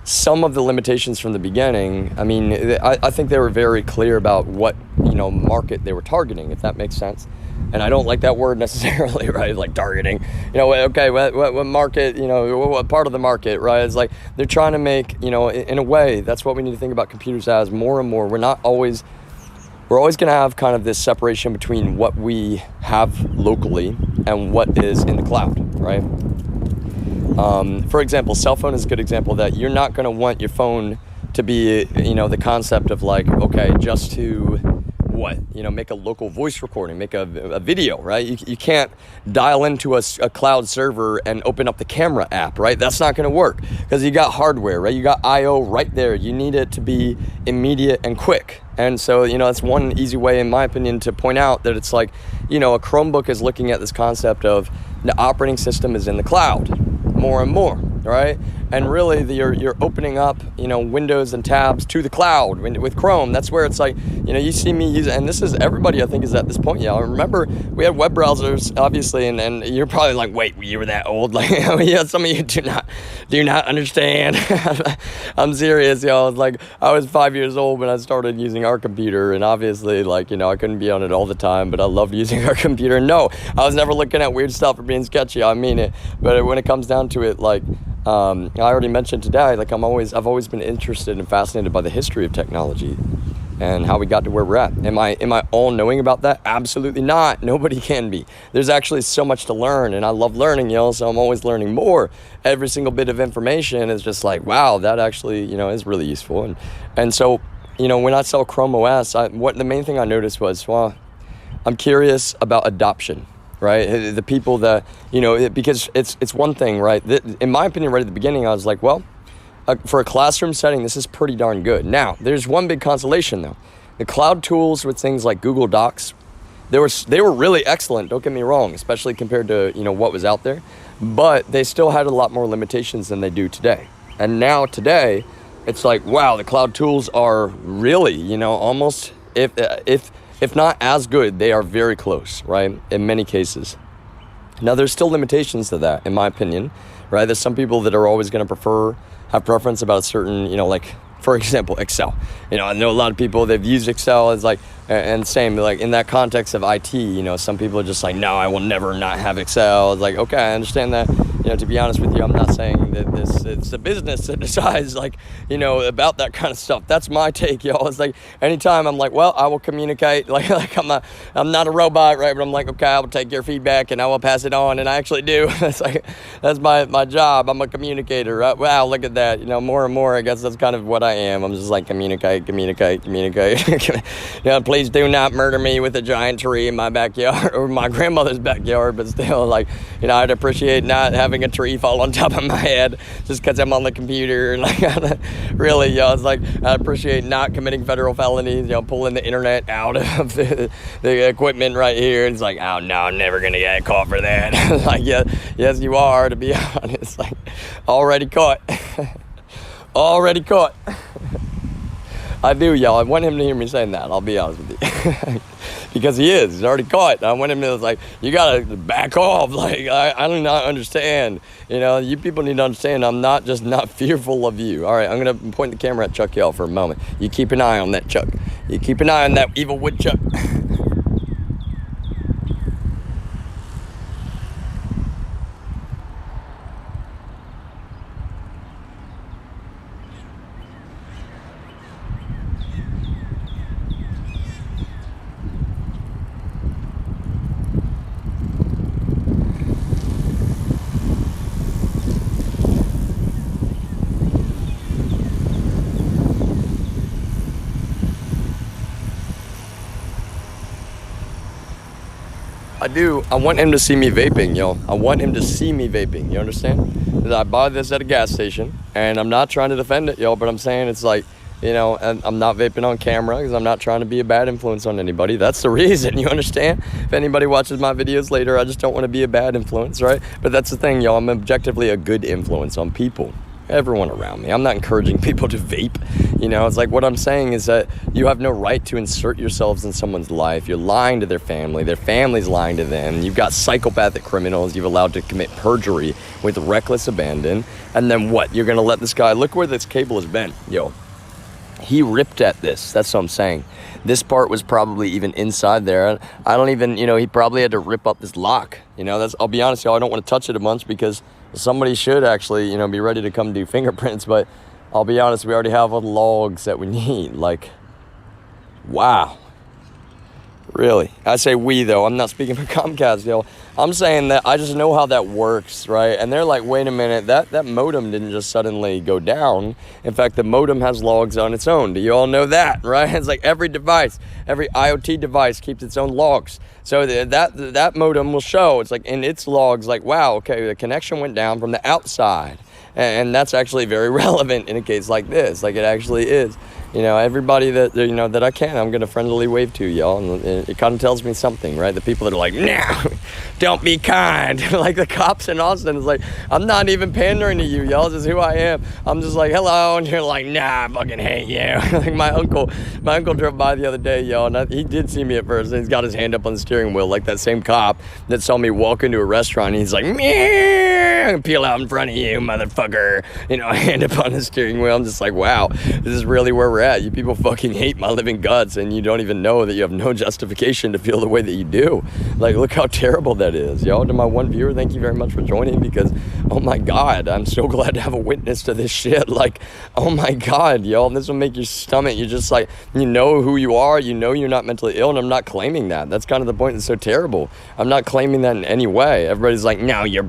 some of the limitations from the beginning, I mean, I think they were very clear about what, market they were targeting, if that makes sense. And I don't like that word necessarily, right? Like targeting, okay, what market, what part of the market, right? It's like they're trying to make, in a way, that's what we need to think about computers as more and more. We're always going to have kind of this separation between what we have locally and what is in the cloud, right? For example, cell phone is a good example that you're not going to want your phone to be, the concept of like, okay, just to make a local voice recording, make a video, right? You can't dial into a cloud server and open up the camera app, right? That's not going to work because you got hardware, right? You got I/O right there. You need it to be immediate and quick. And so, that's one easy way, in my opinion, to point out that it's like, a Chromebook is looking at this concept of the operating system is in the cloud more and more, right? And really, you're opening up, windows and tabs to the cloud with Chrome. That's where it's like, you see me use it, and this is everybody, I think, is at this point. Yeah, I remember we had web browsers, obviously, and you're probably like, wait, you were that old? Like, some of you do not understand. I'm serious, y'all. Like, I was 5 years old when I started using our computer, and obviously, like, I couldn't be on it all the time, but I loved using our computer. No, I was never looking at weird stuff or being sketchy. I mean it. But when it comes down to it, like, I already mentioned today, like I've always been interested and fascinated by the history of technology. and how we got to where we're at. Am I all knowing about that? Absolutely not. Nobody can be. There's actually so much to learn, and I love learning, so I'm always learning more. Every single bit of information is just like, wow, that actually, is really useful. And so, when I sell Chrome OS, the main thing I noticed was, well, I'm curious about adoption, right? The people that, because it's one thing, right? In my opinion, right at the beginning, I was like, well, for a classroom setting, this is pretty darn good. Now, there's one big consolation though. The cloud tools with things like Google Docs, they were really excellent, don't get me wrong, especially compared to, what was out there, but they still had a lot more limitations than they do today. And now today, it's like, wow, the cloud tools are really, almost, if not as good, they are very close, right? In many cases. Now, there's still limitations to that, in my opinion, right? There's some people that are always going to have preference about a certain, like, for example, Excel. I know a lot of people, they've used Excel as like, and same, like in that context of IT, some people are just like, no, I will never not have Excel. It's like, okay, I understand that. To be honest with you, I'm not saying that it's a business that decides like, about that kind of stuff. That's my take, y'all. It's like anytime I'm like, well, I will communicate. Like I'm not a robot, right? But I'm like, okay, I will take your feedback and I will pass it on. And I actually do. That's my job. I'm a communicator, right? Wow, look at that. More and more, I guess that's kind of what I am. I'm just like communicate. Please do not murder me with a giant tree in my backyard or my grandmother's backyard. But still, like, I'd appreciate not having a tree fall on top of my head just because I'm on the computer. And like, really, it's like, I appreciate not committing federal felonies, pulling the internet out of the equipment right here. And it's like, oh no, I'm never gonna get caught for that. Like, yes, you are, to be honest. Like, already caught. Already caught. I do, y'all. I want him to hear me saying that. I'll be honest with you. Because he's already caught. I want him to, like, you gotta back off. Like, I do not understand. You people need to understand I'm not fearful of you. All right, I'm gonna point the camera at Chuck, y'all, for a moment. You keep an eye on that Chuck. You keep an eye on that evil woodchuck. I do. I want him to see me vaping, yo. I want him to see me vaping. You understand? Because I bought this at a gas station, and I'm not trying to defend it, yo, but I'm saying it's like, and I'm not vaping on camera because I'm not trying to be a bad influence on anybody. That's the reason, you understand? If anybody watches my videos later, I just don't want to be a bad influence, right? But that's the thing, yo. I'm objectively a good influence on people. Everyone around me. I'm not encouraging people to vape. It's like, what I'm saying is that you have no right to insert yourselves in someone's life. You're lying to their family's lying to them. You've got psychopathic criminals you've allowed to commit perjury with reckless abandon. And then what? You're gonna let this guy, look where this cable has been, yo. He ripped at this. That's what I'm saying. This part was probably even inside there. I don't even, he probably had to rip up this lock. I'll be honest, y'all, I don't want to touch it a bunch because somebody should actually, be ready to come do fingerprints. But I'll be honest, we already have all the logs that we need. Like, wow. Really. I say we, though. I'm not speaking for Comcast, yo. I'm saying that I just know how that works, right? And they're like, wait a minute, that modem didn't just suddenly go down. In fact, the modem has logs on its own. Do you all know that, right? It's like every device, every IoT device keeps its own logs. So that modem will show, it's like in its logs, like, wow, okay, the connection went down from the outside. And that's actually very relevant in a case like this. Like, it actually is. Everybody that I can, I'm going to friendly wave to, y'all. And it kind of tells me something, right? The people that are like, no, don't be kind. Like the cops in Austin. It's like, I'm not even pandering to you, y'all. This is who I am. I'm just like, hello. And you're like, nah, I fucking hate you. Like my uncle drove by the other day, y'all. And he did see me at first. And he's got his hand up on the steering wheel, like that same cop that saw me walk into a restaurant. And he's like, meh. I'm gonna peel out in front of you, motherfucker. You know, hand up on the steering wheel. I'm just like, wow, this is really where we're at. You people fucking hate my living guts, and you don't even know that you have no justification to feel the way that you do. Like, look how terrible that is, y'all. To my one viewer, thank you very much for joining, because, oh my God, I'm so glad to have a witness to this shit. Like, oh my God, y'all, this will make your stomach, you're just like, you know who you are, you know you're not mentally ill, and I'm not claiming that. That's kind of the point that's so terrible. I'm not claiming that in any way. Everybody's like, no, you're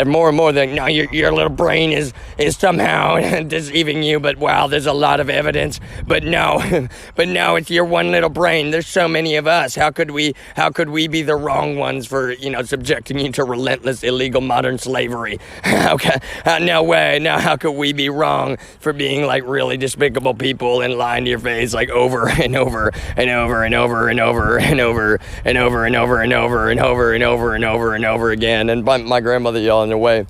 more and more like, no, your little brain is somehow deceiving you, but wow, there's a lot of evidence, but no, it's your one little brain. There's so many of us. How could we be the wrong ones for, you know, subjecting you to relentless, illegal modern slavery? No way. Now, how could we be wrong for being like really despicable people and lying to your face like over and over and over and over and over and over and over and over and over and over and over and over and over again? And my grandmother, y'all, in a way,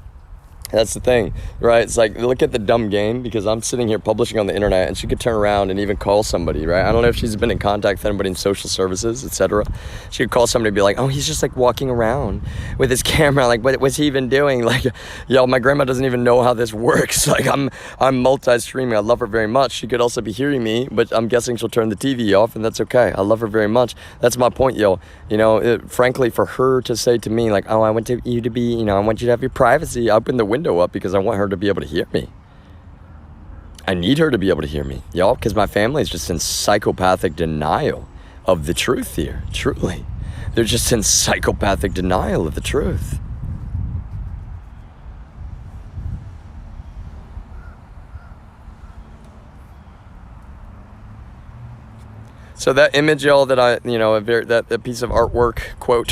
that's the thing, right? It's like, look at the dumb game, because I'm sitting here publishing on the internet, and she could turn around and even call somebody, right? I don't know if she's been in contact with anybody in social services, etc. She could call somebody and be like, oh, he's just like walking around with his camera. Like, what's he even doing? Like, y'all, my grandma doesn't even know how this works. Like, I'm multi-streaming. I love her very much. She could also be hearing me, but I'm guessing she'll turn the TV off, and that's okay. I love her very much. That's my point, y'all. You know, frankly, for her to say to me, like, oh, I want you to be, you know, I want you to have your privacy up in the window up, because I want her to be able to hear me. I need her to be able to hear me, y'all, because my family is just in psychopathic denial of the truth here. Truly, they're just in psychopathic denial of the truth. So that image, y'all, that that piece of artwork, quote.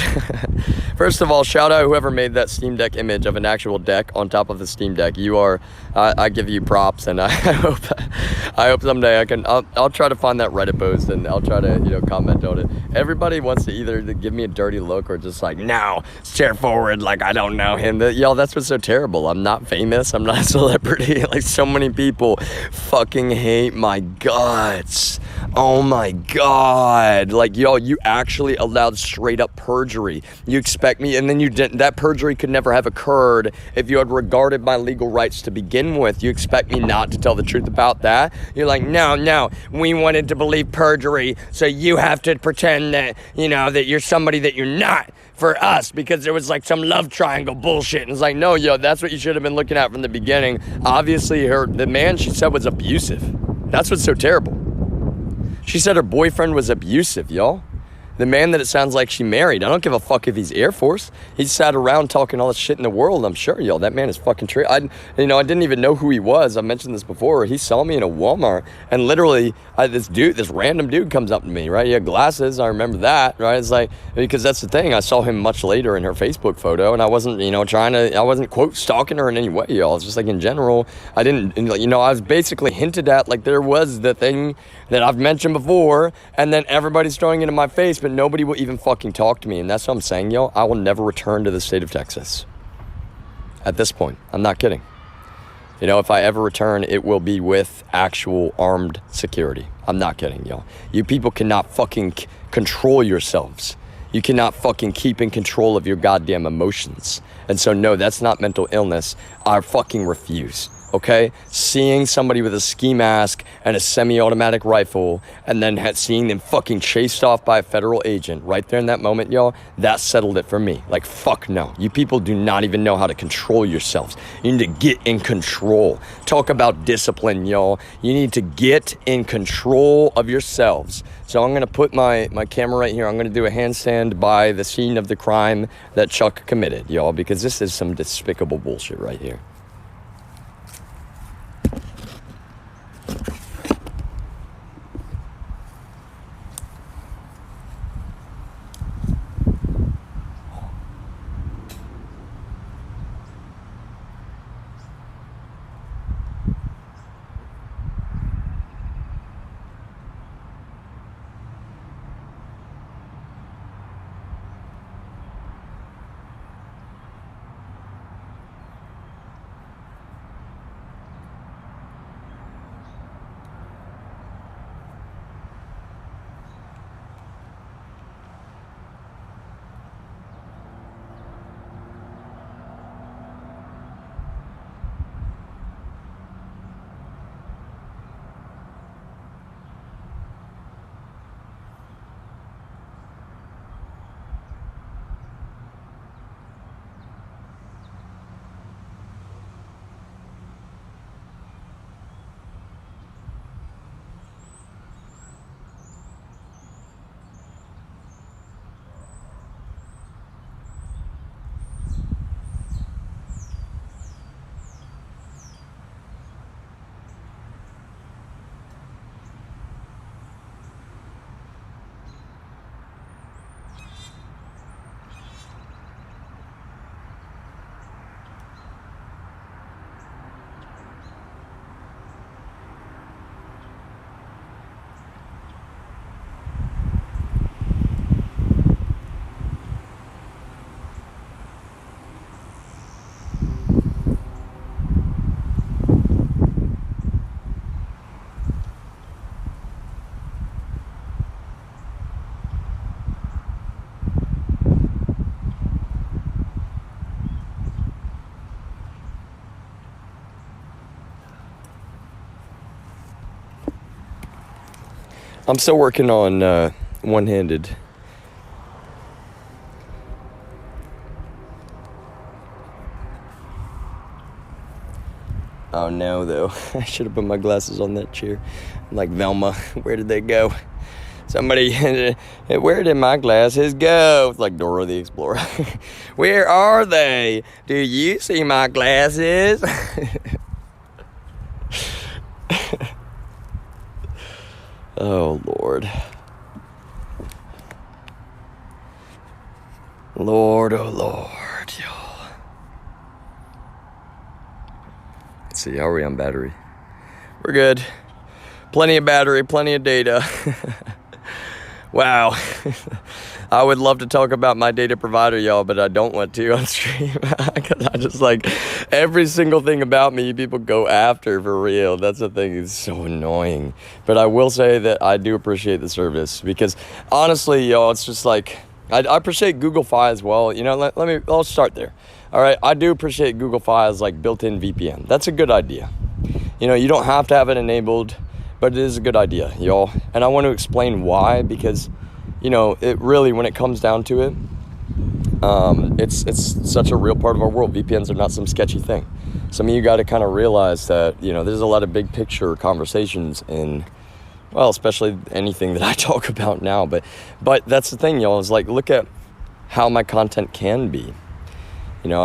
First of all, shout out whoever made that Steam Deck image of an actual deck on top of the Steam Deck. You are, I give you props, and I hope someday I'll try to find that Reddit post, and I'll try to, you know, comment on it. Everybody wants to either give me a dirty look or just like, no, stare forward like I don't know him. Y'all, that's what's so terrible. I'm not famous. I'm not a celebrity. Like, so many people fucking hate my guts. Oh my God. Like, y'all, you actually allowed straight up perjury. You expect me, and then you didn't. That perjury could never have occurred if you had regarded my legal rights to begin with. You expect me not to tell the truth about that? You're like, no, we wanted to believe perjury, so you have to pretend that, you know, that you're somebody that you're not for us, because there was like some love triangle bullshit. And it's like, no, yo, that's what you should have been looking at from the beginning. Obviously, the man she said was abusive. That's what's so terrible. She said her boyfriend was abusive, y'all. The man that it sounds like she married. I don't give a fuck if he's Air Force. He sat around talking all this shit in the world, I'm sure, y'all. That man is fucking true. I didn't even know who he was. I mentioned this before. He saw me in a Walmart, and literally, this random dude comes up to me, right? He had glasses. I remember that, right? It's like, because that's the thing. I saw him much later in her Facebook photo, and I wasn't, I wasn't, quote, stalking her in any way, y'all. It's just like, in general, I was basically hinted at, like, there was the thing that I've mentioned before, and then everybody's throwing it in my face, but nobody will even fucking talk to me. And that's what I'm saying, yo. I will never return to the state of Texas. At this point, I'm not kidding. You know, if I ever return, it will be with actual armed security. I'm not kidding, y'all. You people cannot fucking control yourselves. You cannot fucking keep in control of your goddamn emotions. And so, no, that's not mental illness. I fucking refuse. Okay, seeing somebody with a ski mask and a semi-automatic rifle, and then seeing them fucking chased off by a federal agent right there in that moment, y'all, that settled it for me. Like, fuck no. You people do not even know how to control yourselves. You need to get in control. Talk about discipline, y'all. You need to get in control of yourselves. So I'm going to put my camera right here. I'm going to do a handstand by the scene of the crime that Chuck committed, y'all, because this is some despicable bullshit right here. I'm still working on one-handed. Oh no, though. I should have put my glasses on that chair. I'm like, Velma, where did they go? Somebody, where did my glasses go? It's like Dora the Explorer. Where are they? Do you see my glasses? Oh, Lord. Lord, oh, Lord, y'all. Let's see, how are we on battery? We're good. Plenty of battery, plenty of data. Wow. I would love to talk about my data provider, y'all, but I don't want to on stream. Because I just like every single thing about me, people go after for real. That's the thing, it's so annoying. But I will say that I do appreciate the service because honestly, y'all, it's just like, I appreciate Google Fi as well. You know, I'll start there. All right, I do appreciate Google Fi as like built-in VPN. That's a good idea. You know, you don't have to have it enabled, but it is a good idea, y'all. And I want to explain why, because, you know, it really, when it comes down to it, it's such a real part of our world. VPNs are not some sketchy thing. Some of you got to kind of realize that, you know, there's a lot of big picture conversations in, well, especially anything that I talk about now. But that's the thing, y'all, is like, look at how my content can be. You know,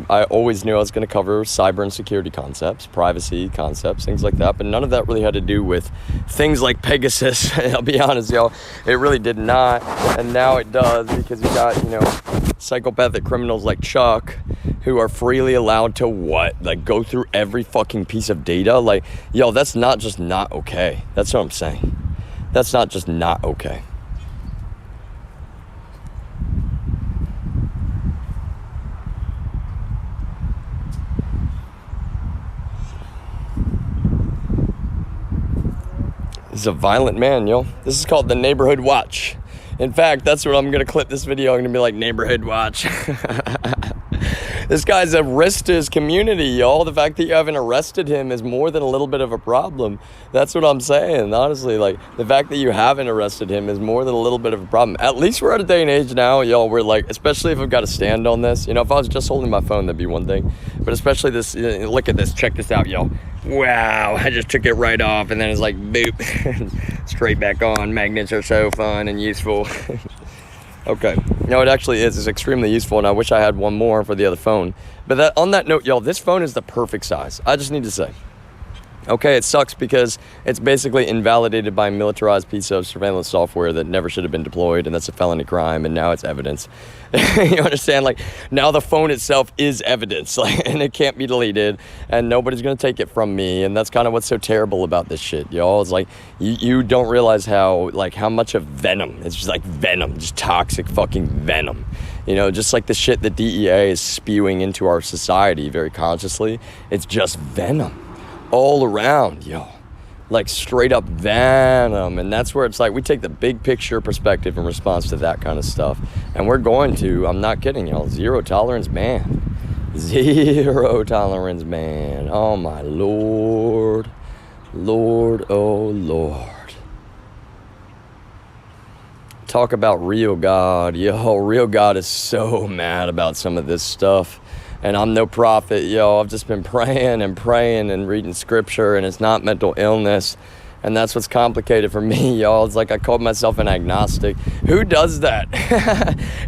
I always knew I was going to cover cyber and security concepts, privacy concepts, things like that. But none of that really had to do with things like Pegasus. I'll be honest, y'all. It really did not. And now it does, because you got, you know, psychopathic criminals like Chuck who are freely allowed to what? Like go through every fucking piece of data? Like, yo, that's not just not okay. That's what I'm saying. That's not just not okay. He's a violent man, yo. This is called the Neighborhood Watch. In fact, that's what I'm gonna clip this video. I'm gonna be like, Neighborhood Watch. This guy's a risk to his community, y'all. The fact that you haven't arrested him is more than a little bit of a problem. That's what I'm saying, honestly. Like, the fact that you haven't arrested him is more than a little bit of a problem. At least we're at a day and age now, y'all, where like, especially if I've got to stand on this. You know, if I was just holding my phone, that'd be one thing. But especially this, look at this, check this out, y'all. Wow, I just took it right off, and then it's like, boop, straight back on. Magnets are so fun and useful. Okay, no, it actually is. It's extremely useful, and I wish I had one more for the other phone. But on that note, y'all, this phone is the perfect size. I just need to say. Okay, it sucks because it's basically invalidated by a militarized piece of surveillance software that never should have been deployed, and that's a felony crime, and now it's evidence. You understand? Like, now the phone itself is evidence, like, and it can't be deleted, and nobody's gonna take it from me, and that's kind of what's so terrible about this shit, y'all. It's like, you don't realize how much of venom, it's just like venom, just toxic fucking venom. You know, just like the shit that DEA is spewing into our society very consciously, it's just venom. All around, yo, like straight up venom. And that's where it's like we take the big picture perspective in response to that kind of stuff, and we're going to, I'm not kidding, y'all, zero tolerance ban. Zero tolerance ban. Oh my Lord. Lord, oh Lord. Talk about real God. Yo, real God is so mad about some of this stuff. And I'm no prophet, yo. I've just been praying and reading scripture, and it's not mental illness. And that's what's complicated for me, y'all. It's like I called myself an agnostic. Who does that?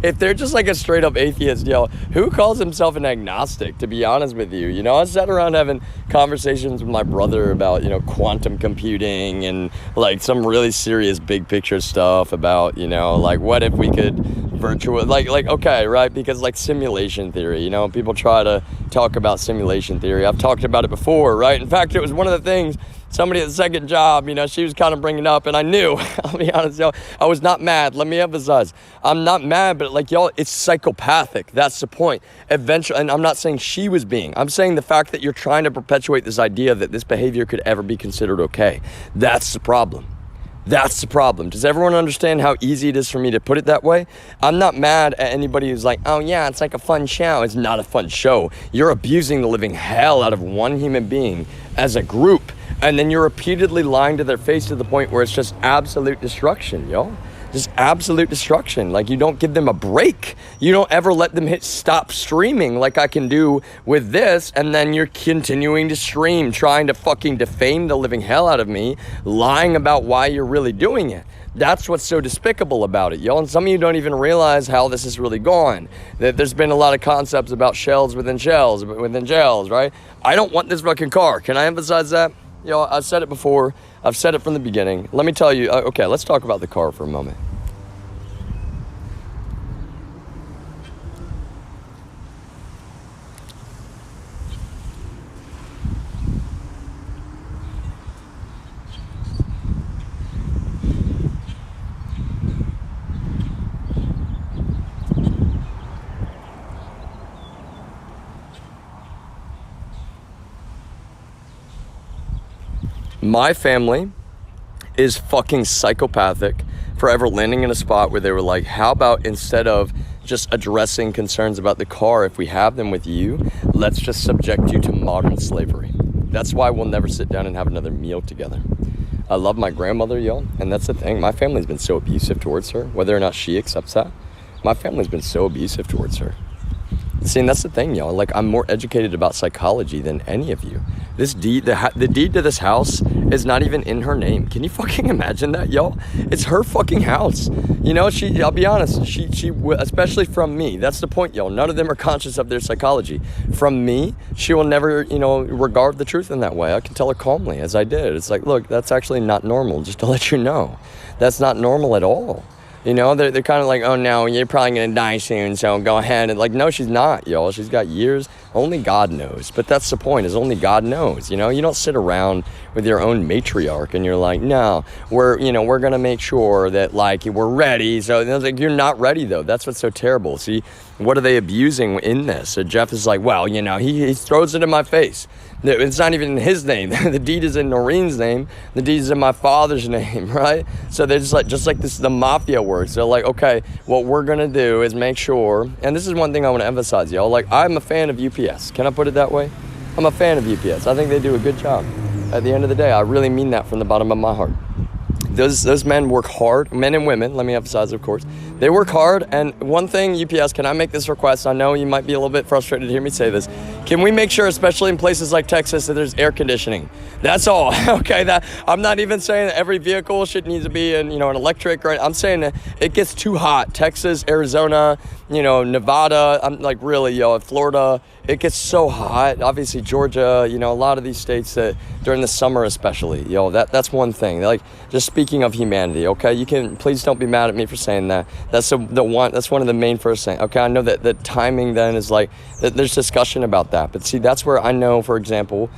If they're just like a straight up atheist, yo, who calls himself an agnostic, to be honest with you? You know, I sat around having conversations with my brother about, you know, quantum computing and like some really serious big picture stuff about, you know, like what if we could virtual, like okay, right? Because like simulation theory, you know, people try to talk about simulation theory. I've talked about it before, right? In fact, it was one of the things somebody at the second job, you know, she was kind of bringing up, and I knew, I'll be honest, y'all, I was not mad. Let me emphasize, I'm not mad, but like, y'all, it's psychopathic. That's the point. Eventually, and I'm not saying she was being, I'm saying the fact that you're trying to perpetuate this idea that this behavior could ever be considered okay. That's the problem. That's the problem. Does everyone understand how easy it is for me to put it that way? I'm not mad at anybody who's like, oh yeah, it's like a fun show. It's not a fun show. You're abusing the living hell out of one human being as a group, And then you're repeatedly lying to their face to the point where it's just absolute destruction, yo. Just absolute destruction. Like, you don't give them a break. You don't ever let them hit stop streaming like I can do with this, and then you're continuing to stream, trying to fucking defame the living hell out of me, lying about why you're really doing it. That's what's so despicable about it, yo. And some of you don't even realize how this has really gone. That there's been a lot of concepts about shells within shells, right? I don't want this fucking car. Can I emphasize that? Yo, I've said it before. I've said it from the beginning. Let me tell you, okay, let's talk about the car for a moment. My family is fucking psychopathic for ever landing in a spot where they were like, how about instead of just addressing concerns about the car, if we have them with you, let's just subject you to modern slavery. That's why we'll never sit down and have another meal together. I love my grandmother, yo, and that's the thing. My family's been so abusive towards her, whether or not she accepts that. My family's been so abusive towards her. See, and that's the thing, y'all. Like, I'm more educated about psychology than any of you. This deed, the deed to this house is not even in her name. Can you fucking imagine that, y'all? It's her fucking house. You know, I'll be honest, she, especially from me, that's the point, y'all. None of them are conscious of their psychology. From me, she will never, regard the truth in that way. I can tell her calmly, as I did. It's like, look, that's actually not normal, just to let you know. That's not normal at all. You know, they're kind of like, oh no, you're probably gonna die soon, so go ahead. And like, no, she's not, y'all. She's got years. Only God knows. But that's the point, is only God knows. You know, you don't sit around with your own matriarch and you're like, no, we're gonna make sure that like we're ready. So like, you're not ready though. That's what's so terrible. See, what are they abusing in this? So Jeff is like, well, he throws it in my face. It's not even in his name. The deed is in Noreen's name. The deed is in my father's name, right? So they're just like this, the mafia works. They're like, okay, what we're gonna do is make sure, and this is one thing I want to emphasize, y'all. Like, I'm a fan of UPS. Can I put it that way? I'm a fan of UPS. I think they do a good job. At the end of the day, I really mean that from the bottom of my heart. Those men work hard, men and women, let me emphasize, of course. They work hard, and one thing, UPS, can I make this request? I know you might be a little bit frustrated to hear me say this. Can we make sure, especially in places like Texas, that there's air conditioning? That's all, okay? I'm not even saying that every vehicle should need to be an electric, right? I'm saying that it gets too hot. Texas, Arizona, Nevada, I'm like really, Florida, it gets so hot. Obviously, Georgia, a lot of these states that during the summer especially, that's one thing. Like, just speaking of humanity, okay? Please don't be mad at me for saying that. That's one of the main first things. Okay, I know that the timing then is like, there's discussion about that. But see, that's where I know, for example,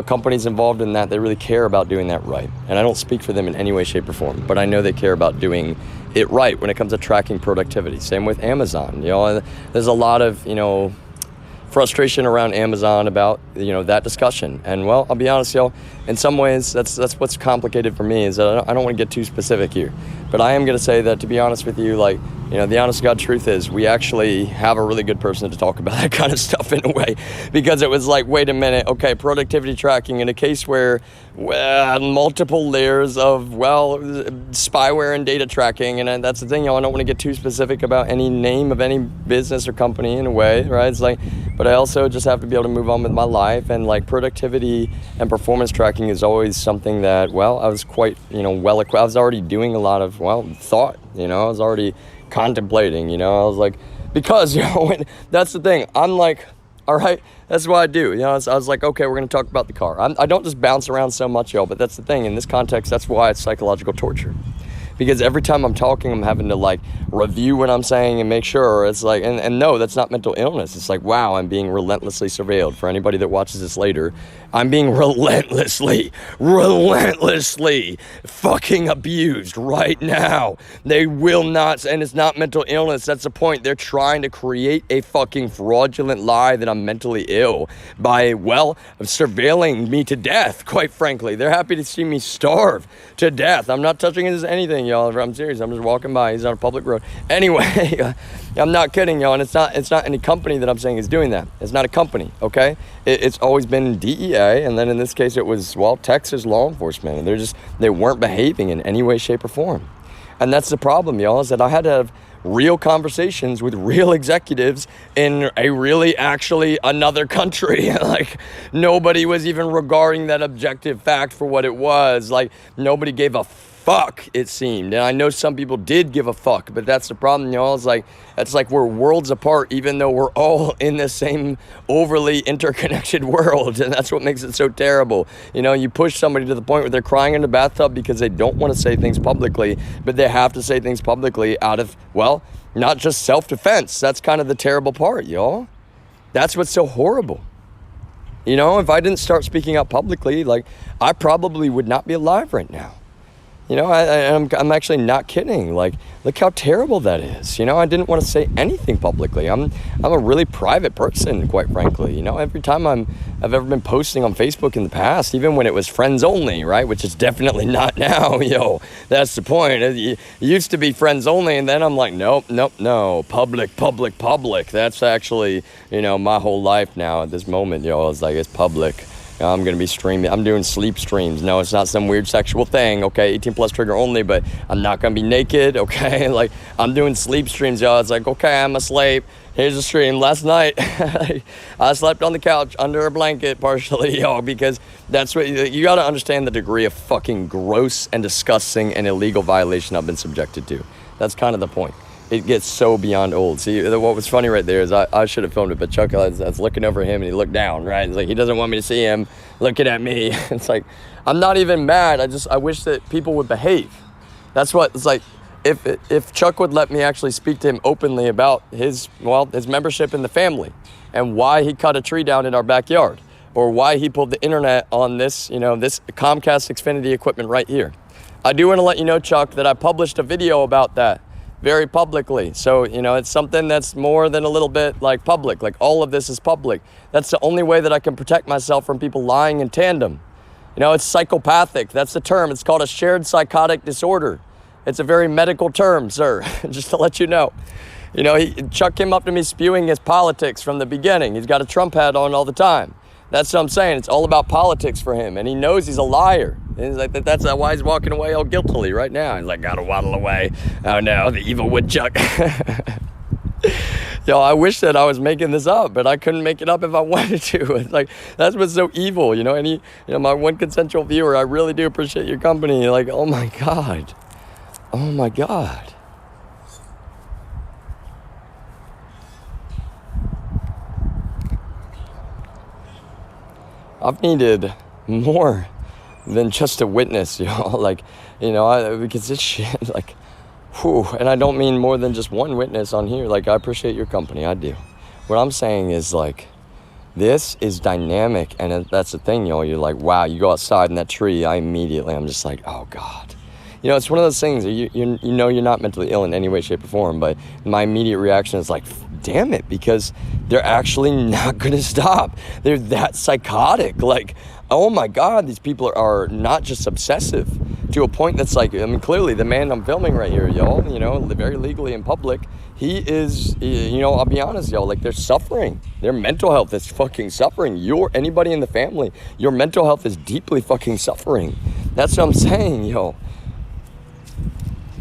companies involved in that, they really care about doing that right. And I don't speak for them in any way, shape, or form, but I know they care about doing it right when it comes to tracking productivity. Same with Amazon. There's a lot of, frustration around Amazon about, that discussion. And well, I'll be honest, y'all, in some ways, that's what's complicated for me, is that I don't want to get too specific here. But I am going to say that, to be honest with you, like, the honest to God truth is we actually have a really good person to talk about that kind of stuff in a way, because it was like, wait a minute, okay, productivity tracking in a case where multiple layers of, spyware and data tracking, and that's the thing, y'all, I don't want to get too specific about any name of any business or company in a way, right? It's like, but I also just have to be able to move on with my life, and like productivity and performance tracking is always something that, I was quite, well equipped. I was already doing a lot of, thought, I was already contemplating, I was like, because, that's the thing, I'm like, all right, that's what I do, I was like, okay, we're going to talk about the car. I don't just bounce around so much, y'all, but that's the thing, in this context, that's why it's psychological torture. Because every time I'm talking, I'm having to like review what I'm saying and make sure it's like, and no, that's not mental illness. It's like, wow, I'm being relentlessly surveilled. For anybody that watches this later, I'm being relentlessly fucking abused right now. They will not, and it's not mental illness. That's the point. They're trying to create a fucking fraudulent lie that I'm mentally ill by, surveilling me to death, quite frankly. They're happy to see me starve to death. I'm not touching anything, y'all. I'm serious. I'm just walking by. He's on a public road. Anyway, I'm not kidding, y'all. And it's not any company that I'm saying is doing that. It's not a company, okay? It's always been DEF. okay. And then in this case, it was, well, Texas law enforcement. And they weren't behaving in any way, shape, or form. And that's the problem, y'all, is that I had to have real conversations with real executives in a really actually another country. Like, nobody was even regarding that objective fact for what it was. Like, nobody gave a fuck, it seemed. And I know some people did give a fuck, but that's the problem, y'all. It's like we're worlds apart, even though we're all in the same overly interconnected world. And that's what makes it so terrible. You know, you push somebody to the point where they're crying in the bathtub because they don't want to say things publicly, but they have to say things publicly out of, well, not just self-defense. That's kind of the terrible part, y'all. That's what's so horrible. You know, if I didn't start speaking out publicly, like, I probably would not be alive right now. You know, I'm actually not kidding. Like, look how terrible that is. You know, I didn't want to say anything publicly. I'm a really private person, quite frankly. You know, every time I've ever been posting on Facebook in the past, even when it was friends only, right? Which is definitely not now, yo. That's the point. It used to be friends only, and then I'm like, nope, no. Public. That's actually, you know, my whole life now at this moment, yo. It's like, it's public. I'm going to be streaming. I'm doing sleep streams. No, it's not some weird sexual thing, okay? 18 plus trigger only, but I'm not going to be naked, okay? Like, I'm doing sleep streams, y'all. It's like, okay, I'm asleep. Here's a stream. Last night, I slept on the couch under a blanket partially, y'all, because that's what you got to understand, the degree of fucking gross and disgusting and illegal violation I've been subjected to. That's kind of the point. It gets so beyond old. See, what was funny right there is I should have filmed it, but Chuck, I was looking over him and he looked down, right? It's like, he doesn't want me to see him looking at me. It's like, I'm not even mad. I wish that people would behave. That's what it's like. If Chuck would let me actually speak to him openly about his membership in the family and why he cut a tree down in our backyard, or why he pulled the internet on this, you know, this Comcast Xfinity equipment right here. I do want to let you know, Chuck, that I published a video about that very publicly. So, you know, it's something that's more than a little bit like public. Like, all of this is public. That's the only way that I can protect myself from people lying in tandem. You know, it's psychopathic. That's the term. It's called a shared psychotic disorder. It's a very medical term, sir, just to let you know. You know, Chuck came up to me spewing his politics from the beginning. He's got a Trump hat on all the time. That's what I'm saying. It's all about politics for him, and he knows he's a liar. And he's like, that's why he's walking away all guiltily right now. He's like, gotta waddle away. Oh no, the evil woodchuck. Yo, I wish that I was making this up, but I couldn't make it up if I wanted to. It's like, that's what's so evil, you know. My one consensual viewer, I really do appreciate your company. Like, oh my God. Oh my God. I've needed more than just a witness, y'all. Like, you know, because this shit, like, whew. And I don't mean more than just one witness on here. Like, I appreciate your company, I do. What I'm saying is, like, this is dynamic, and that's the thing, y'all. You're like, wow, you go outside in that tree, I'm just like, oh God. You know, it's one of those things, you know you're not mentally ill in any way, shape, or form, but my immediate reaction is like, damn it, because they're actually not going to stop. They're that psychotic. Like, oh my God, these people are not just obsessive to a point that's like, I mean, clearly the man I'm filming right here, y'all, you know, very legally in public, he is, you know, I'll be honest, y'all, like, they're suffering. Their mental health is fucking suffering. Anybody in the family, your mental health is deeply fucking suffering. That's what I'm saying, yo.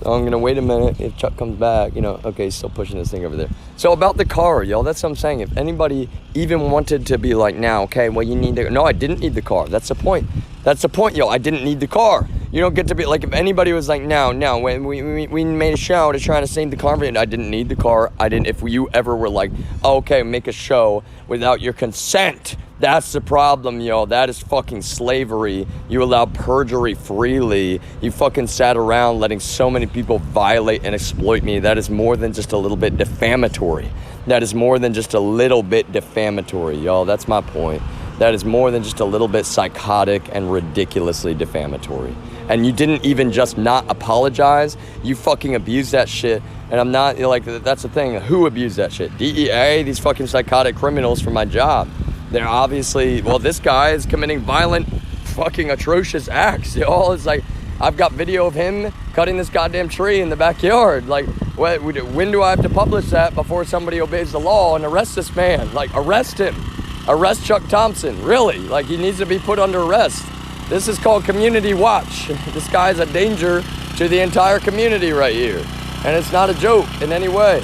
So I'm gonna wait a minute if Chuck comes back, you know. Okay, he's still pushing this thing over there. So about the car, y'all, that's what I'm saying. If anybody even wanted to be like, now, okay, well, you need to, no, I didn't need the car. That's the point. That's the point, y'all. I didn't need the car. You don't get to be like, if anybody was like, no, when we made a show to try to save the car, I didn't need the car. If you ever were like, oh, okay, make a show without your consent, that's the problem, yo. That is fucking slavery. You allowed perjury freely. You fucking sat around letting so many people violate and exploit me. That is more than just a little bit defamatory. That is more than just a little bit defamatory, y'all. That's my point. That is more than just a little bit psychotic and ridiculously defamatory. And you didn't even just not apologize. You fucking abused that shit. And I'm not, like, that's the thing. Who abused that shit? DEA, these fucking psychotic criminals for my job. They're obviously, well, this guy is committing violent, fucking atrocious acts, y'all. It's like, I've got video of him cutting this goddamn tree in the backyard. Like, when do I have to publish that before somebody obeys the law and arrest this man? Like, arrest him. Arrest Chuck Thompson, really? Like, he needs to be put under arrest. This is called community watch. This guy is a danger to the entire community right here. And it's not a joke in any way.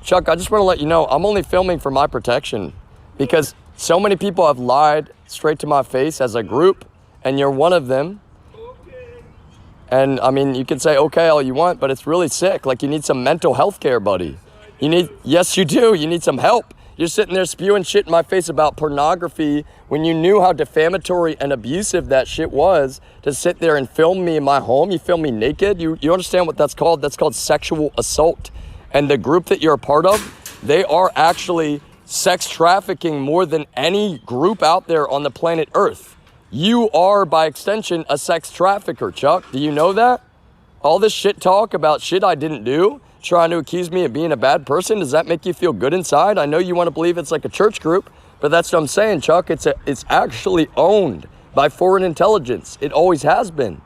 Chuck, I just want to let you know, I'm only filming for my protection because so many people have lied straight to my face as a group, and you're one of them. And I mean, you can say okay all you want, but it's really sick. Like, you need some mental health care, buddy. Yes, you do. You need some help. You're sitting there spewing shit in my face about pornography when you knew how defamatory and abusive that shit was, to sit there and film me in my home. You film me naked. You understand what that's called? That's called sexual assault. And the group that you're a part of, they are actually sex trafficking more than any group out there on the planet Earth. You are, by extension, a sex trafficker, Chuck. Do you know that? All this shit talk about shit I didn't do, trying to accuse me of being a bad person, does that make you feel good inside? I know you want to believe it's like a church group, but that's what I'm saying, Chuck. It's actually owned by foreign intelligence. It always has been.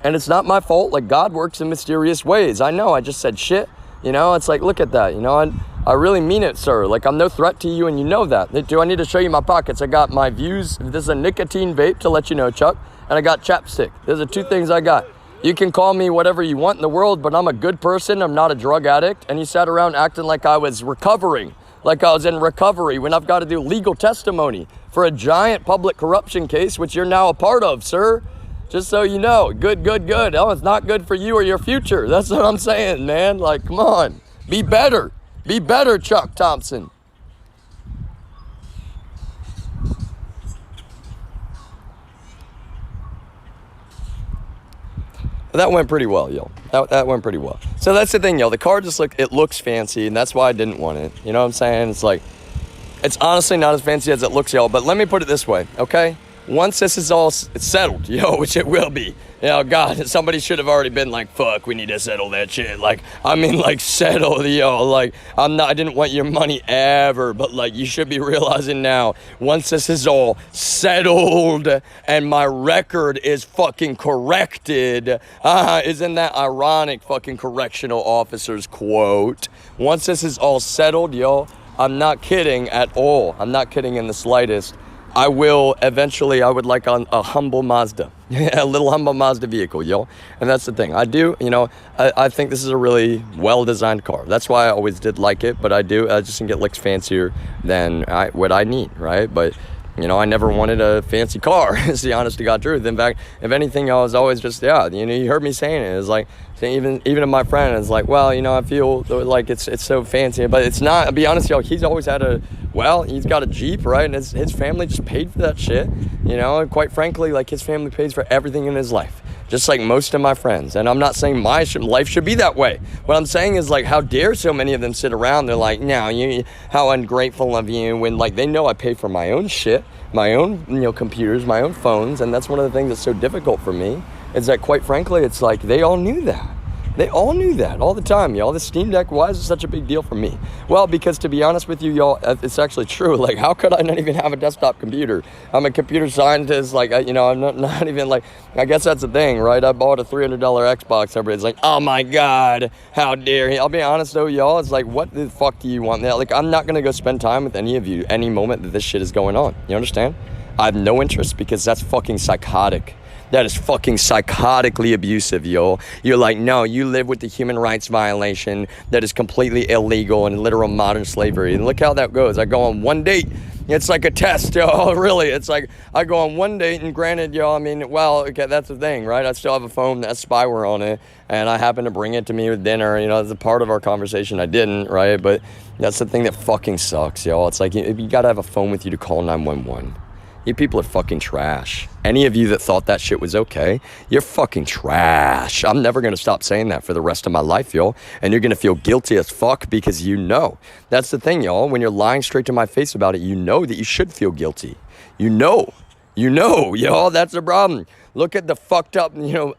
And it's not my fault. Like, God works in mysterious ways. I know, I just said shit. You know, it's like, look at that. You know, I really mean it, sir. Like, I'm no threat to you, and you know that. Do I need to show you my pockets? I got my views. This is a nicotine vape, to let you know, Chuck. And I got chapstick. Those are two things I got. You can call me whatever you want in the world, but I'm a good person. I'm not a drug addict. And you sat around acting like I was recovering, like I was in recovery, when I've got to do legal testimony for a giant public corruption case, which you're now a part of, sir. Just so you know. Good. Oh, it's not good for you or your future. That's what I'm saying, man. Like, come on. Be better. Be better, Chuck Thompson. That went pretty well, yo. That went pretty well. So that's the thing, yo. The car just it looks fancy, and that's why I didn't want it. You know what I'm saying? It's like, it's honestly not as fancy as it looks, y'all. But let me put it this way, okay? Once this is all settled, yo, which it will be, you know, God, somebody should have already been like, fuck, we need to settle that shit. Like, I mean, like, settle, yo. Like, I didn't want your money ever, but like, you should be realizing now, once this is all settled and my record is fucking corrected, isn't that ironic, fucking correctional officer's quote? Once this is all settled, yo, I'm not kidding at all. I'm not kidding in the slightest. I will eventually, I would like a humble Mazda, a little humble Mazda vehicle, yo. And that's the thing. I do, you know, I think this is a really well-designed car. That's why I always did like it, but I just think it looks fancier than what I need, right? But, you know, I never wanted a fancy car, is the honest to God truth. In fact, if anything, I was always just, you know, you heard me saying it. It's like, even to my friend, it's like, well, you know, I feel like it's so fancy, but it's not. I'll be honest, yo, he's always had he's got a Jeep, right? And his family just paid for that shit, you know? And quite frankly, like, his family pays for everything in his life, just like most of my friends. And I'm not saying my life should be that way. What I'm saying is, like, how dare so many of them sit around, they're like, no, how ungrateful of you, when, like, they know I pay for my own shit, my own, you know, computers, my own phones. And that's one of the things that's so difficult for me, is that, quite frankly, it's like, they all knew that. They all knew that all the time, y'all. The Steam Deck, why is it such a big deal for me? Well, because to be honest with you, y'all, it's actually true. Like, how could I not even have a desktop computer? I'm a computer scientist. Like, you know, I'm not even like, I guess that's the thing, right? I bought a $300 Xbox. Everybody's like, oh my God, how dare he? I'll be honest though, y'all. It's like, what the fuck do you want? Like, I'm not going to go spend time with any of you any moment that this shit is going on. You understand? I have no interest, because that's fucking psychotic. That is fucking psychotically abusive, yo. You're like, no, you live with the human rights violation that is completely illegal and literal modern slavery. And look how that goes. I go on one date. It's like a test, yo. Really, it's like I go on one date, and granted, yo, I mean, well, okay, that's the thing, right? I still have a phone that has spyware on it, and I happen to bring it to me with dinner. You know, as a part of our conversation, I didn't, right? But that's the thing that fucking sucks, yo. It's like, you gotta have a phone with you to call 911. You people are fucking trash. Any of you that thought that shit was okay, you're fucking trash. I'm never gonna stop saying that for the rest of my life, y'all. And you're gonna feel guilty as fuck, because you know. That's the thing, y'all. When you're lying straight to my face about it, you know that you should feel guilty. You know, y'all. That's the problem. Look at the fucked up,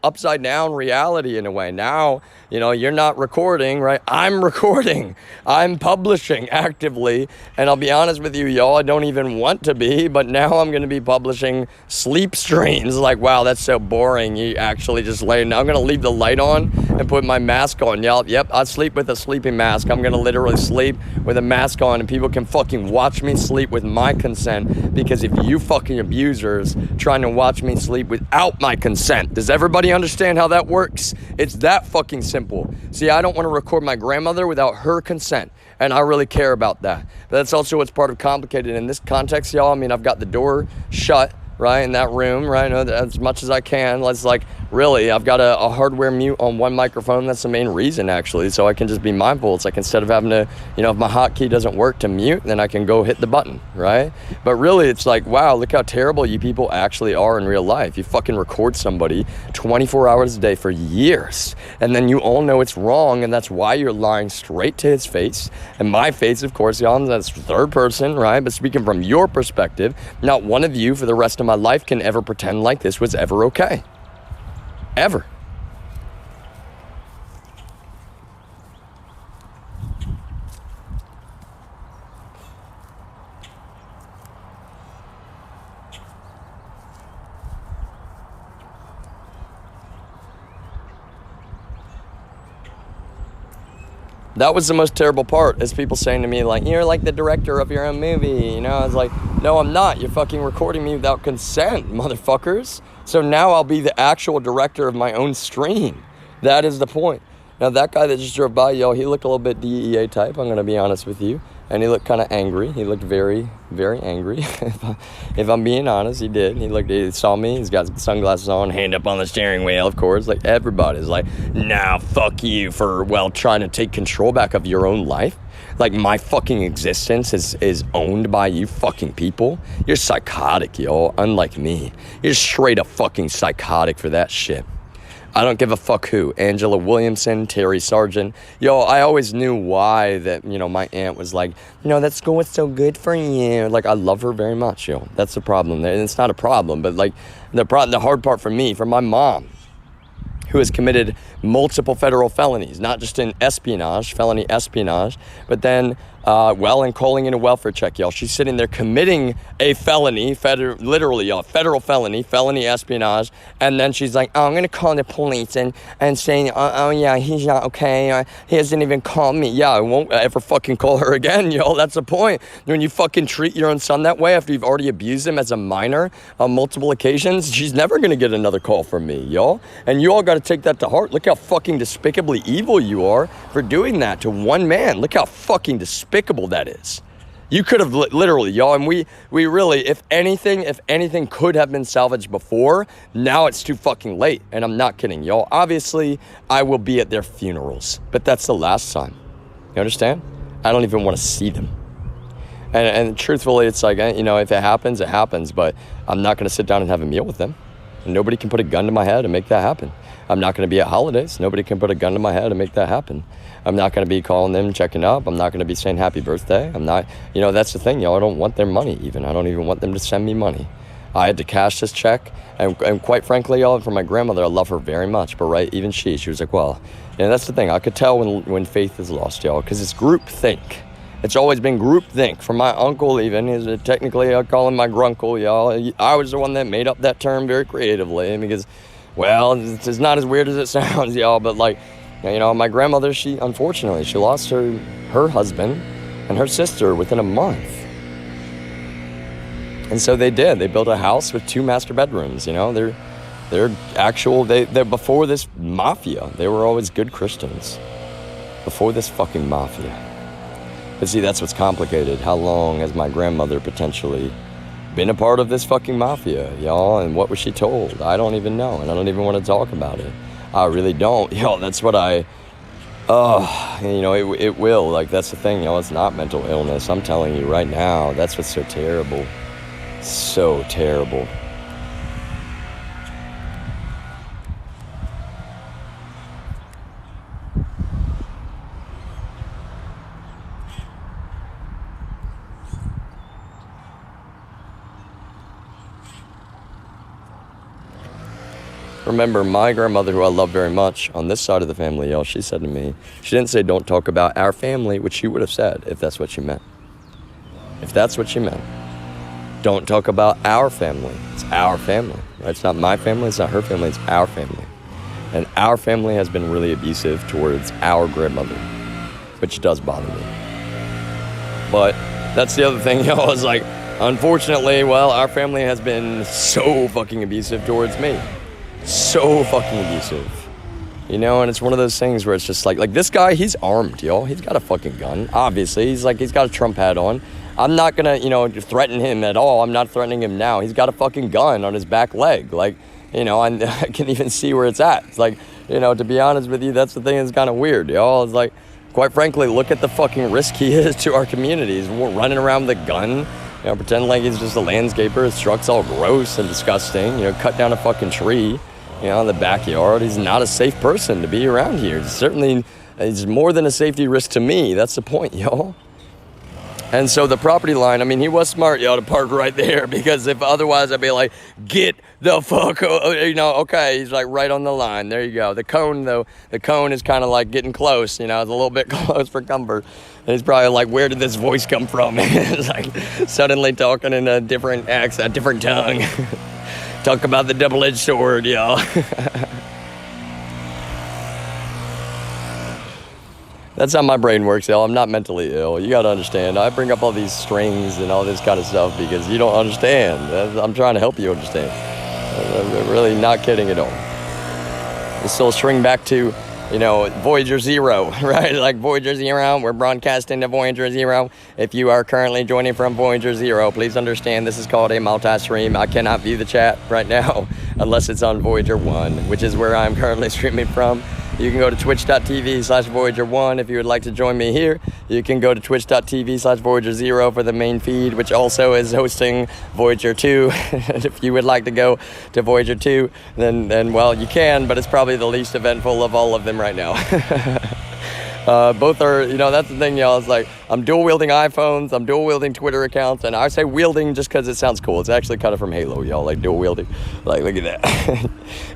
upside down reality in a way. Now, you're not recording, right? I'm recording. I'm publishing actively. And I'll be honest with you, y'all, I don't even want to be, but now I'm going to be publishing sleep streams. Like, wow, that's so boring. You actually just lay. Now I'm going to leave the light on and put my mask on, y'all. Yep, I sleep with a sleeping mask. I'm going to literally sleep with a mask on, and people can fucking watch me sleep with my consent, because if you fucking abusers trying to watch me sleep without my consent, does everybody understand how that works? It's that fucking simple. See, I don't want to record my grandmother without her consent, and I really care about that. But that's also what's part of complicated in this context, y'all. I mean, I've got the door shut, right, in that room, right, as much as I can. Let's, like, really, I've got a hardware mute on one microphone. That's the main reason, actually, so I can just be mindful. It's like, instead of having to, if my hotkey doesn't work to mute, then I can go hit the button, right? But really, it's like, wow, look how terrible you people actually are in real life. You fucking record somebody 24 hours a day for years, and then you all know it's wrong, and that's why you're lying straight to his face, and my face, of course, y'all, that's third person, right? But speaking from your perspective, not one of you for the rest of my life can ever pretend like this was ever okay. Ever. That was the most terrible part, is people saying to me, like, you're like the director of your own movie, I was like, no, I'm not. You're fucking recording me without consent, motherfuckers. So now I'll be the actual director of my own stream. That is the point. Now, that guy that just drove by, y'all, he looked a little bit DEA type, I'm going to be honest with you. And he looked kind of angry. He looked very, very angry. If I'm being honest, he did. He saw me. He's got sunglasses on, hand up on the steering wheel, of course. Like, everybody's like, nah, fuck you for, trying to take control back of your own life. Like, my fucking existence is owned by you fucking people. You're psychotic, y'all, unlike me. You're straight up fucking psychotic for that shit. I don't give a fuck who. Angela Williamson, Terry Sargent. Yo, I always knew why that, my aunt was like, that school was so good for you. Like, I love her very much, yo. That's the problem. And it's not a problem, but, like, the hard part for me, for my mom, who has committed multiple federal felonies, not just in espionage, felony espionage, but then, and calling in a welfare check, y'all. She's sitting there committing a felony, literally, y'all, federal felony, felony espionage, and then she's like, oh, I'm gonna call the police and saying, oh yeah, he's not okay, he hasn't even called me. Yeah, I won't ever fucking call her again, y'all. That's the point. When you fucking treat your own son that way after you've already abused him as a minor on multiple occasions, she's never gonna get another call from me, y'all. And you all gotta take that to heart. Look how fucking despicably evil you are for doing that to one man. Look how fucking despicable that is. You could have literally, y'all, and we really, if anything could have been salvaged before, now it's too fucking late. And I'm not kidding, y'all. Obviously, I will be at their funerals, but that's the last time. You understand? I don't even want to see them. And truthfully, it's like, if it happens, it happens, but I'm not going to sit down and have a meal with them. And nobody can put a gun to my head and make that happen. I'm not going to be at holidays. Nobody can put a gun to my head and make that happen. I'm not going to be calling them, checking up. I'm not going to be saying happy birthday. I'm not, that's the thing, y'all. I don't want their money even. I don't even want them to send me money. I had to cash this check. And quite frankly, y'all, for my grandmother, I love her very much. But right, even she was like, well, that's the thing. I could tell when faith is lost, y'all, because it's group think. It's always been group think. For my uncle even, technically I call him my grunkle, y'all. I was the one that made up that term very creatively because, it's not as weird as it sounds, y'all. But like, my grandmother, she lost her husband and her sister within a month. And so they did. They built a house with 2 master bedrooms, They're before this mafia. They were always good Christians. Before this fucking mafia. But see, that's what's complicated. How long has my grandmother potentially been a part of this fucking mafia, y'all? And what was she told? I don't even know, and I don't even want to talk about it. I really don't. Y'all, that's what it will. Like, that's the thing, y'all. It's not mental illness. I'm telling you right now, that's what's so terrible. So terrible. remember my grandmother, who I love very much, on this side of the family, y'all, she said to me, she didn't say don't talk about our family, which she would have said if that's what she meant. If that's what she meant. Don't talk about our family. It's our family. Right? It's not my family, it's not her family, it's our family. And our family has been really abusive towards our grandmother, which does bother me. But that's the other thing, y'all, is like, unfortunately, well, our family has been so fucking abusive towards me. So fucking abusive. You know, and it's one of those things where it's just like this guy, he's armed, y'all. He's got a fucking gun. Obviously, he's got a Trump hat on. I'm not gonna, threaten him at all. I'm not threatening him now. He's got a fucking gun on his back leg. Like, I can even see where it's at. It's like, to be honest with you, that's the thing that's kind of weird, y'all. It's like, quite frankly, look at the fucking risk he is to our communities. We're running around with a gun, pretending like he's just a landscaper. His truck's all gross and disgusting. Cut down a fucking tree, in the backyard. He's not a safe person to be around here. Certainly, he's more than a safety risk to me. That's the point, y'all. And so the property line, I mean, he was smart, y'all, to park right there, because if otherwise I'd be like, get the fuck, okay, he's like right on the line. There you go. The cone, though, is kind of like getting close, it's a little bit close for comfort. And he's probably like, where did this voice come from? It's like suddenly talking in a different accent, different tongue. Talk about the double-edged sword, y'all. That's how my brain works, y'all. I'm not mentally ill. You gotta understand. I bring up all these strings and all this kind of stuff because you don't understand. I'm trying to help you understand. I'm really not kidding at all. It's still a string back to, Voyager 0, right? Like Voyager 0, we're broadcasting to Voyager 0. If you are currently joining from Voyager 0, please understand this is called a multi-stream. I cannot view the chat right now unless it's on Voyager 1, which is where I'm currently streaming from. You can go to twitch.tv/Voyager1 if you would like to join me here. You can go to twitch.tv/Voyager0 for the main feed, which also is hosting Voyager 2. If you would like to go to Voyager 2, then well, you can, but it's probably the least eventful of all of them right now. Both are, that's the thing, y'all. It's like, I'm dual wielding iPhones, I'm dual wielding Twitter accounts, and I say wielding just because it sounds cool. It's actually kind of from Halo, y'all, like dual wielding. Like, look at that.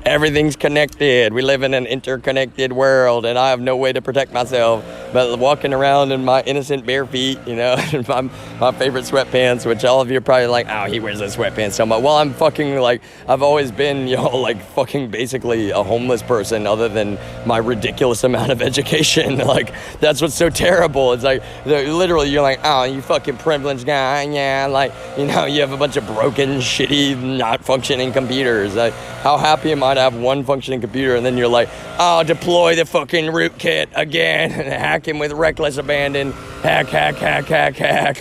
Everything's connected. We live in an interconnected world, and I have no way to protect myself but walking around in my innocent bare feet, my favorite sweatpants, which all of you are probably like, oh, he wears those sweatpants so much. Well, I'm fucking like, I've always been, like fucking basically a homeless person other than my ridiculous amount of education. Like, that's what's so terrible. It's like, literally, you're like, oh, you fucking privileged guy, yeah, like, you have a bunch of broken, shitty, not functioning computers. Like, how happy am I to have one functioning computer, and then you're like, oh, deploy the fucking rootkit again, and hack him with reckless abandon, hack,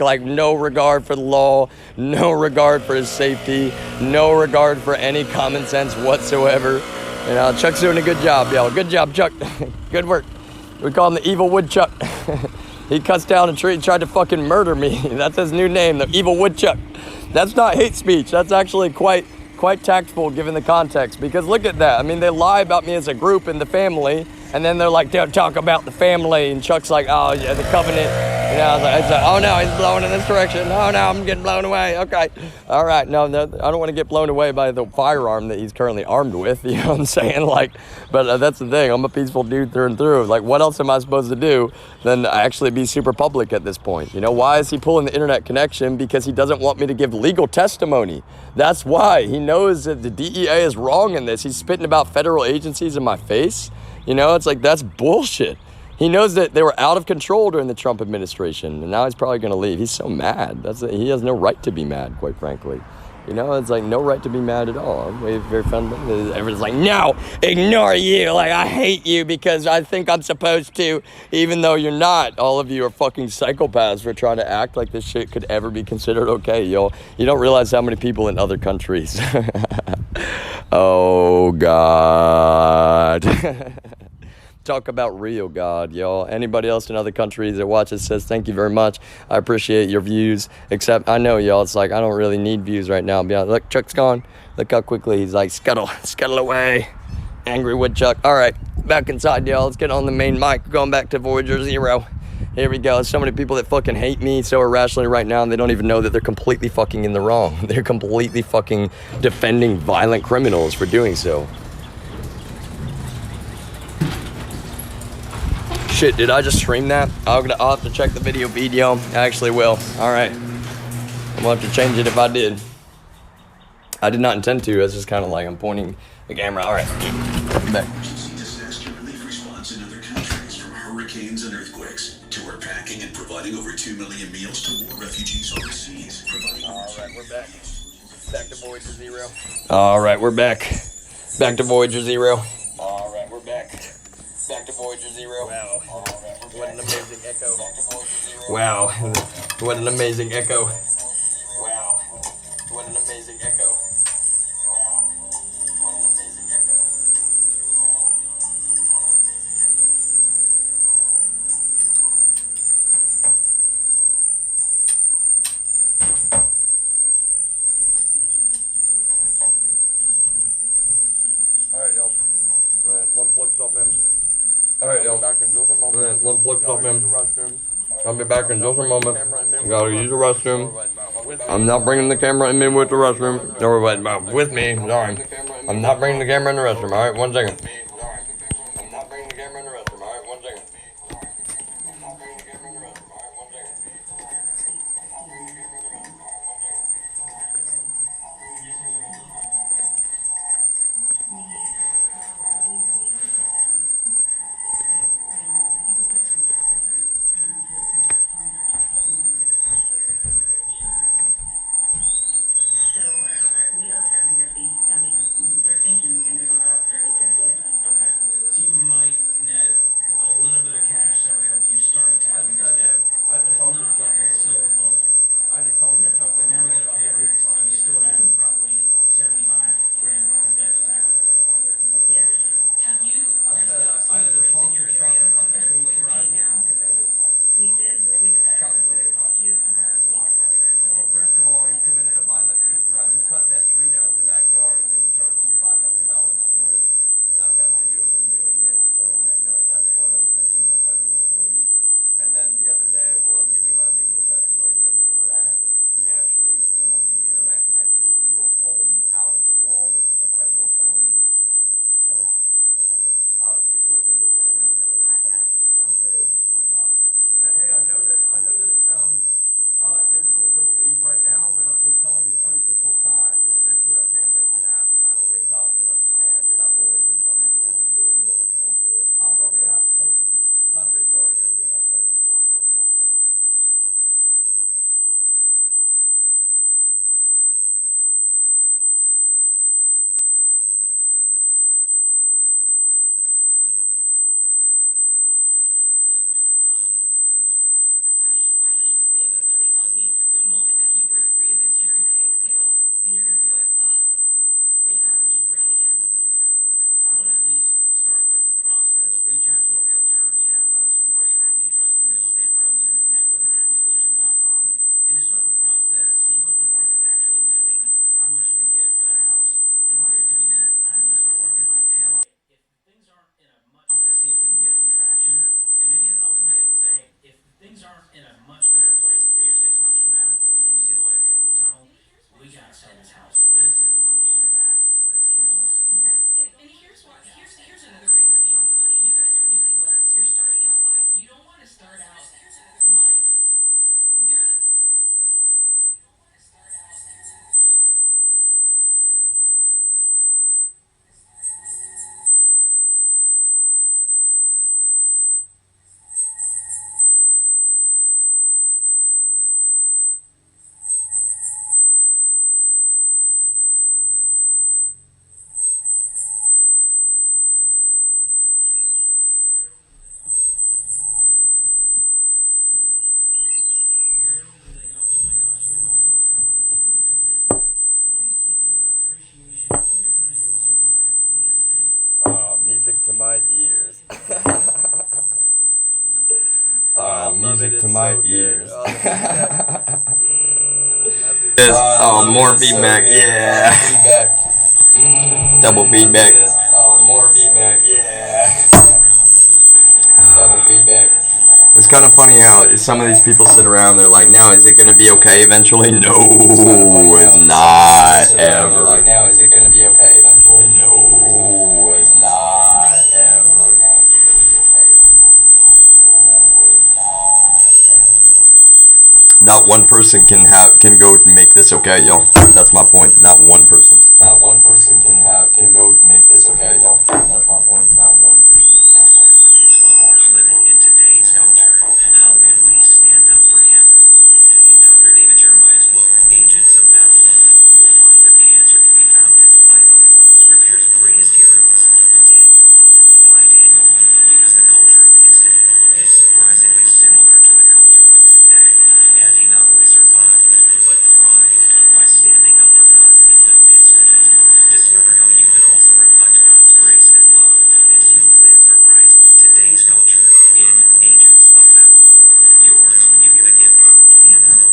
like no regard for the law, no regard for his safety, no regard for any common sense whatsoever. Chuck's doing a good job, y'all. Good job, Chuck. Good work. We call him the evil woodchuck. He cuts down a tree and tried to fucking murder me. That's his new name, the evil woodchuck. That's not hate speech. That's actually quite tactful given the context, because look at that. I mean, they lie about me as a group and the family, and then they're like, don't talk about the family, and Chuck's like, oh yeah, the covenant. It's like, oh no, he's blowing in this direction. Oh no, I'm getting blown away. Okay, all right, no, I don't want to get blown away by the firearm that he's currently armed with. You know what I'm saying? Like, but that's the thing. I'm a peaceful dude through and through. Like, what else am I supposed to do than actually be super public at this point? Why is he pulling the internet connection? Because he doesn't want me to give legal testimony. That's why. He knows that the DEA is wrong in this. He's spitting about federal agencies in my face. It's like, that's bullshit. He knows that they were out of control during the Trump administration, and now he's probably going to leave. He's so mad. He has no right to be mad, quite frankly. It's like no right to be mad at all. I'm very fundamental. Everyone's like, no, ignore you. Like, I hate you because I think I'm supposed to, even though you're not. All of you are fucking psychopaths for trying to act like this shit could ever be considered okay, y'all. You don't realize how many people in other countries. Oh, God. Talk about real God, y'all. Anybody else in other countries that watches says thank you very much. I appreciate your views. Except I know, y'all, it's like I don't really need views right now. Look, Chuck's gone. Look how quickly he's like, scuttle away. Angry woodchuck. All right, back inside, y'all. Let's get on the main mic. Going back to Voyager 0. Here we go. So many people that fucking hate me so irrationally right now, and they don't even know that they're completely fucking in the wrong. They're completely fucking defending violent criminals for doing so. shit, did I just stream that? I'll have to check the video. I actually will. Alright. I'm gonna have to change it if I did. I did not intend to. It's just kind of like I'm pointing the camera. Alright. Back. Disaster relief response in other countries, from hurricanes and earthquakes to we're packing and providing over 2 million meals to war refugees overseas. Alright, we're back. Back to Voyager 0. Alright, we're back. Back to Voyager 0. Alright, we're back. Back to Voyager 0. Wow. What an amazing echo. Wow. What an amazing echo. Wow. What an amazing echo. Wow. What an amazing echo. Alright, y'all. One plug stop, man. Alright, y'all. Back in just a moment. One plug stop, man. I'll be back in just a moment. Gotta use the restroom. I'm not bringing the camera in with the restroom. Or with me. Sorry. I'm not bringing the camera in the restroom. Alright, 1 second. I'm not bringing the camera in the restroom. Alright, 1 second. So you might net a little bit of cash that would help you start attacking this debt. But it's not like a silver bullet. But now we gotta pay rent, and we still have probably 75 grand worth of debt to tackle. Yes. Have you priced out some of the rents in your area compared to what you're paying now? We did actually when we called you. Well, first of all, he committed a violent hate crime. He cut that tree down in the backyard, and then he charged me $500 for it. And I've got video of him doing it, so, you know, that's what I'm sending to the federal authorities. And then the other day, while I'm giving my legal testimony on the internet, he actually pulled the internet connection to your home out of the wall, which is a federal felony. So, out of the equipment is what I mean. Hey, I know that it sounds difficult to believe right now, but I've been telling the truth this whole time, and eventually our family is going to have to kind of wake up and understand that I've always been telling the truth. I'll probably have it. Thank you. I'm kind of ignoring everything I say, so it's really fucked up. I hate to say it, but something tells me the moment that you break free of this, you're gonna exhale and you're gonna be like, oh, thank God we can breathe again. I would at least start the process. Reach out to a realtor. We have some great Ramsey trusted real estate pros that can connect with at RamseySolutions.com. And to start the process, see what the market's actually doing, how much you could get for the house. And while you're doing that, I'm going to start working my tail off to see if we can get some traction. And maybe have an ultimatum. Say, hey, if things aren't in a much better place 3 or 6 months from now, where we can see the light at the end of the tunnel, we got to sell this house. This is the monkey on our back that's killing us. And here's why. Here's another reason beyond the money. You guys are newlyweds. You're starting out life. You don't want to start out life. There's a Music to my ears. Music to my ears. More feedback, yeah. Double feedback. More feedback, yeah. Double feedback. It's kind of funny how some of these people sit around, they're like, now, is it going to be okay eventually? No, it's not, ever. Like, now, is it going to be okay eventually? No, it's not, ever. not one person can go make this okay, y'all. That's my point. Not one person. Not one person can go make this okay, y'all. That's my point. Not one person. His followers living in today's culture. How can we stand up for him? In Dr. David Jeremiah's book, Agents of Babylon, you'll find that the answer can be found in the life of one of Scripture's greatest heroes, Daniel. Why Daniel? Because the culture of his day is surprisingly similar to the culture of today, and he not only survived, but thrived by standing up for God in the midst of it. Discover how you can also reflect God's grace and love as you live for Christ in today's culture in Agents of Babylon. Yours when you give a gift of any amount.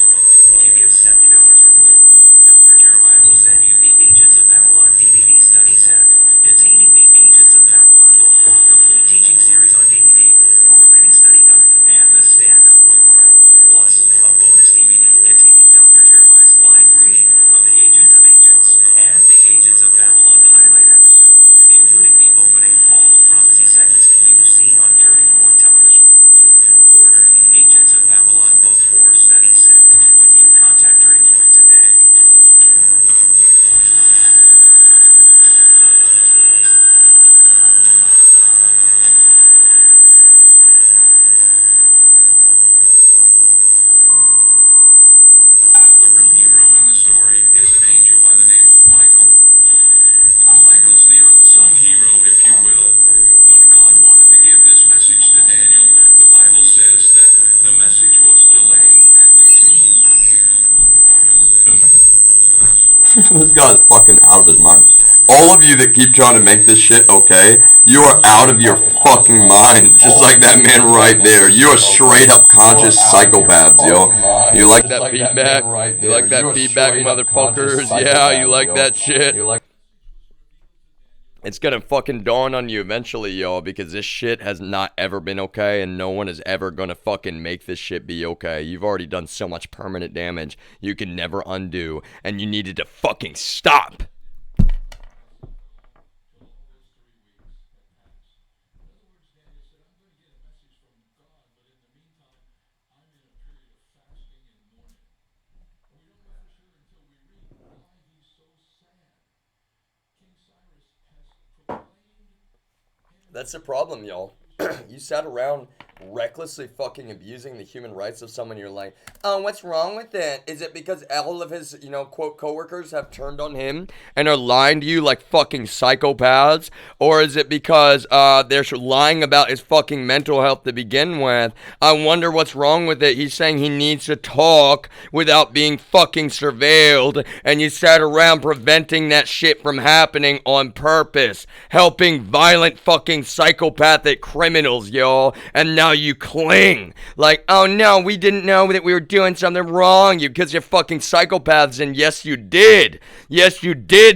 If you give $70 or more, Dr. Jeremiah will send you the Agents of Babylon DVD study set, containing the Agents of Babylon book, complete teaching series on DVD, correlating study guide, and the stand-up bookmark. Plus, a bonus DVD containing Dr. Jeremiah's live reading of The Agent of Agents and the Agents of Babylon highlight episode, including the opening Hall of Prophecy segments you've seen on Turning Point Television. Order the Agents of Babylon book or study set when you contact Turning Point today. The real hero in the story is an angel by the name of Michael. Michael's the unsung hero, if you will. When God wanted to give this message to Daniel, the Bible says that the message was delayed and detained. This guy's fucking out of his mind. All of you that keep trying to make this shit okay, you are out of your fucking mind. Just like that man right there. You are straight up conscious psychopaths, yo. You like that feedback? You like that feedback, motherfuckers? Yeah, you like that shit? It's gonna fucking dawn on you eventually, yo, because this shit has not ever been okay, and no one is ever gonna fucking make this shit be okay. You've already done so much permanent damage you can never undo, and you needed to fucking stop. That's the problem, y'all. You sat around recklessly fucking abusing the human rights of someone. You're like, oh, what's wrong with it? Is it because all of his, quote, coworkers have turned on him and are lying to you like fucking psychopaths? Or is it because they're lying about his fucking mental health to begin with? I wonder what's wrong with it. He's saying he needs to talk without being fucking surveilled, and you sat around preventing that shit from happening on purpose, helping violent fucking psychopathic criminals, y'all, and now you cling like, oh no, we didn't know that we were doing something wrong, because you're fucking psychopaths. And yes, you did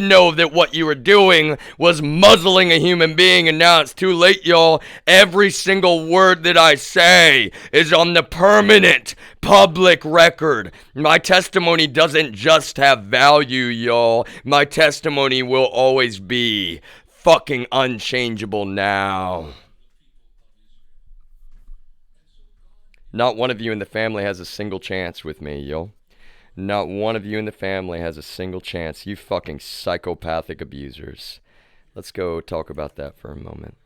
know that what you were doing was muzzling a human being, and now it's too late, y'all. Every single word that I say is on the permanent public record. My testimony doesn't just have value, y'all. My testimony will always be fucking unchangeable now. Not one of you in the family has a single chance with me, yo. Not one of you in the family has a single chance. You fucking psychopathic abusers. Let's go talk about that for a moment.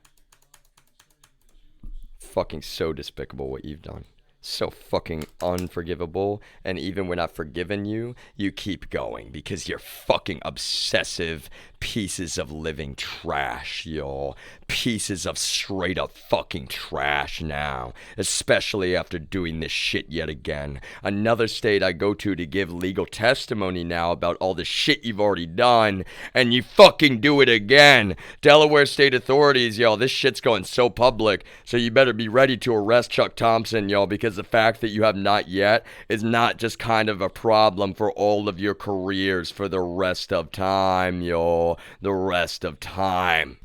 Fucking so despicable what you've done. So fucking unforgivable, and even when I've forgiven you, you keep going because you're fucking obsessive pieces of living trash, y'all. Pieces of straight up fucking trash now, especially after doing this shit yet again. Another state I go to give legal testimony now about all the shit you've already done, and you fucking do it again. Delaware state authorities, y'all, this shit's going so public, so you better be ready to arrest Chuck Thompson, y'all, because the fact that you have not yet is not just kind of a problem for all of your careers for the rest of time, y'all. The rest of time.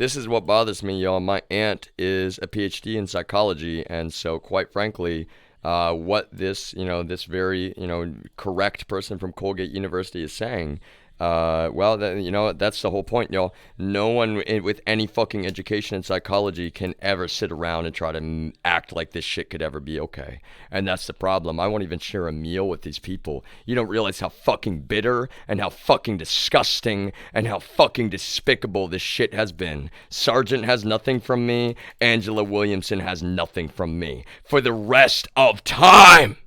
this is what bothers me, y'all. My aunt is a PhD in psychology, and so quite frankly, what this, this very, correct person from Colgate University is saying, well, that's the whole point, y'all. No one with any fucking education in psychology can ever sit around and try to act like this shit could ever be okay. And that's the problem. I won't even share a meal with these people. You don't realize how fucking bitter and how fucking disgusting and how fucking despicable this shit has been. Sargent has nothing from me. Angela Williamson has nothing from me. For the rest of time!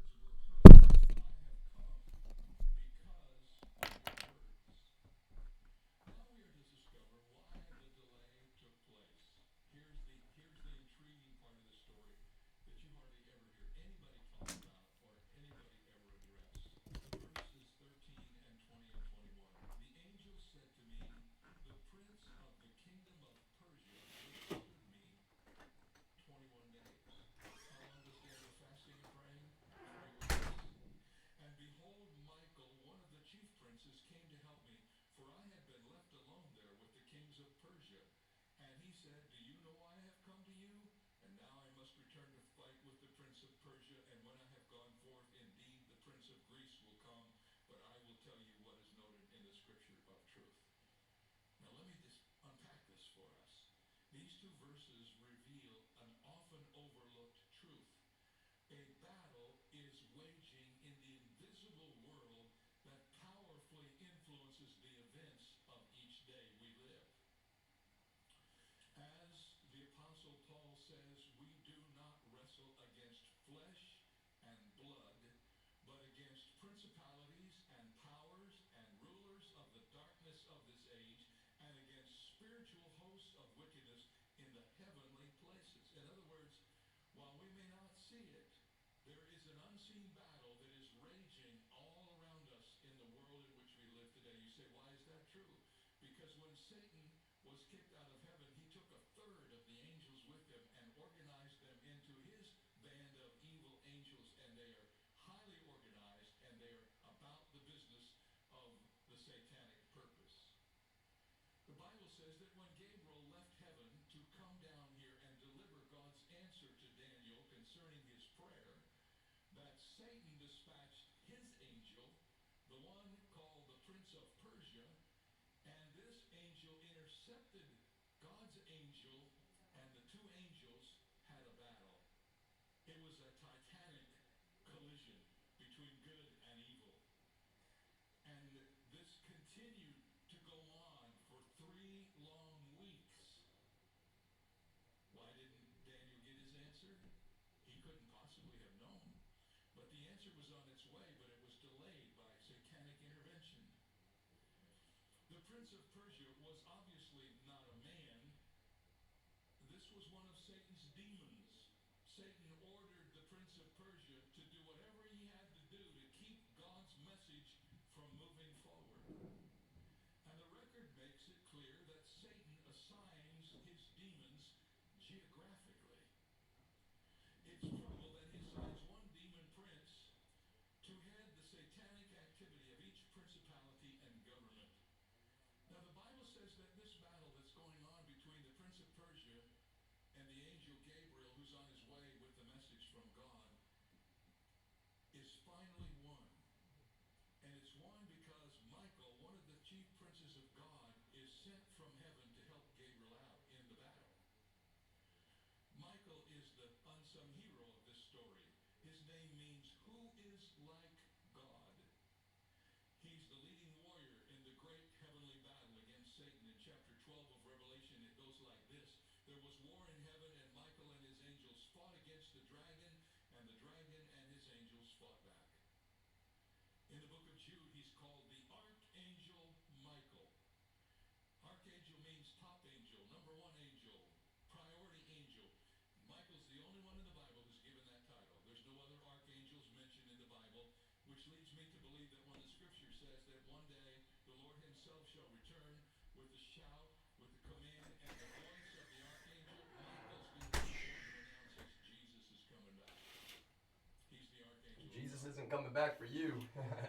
Jesus isn't coming back for you.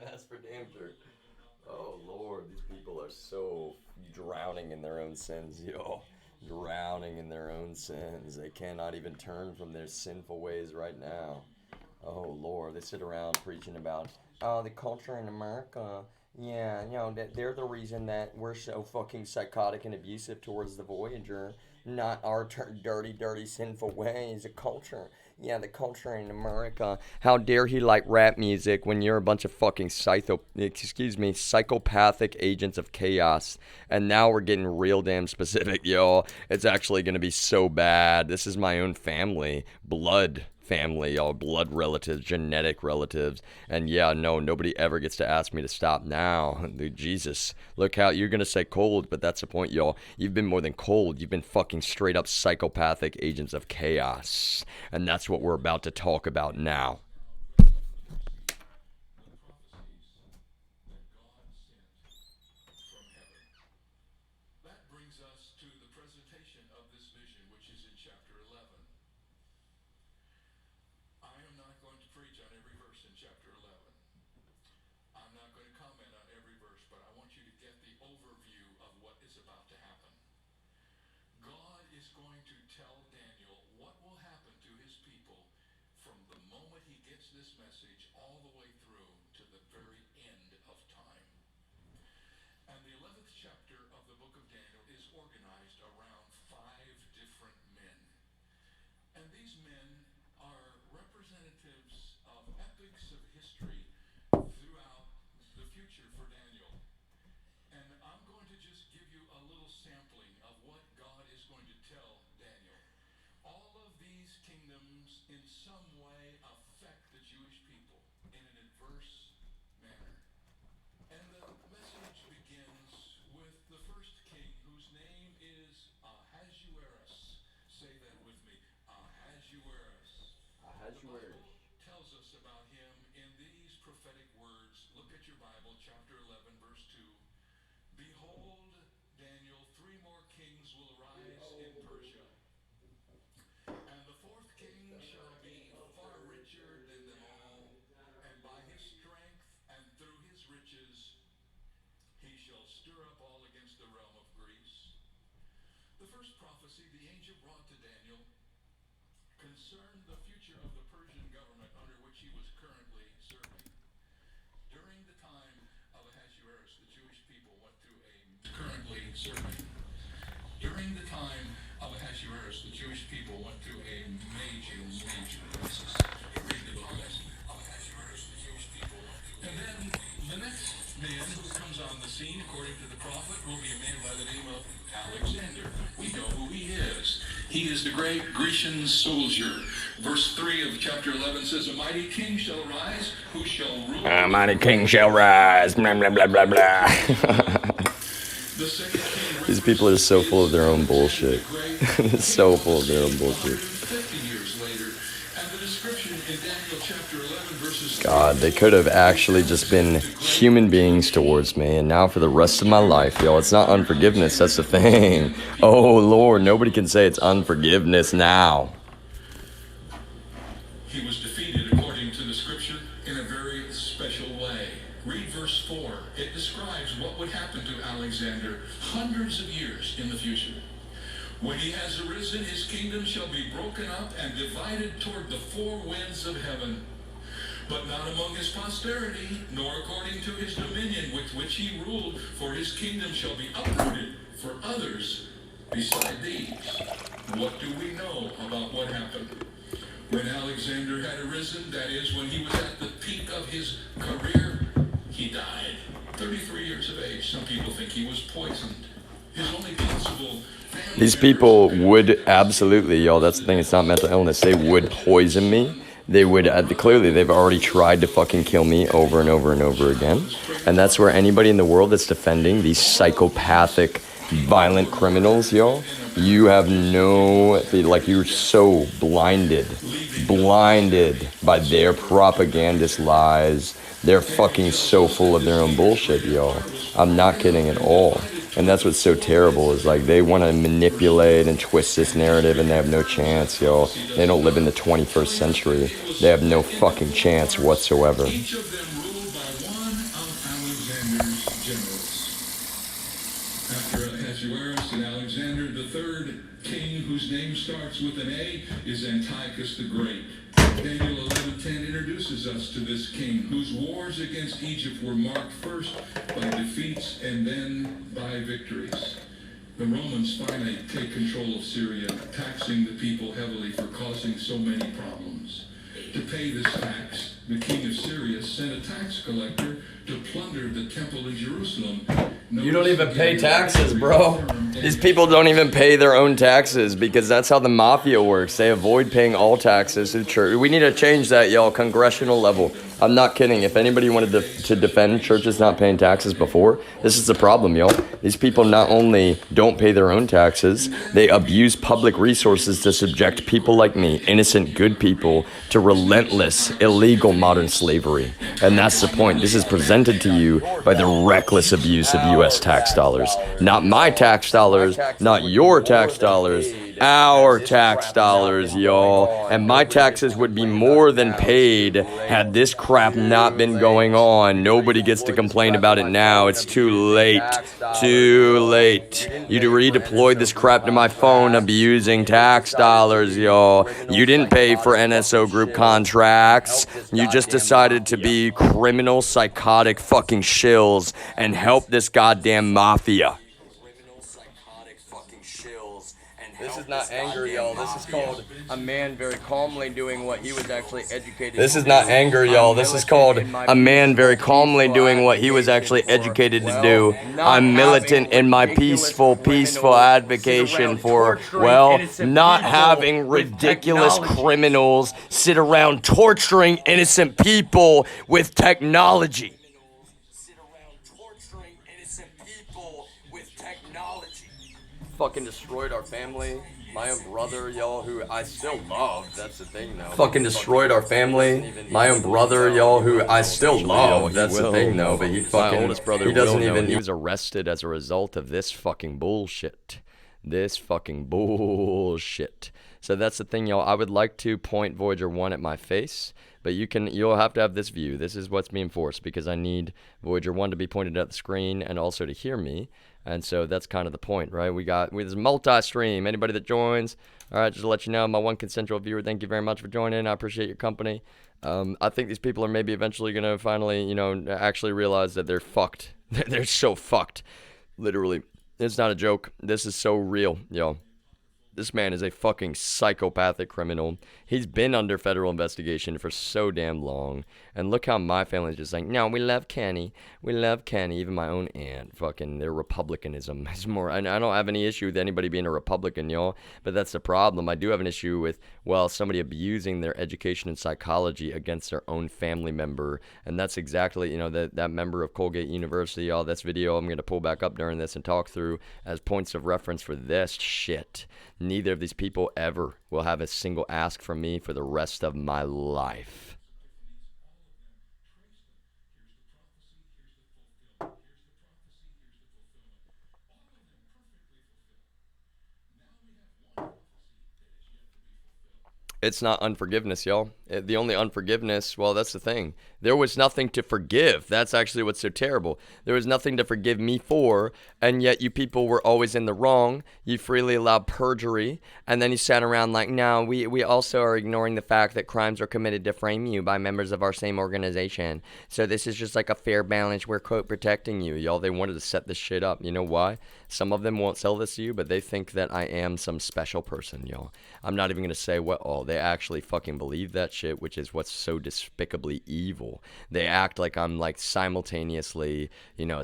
That's for damn sure. Oh Lord, these people are so drowning in their own sins, yo. drowning in their own sins. They cannot even turn from their sinful ways right now. Oh Lord, they sit around preaching about, oh, the culture in America. Yeah, they're the reason that we're so fucking psychotic and abusive towards the Voyager. Not our dirty, dirty, sinful ways. The culture. Yeah, the culture in America. How dare he like rap music when you're a bunch of fucking psychopathic agents of chaos. And now we're getting real damn specific, y'all. It's actually gonna be so bad. This is my own family. Blood family, y'all, blood relatives, genetic relatives, and yeah, no, nobody ever gets to ask me to stop now. Dude, Jesus, look how you're gonna say cold, but that's the point, y'all. You've been more than cold. You've been fucking straight up psychopathic agents of chaos, and that's what we're about to talk about now. That brings us to the presentation of this vision, which is in chapter 11. I am not going to preach on every verse in chapter 11. I'm not going to comment on every verse, but I want you to get the overview of what is about to happen. God is going to tell Daniel what will happen to his people from the moment he gets this message all the way through to the very end of time. And the 11th chapter of the book of Daniel is organized around 5 different men. And these men are representatives of epics of history throughout the future for Daniel. And I'm going to just give you a little sampling of what God is going to tell Daniel. All of these kingdoms in some way affect the Jewish people in an adverse manner. And the message begins with the first king, whose name is Ahasuerus. Say that with me. Ahasuerus. Ahasuerus tells us about him in these prophetic words. Look at your Bible, chapter 11, verse 2. Behold, Daniel, 3 more kings will arise in Persia, and the 4th king shall be far richer than them all, and by his strength and through his riches he shall stir up all against the realm of Greece. The first prophecy the angel brought to Daniel concerned the future of the Persian government under which he was currently serving. During the time of Ahasuerus, the Jewish people went through a major crisis. Read the book of Ahasuerus, the Jewish people. And then the next man who comes on the scene, according to the prophet, will be a man by the name of Alexander. We know who he is. He is the great Grecian soldier. Verse 3 of chapter 11 says, a mighty king shall rise, who shall rule. A mighty king shall rise. Blah, blah, blah, blah, blah. These people are so full of their own bullshit. So full of their own bullshit. God, they could have actually just been human beings towards me, and now for the rest of my life, yo, it's not unforgiveness, that's the thing. Oh Lord, nobody can say it's unforgiveness now. He was defeated according to the scripture in a very special way. Read verse 4. It describes what would happen to Alexander hundreds of years in the future. When he has arisen, his kingdom shall be broken up and divided toward the 4 winds of heaven. But not among his posterity, nor according to his dominion with which he ruled, for his kingdom shall be uprooted for others beside these. What do we know about what happened? When Alexander had arisen, that is, when he was at the peak of his career, he died. 33 years of age. Some people think he was poisoned. His only possible... These people would absolutely, y'all, that's the thing, it's not mental illness, they would poison me. They would, clearly, they've already tried to fucking kill me over and over and over again. And that's where anybody in the world that's defending these psychopathic, violent criminals, y'all, you have no, like, you're so blinded by their propagandist lies. They're fucking so full of their own bullshit, y'all. I'm not kidding at all. And that's what's so terrible, is like they want to manipulate and twist this narrative, and they have no chance, yo. They don't live in the 21st century. They have no fucking chance whatsoever. Each of them ruled by one of Alexander's generals. After Ahasuerus and Alexander, the third with an A is Antiochus the Great. Daniel 11:10 introduces us to this king, whose wars against Egypt were marked first by defeats and then by victories. The Romans finally take control of Syria, taxing the people heavily for causing so many problems. To pay this tax, the king of Syria sent a tax collector to plunder the temple in Jerusalem. You don't even pay taxes, bro. These people don't even pay their own taxes because that's how the mafia works. They avoid paying all taxes to church. We need to change that, y'all, congressional level. I'm not kidding. If anybody wanted to defend churches not paying taxes before, this is the problem, y'all. These people not only don't pay their own taxes, they abuse public resources to subject people like me, innocent good people, to relentless, illegal modern slavery. And that's the point. This is presented to you by the reckless abuse of U.S. tax dollars. Not my tax dollars, not your tax dollars, our tax dollars, y'all. And my taxes would be more than paid had this crap not been going on. Nobody gets to complain about it now. It's too late. Too late. You redeployed this crap to my phone abusing tax dollars, y'all. You didn't pay for NSO group contracts. You just decided to be criminal, psychotic fucking shills and help this goddamn mafia. This is not anger, y'all. This is called a man very calmly doing what he was actually educated. This is not anger, y'all. This is called a man very calmly doing what he was actually educated to do. I'm militant in my peaceful advocation for, well, not having ridiculous criminals sit around torturing innocent people with technology. Fucking destroyed our family. My own brother, y'all, who I still love. That's the thing, though. Fucking destroyed our family. My own brother, y'all, who I still love. That's the thing, though. But he fucking, my oldest brother, he doesn't even. He was arrested as a result of this fucking bullshit. This fucking bullshit. So that's the thing, y'all. I would like to point Voyager 1 at my face, but you'll have to have this view. This is what's being forced because I need Voyager 1 to be pointed at the screen and also to hear me. And so that's kind of the point, right? There's multi-stream. Anybody that joins, all right, just to let you know, my one consensual viewer, thank you very much for joining. I appreciate your company. I think these people are maybe eventually going to finally, actually realize that they're fucked. They're so fucked. Literally. It's not a joke. This is so real, yo. This man is a fucking psychopathic criminal. He's been under federal investigation for so damn long. And look how my family's just like, no, we love Kenny. We love Kenny. Even my own aunt. Fucking their Republicanism is more. I don't have any issue with anybody being a Republican, y'all. But that's the problem. I do have an issue with, well, somebody abusing their education in psychology against their own family member. And that's exactly, that member of Colgate University, y'all. This video I'm going to pull back up during this and talk through as points of reference for this shit. Neither of these people ever will have a single ask from me for the rest of my life. It's not unforgiveness, y'all. The only unforgiveness, well, that's the thing. There was nothing to forgive. That's actually what's so terrible. There was nothing to forgive me for, and yet you people were always in the wrong. You freely allowed perjury, and then you sat around like, no, we also are ignoring the fact that crimes are committed to frame you by members of our same organization. So this is just like a fair balance. We're, quote, protecting you. Y'all, they wanted to set this shit up. You know why? Some of them won't sell this to you, but they think that I am some special person, y'all. I'm not even going to say what all. They actually fucking believe that shit, which is what's so despicably evil. They act like I'm like simultaneously,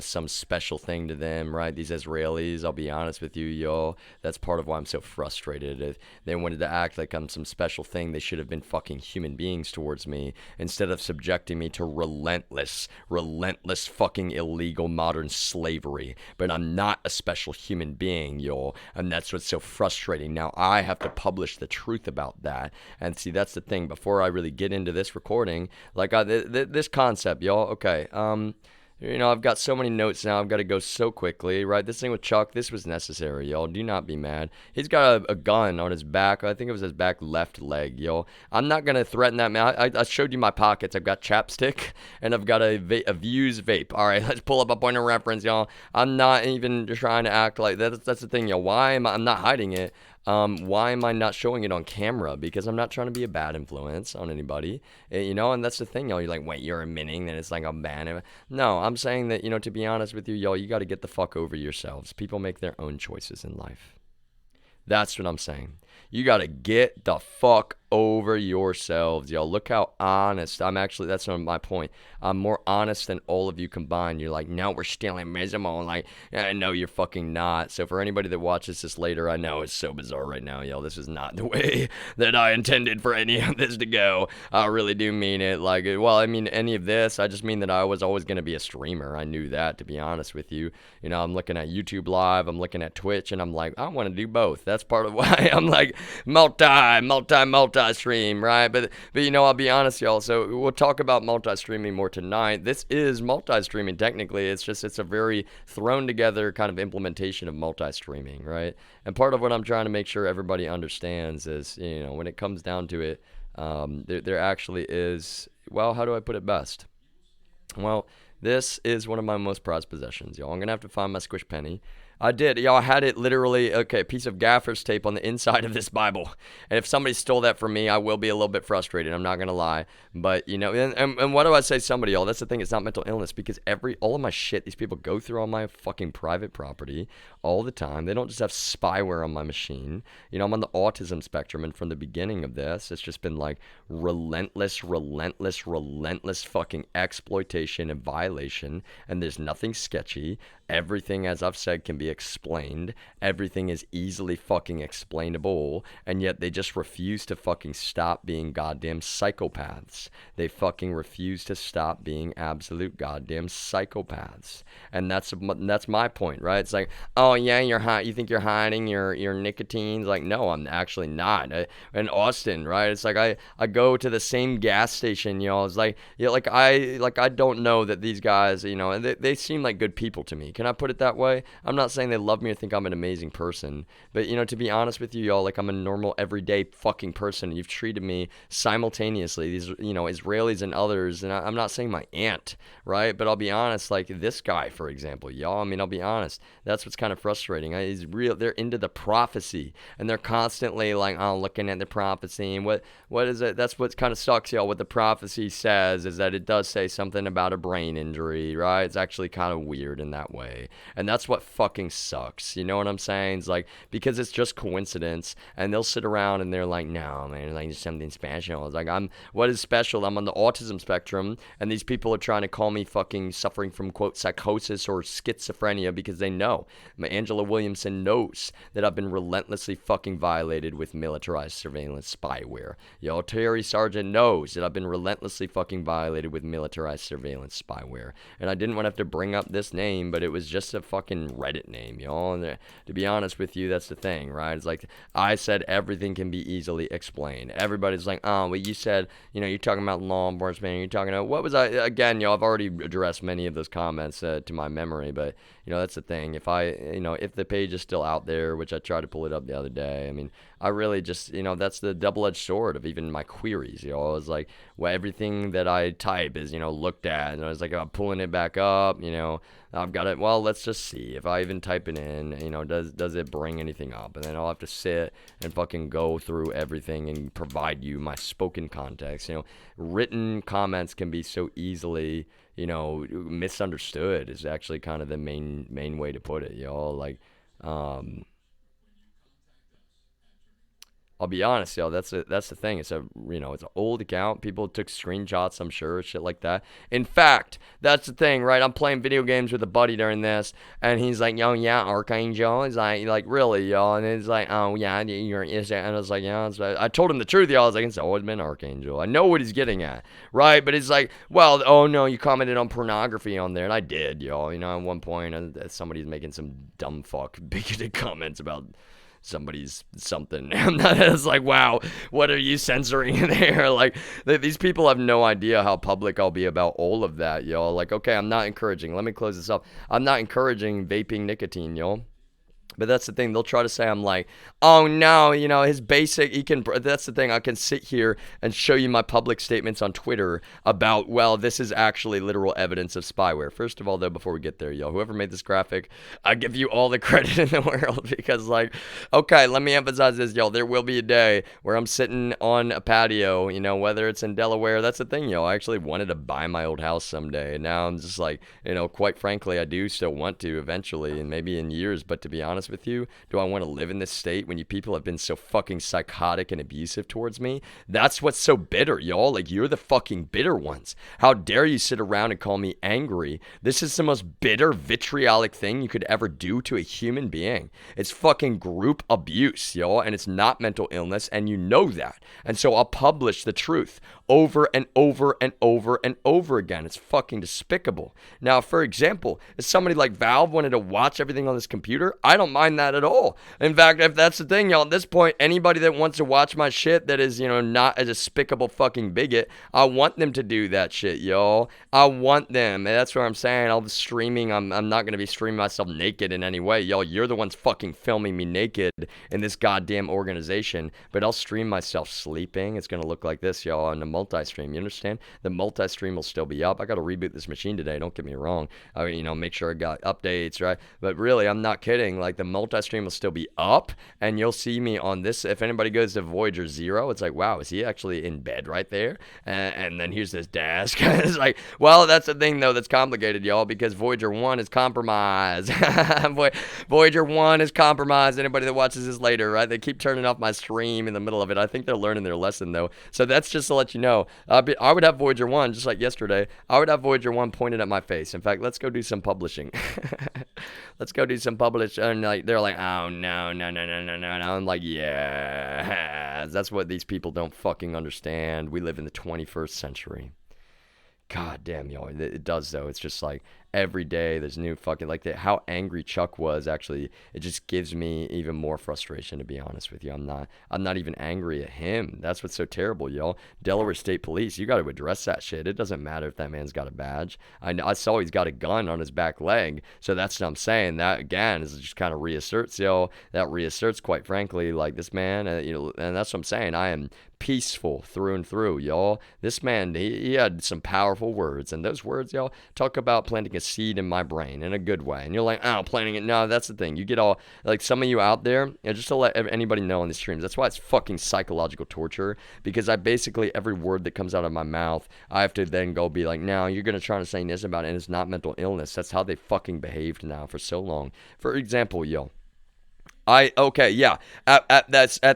some special thing to them, right? These Israelis, I'll be honest with you, y'all. That's part of why I'm so frustrated. If they wanted to act like I'm some special thing, they should have been fucking human beings towards me instead of subjecting me to relentless fucking illegal modern slavery. But I'm not a special human being, y'all. And that's what's so frustrating. Now I have to publish the truth about that. And see, that's the thing. Before I really get into this recording, like this concept, y'all. Okay, I've got so many notes now. I've got to go so quickly, right? This thing with Chuck, this was necessary, y'all. Do not be mad. He's got a gun on his back. I think it was his back left leg, y'all. I'm not going to threaten that man. I showed you my pockets. I've got chapstick, and I've got a Views vape. All right, let's pull up a point of reference, y'all. I'm not even trying to act like that. That's the thing, y'all. Why am I'm not hiding it. Why am I not showing it on camera? Because I'm not trying to be a bad influence on anybody, you know, and that's the thing, y'all. You're like, wait, you're admitting that it's like a bad. No, I'm saying that, you know, to be honest with you, y'all, you got to get the fuck over yourselves. People make their own choices in life. That's what I'm saying. You got to get the fuck over yourselves, y'all. Look how honest. That's not my point. I'm more honest than all of you combined. You're like, no, we're still invisible. Like, no, you're fucking not. So for anybody that watches this later, I know it's so bizarre right now, y'all. This is not the way that I intended for any of this to go. I really do mean it. Like, well, I mean, any of this, I just mean that I was always going to be a streamer. I knew that, to be honest with you. You know, I'm looking at YouTube Live, I'm looking at Twitch, and I'm like, I want to do both. That's part of why I'm like multi stream, right? But you know, I'll be honest, y'all. So we'll talk about multi-streaming more tonight. This is multi-streaming technically. It's a very thrown together kind of implementation of multi-streaming, right? And part of what I'm trying to make sure everybody understands is, you know, when it comes down to it, there actually is, well, how do I put it best? Well, this is one of my most prized possessions, y'all. I'm gonna have to find my squish penny. I did. Y'all, I had it literally, okay, a piece of gaffer's tape on the inside of this Bible. And if somebody stole that from me, I will be a little bit frustrated. I'm not going to lie. But, you know, and what do I say somebody, y'all? That's the thing. It's not mental illness because all of my shit, these people go through on my fucking private property all the time. They don't just have spyware on my machine. You know, I'm on the autism spectrum. And from the beginning of this, it's just been like relentless fucking exploitation and violation. And there's nothing sketchy. Everything, as I've said, can be explained. Everything is easily fucking explainable, and yet they just refuse to fucking stop being goddamn psychopaths. They fucking refuse to stop being absolute goddamn psychopaths. And that's my point, right? It's like, oh yeah, you think you're hiding your nicotines? Like, no, I'm actually not. In Austin, right? It's like I go to the same gas station, you know. It's like, yeah, I don't know that these guys, you know, they seem like good people to me. Can I put it that way? I'm not saying they love me or think I'm an amazing person, but, you know, to be honest with you, y'all, like, I'm a normal, everyday fucking person. You've treated me simultaneously, these, you know, Israelis and others, and I'm not saying my aunt, right? But I'll be honest, like, this guy, for example, y'all, I mean, I'll be honest, that's what's kind of frustrating. He's real, they're into the prophecy, and they're constantly, like, oh, looking at the prophecy, and what is it? That's what kind of sucks, y'all. What the prophecy says is that it does say something about a brain injury, right? It's actually kind of weird in that way. And that's what fucking sucks. You know what I'm saying? It's like, because it's just coincidence, and they'll sit around and they're like, no, man, like, something special. It's like, what is special? I'm on the autism spectrum, and these people are trying to call me fucking suffering from, quote, psychosis or schizophrenia because they know. Angela Williamson knows that I've been relentlessly fucking violated with militarized surveillance spyware. Yo, Terry Sargent knows that I've been relentlessly fucking violated with militarized surveillance spyware. And I didn't want to have to bring up this name, but it was just a fucking Reddit name, y'all. And to be honest with you, that's the thing, right? It's like, I said everything can be easily explained. Everybody's like, oh, well, you said, you know, you're talking about law enforcement, you're talking about, what was I, again, y'all, I've already addressed many of those comments to my memory, but, you know, that's the thing. If the page is still out there, which I tried to pull it up the other day, I mean, I really just, you know, that's the double-edged sword of even my queries, you know. I was like, well, everything that I type is, you know, looked at, and I was like, I'm pulling it back up, you know, I've got it, well, let's just see, if I even type it in, you know, does it bring anything up, and then I'll have to sit and fucking go through everything and provide you my spoken context, you know. Written comments can be so easily, you know, misunderstood is actually kind of the main way to put it, y'all, like, I'll be honest, yo. That's the thing. It's it's an old account. People took screenshots, I'm sure, shit like that. In fact, that's the thing, right? I'm playing video games with a buddy during this, and he's like, "Yo, yeah, Archangel." He's like, "Really, yo?" And he's like, "Oh, yeah, you're is that?" And I was like, "Yeah." I told him the truth, y'all. I was like, "It's always been Archangel." I know what he's getting at, right? But it's like, well, oh no, you commented on pornography on there, and I did, y'all. You know, at one point, somebody's making some dumb fuck bigoted comments about somebody's something. And it's like, wow, what are you censoring in there? Like, these people have no idea how public I'll be about all of that, y'all. Like, okay, I'm not encouraging. Let me close this up. I'm not encouraging vaping nicotine, y'all. But that's the thing. They'll try to say I'm like, oh no, you know, his basic, he can, that's the thing. I can sit here and show you my public statements on Twitter about, well, this is actually literal evidence of spyware. First of all, though, before we get there, yo, whoever made this graphic, I give you all the credit in the world because, like, okay, let me emphasize this, yo. There will be a day where I'm sitting on a patio, you know, whether it's in Delaware. That's the thing, yo. I actually wanted to buy my old house someday. And now I'm just like, you know, quite frankly, I do still want to eventually and maybe in years. But to be honest with you, do I want to live in this state when you people have been so fucking psychotic and abusive towards me? That's what's so bitter, y'all. Like, you're the fucking bitter ones. How dare you sit around and call me angry? This is the most bitter, vitriolic thing you could ever do to a human being. It's fucking group abuse, y'all, and it's not mental illness, and you know that. And so I'll publish the truth over and over and over and over again. It's fucking despicable. Now, for example, if somebody like Valve wanted to watch everything on this computer, I don't mind that at all. In fact, if that's the thing, y'all, at this point, anybody that wants to watch my shit that is, you know, not a despicable fucking bigot, I want them to do that shit, y'all. I want them. And that's what I'm saying. I'll be streaming. I'm not going to be streaming myself naked in any way. Y'all, you're the ones fucking filming me naked in this goddamn organization. But I'll stream myself sleeping. It's going to look like this, y'all, on the multi-stream. You understand? The multi-stream will still be up. I got to reboot this machine today. Don't get me wrong. I mean, you know, make sure I got updates, right? But really, I'm not kidding. Like, the multi-stream will still be up, and you'll see me on this. If anybody goes to Voyager 0, it's like, wow, is he actually in bed right there? And then here's this desk. It's like, well, that's the thing, though, that's complicated, y'all, because Voyager 1 is compromised. Voyager 1 is compromised. Anybody that watches this later, right? They keep turning off my stream in the middle of it. I think they're learning their lesson, though. So that's just to let you know. I would have Voyager 1, just like yesterday. I would have Voyager 1 pointed at my face. In fact, let's go do some publishing. Let's go do some publishing. And like, they're like, oh, no. I'm like, yeah. That's what these people don't fucking understand. We live in the 21st century. God damn, y'all. It does, though. It's just like every day there's new fucking, like, how angry Chuck was, actually, it just gives me even more frustration, to be honest with you. I'm not even angry at him. That's what's so terrible, y'all. Delaware State Police, you got to address that shit. It doesn't matter if that man's got a badge. I saw he's got a gun on his back leg, so that's what I'm saying. That, again, is just kind of reasserts, y'all. That reasserts, quite frankly, like, this man, you know, and that's what I'm saying. I am peaceful through and through, y'all. This man, he had some powerful words, and those words, y'all, talk about planting a seed in my brain in a good way. And you're like, oh, planting it. No, that's the thing. You get all, like, some of you out there, and just to let anybody know on these streams, that's why it's fucking psychological torture, because I basically, every word that comes out of my mouth, I have to then go be like, no, you're going to try to say this about it, and it's not mental illness. That's how they fucking behaved now for so long. For example, yo, at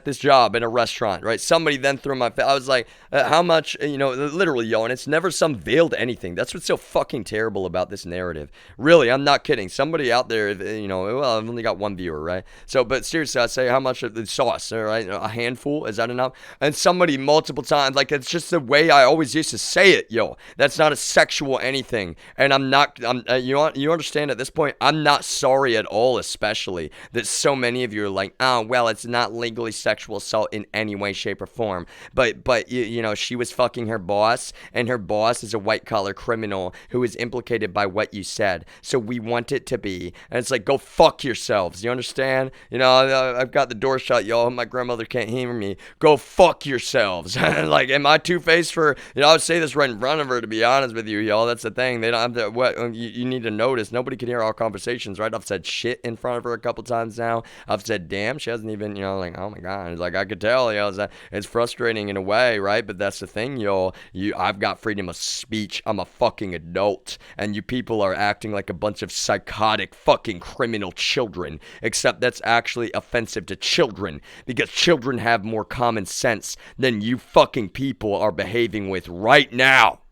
this job in a restaurant, right? Somebody then threw my face. I was like, how much, you know, literally, yo, and it's never some veiled anything. That's what's so fucking terrible about this narrative. Really, I'm not kidding. Somebody out there, you know, well, I've only got one viewer, right? So, but seriously, I say, how much of the sauce, all right? A handful, is that enough? And somebody multiple times, like, it's just the way I always used to say it, yo. That's not a sexual anything. And you understand at this point, I'm not sorry at all, especially that so many of you are like, oh, well, it's not legally sexual assault in any way, shape, or form. But you know, she was fucking her boss, and her boss is a white-collar criminal who is implicated by what you said. So we want it to be. And it's like, go fuck yourselves. You understand? You know, I've got the door shut, y'all. My grandmother can't hear me. Go fuck yourselves. Like, am I two-faced for, you know, I would say this right in front of her, to be honest with you, y'all. That's the thing. They don't have to, you need to notice. Nobody can hear our conversations, right? I've said shit in front of her a couple times now. I've said damn. She hasn't even, you know, like, oh my God. It's like, I could tell, you know, it's frustrating in a way, right? But that's the thing, y'all. I've got freedom of speech. I'm a fucking adult. And you people are acting like a bunch of psychotic fucking criminal children. Except that's actually offensive to children. Because children have more common sense than you fucking people are behaving with right now.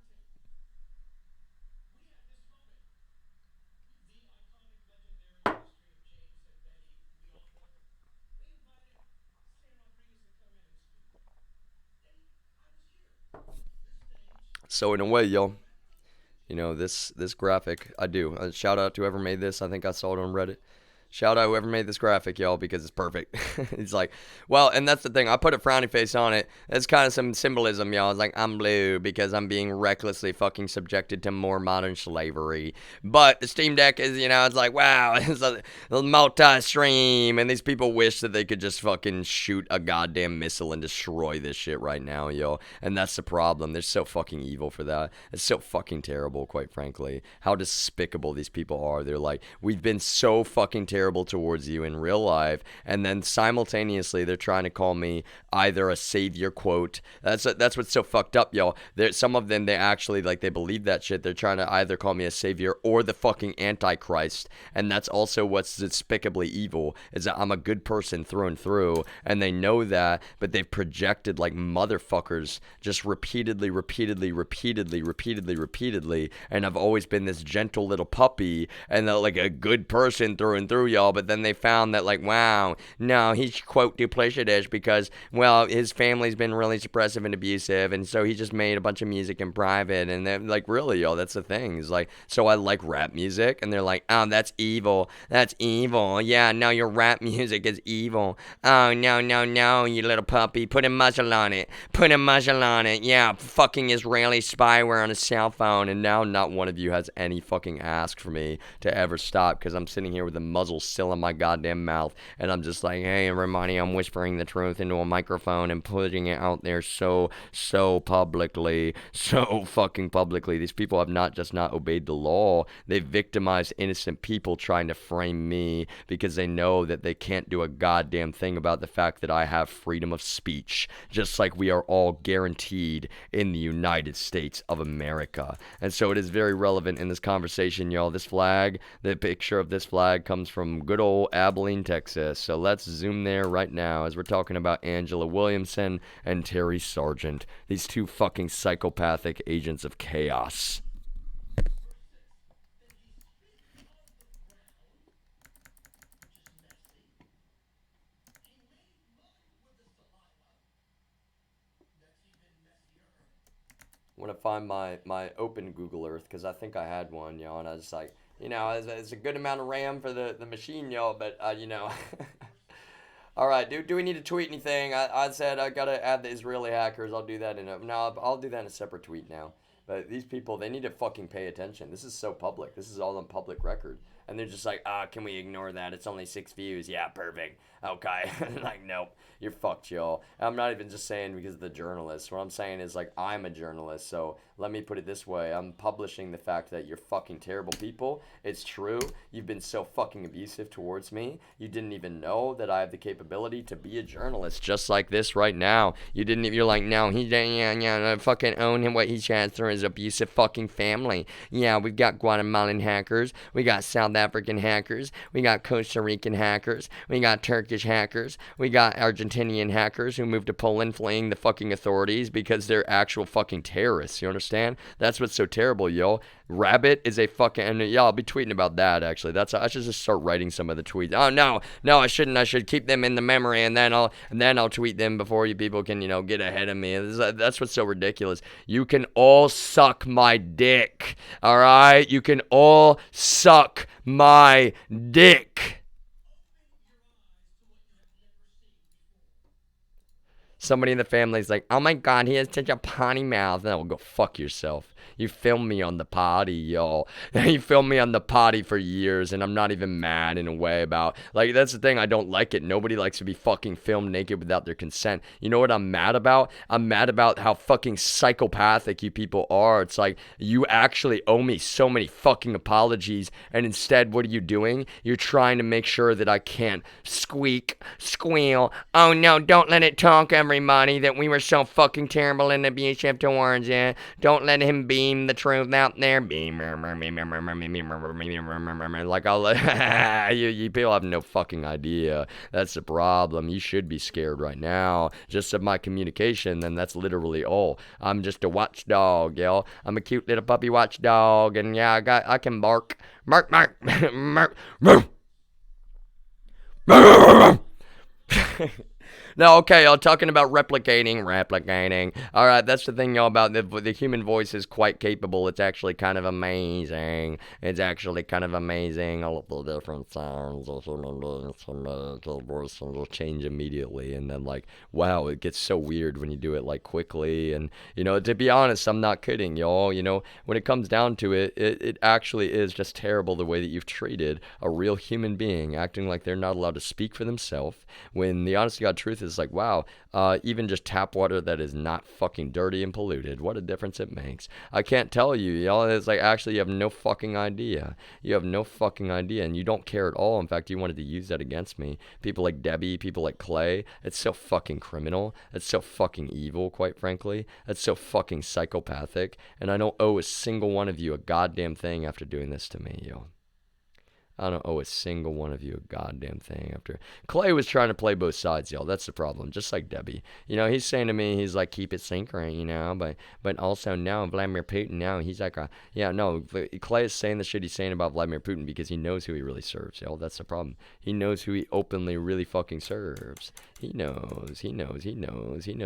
So in a way, yo, you know, this graphic, I do. Shout out to whoever made this. I think I saw it on Reddit. Shout out whoever made this graphic, y'all, because it's perfect. He's like, well, and that's the thing. I put a frowny face on it. That's kind of some symbolism, y'all. It's like, I'm blue because I'm being recklessly fucking subjected to more modern slavery. But the Steam Deck is, it's like, wow, it's a multi-stream. And these people wish that they could just fucking shoot a goddamn missile and destroy this shit right now, yo. And that's the problem. They're so fucking evil for that. It's so fucking terrible, quite frankly. How despicable these people are. They're like, we've been so fucking terrible towards you in real life, and then simultaneously they're trying to call me either a savior, quote. That's what's so fucked up, y'all. Some of them, they actually, like, they believe that shit. They're trying to either call me a savior or the fucking Antichrist, and that's also what's despicably evil, is that I'm a good person through and through, and they know that, but they've projected like motherfuckers just repeatedly, and I've always been this gentle little puppy, and like a good person through and through, y'all. But then they found that, like, wow, no, he's, quote, duplicitous because, well, his family's been really suppressive and abusive, and so he just made a bunch of music in private. And then, like, really, y'all, that's the thing. It's like, so I like rap music, and they're like, oh, that's evil. Yeah, no, your rap music is evil. Oh, no, you little puppy. Put a muzzle on it. Yeah, fucking Israeli spyware on a cell phone. And now not one of you has any fucking ask for me to ever stop, because I'm sitting here with a muzzle still in my goddamn mouth, and I'm just like, hey, everybody, I'm whispering the truth into a microphone and putting it out there so publicly, so fucking publicly. These people have not just not obeyed the law, they've victimized innocent people trying to frame me because they know that they can't do a goddamn thing about the fact that I have freedom of speech, just like we are all guaranteed in the United States of America. And so it is very relevant in this conversation, y'all. This flag, the picture of this flag comes from good old Abilene, Texas. So let's zoom there right now as we're talking about Angela Williamson and Terry Sargent, these two fucking psychopathic agents of chaos. I want to find my open Google Earth because I think I had one, y'all, and I was like, it's a good amount of RAM for the machine, y'all, but, All right, do we need to tweet anything? I said I got to add the Israeli hackers. I'll do that I'll do that in a separate tweet now. But these people, they need to fucking pay attention. This is so public. This is all on public record. And they're just like, can we ignore that? It's only 6 views. Yeah, perfect. Okay. Like, nope. You're fucked, y'all. I'm not even just saying because of the journalists. What I'm saying is, like, I'm a journalist. So let me put it this way. I'm publishing the fact that you're fucking terrible people. It's true. You've been so fucking abusive towards me. You didn't even know that I have the capability to be a journalist just like this right now. You're like, no, I fucking own him. What he chats through his abusive fucking family. Yeah, we've got Guatemalan hackers. We got South African hackers. We got Costa Rican hackers. We got Turkish hackers. We got Argentinian hackers who moved to Poland fleeing the fucking authorities because they're actual fucking terrorists. You understand? That's what's so terrible, yo. Rabbit is a fucking, and yeah, I'll be tweeting about that actually. I should just start writing some of the tweets. Oh no, I shouldn't. I should keep them in the memory, and then I'll tweet them before you people can get ahead of me. That's what's so ridiculous. You can all suck my dick, all right? You can all suck my dick. Somebody in the family is like, oh my god, he has such a potty mouth. And I'll go, fuck yourself. You filmed me on the potty, y'all. You filmed me on the potty for years, and I'm not even mad in a way about, like, that's the thing, I don't like it. Nobody likes to be fucking filmed naked without their consent. You know what I'm mad about? I'm mad about how fucking psychopathic you people are. It's like, you actually owe me so many fucking apologies, and instead, what are you doing? You're trying to make sure that I can't squeal. Oh no, don't let it talk, everybody, that we were so fucking terrible and abusive towards you. Don't let him beam the truth out there. Like, you people have no fucking idea. That's the problem. You should be scared right now. Just of my communication, then that's literally all. I'm just a watchdog, yo. I'm a cute little puppy watchdog, and yeah, I can bark. Bark. No, okay, y'all talking about replicating. All right, that's the thing, y'all, about the human voice is quite capable. It's actually kind of amazing. All of the different sounds of human beings can make the voice will change immediately. And then, like, wow, it gets so weird when you do it, like, quickly. And, to be honest, I'm not kidding, y'all. When it comes down to it, it actually is just terrible the way that you've treated a real human being, acting like they're not allowed to speak for themselves, when the honest to God truth is like, wow, even just tap water that is not fucking dirty and polluted, what a difference it makes. I can't tell you, y'all. It's like, actually, you have no fucking idea. You have no fucking idea, and you don't care at all. In fact, you wanted to use that against me. People like Debbie, people like Clay, it's so fucking criminal. It's so fucking evil, quite frankly. It's so fucking psychopathic, and I don't owe a single one of you a goddamn thing after doing this to me, yo. I don't owe a single one of you a goddamn thing after. Clay was trying to play both sides, y'all. That's the problem. Just like Debbie. He's saying to me, he's like, keep it secret, but also, no, Vladimir Putin, no, he's like, no, Clay is saying the shit he's saying about Vladimir Putin because he knows who he really serves, y'all. That's the problem. He knows who he openly really fucking serves. He knows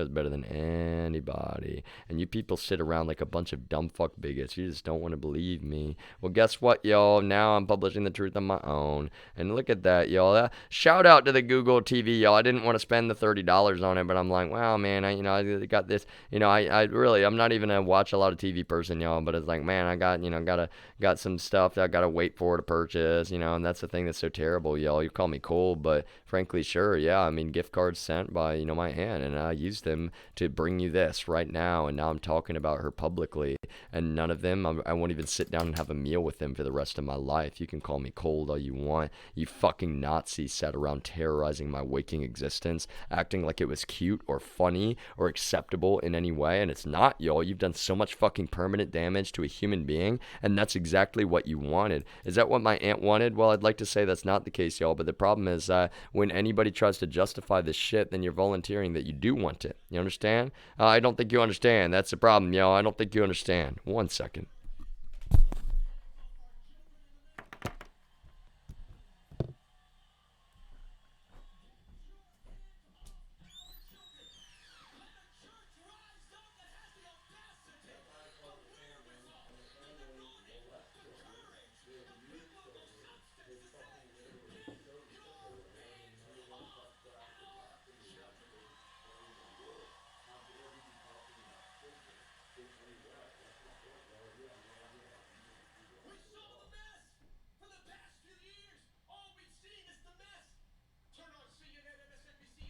better than anybody. And you people sit around like a bunch of dumb fuck bigots. You just don't want to believe me. Well, guess what, y'all? Now I'm publishing the truth on my own. And look at that, y'all. Shout out to the Google TV, y'all. I didn't want to spend the $30 on it, but I'm like, wow, man, I got this. I'm not even a watch a lot of TV person, y'all, but it's like, man, I got some stuff that I got to wait for to purchase, and that's the thing that's so terrible, y'all. You call me cold, but frankly, sure, yeah. I mean, gift cards sent by, my aunt, and I used them to bring you this right now, and now I'm talking about her publicly, and none of them, I won't even sit down and have a meal with them for the rest of my life. You can call me cold all you want. You fucking Nazis sat around terrorizing my waking existence, acting like it was cute or funny or acceptable in any way, and it's not, y'all. You've done so much fucking permanent damage to a human being, and that's exactly what you wanted. Is that what my aunt wanted? Well, I'd like to say that's not the case, y'all, but the problem is when anybody tries to justify this shit, then you're volunteering that you do want it. You understand? I don't think you understand. That's the problem, y'all. I don't think you understand. 1 second.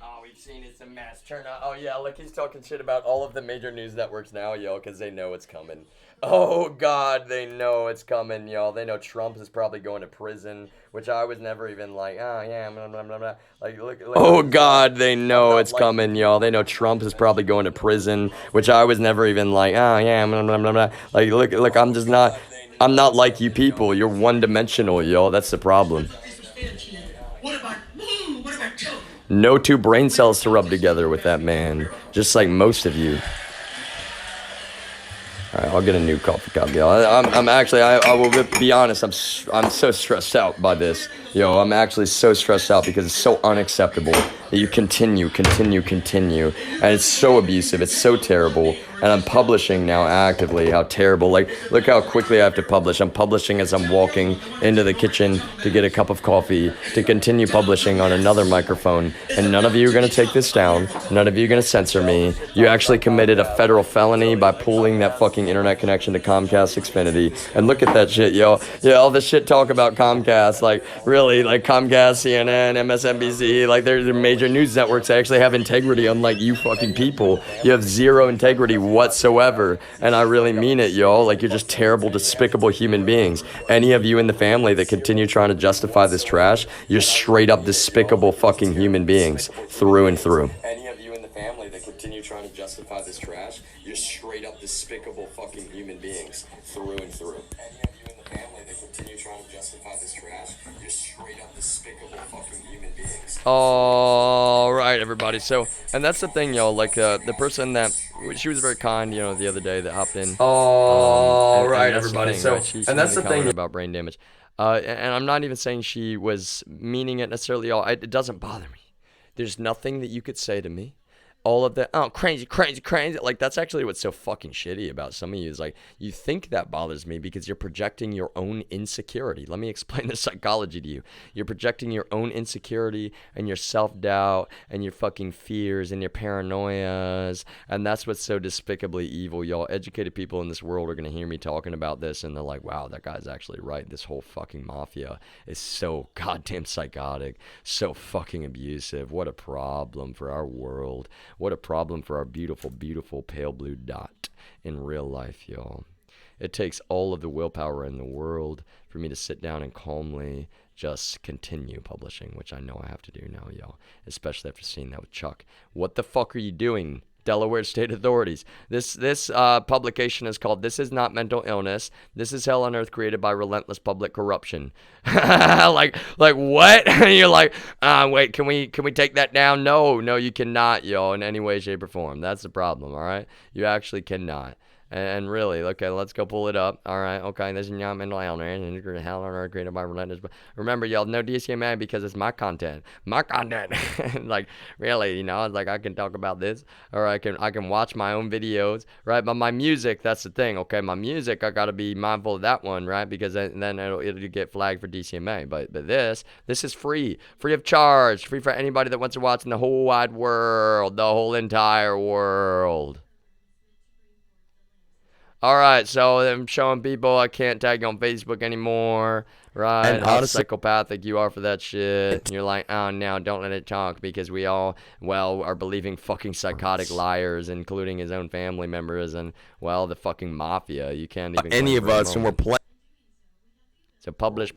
Oh, we've seen it's a mess. Turn on. Oh, yeah, look, he's talking shit about all of the major news networks now, yo, because they know it's coming. Oh, God, they know it's coming, y'all. They know Trump is probably going to prison, which I was never even like, oh, yeah, blah, blah, blah, blah. Like, look. Oh, God, they know it's coming, y'all. They know Trump is probably going to prison, which I was never even like, oh, yeah, blah, blah, blah, blah. Like, look, I'm not like you people. You're one-dimensional, y'all. That's the problem. No two brain cells to rub together with that man, just like most of you. All right, I'll get a new coffee cup, yo. I'm actually, I will be honest, I'm so stressed out by this. Yo, I'm actually so stressed out because it's so unacceptable that you continue, and it's so abusive, it's so terrible, and I'm publishing now actively how terrible, like, look how quickly I have to publish. I'm publishing as I'm walking into the kitchen to get a cup of coffee, to continue publishing on another microphone, and none of you are going to take this down, none of you are going to censor me. You actually committed a federal felony by pulling that fucking internet connection to Comcast Xfinity, and look at that shit, yo. Yeah, all this shit talk about Comcast, like, really, like Comcast, CNN, MSNBC, like they're major news networks that actually have integrity, unlike you fucking people. You have zero integrity whatsoever, and I really mean it, y'all. Like, you're just terrible, despicable human beings. Any of you in the family that continue trying to justify this trash, you're straight up despicable fucking human beings, through and through. Any of you in the family that continue trying to justify this trash, you're straight up despicable fucking human beings, through and through. Any of you in the family that continue trying to justify this trash, you're straight up despicable fucking human beings. All right, everybody. So, and that's the thing, y'all. Like, the person that she was very kind, you know, the other day that hopped in. All right, everybody. Thing, so, right? She and that's the thing about brain damage. And I'm not even saying she was meaning it necessarily. All it doesn't bother me. There's nothing that you could say to me. All of the, oh, crazy, crazy, crazy. Like, that's actually what's so fucking shitty about some of you is like, you think that bothers me because you're projecting your own insecurity. Let me explain the psychology to you. You're projecting your own insecurity and your self-doubt and your fucking fears and your paranoias. And that's what's so despicably evil, y'all. Educated people in this world are going to hear me talking about this and they're like, wow, that guy's actually right. This whole fucking mafia is so goddamn psychotic, so fucking abusive. What a problem for our world. What a problem for our beautiful, beautiful pale blue dot in real life, y'all. It takes all of the willpower in the world for me to sit down and calmly just continue publishing, which I know I have to do now, y'all, especially after seeing that with Chuck. What the fuck are you doing, Delaware State authorities? This publication is called "This Is Not Mental Illness. This is Hell on Earth Created by Relentless Public Corruption." like what? You're like, wait, can we take that down? No, you cannot, yo, in any way, shape, or form. That's the problem, all right? You actually cannot. And really, okay, let's go pull it up. All right, okay, this is not mental illness, and Hell on Earth Created by Relentless. Remember, y'all, no DCMA because it's my content. Like, really, like I can talk about this, or I can watch my own videos, right? But my music, that's the thing, okay? My music, I gotta be mindful of that one, right? Because then it'll get flagged for DCMA. But this is free of charge, free for anybody that wants to watch in the whole wide world, the whole entire world. All right, so I'm showing people I can't tag you on Facebook anymore, right? And how psychopathic you are for that shit. And you're like, oh, no, don't let it talk because we all, are believing fucking psychotic liars, including his own family members and, the fucking mafia. You can't even... Any of us, and we're playing... So publish,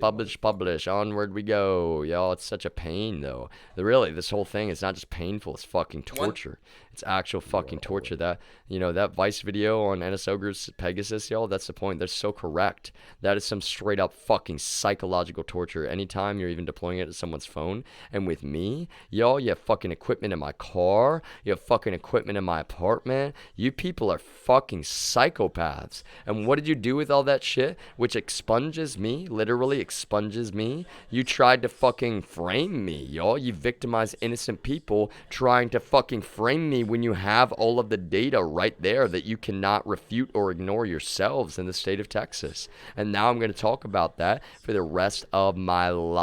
onward we go. Y'all, it's such a pain, though. Really, this whole thing is not just painful, it's fucking torture. It's actual fucking torture. That Vice video on NSO Group's Pegasus, y'all, that's the point. They're so correct. That is some straight up fucking psychological torture. Anytime you're even deploying it to someone's phone. And with me, y'all, you have fucking equipment in my car. You have fucking equipment in my apartment. You people are fucking psychopaths. And what did you do with all that shit? Which expunges me, literally expunges me. You tried to fucking frame me, y'all. You victimized innocent people trying to fucking frame me when you have all of the data right there that you cannot refute or ignore yourselves in the state of Texas. And now I'm going to talk about that for the rest of my life.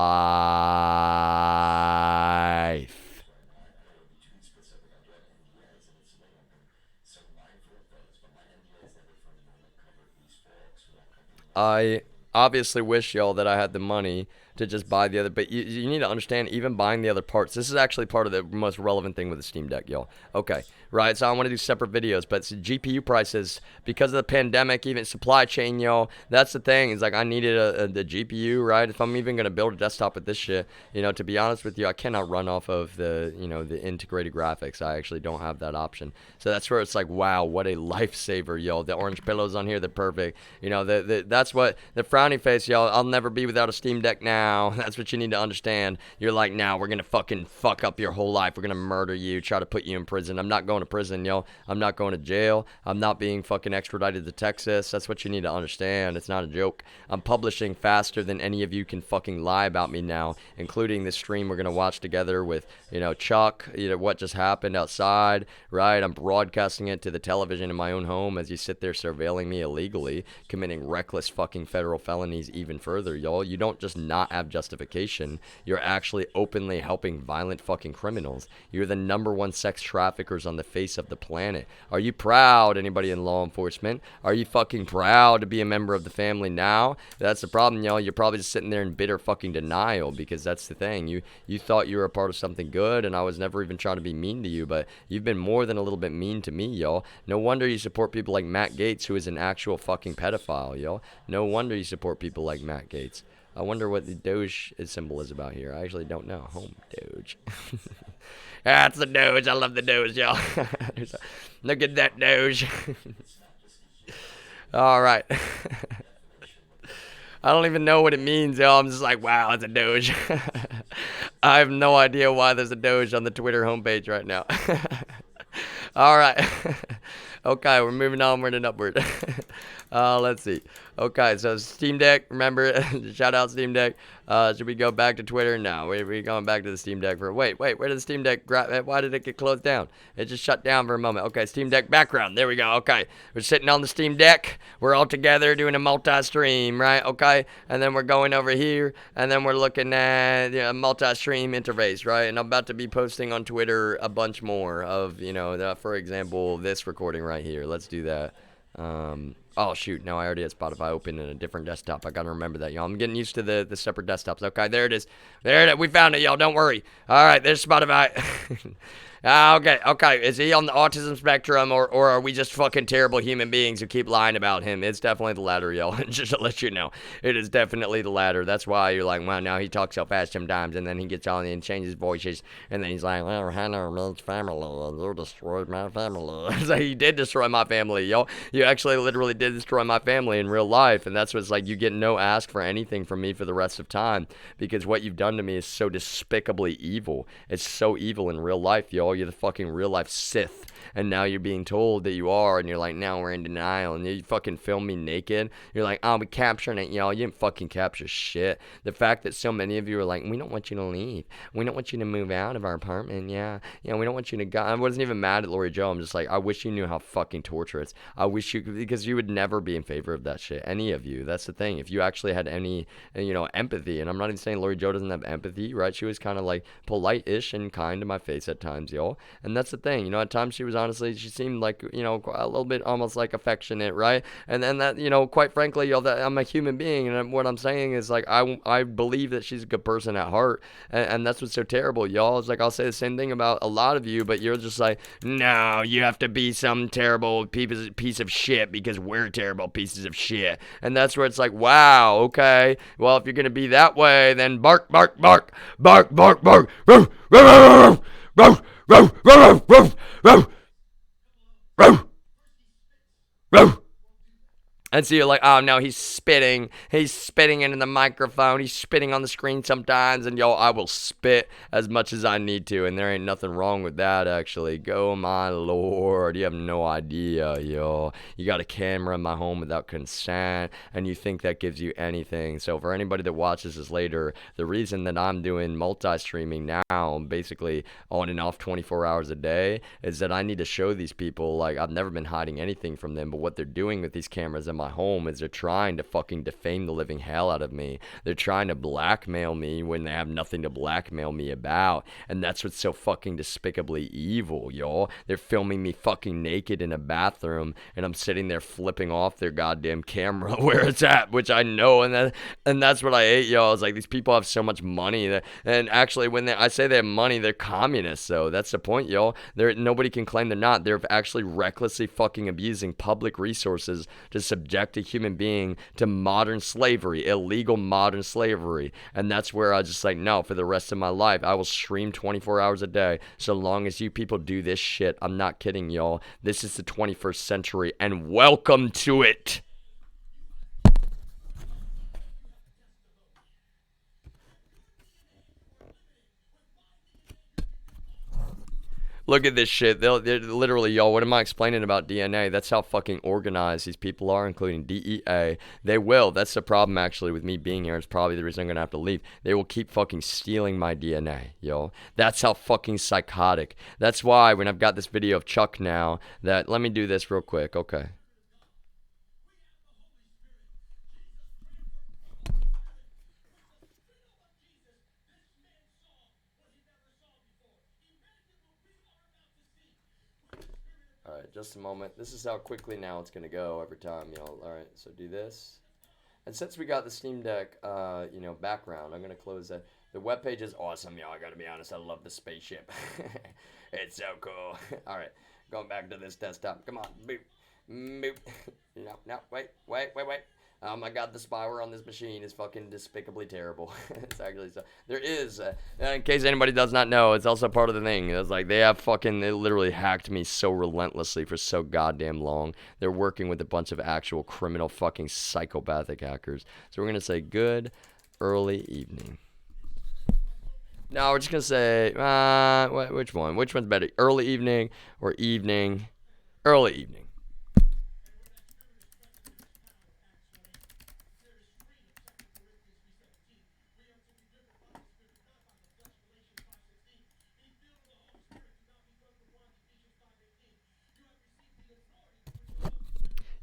I obviously wish y'all that I had the money to just buy the other, but you need to understand, even buying the other parts, this is actually part of the most relevant thing with the Steam Deck, y'all. Okay, right, so I want to do separate videos, but GPU prices, because of the pandemic, even supply chain, y'all, that's the thing, is like, I needed the GPU, right? If I'm even going to build a desktop with this shit, to be honest with you, I cannot run off of the, the integrated graphics. I actually don't have that option. So that's where it's like, wow, what a lifesaver, y'all. The orange pillows on here, they're perfect. That's what, the frowny face, y'all, I'll never be without a Steam Deck now. That's what you need to understand. You're like, now we're going to fucking fuck up your whole life. We're going to murder you, try to put you in prison. I'm not going to prison, yo. I'm not going to jail. I'm not being fucking extradited to Texas. That's what you need to understand. It's not a joke. I'm publishing faster than any of you can fucking lie about me now, including this stream we're going to watch together with, Chuck, what just happened outside, right? I'm broadcasting it to the television in my own home as you sit there surveilling me illegally, committing reckless fucking federal felonies even further, y'all. You don't just not have justification. You're actually openly helping violent fucking criminals. You're the #1 sex traffickers on the face of the planet. Are you proud, anybody in law enforcement? Are you fucking proud to be a member of the family now? That's the problem, y'all. You're probably just sitting there in bitter fucking denial, because that's the thing. You thought you were a part of something good, and I was never even trying to be mean to you, but you've been more than a little bit mean to me, y'all. No wonder you support people like Matt Gaetz, who is an actual fucking pedophile, y'all. No wonder you support people like Matt Gaetz. I wonder what the Doge symbol is about here. I actually don't know. Home Doge. That's the Doge. I love the Doge, y'all. Look at that Doge. All right. I don't even know what it means, y'all. I'm just like, wow, it's a Doge. I have no idea why there's a Doge on the Twitter homepage right now. All right. Okay, we're moving onward and upward. Let's see. Okay, so Steam Deck, remember, shout out Steam Deck. Should we go back to Twitter? No, we're going back to the Steam Deck for, wait, where did the Steam Deck, why did it get closed down? It just shut down for a moment. Okay, Steam Deck background, there we go, okay. We're sitting on the Steam Deck, we're all together doing a multi-stream, right, okay? And then we're going over here, and then we're looking at a multi-stream interface, right? And I'm about to be posting on Twitter a bunch more of, for example, this recording right here. Let's do that. Oh shoot, no, I already had Spotify open in a different desktop. I gotta remember that, y'all. I'm getting used to the separate desktops. Okay, there it is. There it is. We found it, y'all. Don't worry. All right, there's Spotify. Okay. Is he on the autism spectrum, or are we just fucking terrible human beings who keep lying about him? It's definitely the latter, y'all. Just to let you know, it is definitely the latter. That's why you're like, wow, now he talks so fast sometimes, and then he gets on and changes voices, and then he's like, well, Hannah means family, and you destroyed my family. It's like, he did destroy my family, y'all. You actually literally did destroy my family in real life, and that's what's like, you get no ask for anything from me for the rest of time, because what you've done to me is so despicably evil. It's so evil in real life, y'all. You're the fucking real life Sith, and now you're being told that you are, and you're like, now we're in denial, and you fucking film me naked. You're like, oh, we capturing it, y'all. You didn't fucking capture shit. The fact that so many of you are like, we don't want you to leave. We don't want you to move out of our apartment. Yeah, we don't want you to go. I wasn't even mad at Lori Jo. I'm just like, I wish you knew how fucking torturous. I wish you could, because you would never be in favor of that shit. Any of you. That's the thing. If you actually had any, empathy, and I'm not even saying Lori Jo doesn't have empathy, right? She was kind of like polite-ish and kind to my face at times, y'all. And that's the thing, at times she was honestly, she seemed like, a little bit almost like affectionate, right? And then that, quite frankly, that I'm a human being, and what I'm saying is like, I believe that she's a good person at heart, and that's what's so terrible, y'all. It's like, I'll say the same thing about a lot of you, but you're just like, no, you have to be some terrible piece of shit because we're terrible pieces of shit. And that's where it's like, wow, okay, well, if you're gonna be that way, then bark, bark, bark, bark, bark, bark, bark, bark, bark, bark, bark, bark, bark, bark. And so you're like, oh no, he's spitting into the microphone, he's spitting on the screen sometimes, and yo, I will spit as much as I need to, and there ain't nothing wrong with that, actually. Go, my lord, you have no idea, yo. You got a camera in my home without consent, and you think that gives you anything. So for anybody that watches this later, the reason that I'm doing multi-streaming now, basically on and off 24 hours a day, is that I need to show these people, like, I've never been hiding anything from them, but what they're doing with these cameras in my home is they're trying to fucking defame the living hell out of me. They're trying to blackmail me when they have nothing to blackmail me about, and that's what's so fucking despicably evil, y'all. They're filming me fucking naked in a bathroom, and I'm sitting there flipping off their goddamn camera where it's at, which I know, and that's what I hate, y'all. It's like, these people have so much money, and actually, when I say they have money, they're communists, though. That's the point, y'all. Nobody can claim they're not. They're actually recklessly fucking abusing public resources to subject a human being to modern slavery, illegal modern slavery. And that's where I just like, no, for the rest of my life, I will stream 24 hours a day so long as you people do this shit. I'm not kidding, y'all. This is the 21st century, and welcome to it. Look at this shit. They're literally, y'all, what am I explaining about DNA? That's how fucking organized these people are, including DEA. They will. That's the problem, actually, with me being here. It's probably the reason I'm going to have to leave. They will keep fucking stealing my DNA, yo. That's how fucking psychotic. That's why when I've got this video of Chuck now, let me do this real quick. Okay. Alright, just a moment. This is how quickly now it's going to go every time, y'all. Alright, so do this. And since we got the Steam Deck, background, I'm going to close that. The webpage is awesome, y'all. I got to be honest. I love the spaceship. It's so cool. Alright, going back to this desktop. Come on. Boop. Boop. No, wait. Oh my god, the spyware on this machine is fucking despicably terrible. It's actually so. There is, in case anybody does not know, it's also part of the thing. It's like they literally hacked me so relentlessly for so goddamn long. They're working with a bunch of actual criminal fucking psychopathic hackers. So we're going to say good early evening. No, we're just going to say, which one? Which one's better? Early evening or evening? Early evening.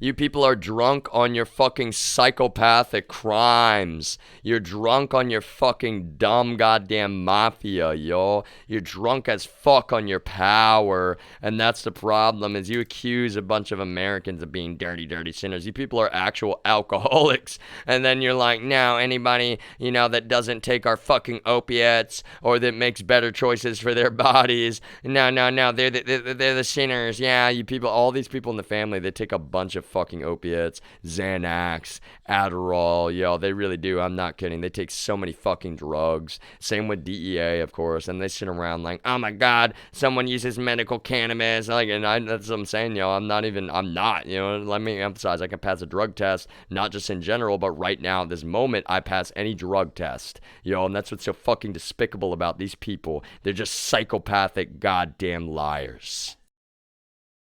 You people are drunk on your fucking psychopathic crimes. You're drunk on your fucking dumb goddamn mafia, yo. You're drunk as fuck on your power. And that's the problem, is you accuse a bunch of Americans of being dirty, dirty sinners. You people are actual alcoholics. And then you're like, no, anybody, you know, that doesn't take our fucking opiates or that makes better choices for their bodies. No, they're the sinners. Yeah, you people, all these people in the family, they take a bunch of fucking opiates, Xanax, Adderall, yo, they really do. I'm not kidding. They take so many fucking drugs. Same with DEA, of course, and they sit around like, oh my God, someone uses medical cannabis. Like, and that's what I'm saying, yo. I'm not, you know, let me emphasize, I can pass a drug test, not just in general, but right now, at this moment, I pass any drug test, yo, and that's what's so fucking despicable about these people. They're just psychopathic goddamn liars.